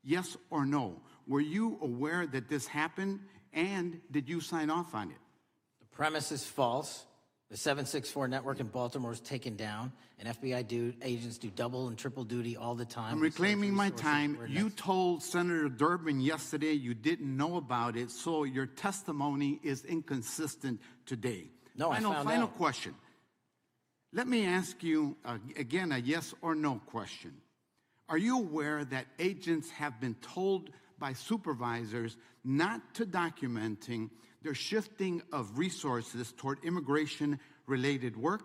Yes or no? Were you aware that this happened, and did you sign off on it? The premise is false. The 764 network in Baltimore is taken down, and FBI agents do double and triple duty all the time. I'm reclaiming my time. You told Senator Durbin yesterday you didn't know about it, so your testimony is inconsistent today. No, I found out. Final question. Let me ask you, again, a yes or no question. Are you aware that agents have been told by supervisors not to documenting their shifting of resources toward immigration-related work?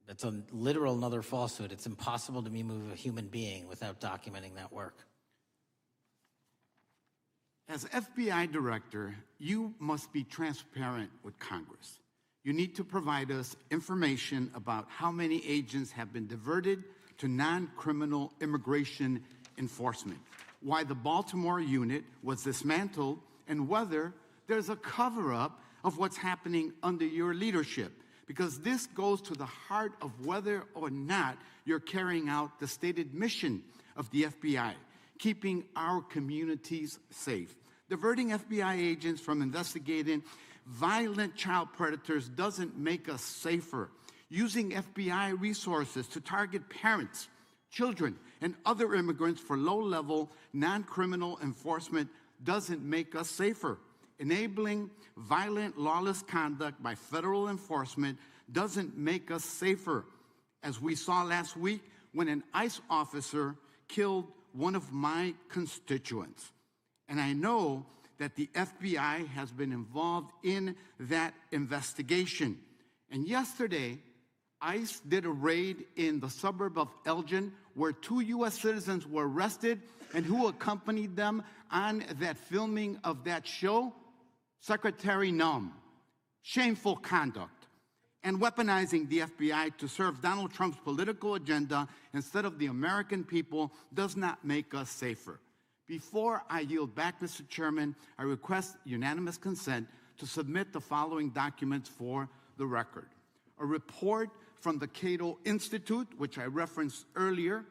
That's a literal another falsehood. It's impossible to move a human being without documenting that work. As FBI director, you must be transparent with Congress. You need to provide us information about how many agents have been diverted to non-criminal immigration enforcement, why the Baltimore unit was dismantled, and whether there's a cover-up of what's happening under your leadership, because this goes to the heart of whether or not you're carrying out the stated mission of the FBI, keeping our communities safe. Diverting FBI agents from investigating violent child predators doesn't make us safer. Using FBI resources to target parents, children, and other immigrants for low-level, non-criminal enforcement doesn't make us safer. Enabling violent, lawless conduct by federal enforcement doesn't make us safer, as we saw last week when an ICE officer killed one of my constituents. And I know that the FBI has been involved in that investigation. And yesterday, ICE did a raid in the suburb of Elgin where 2 U.S. citizens were arrested, and who accompanied them on that filming of that show? Secretary Nunn. Shameful conduct. And weaponizing the FBI to serve Donald Trump's political agenda instead of the American people does not make us safer. Before I yield back, Mr. Chairman, I request unanimous consent to submit the following documents for the record. A report from the Cato Institute, which I referenced earlier,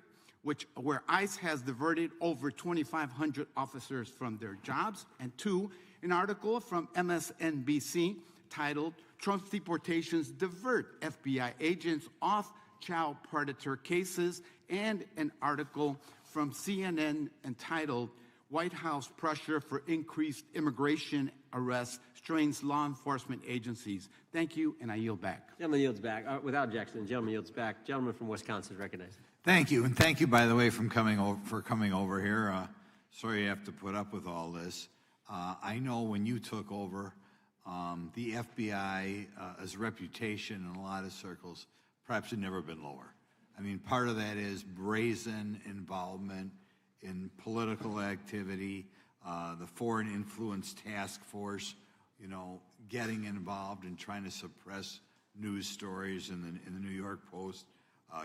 where ICE has diverted over 2,500 officers from their jobs, and 2, an article from MSNBC titled Trump's Deportations Divert FBI Agents Off Child Predator Cases, and an article from CNN entitled White House Pressure for Increased Immigration Arrests Strains Law Enforcement Agencies. Thank you, and I yield back. Gentleman yields back. Without objection, the gentleman yields back. Gentleman from Wisconsin is recognized. Thank you, and thank you, by the way, for coming over here. Sorry you have to put up with all this. I know when you took over, the FBI's reputation in a lot of circles perhaps had never been lower. I mean, part of that is brazen involvement in political activity, the Foreign Influence Task Force, you know, getting involved and trying to suppress news stories in the New York Post,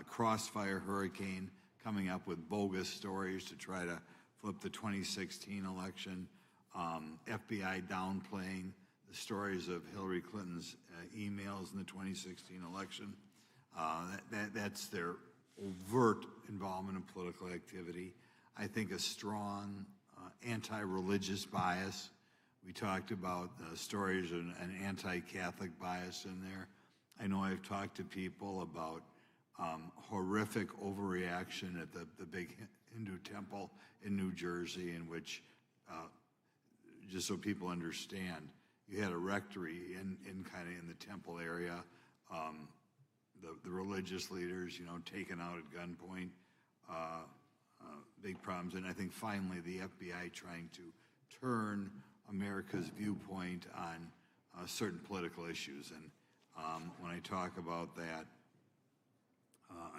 Crossfire Hurricane coming up with bogus stories to try to flip the 2016 election, FBI downplaying the stories of Hillary Clinton's emails in the 2016 election. That's their overt involvement in political activity. I think a strong anti-religious bias. We talked about stories of an anti-Catholic bias in there. I know I've talked to people about horrific overreaction at the big Hindu temple in New Jersey, in which, just so people understand, you had a rectory in the temple area, the religious leaders, you know, taken out at gunpoint, big problems. And I think finally the FBI trying to turn America's viewpoint on certain political issues. And when I talk about that,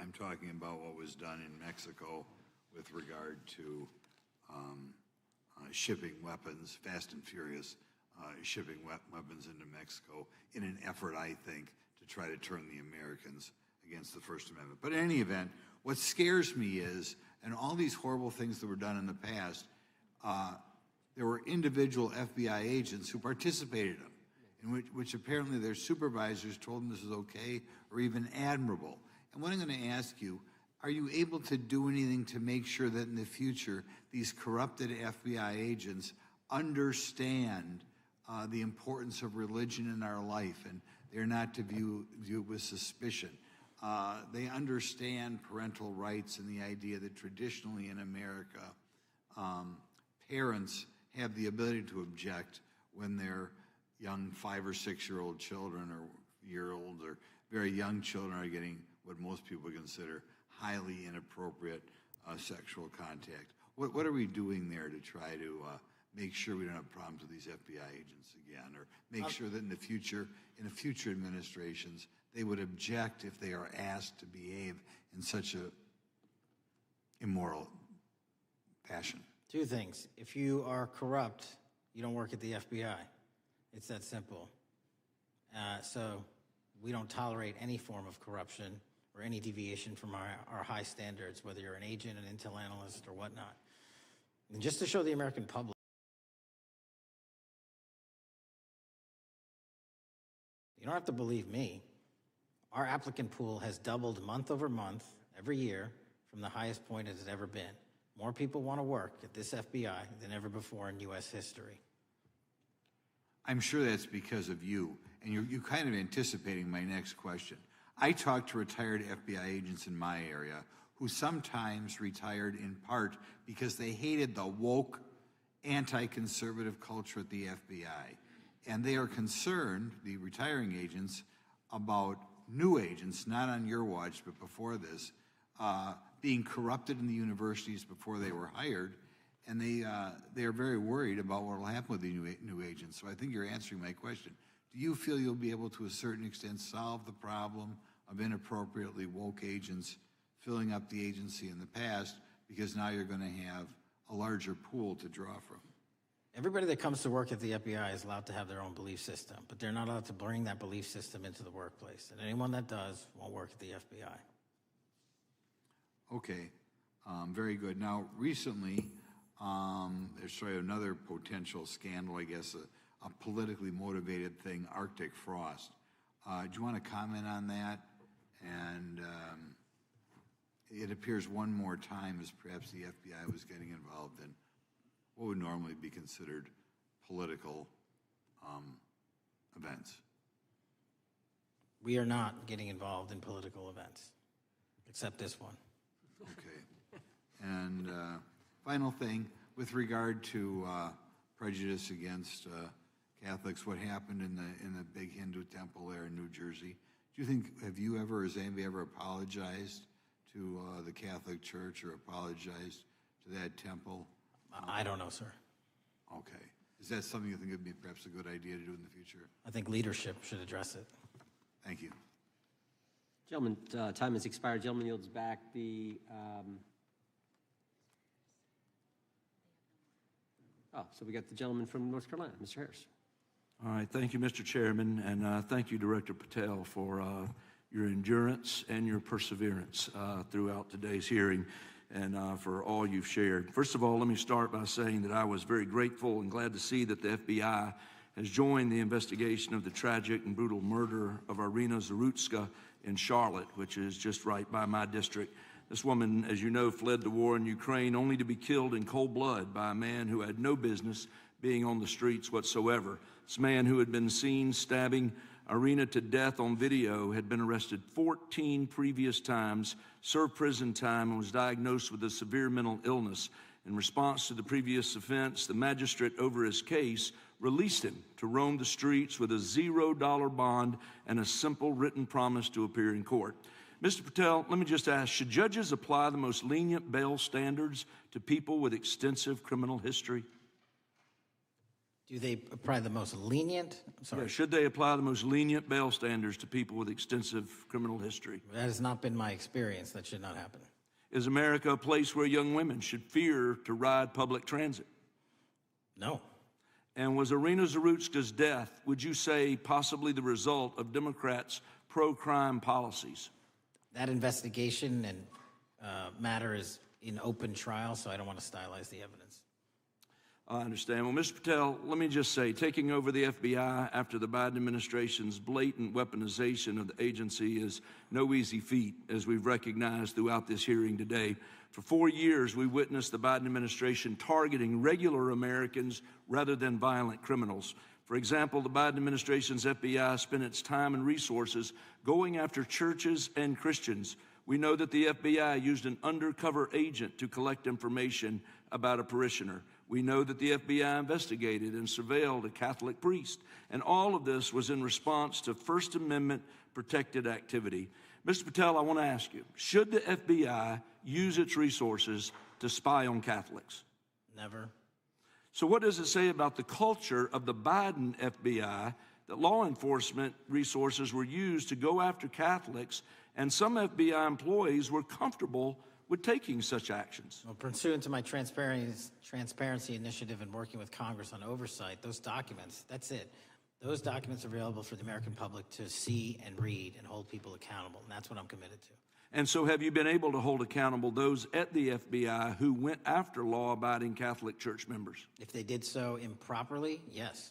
I'm talking about what was done in Mexico with regard to shipping weapons, fast and furious, shipping weapons into Mexico in an effort, I think, to try to turn the Americans against the First Amendment. But in any event, what scares me is, and all these horrible things that were done in the past, there were individual FBI agents who participated in them, in which apparently their supervisors told them this is okay or even admirable. And what I'm going to ask you, are you able to do anything to make sure that in the future these corrupted FBI agents understand the importance of religion in our life, and they're not to view it with suspicion? They understand parental rights and the idea that traditionally in America, parents have the ability to object when their young 5 or 6 year old children or year-old or very young children are getting what most people consider highly inappropriate sexual contact. What are we doing there to try to make sure we don't have problems with these FBI agents again, or make sure that in the future administrations, they would object if they are asked to behave in such a immoral fashion? 2 things. If you are corrupt, you don't work at the FBI. It's that simple. So we don't tolerate any form of corruption or any deviation from our high standards, whether you're an agent, an intel analyst, or whatnot. And just to show the American public, you don't have to believe me. Our applicant pool has doubled month over month every year from the highest point it has ever been. More people want to work at this FBI than ever before in U.S. history. I'm sure that's because of you, and you're kind of anticipating my next question. I talk to retired FBI agents in my area who sometimes retired in part because they hated the woke anti-conservative culture at the FBI. And they are concerned, the retiring agents, about new agents, not on your watch, but before this, being corrupted in the universities before they were hired. And they are very worried about what will happen with the new agents. So I think you're answering my question. Do you feel you'll be able to a certain extent solve the problem of inappropriately woke agents filling up the agency in the past, because now you're going to have a larger pool to draw from? Everybody that comes to work at the FBI is allowed to have their own belief system, but they're not allowed to bring that belief system into the workplace. And anyone that does won't work at the FBI. Okay, very good. Now, recently, there's another potential scandal, I guess, a politically motivated thing, Arctic frost. Do you want to comment on that? And it appears one more time as perhaps the FBI was getting involved in what would normally be considered political events. We are not getting involved in political events, except this one. Okay. And final thing, with regard to prejudice against Catholics, what happened in the big Hindu temple there in New Jersey, do you think, have you ever, has anybody ever apologized to the Catholic Church or apologized to that temple? I don't know, sir. Okay. Is that something you think would be perhaps a good idea to do in the future? I think leadership should address it. Thank you. Gentlemen, time has expired. Gentleman yields back the. So we got the gentleman from North Carolina, Mr. Harris. All right, thank you, Mr. Chairman, and thank you, Director Patel, for your endurance and your perseverance throughout today's hearing, and for all you've shared. First of all, let me start by saying that I was very grateful and glad to see that the FBI has joined the investigation of the tragic and brutal murder of Irina Zarutska in Charlotte, which is just right by my district. This woman, as you know, fled the war in Ukraine only to be killed in cold blood by a man who had no business being on the streets whatsoever. This man, who had been seen stabbing Irina to death on video, had been arrested 14 previous times, served prison time, and was diagnosed with a severe mental illness. In response to the previous offense, the magistrate over his case released him to roam the streets with a $0 bond and a simple written promise to appear in court. Mr. Patel, let me just ask, should judges apply the most lenient bail standards to people with extensive criminal history? Do they apply the most lenient? I'm sorry. Yeah, should they apply the most lenient bail standards to people with extensive criminal history? That has not been my experience. That should not happen. Is America a place where young women should fear to ride public transit? No. And was Irina Zarutska's death, would you say, possibly the result of Democrats' pro-crime policies? That investigation and matter is in open trial, so I don't want to stylize the evidence. I understand. Well, Mr. Patel, let me just say, taking over the FBI after the Biden administration's blatant weaponization of the agency is no easy feat, as we've recognized throughout this hearing today. For 4 years, we witnessed the Biden administration targeting regular Americans rather than violent criminals. For example, the Biden administration's FBI spent its time and resources going after churches and Christians. We know that the FBI used an undercover agent to collect information about a parishioner. We know that the FBI investigated and surveilled a Catholic priest. And all of this was in response to First Amendment protected activity. Mr. Patel, I want to ask you, should the FBI use its resources to spy on Catholics? Never. So what does it say about the culture of the Biden FBI that law enforcement resources were used to go after Catholics, and some FBI employees were comfortable with taking such actions? Well, pursuant to my transparency initiative and working with Congress on oversight, those documents, that's it. Those documents are available for the American public to see and read and hold people accountable, and that's what I'm committed to. And so have you been able to hold accountable those at the FBI who went after law-abiding Catholic church members? If they did so improperly, yes.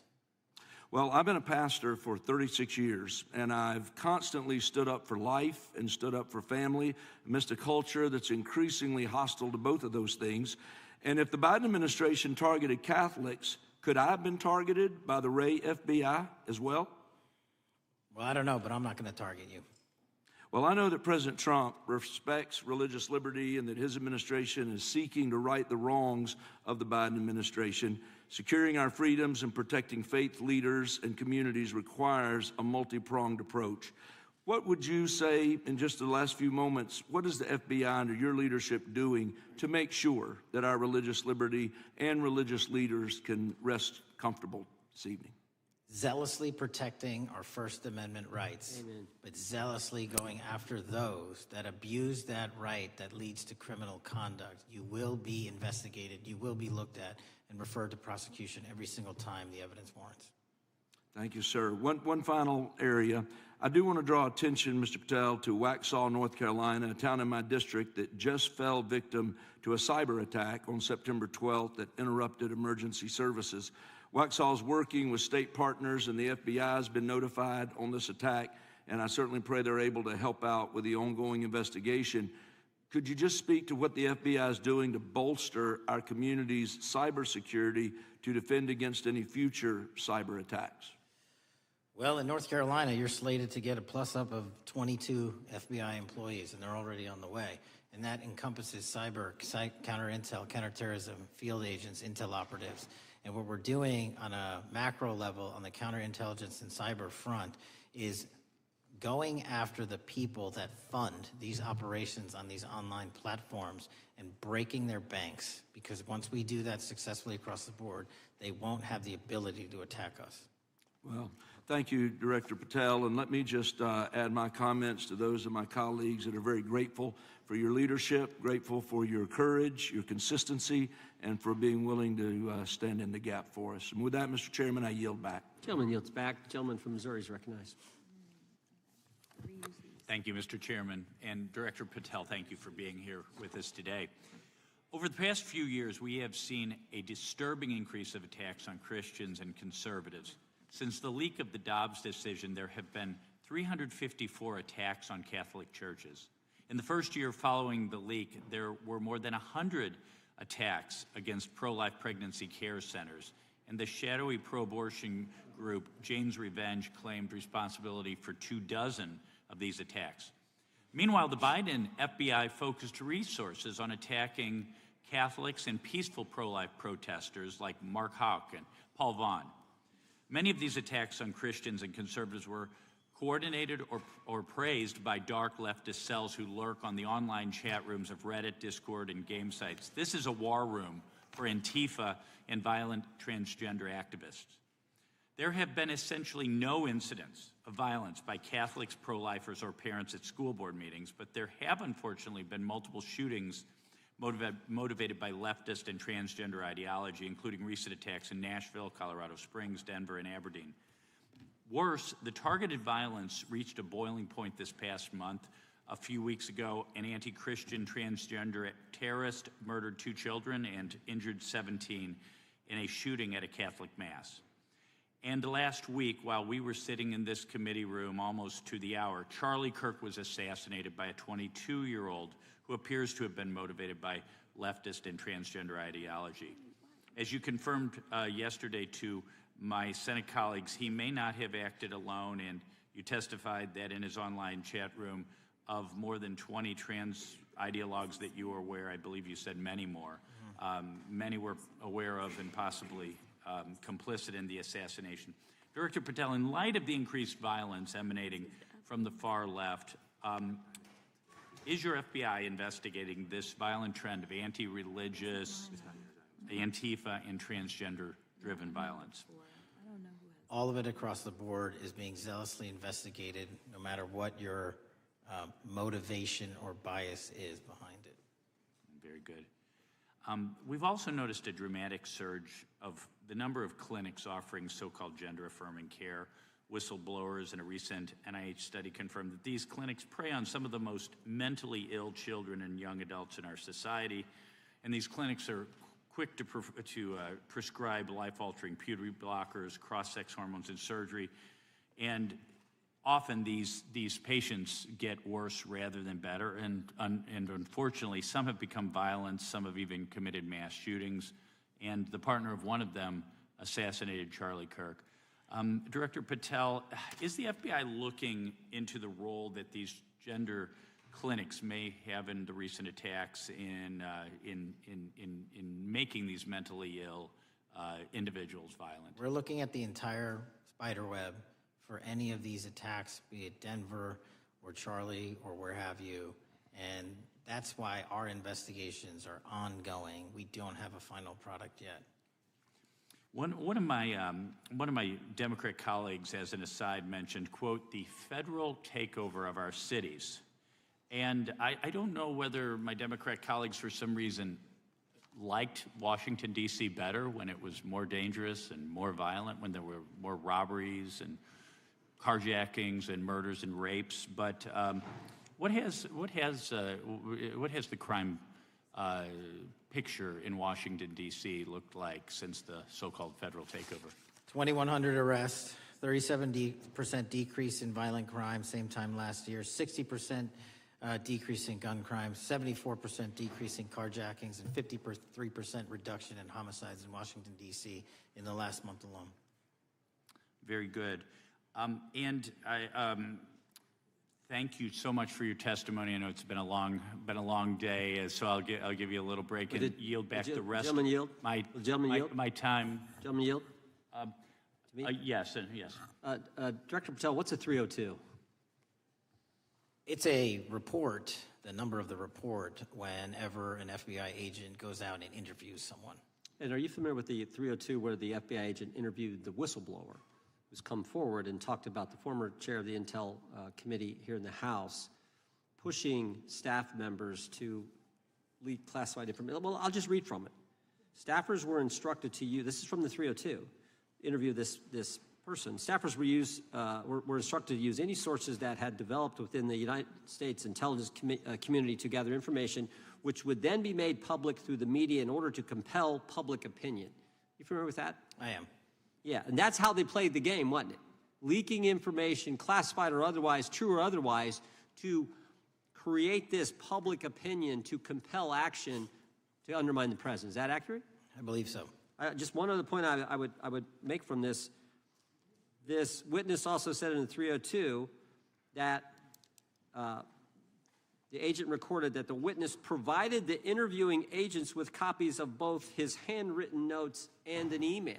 Well, I've been a pastor for 36 years, and I've constantly stood up for life and stood up for family amidst a culture that's increasingly hostile to both of those things. And if the Biden administration targeted Catholics, could I have been targeted by the Ray FBI as well? Well, I don't know, but I'm not going to target you. While I know that President Trump respects religious liberty and that his administration is seeking to right the wrongs of the Biden administration, securing our freedoms and protecting faith leaders and communities requires a multi-pronged approach. What would you say in just the last few moments, what is the FBI under your leadership doing to make sure that our religious liberty and religious leaders can rest comfortable this evening? Zealously protecting our First Amendment rights, but zealously going after those that abuse that right that leads to criminal conduct. You will be investigated, you will be looked at, and referred to prosecution every single time the evidence warrants. Thank you, sir. One final area. I do want to draw attention, Mr. Patel, to Waxhaw, North Carolina, a town in my district that just fell victim to a cyber attack on September 12th that interrupted emergency services. Waxhaw is working with state partners, and the FBI has been notified on this attack, and I certainly pray they're able to help out with the ongoing investigation. Could you just speak to what the FBI is doing to bolster our community's cybersecurity to defend against any future cyber attacks? Well, in North Carolina, you're slated to get a plus-up of 22 FBI employees, and they're already on the way. And that encompasses cyber, counter-intel, counterterrorism, field agents, intel operatives. And what we're doing on a macro level on the counterintelligence and cyber front is going after the people that fund these operations on these online platforms and breaking their banks, because once we do that successfully across the board, they won't have the ability to attack us. Well, thank you, Director Patel, and let me just add my comments to those of my colleagues that are very grateful for your leadership, grateful for your courage, your consistency, and for being willing to stand in the gap for us. And with that, Mr. Chairman, I yield back. Gentleman yields back. The gentleman from Missouri is recognized. Thank you, Mr. Chairman. And Director Patel, thank you for being here with us today. Over the past few years, we have seen a disturbing increase of attacks on Christians and conservatives. Since the leak of the Dobbs decision, there have been 354 attacks on Catholic churches. In the first year following the leak, there were more than 100 attacks against pro-life pregnancy care centers, and the shadowy pro-abortion group Jane's Revenge claimed responsibility for 24 of these attacks. Meanwhile, the Biden FBI focused resources on attacking Catholics and peaceful pro-life protesters like Mark Houck and Paul Vaughn. Many of these attacks on Christians and conservatives were coordinated or praised by dark leftist cells who lurk on the online chat rooms of Reddit, Discord, and game sites. This is a war room for Antifa and violent transgender activists. There have been essentially no incidents of violence by Catholics, pro-lifers, or parents at school board meetings, but there have unfortunately been multiple shootings motivated by leftist and transgender ideology, including recent attacks in Nashville, Colorado Springs, Denver, and Aberdeen. Worse, the targeted violence reached a boiling point this past month. A few weeks ago, an anti-Christian transgender terrorist murdered 2 children and injured 17 in a shooting at a Catholic mass. And last week, while we were sitting in this committee room almost to the hour, Charlie Kirk was assassinated by a 22-year-old who appears to have been motivated by leftist and transgender ideology. As you confirmed yesterday to my Senate colleagues, he may not have acted alone, and you testified that in his online chat room of more than 20 trans ideologues that you were aware, I believe you said many more, many were aware of and possibly complicit in the assassination. Director Patel, in light of the increased violence emanating from the far left, is your FBI investigating this violent trend of anti-religious, Antifa, and transgender-driven violence? All of it across the board is being zealously investigated, no matter what your motivation or bias is behind it. Very good. We've also noticed a dramatic surge of the number of clinics offering so-called gender-affirming care. Whistleblowers in a recent NIH study confirmed that these clinics prey on some of the most mentally ill children and young adults in our society, and these clinics are quick to prescribe life-altering puberty blockers, cross-sex hormones, and surgery, and often these patients get worse rather than better, and unfortunately, some have become violent, some have even committed mass shootings, and the partner of one of them assassinated Charlie Kirk. Director Patel, is the FBI looking into the role that these gender clinics may have in the recent attacks in making these mentally ill individuals violent? We're looking at the entire spider web for any of these attacks, be it Denver or Charlie or where have you, and that's why our investigations are ongoing. We don't have a final product yet. One of my Democrat colleagues, as an aside, mentioned, quote, the federal takeover of our cities. And I don't know whether my Democrat colleagues, for some reason, liked Washington, D.C. better when it was more dangerous and more violent, when there were more robberies and carjackings and murders and rapes. But what has the crime picture in Washington, D.C. looked like since the so-called federal takeover? 2,100 arrests, 37% decrease in violent crime, same time last year, 60% decrease in gun crimes, 74% decrease in carjackings, and 53% reduction in homicides in Washington, D.C. in the last month alone. Very good. And I thank you so much for your testimony. I know it's been a long day, so I'll give you a little break and yield back the rest. Gentleman yield. My time. Gentleman yield. To me? Yes. Director Patel, what's a 302? It's a report, the number of the report, whenever an FBI agent goes out and interviews someone. And are you familiar with the 302 where the FBI agent interviewed the whistleblower who's come forward and talked about the former chair of the Intel Committee here in the House pushing staff members to leak classified information? Well, I'll just read from it. Staffers were instructed to use, this is from the 302, interview this person. Staffers were instructed to use any sources that had developed within the United States intelligence community to gather information, which would then be made public through the media in order to compel public opinion. You familiar with that? I am. Yeah, and that's how they played the game, wasn't it? Leaking information, classified or otherwise, true or otherwise, to create this public opinion to compel action to undermine the president. Is that accurate? I believe so. Just one other point I would make from this. This witness also said in the 302 that the agent recorded that the witness provided the interviewing agents with copies of both his handwritten notes and an email.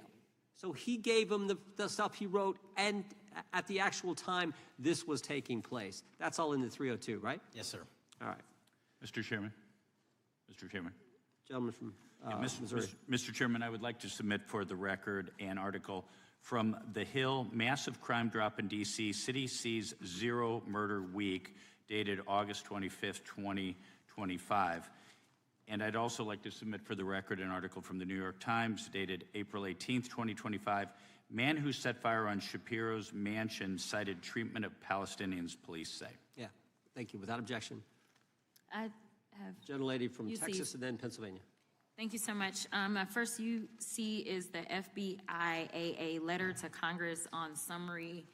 So he gave them the stuff he wrote, and at the actual time this was taking place. That's all in the 302, right? Yes, sir. All right. Mr. Chairman. Gentleman from Missouri. Mr. Chairman, I would like to submit for the record an article from The Hill, Massive Crime Drop in D.C., City Sees Zero Murder Week, dated August 25th, 2025. And I'd also like to submit for the record an article from the New York Times, dated April 18th, 2025. Man who set fire on Shapiro's mansion cited treatment of Palestinians, police say. Yeah, thank you. Without objection. I have Gentlelady from UC. Texas and then Pennsylvania. Thank you so much. My first UC is the FBIAA letter to Congress on summary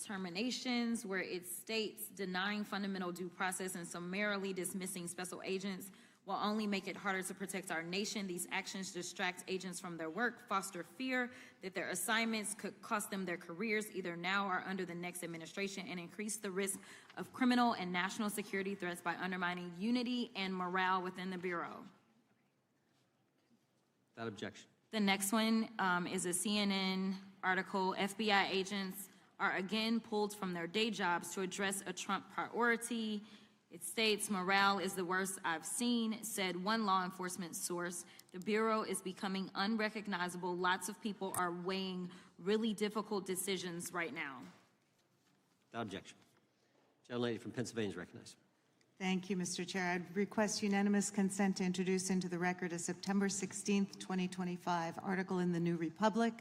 terminations, where it states denying fundamental due process and summarily dismissing special agents will only make it harder to protect our nation. These actions distract agents from their work, foster fear that their assignments could cost them their careers either now or under the next administration, and increase the risk of criminal and national security threats by undermining unity and morale within the Bureau. Without objection. The next one is a CNN article. FBI agents are again pulled from their day jobs to address a Trump priority. It states, morale is the worst I've seen, said one law enforcement source. The Bureau is becoming unrecognizable. Lots of people are weighing really difficult decisions right now. Without objection. Gentlelady from Pennsylvania is recognized. Thank you, Mr. Chair. I'd request unanimous consent to introduce into the record a September 16th, 2025 article in the New Republic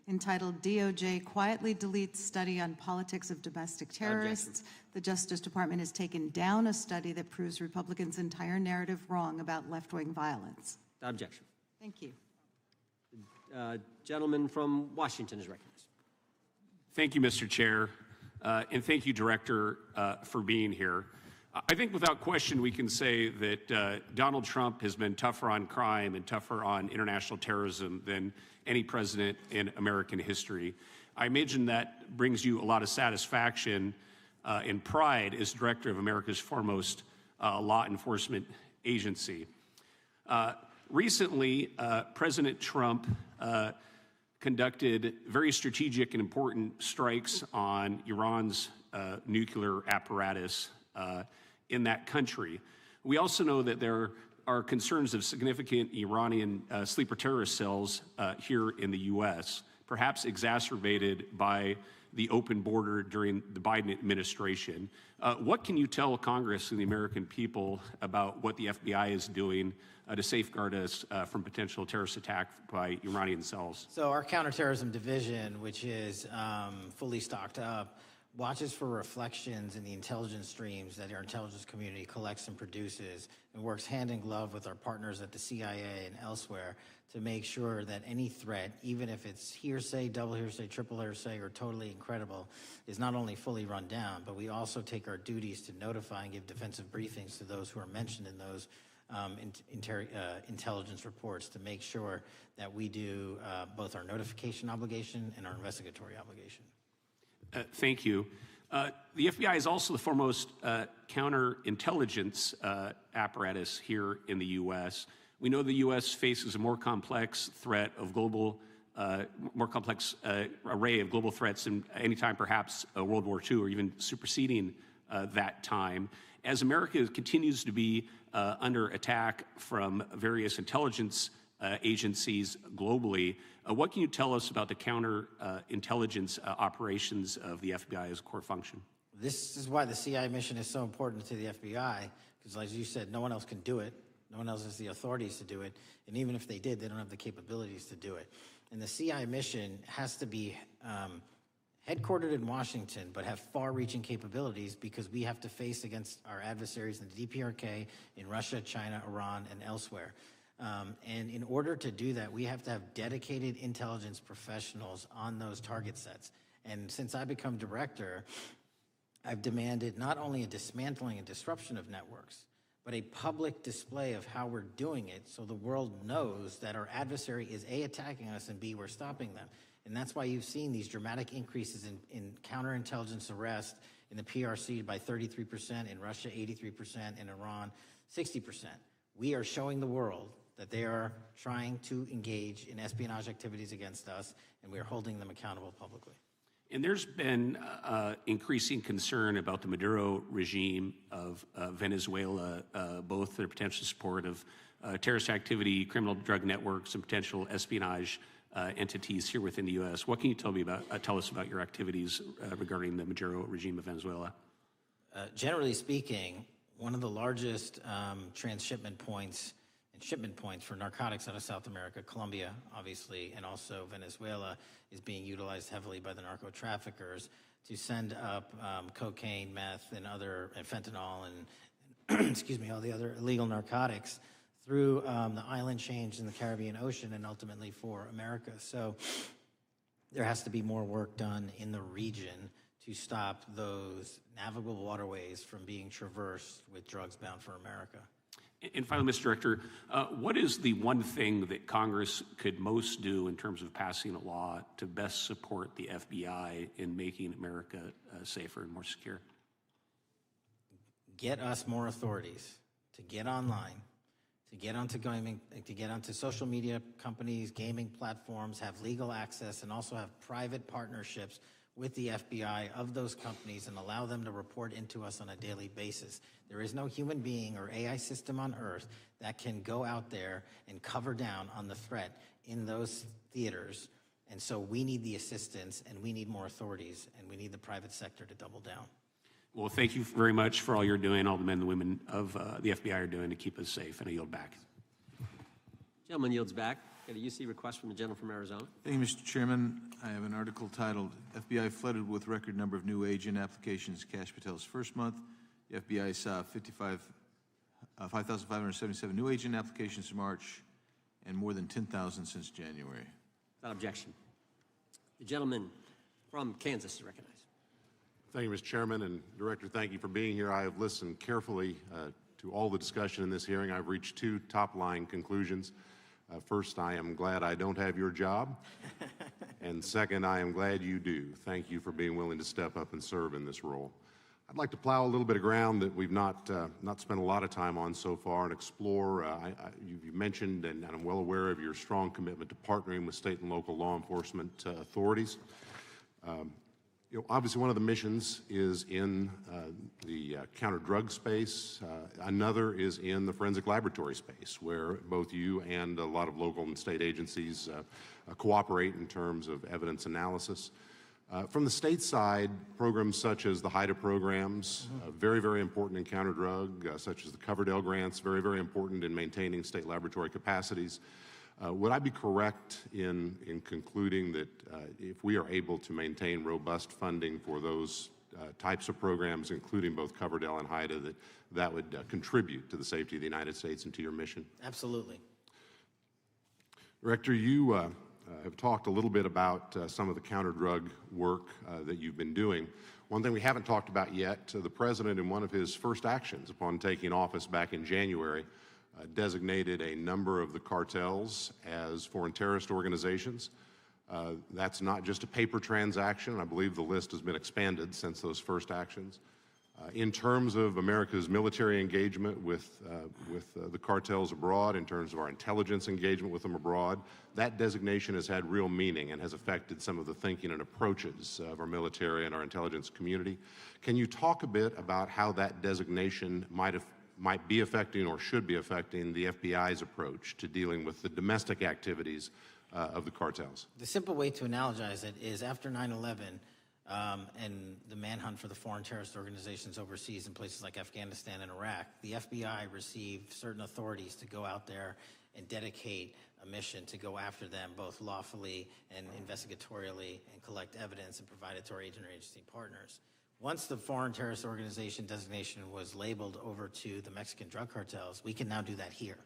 entitled DOJ Quietly Deletes Study on Politics of Domestic Terrorists. The Justice Department has taken down a study that proves Republicans' entire narrative wrong about left-wing violence. Without objection. Thank you. Gentleman from Washington is recognized. Thank you, Mr. Chair, and thank you, Director, for being here. I think without question we can say that Donald Trump has been tougher on crime and tougher on international terrorism than any president in American history. I imagine that brings you a lot of satisfaction and pride as director of America's foremost law enforcement agency. Recently, President Trump conducted very strategic and important strikes on Iran's nuclear apparatus in that country. We also know that there are concerns of significant Iranian sleeper terrorist cells here in the U.S., perhaps exacerbated by the open border during the Biden administration. What can you tell Congress and the American people about what the FBI is doing to safeguard us from potential terrorist attack by Iranian cells? So our counterterrorism division, which is fully stocked up, watches for reflections in the intelligence streams that our intelligence community collects and produces, and works hand in glove with our partners at the CIA and elsewhere to make sure that any threat, even if it's hearsay, double hearsay, triple hearsay, or totally incredible, is not only fully run down, but we also take our duties to notify and give defensive briefings to those who are mentioned in those intelligence reports to make sure that we do both our notification obligation and our investigatory obligation. Thank you. The FBI is also the foremost counterintelligence apparatus here in the U.S. We know the U.S. faces a more complex threat of global, more complex array of global threats than any time perhaps World War II or even superseding that time. As America continues to be under attack from various intelligence agencies globally, what can you tell us about the counterintelligence operations of the FBI as a core function? This is why the CIA mission is so important to the FBI, because as you said, no one else can do it. No one else has the authorities to do it. And even if they did, they don't have the capabilities to do it. And the CIA mission has to be headquartered in Washington, but have far-reaching capabilities because we have to face against our adversaries in the DPRK, in Russia, China, Iran, and elsewhere. And in order to do that, we have to have dedicated intelligence professionals on those target sets. And since I become director, I've demanded not only a dismantling and disruption of networks, but a public display of how we're doing it so the world knows that our adversary is A, attacking us, and B, we're stopping them. And that's why you've seen these dramatic increases in counterintelligence arrest in the PRC by 33%, in Russia 83%, in Iran 60%. We are showing the world that they are trying to engage in espionage activities against us, and we are holding them accountable publicly. And there's been increasing concern about the Maduro regime of Venezuela, both their potential support of terrorist activity, criminal drug networks, and potential espionage entities here within the U.S. What can you tell us about your activities regarding the Maduro regime of Venezuela? Generally speaking, one of the largest transshipment points and shipment points for narcotics out of South America, Colombia, obviously, and also Venezuela, is being utilized heavily by the narco traffickers to send up cocaine, meth, and fentanyl, and excuse me, all the other illegal narcotics through the island chains in the Caribbean Ocean and ultimately for America. So there has to be more work done in the region to stop those navigable waterways from being traversed with drugs bound for America. And finally, Mr. Director, what is the one thing that Congress could most do in terms of passing a law to best support the FBI in making America safer and more secure? Get us more authorities to get online, to get onto gaming, to get onto social media companies, gaming platforms, have legal access, and also have private partnerships with the FBI of those companies and allow them to report into us on a daily basis. There is no human being or AI system on Earth that can go out there and cover down on the threat in those theaters. And so we need the assistance, and we need more authorities, and we need the private sector to double down. Well, thank you very much for all you're doing, all the men and women of the FBI are doing to keep us safe, and I yield back. Gentleman yields back. Got a UC request from the gentleman from Arizona. Thank you, Mr. Chairman. I have an article titled, FBI Flooded with Record Number of New Agent Applications Kash Patel's First Month. The FBI saw 5,577 new agent applications in March and more than 10,000 since January. Without objection. The gentleman from Kansas is recognized. Thank you, Mr. Chairman, and Director, thank you for being here. I have listened carefully to all the discussion in this hearing. I've reached two top-line conclusions. First, I am glad I don't have your job. And second, I am glad you do. Thank you for being willing to step up and serve in this role. I'd like to plow a little bit of ground that we've not spent a lot of time on so far and explore. You mentioned, and I'm well aware of your strong commitment to partnering with state and local law enforcement authorities. Obviously, one of the missions is in the counter-drug space. Another is in the forensic laboratory space, where both you and a lot of local and state agencies cooperate in terms of evidence analysis. From the state side, programs such as the HIDA programs, very, very important in counter-drug, such as the Coverdell grants, very, very important in maintaining state laboratory capacities. Would I be correct in concluding that if we are able to maintain robust funding for those types of programs, including both Coverdell and HIDA, that would contribute to the safety of the United States and to your mission? Absolutely. Director, you have talked a little bit about some of the counter-drug work that you've been doing. One thing we haven't talked about yet, the President, in one of his first actions upon taking office back in January, designated a number of the cartels as foreign terrorist organizations. That's not just a paper transaction. I believe the list has been expanded since those first actions. In terms of America's military engagement with the cartels abroad, in terms of our intelligence engagement with them abroad, that designation has had real meaning and has affected some of the thinking and approaches of our military and our intelligence community. Can you talk a bit about how that designation might be affecting or should be affecting the FBI's approach to dealing with the domestic activities of the cartels? The simple way to analogize it is after 9/11 and the manhunt for the foreign terrorist organizations overseas in places like Afghanistan and Iraq, the FBI received certain authorities to go out there and dedicate a mission to go after them both lawfully and investigatorially and collect evidence and provide it to our agency partners. Once the foreign terrorist organization designation was labeled over to the Mexican drug cartels, we can now do that here,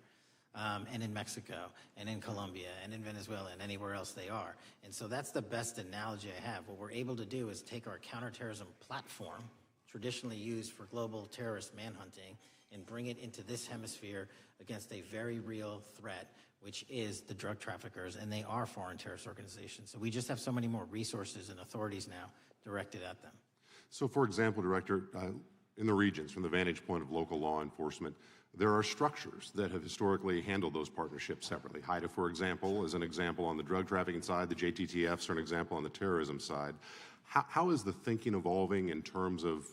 and in Mexico, and in Colombia, and in Venezuela, and anywhere else they are. And so that's the best analogy I have. What we're able to do is take our counterterrorism platform, traditionally used for global terrorist manhunting, and bring it into this hemisphere against a very real threat, which is the drug traffickers, and they are foreign terrorist organizations. So we just have so many more resources and authorities now directed at them. So, for example, Director, in the regions, from the vantage point of local law enforcement, there are structures that have historically handled those partnerships separately. HIDA, for example, is an example on the drug trafficking side. The JTTFs are an example on the terrorism side. How is the thinking evolving in terms of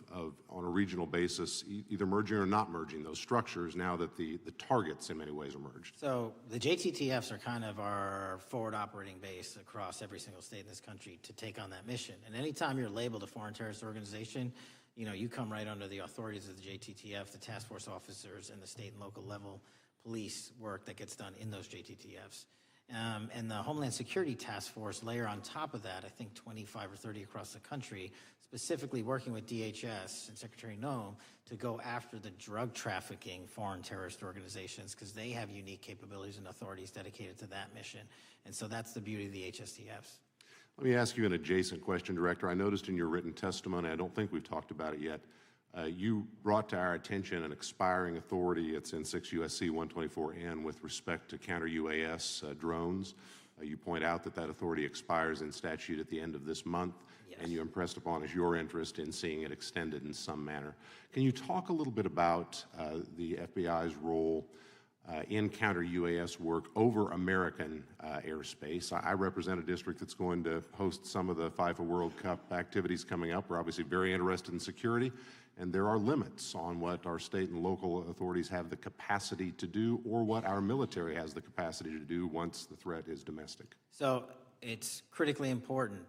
on a regional basis, either merging or not merging those structures now that the targets in many ways are merged? So the JTTFs are kind of our forward operating base across every single state in this country to take on that mission. And anytime you're labeled a foreign terrorist organization, you come right under the authorities of the JTTF, the task force officers, and the state and local level police work that gets done in those JTTFs. And the Homeland Security Task Force layer on top of that, I think 25 or 30 across the country, specifically working with DHS and Secretary Noem to go after the drug trafficking foreign terrorist organizations because they have unique capabilities and authorities dedicated to that mission. And so that's the beauty of the HSTFs. Let me ask you an adjacent question, Director. I noticed in your written testimony, I don't think we've talked about it yet, you brought to our attention an expiring authority. It's in 6 U.S.C. 124N with respect to counter-UAS drones. You point out that authority expires in statute at the end of this month, and you impressed upon us your interest in seeing it extended in some manner. Can you talk a little bit about the FBI's role in counter-UAS work over American airspace? I represent a district that's going to host some of the FIFA World Cup activities coming up. We're obviously very interested in security, and there are limits on what our state and local authorities have the capacity to do or what our military has the capacity to do once the threat is domestic. So it's critically important.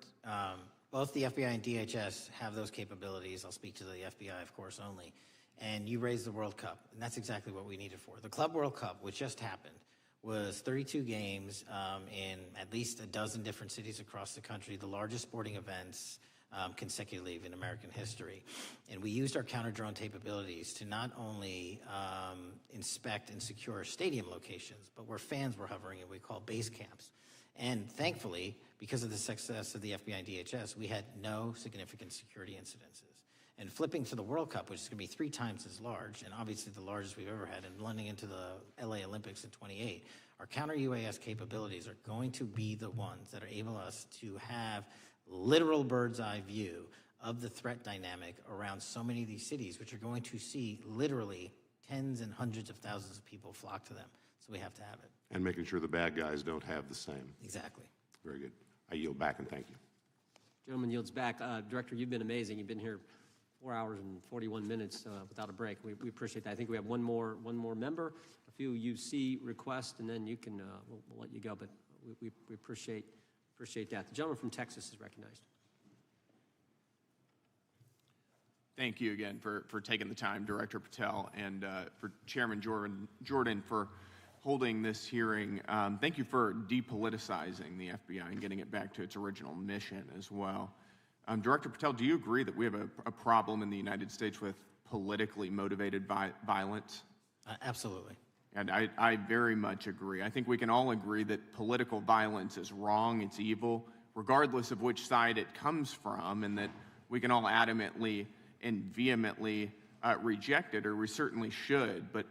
Both the FBI and DHS have those capabilities. I'll speak to the FBI, of course, only. And you raised the World Cup, and that's exactly what we need it for. The Club World Cup, which just happened, was 32 games in at least a dozen different cities across the country, the largest sporting events consecutively in American history. And we used our counter-drone capabilities to not only inspect and secure stadium locations, but where fans were hovering and we call base camps. And thankfully, because of the success of the FBI and DHS, we had no significant security incidences. And flipping to the World Cup, which is going to be 3 times as large, and obviously the largest we've ever had, and blending into the LA Olympics in 28, our counter-UAS capabilities are going to be the ones that are able us to have literal bird's eye view of the threat dynamic around so many of these cities, which are going to see literally tens and hundreds of thousands of people flock to them. So we have to have it. And making sure the bad guys don't have the same. Exactly. Very good. I yield back and thank you. Gentleman yields back. Director, you've been amazing. You've been here 4 hours and 41 minutes without a break. We appreciate that. I think we have one more member, a few UC requests, and then you can we'll let you go. But we appreciate that. The gentleman from Texas is recognized. Thank you again for taking the time, Director Patel, and for Chairman Jordan for holding this hearing. Thank you for depoliticizing the FBI and getting it back to its original mission as well. Director Patel, do you agree that we have a problem in the United States with politically motivated violence? Absolutely. And I very much agree. I think we can all agree that political violence is wrong, it's evil, regardless of which side it comes from, and that we can all adamantly and vehemently reject it, or we certainly should. But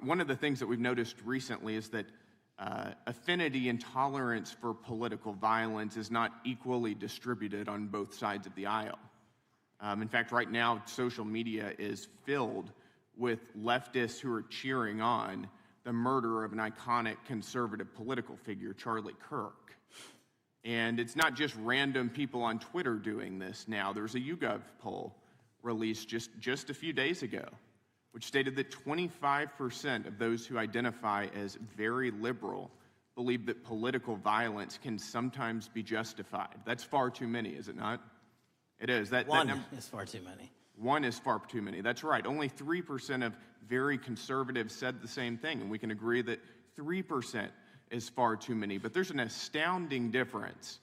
one of the things that we've noticed recently is that affinity and tolerance for political violence is not equally distributed on both sides of the aisle. In fact, right now, social media is filled with leftists who are cheering on the murder of an iconic conservative political figure, Charlie Kirk. And it's not just random people on Twitter doing this now. There's a YouGov poll released just a few days ago, which stated that 25% of those who identify as very liberal believe that political violence can sometimes be justified. That's far too many, is it not? It is. One is far too many. One is far too many. That's right. Only 3% of very conservatives said the same thing, and we can agree that 3% is far too many. But there's an astounding difference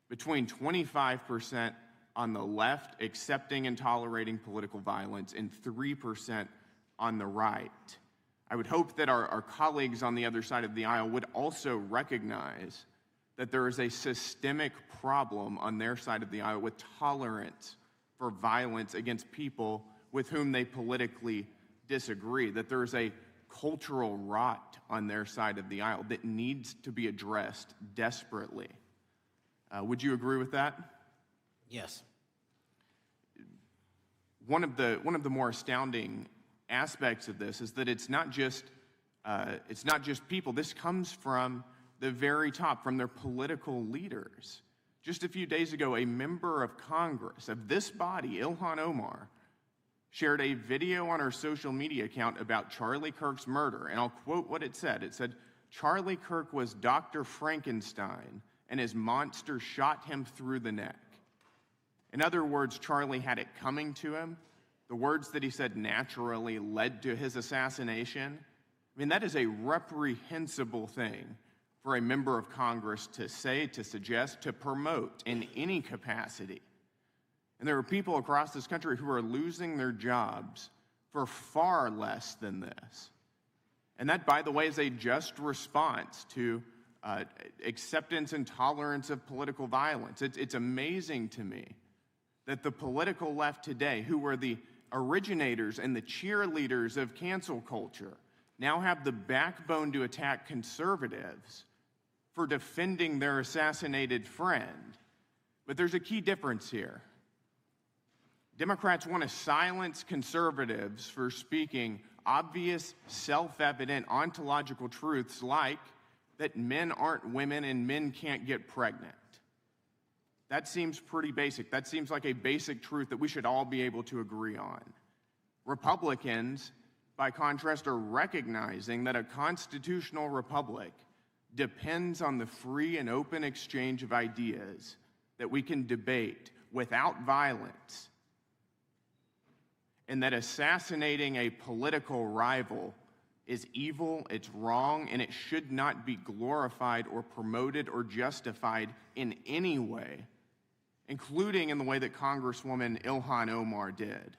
between 25% on the left accepting and tolerating political violence and 3% on the right. I would hope that our colleagues on the other side of the aisle would also recognize that there is a systemic problem on their side of the aisle with tolerance for violence against people with whom they politically disagree, that there is a cultural rot on their side of the aisle that needs to be addressed desperately. Would you agree with that? Yes. One of the more astounding aspects of this is that it's not just people. This comes from the very top, from their political leaders. Just a few days ago, a member of Congress of this body, Ilhan Omar, shared a video on her social media account about Charlie Kirk's murder, and I'll quote what it said. It said, "Charlie Kirk was Dr. Frankenstein, and his monster shot him through the neck." In other words, Charlie had it coming to him. The words that he said naturally led to his assassination. I mean, that is a reprehensible thing for a member of Congress to say, to suggest, to promote in any capacity. And there are people across this country who are losing their jobs for far less than this. And that, by the way, is a just response to acceptance and tolerance of political violence. It's amazing to me that the political left today, who were the originators and the cheerleaders of cancel culture, now have the backbone to attack conservatives for defending their assassinated friend. But there's a key difference here. Democrats want to silence conservatives for speaking obvious, self-evident, ontological truths like that men aren't women and men can't get pregnant. That seems pretty basic. That seems like a basic truth that we should all be able to agree on. Republicans, by contrast, are recognizing that a constitutional republic depends on the free and open exchange of ideas that we can debate without violence, and that assassinating a political rival is evil, it's wrong, and it should not be glorified or promoted or justified in any way, including in the way that Congresswoman Ilhan Omar did.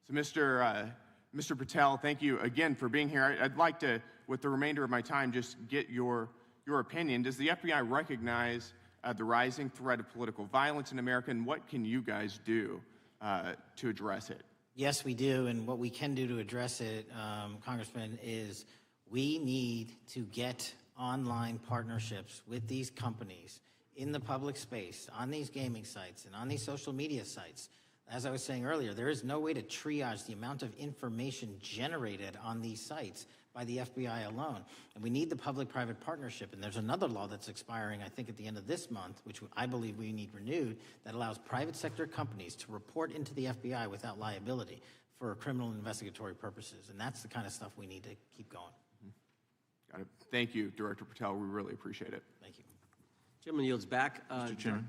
So Mr. Patel, thank you again for being here. I'd like to, with the remainder of my time, just get your opinion. Does the FBI recognize the rising threat of political violence in America, and what can you guys do to address it? Yes, we do, and what we can do to address it, Congressman, is we need to get online partnerships with these companies in the public space, on these gaming sites, and on these social media sites. As I was saying earlier, there is no way to triage the amount of information generated on these sites by the FBI alone. And we need the public-private partnership. And there's another law that's expiring, I think, at the end of this month, which I believe we need renewed, that allows private sector companies to report into the FBI without liability for criminal investigatory purposes. And that's the kind of stuff we need to keep going. Got it. Thank you, Director Patel. We really appreciate it. Thank you. Gentleman yields back. Mr. Chairman.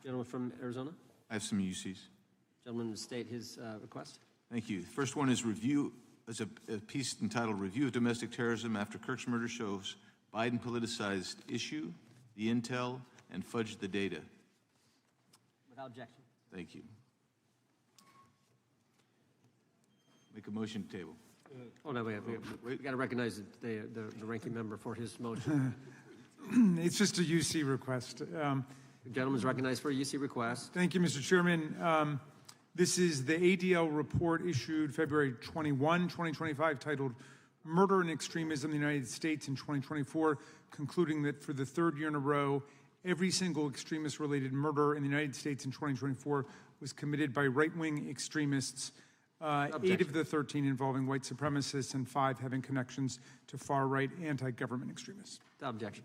Gentleman from Arizona. I have some UCs. Gentleman to state his request. Thank you. The first one is a piece entitled Review of Domestic Terrorism After Kirk's Murder Shows Biden Politicized Issue, the Intel, and Fudged the Data. Without objection. Thank you. Make a motion to table. Oh, no, we got to recognize the ranking member for his motion. It's just a UC request. The gentleman's recognized for a UC request. Thank you, Mr. Chairman. This is the ADL report issued February 21, 2025, titled Murder and Extremism in the United States in 2024, concluding that for the third year in a row, every single extremist-related murder in the United States in 2024 was committed by right-wing extremists, 8 of the 13 involving white supremacists and 5 having connections to far-right anti-government extremists. Without objection.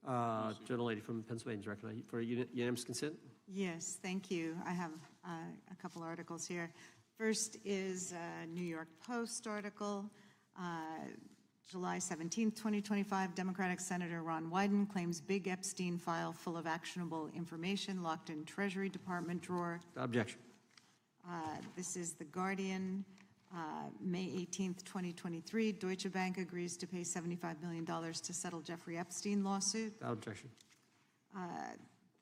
Gentlelady from Pennsylvania is recognized for unanimous consent. Yes, thank you. I have a couple articles here. First is a New York Post article, July 17th, 2025. Democratic Senator Ron Wyden claims big Epstein file full of actionable information locked in Treasury Department drawer. Without objection. This is The Guardian, May 18th, 2023. Deutsche Bank agrees to pay $75 million to settle Jeffrey Epstein lawsuit. Without objection.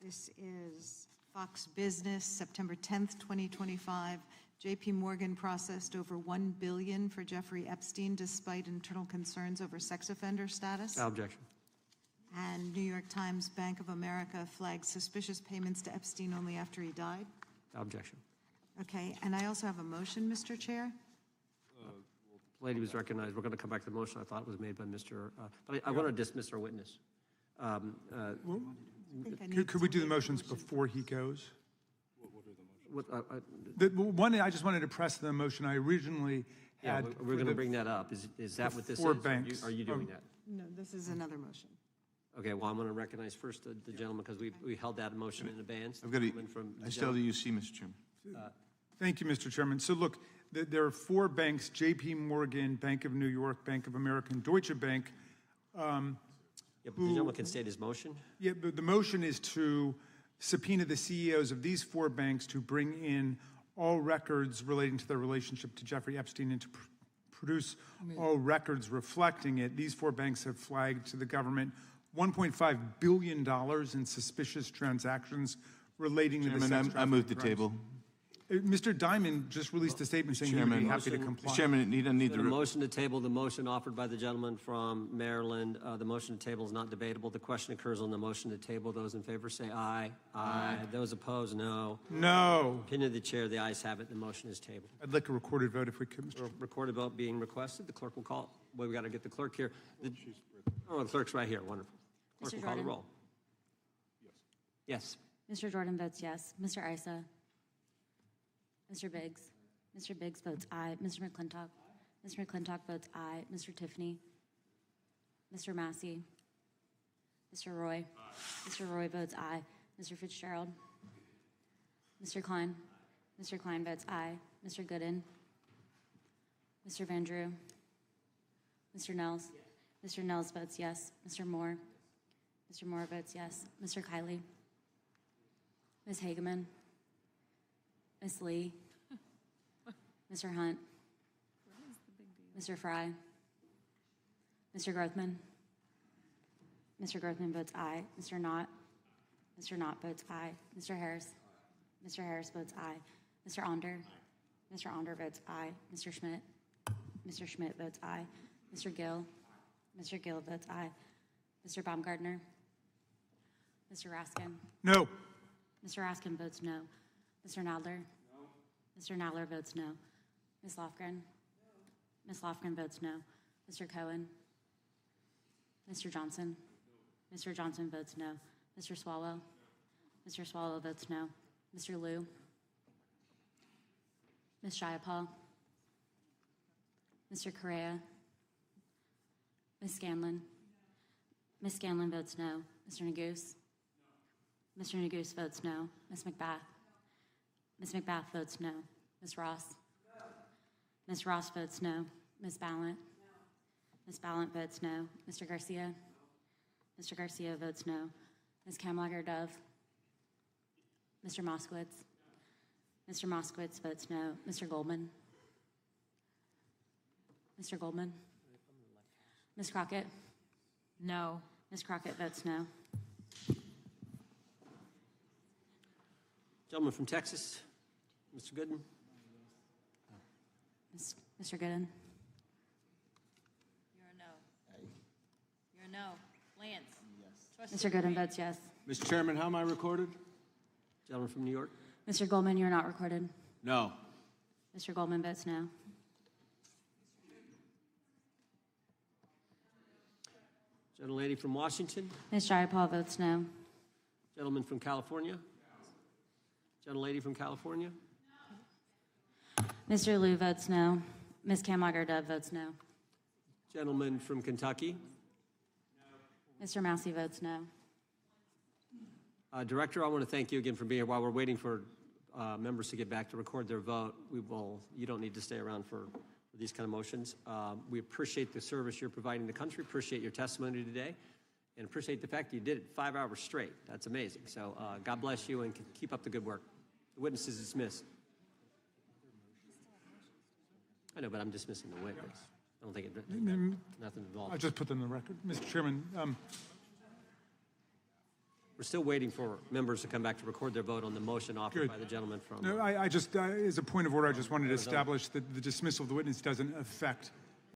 This is Fox Business, September 10th, 2025. JP Morgan processed over $1 billion for Jeffrey Epstein despite internal concerns over sex offender status. Without objection. And New York Times, Bank of America flagged suspicious payments to Epstein only after he died. Without objection. Okay, and I also have a motion, Mr. Chair. The lady was recognized. We're going to come back to the motion. I thought it was made by Mr. But I want to dismiss our witness. Could we do the motions before he goes? What, One, I just wanted to press the motion I originally had. Yeah, we're going to bring that up. Is that what this is? 4 banks. Are you doing that? No, this is another motion. Okay, well, I'm going to recognize first the gentleman because we held that motion in advance. I still have the UC, Mr. Chairman. Thank you, Mr. Chairman. So look, there are 4 banks, JP Morgan, Bank of New York, Bank of America, and Deutsche Bank. Yeah, but the gentleman can state his motion. Yeah, but the motion is to subpoena the CEOs of these 4 banks to bring in all records relating to their relationship to Jeffrey Epstein and to produce all records reflecting it. These 4 banks have flagged to the government $1.5 billion in suspicious transactions relating to the sex trafficking I move the crimes. table. Mr. Diamond just released a statement saying he would be happy to comply. Chairman, need the motion to table the motion offered by the gentleman from Maryland. The motion to table is not debatable. The question occurs on the motion to table. Those in favor say aye. Aye. Those opposed, no. No. Opinion of the chair, the ayes have it. The motion is tabled. I'd like a recorded vote if we could, Mr. Chairman. Recorded vote being requested. The clerk will call. Well, we got to get the clerk here. The clerk's right here. Wonderful. Clerk will call the roll. Yes. Mr. Jordan votes yes. Mr. Issa. Mr. Biggs. Mr. Biggs votes aye. Mr. McClintock. Mr. McClintock votes aye. Mr. Tiffany. Mr. Massie. Mr. Roy. Mr. Roy votes aye. Mr. Fitzgerald. Mr. Cline. Mr. Cline votes aye. Mr. Gooden. Mr. Van Drew. Mr. Nels. Mr. Nels votes yes. Mr. Moore. Mr. Moore votes yes. Mr. Kiley. Ms. Hageman. Ms. Lee. Mr. Hunt. Mr. Fry. Mr. Grothman. Mr. Grothman votes aye. Mr. Knott. Mr. Knott votes aye. Mr. Harris. Mr. Harris votes aye. Mr. Onder. Mr. Onder votes aye. Mr. Schmidt. Mr. Schmidt votes aye. Mr. Gill. Mr. Gill votes aye. Mr. Baumgartner. Mr. Raskin. No. Mr. Raskin votes no. Mr. Nadler? Mr. Nadler votes no. Ms. Lofgren? Ms. Lofgren votes no. Mr. Cohen? Mr. Johnson? Mr. Johnson votes no. Mr. Swallwell? Mr. Swallwell votes no. Mr. Liu? Ms. Jayapal? Mr. Correa? Ms. Scanlon? Ms. Scanlon votes no. Mr. Neguse? Mr. Neguse votes no. Ms. McBath? Ms. McBath votes no. Ms. Ross? Ms. Ross votes no. Ms. Ballant? Ms. Ballant votes no. Mr. Garcia? Mr. Garcia votes no. Ms. Cammack-Dove? Mr. Moskowitz? Mr. Moskowitz votes no. Mr. Goldman? Mr. Goldman? Ms. Crockett? No. Ms. Crockett votes no. Gentleman from Texas, Mr. Gooden. Mr. Gooden? You're a no. You're a no. Lance? Yes. Mr. Gooden votes yes. Mr. Chairman, how am I recorded? Gentleman from New York. Mr. Goldman, you're not recorded. No. Mr. Goldman votes no. Gentlelady from Washington. Ms. Jayapal votes no. Gentleman from California. Gentlelady from California. Mr. Liu votes no. Ms. Cammack-Dove votes no. Gentleman from Kentucky. Mr. Massie votes no. Director, I want to thank you again for being here. While we're waiting for members to get back to record their vote, you don't need to stay around for these kind of motions. We appreciate the service you're providing the country, appreciate your testimony today, and appreciate the fact that you did it 5 hours straight. That's amazing. So God bless you and keep up the good work. The witness is dismissed. I know, but I'm dismissing the witness. I don't think nothing involved. I just put them in the record. Mr. Chairman, we're still waiting for members to come back to record their vote on the motion offered by the gentleman from... No, I just, as a point of order, I just wanted to establish that the dismissal of the witness doesn't affect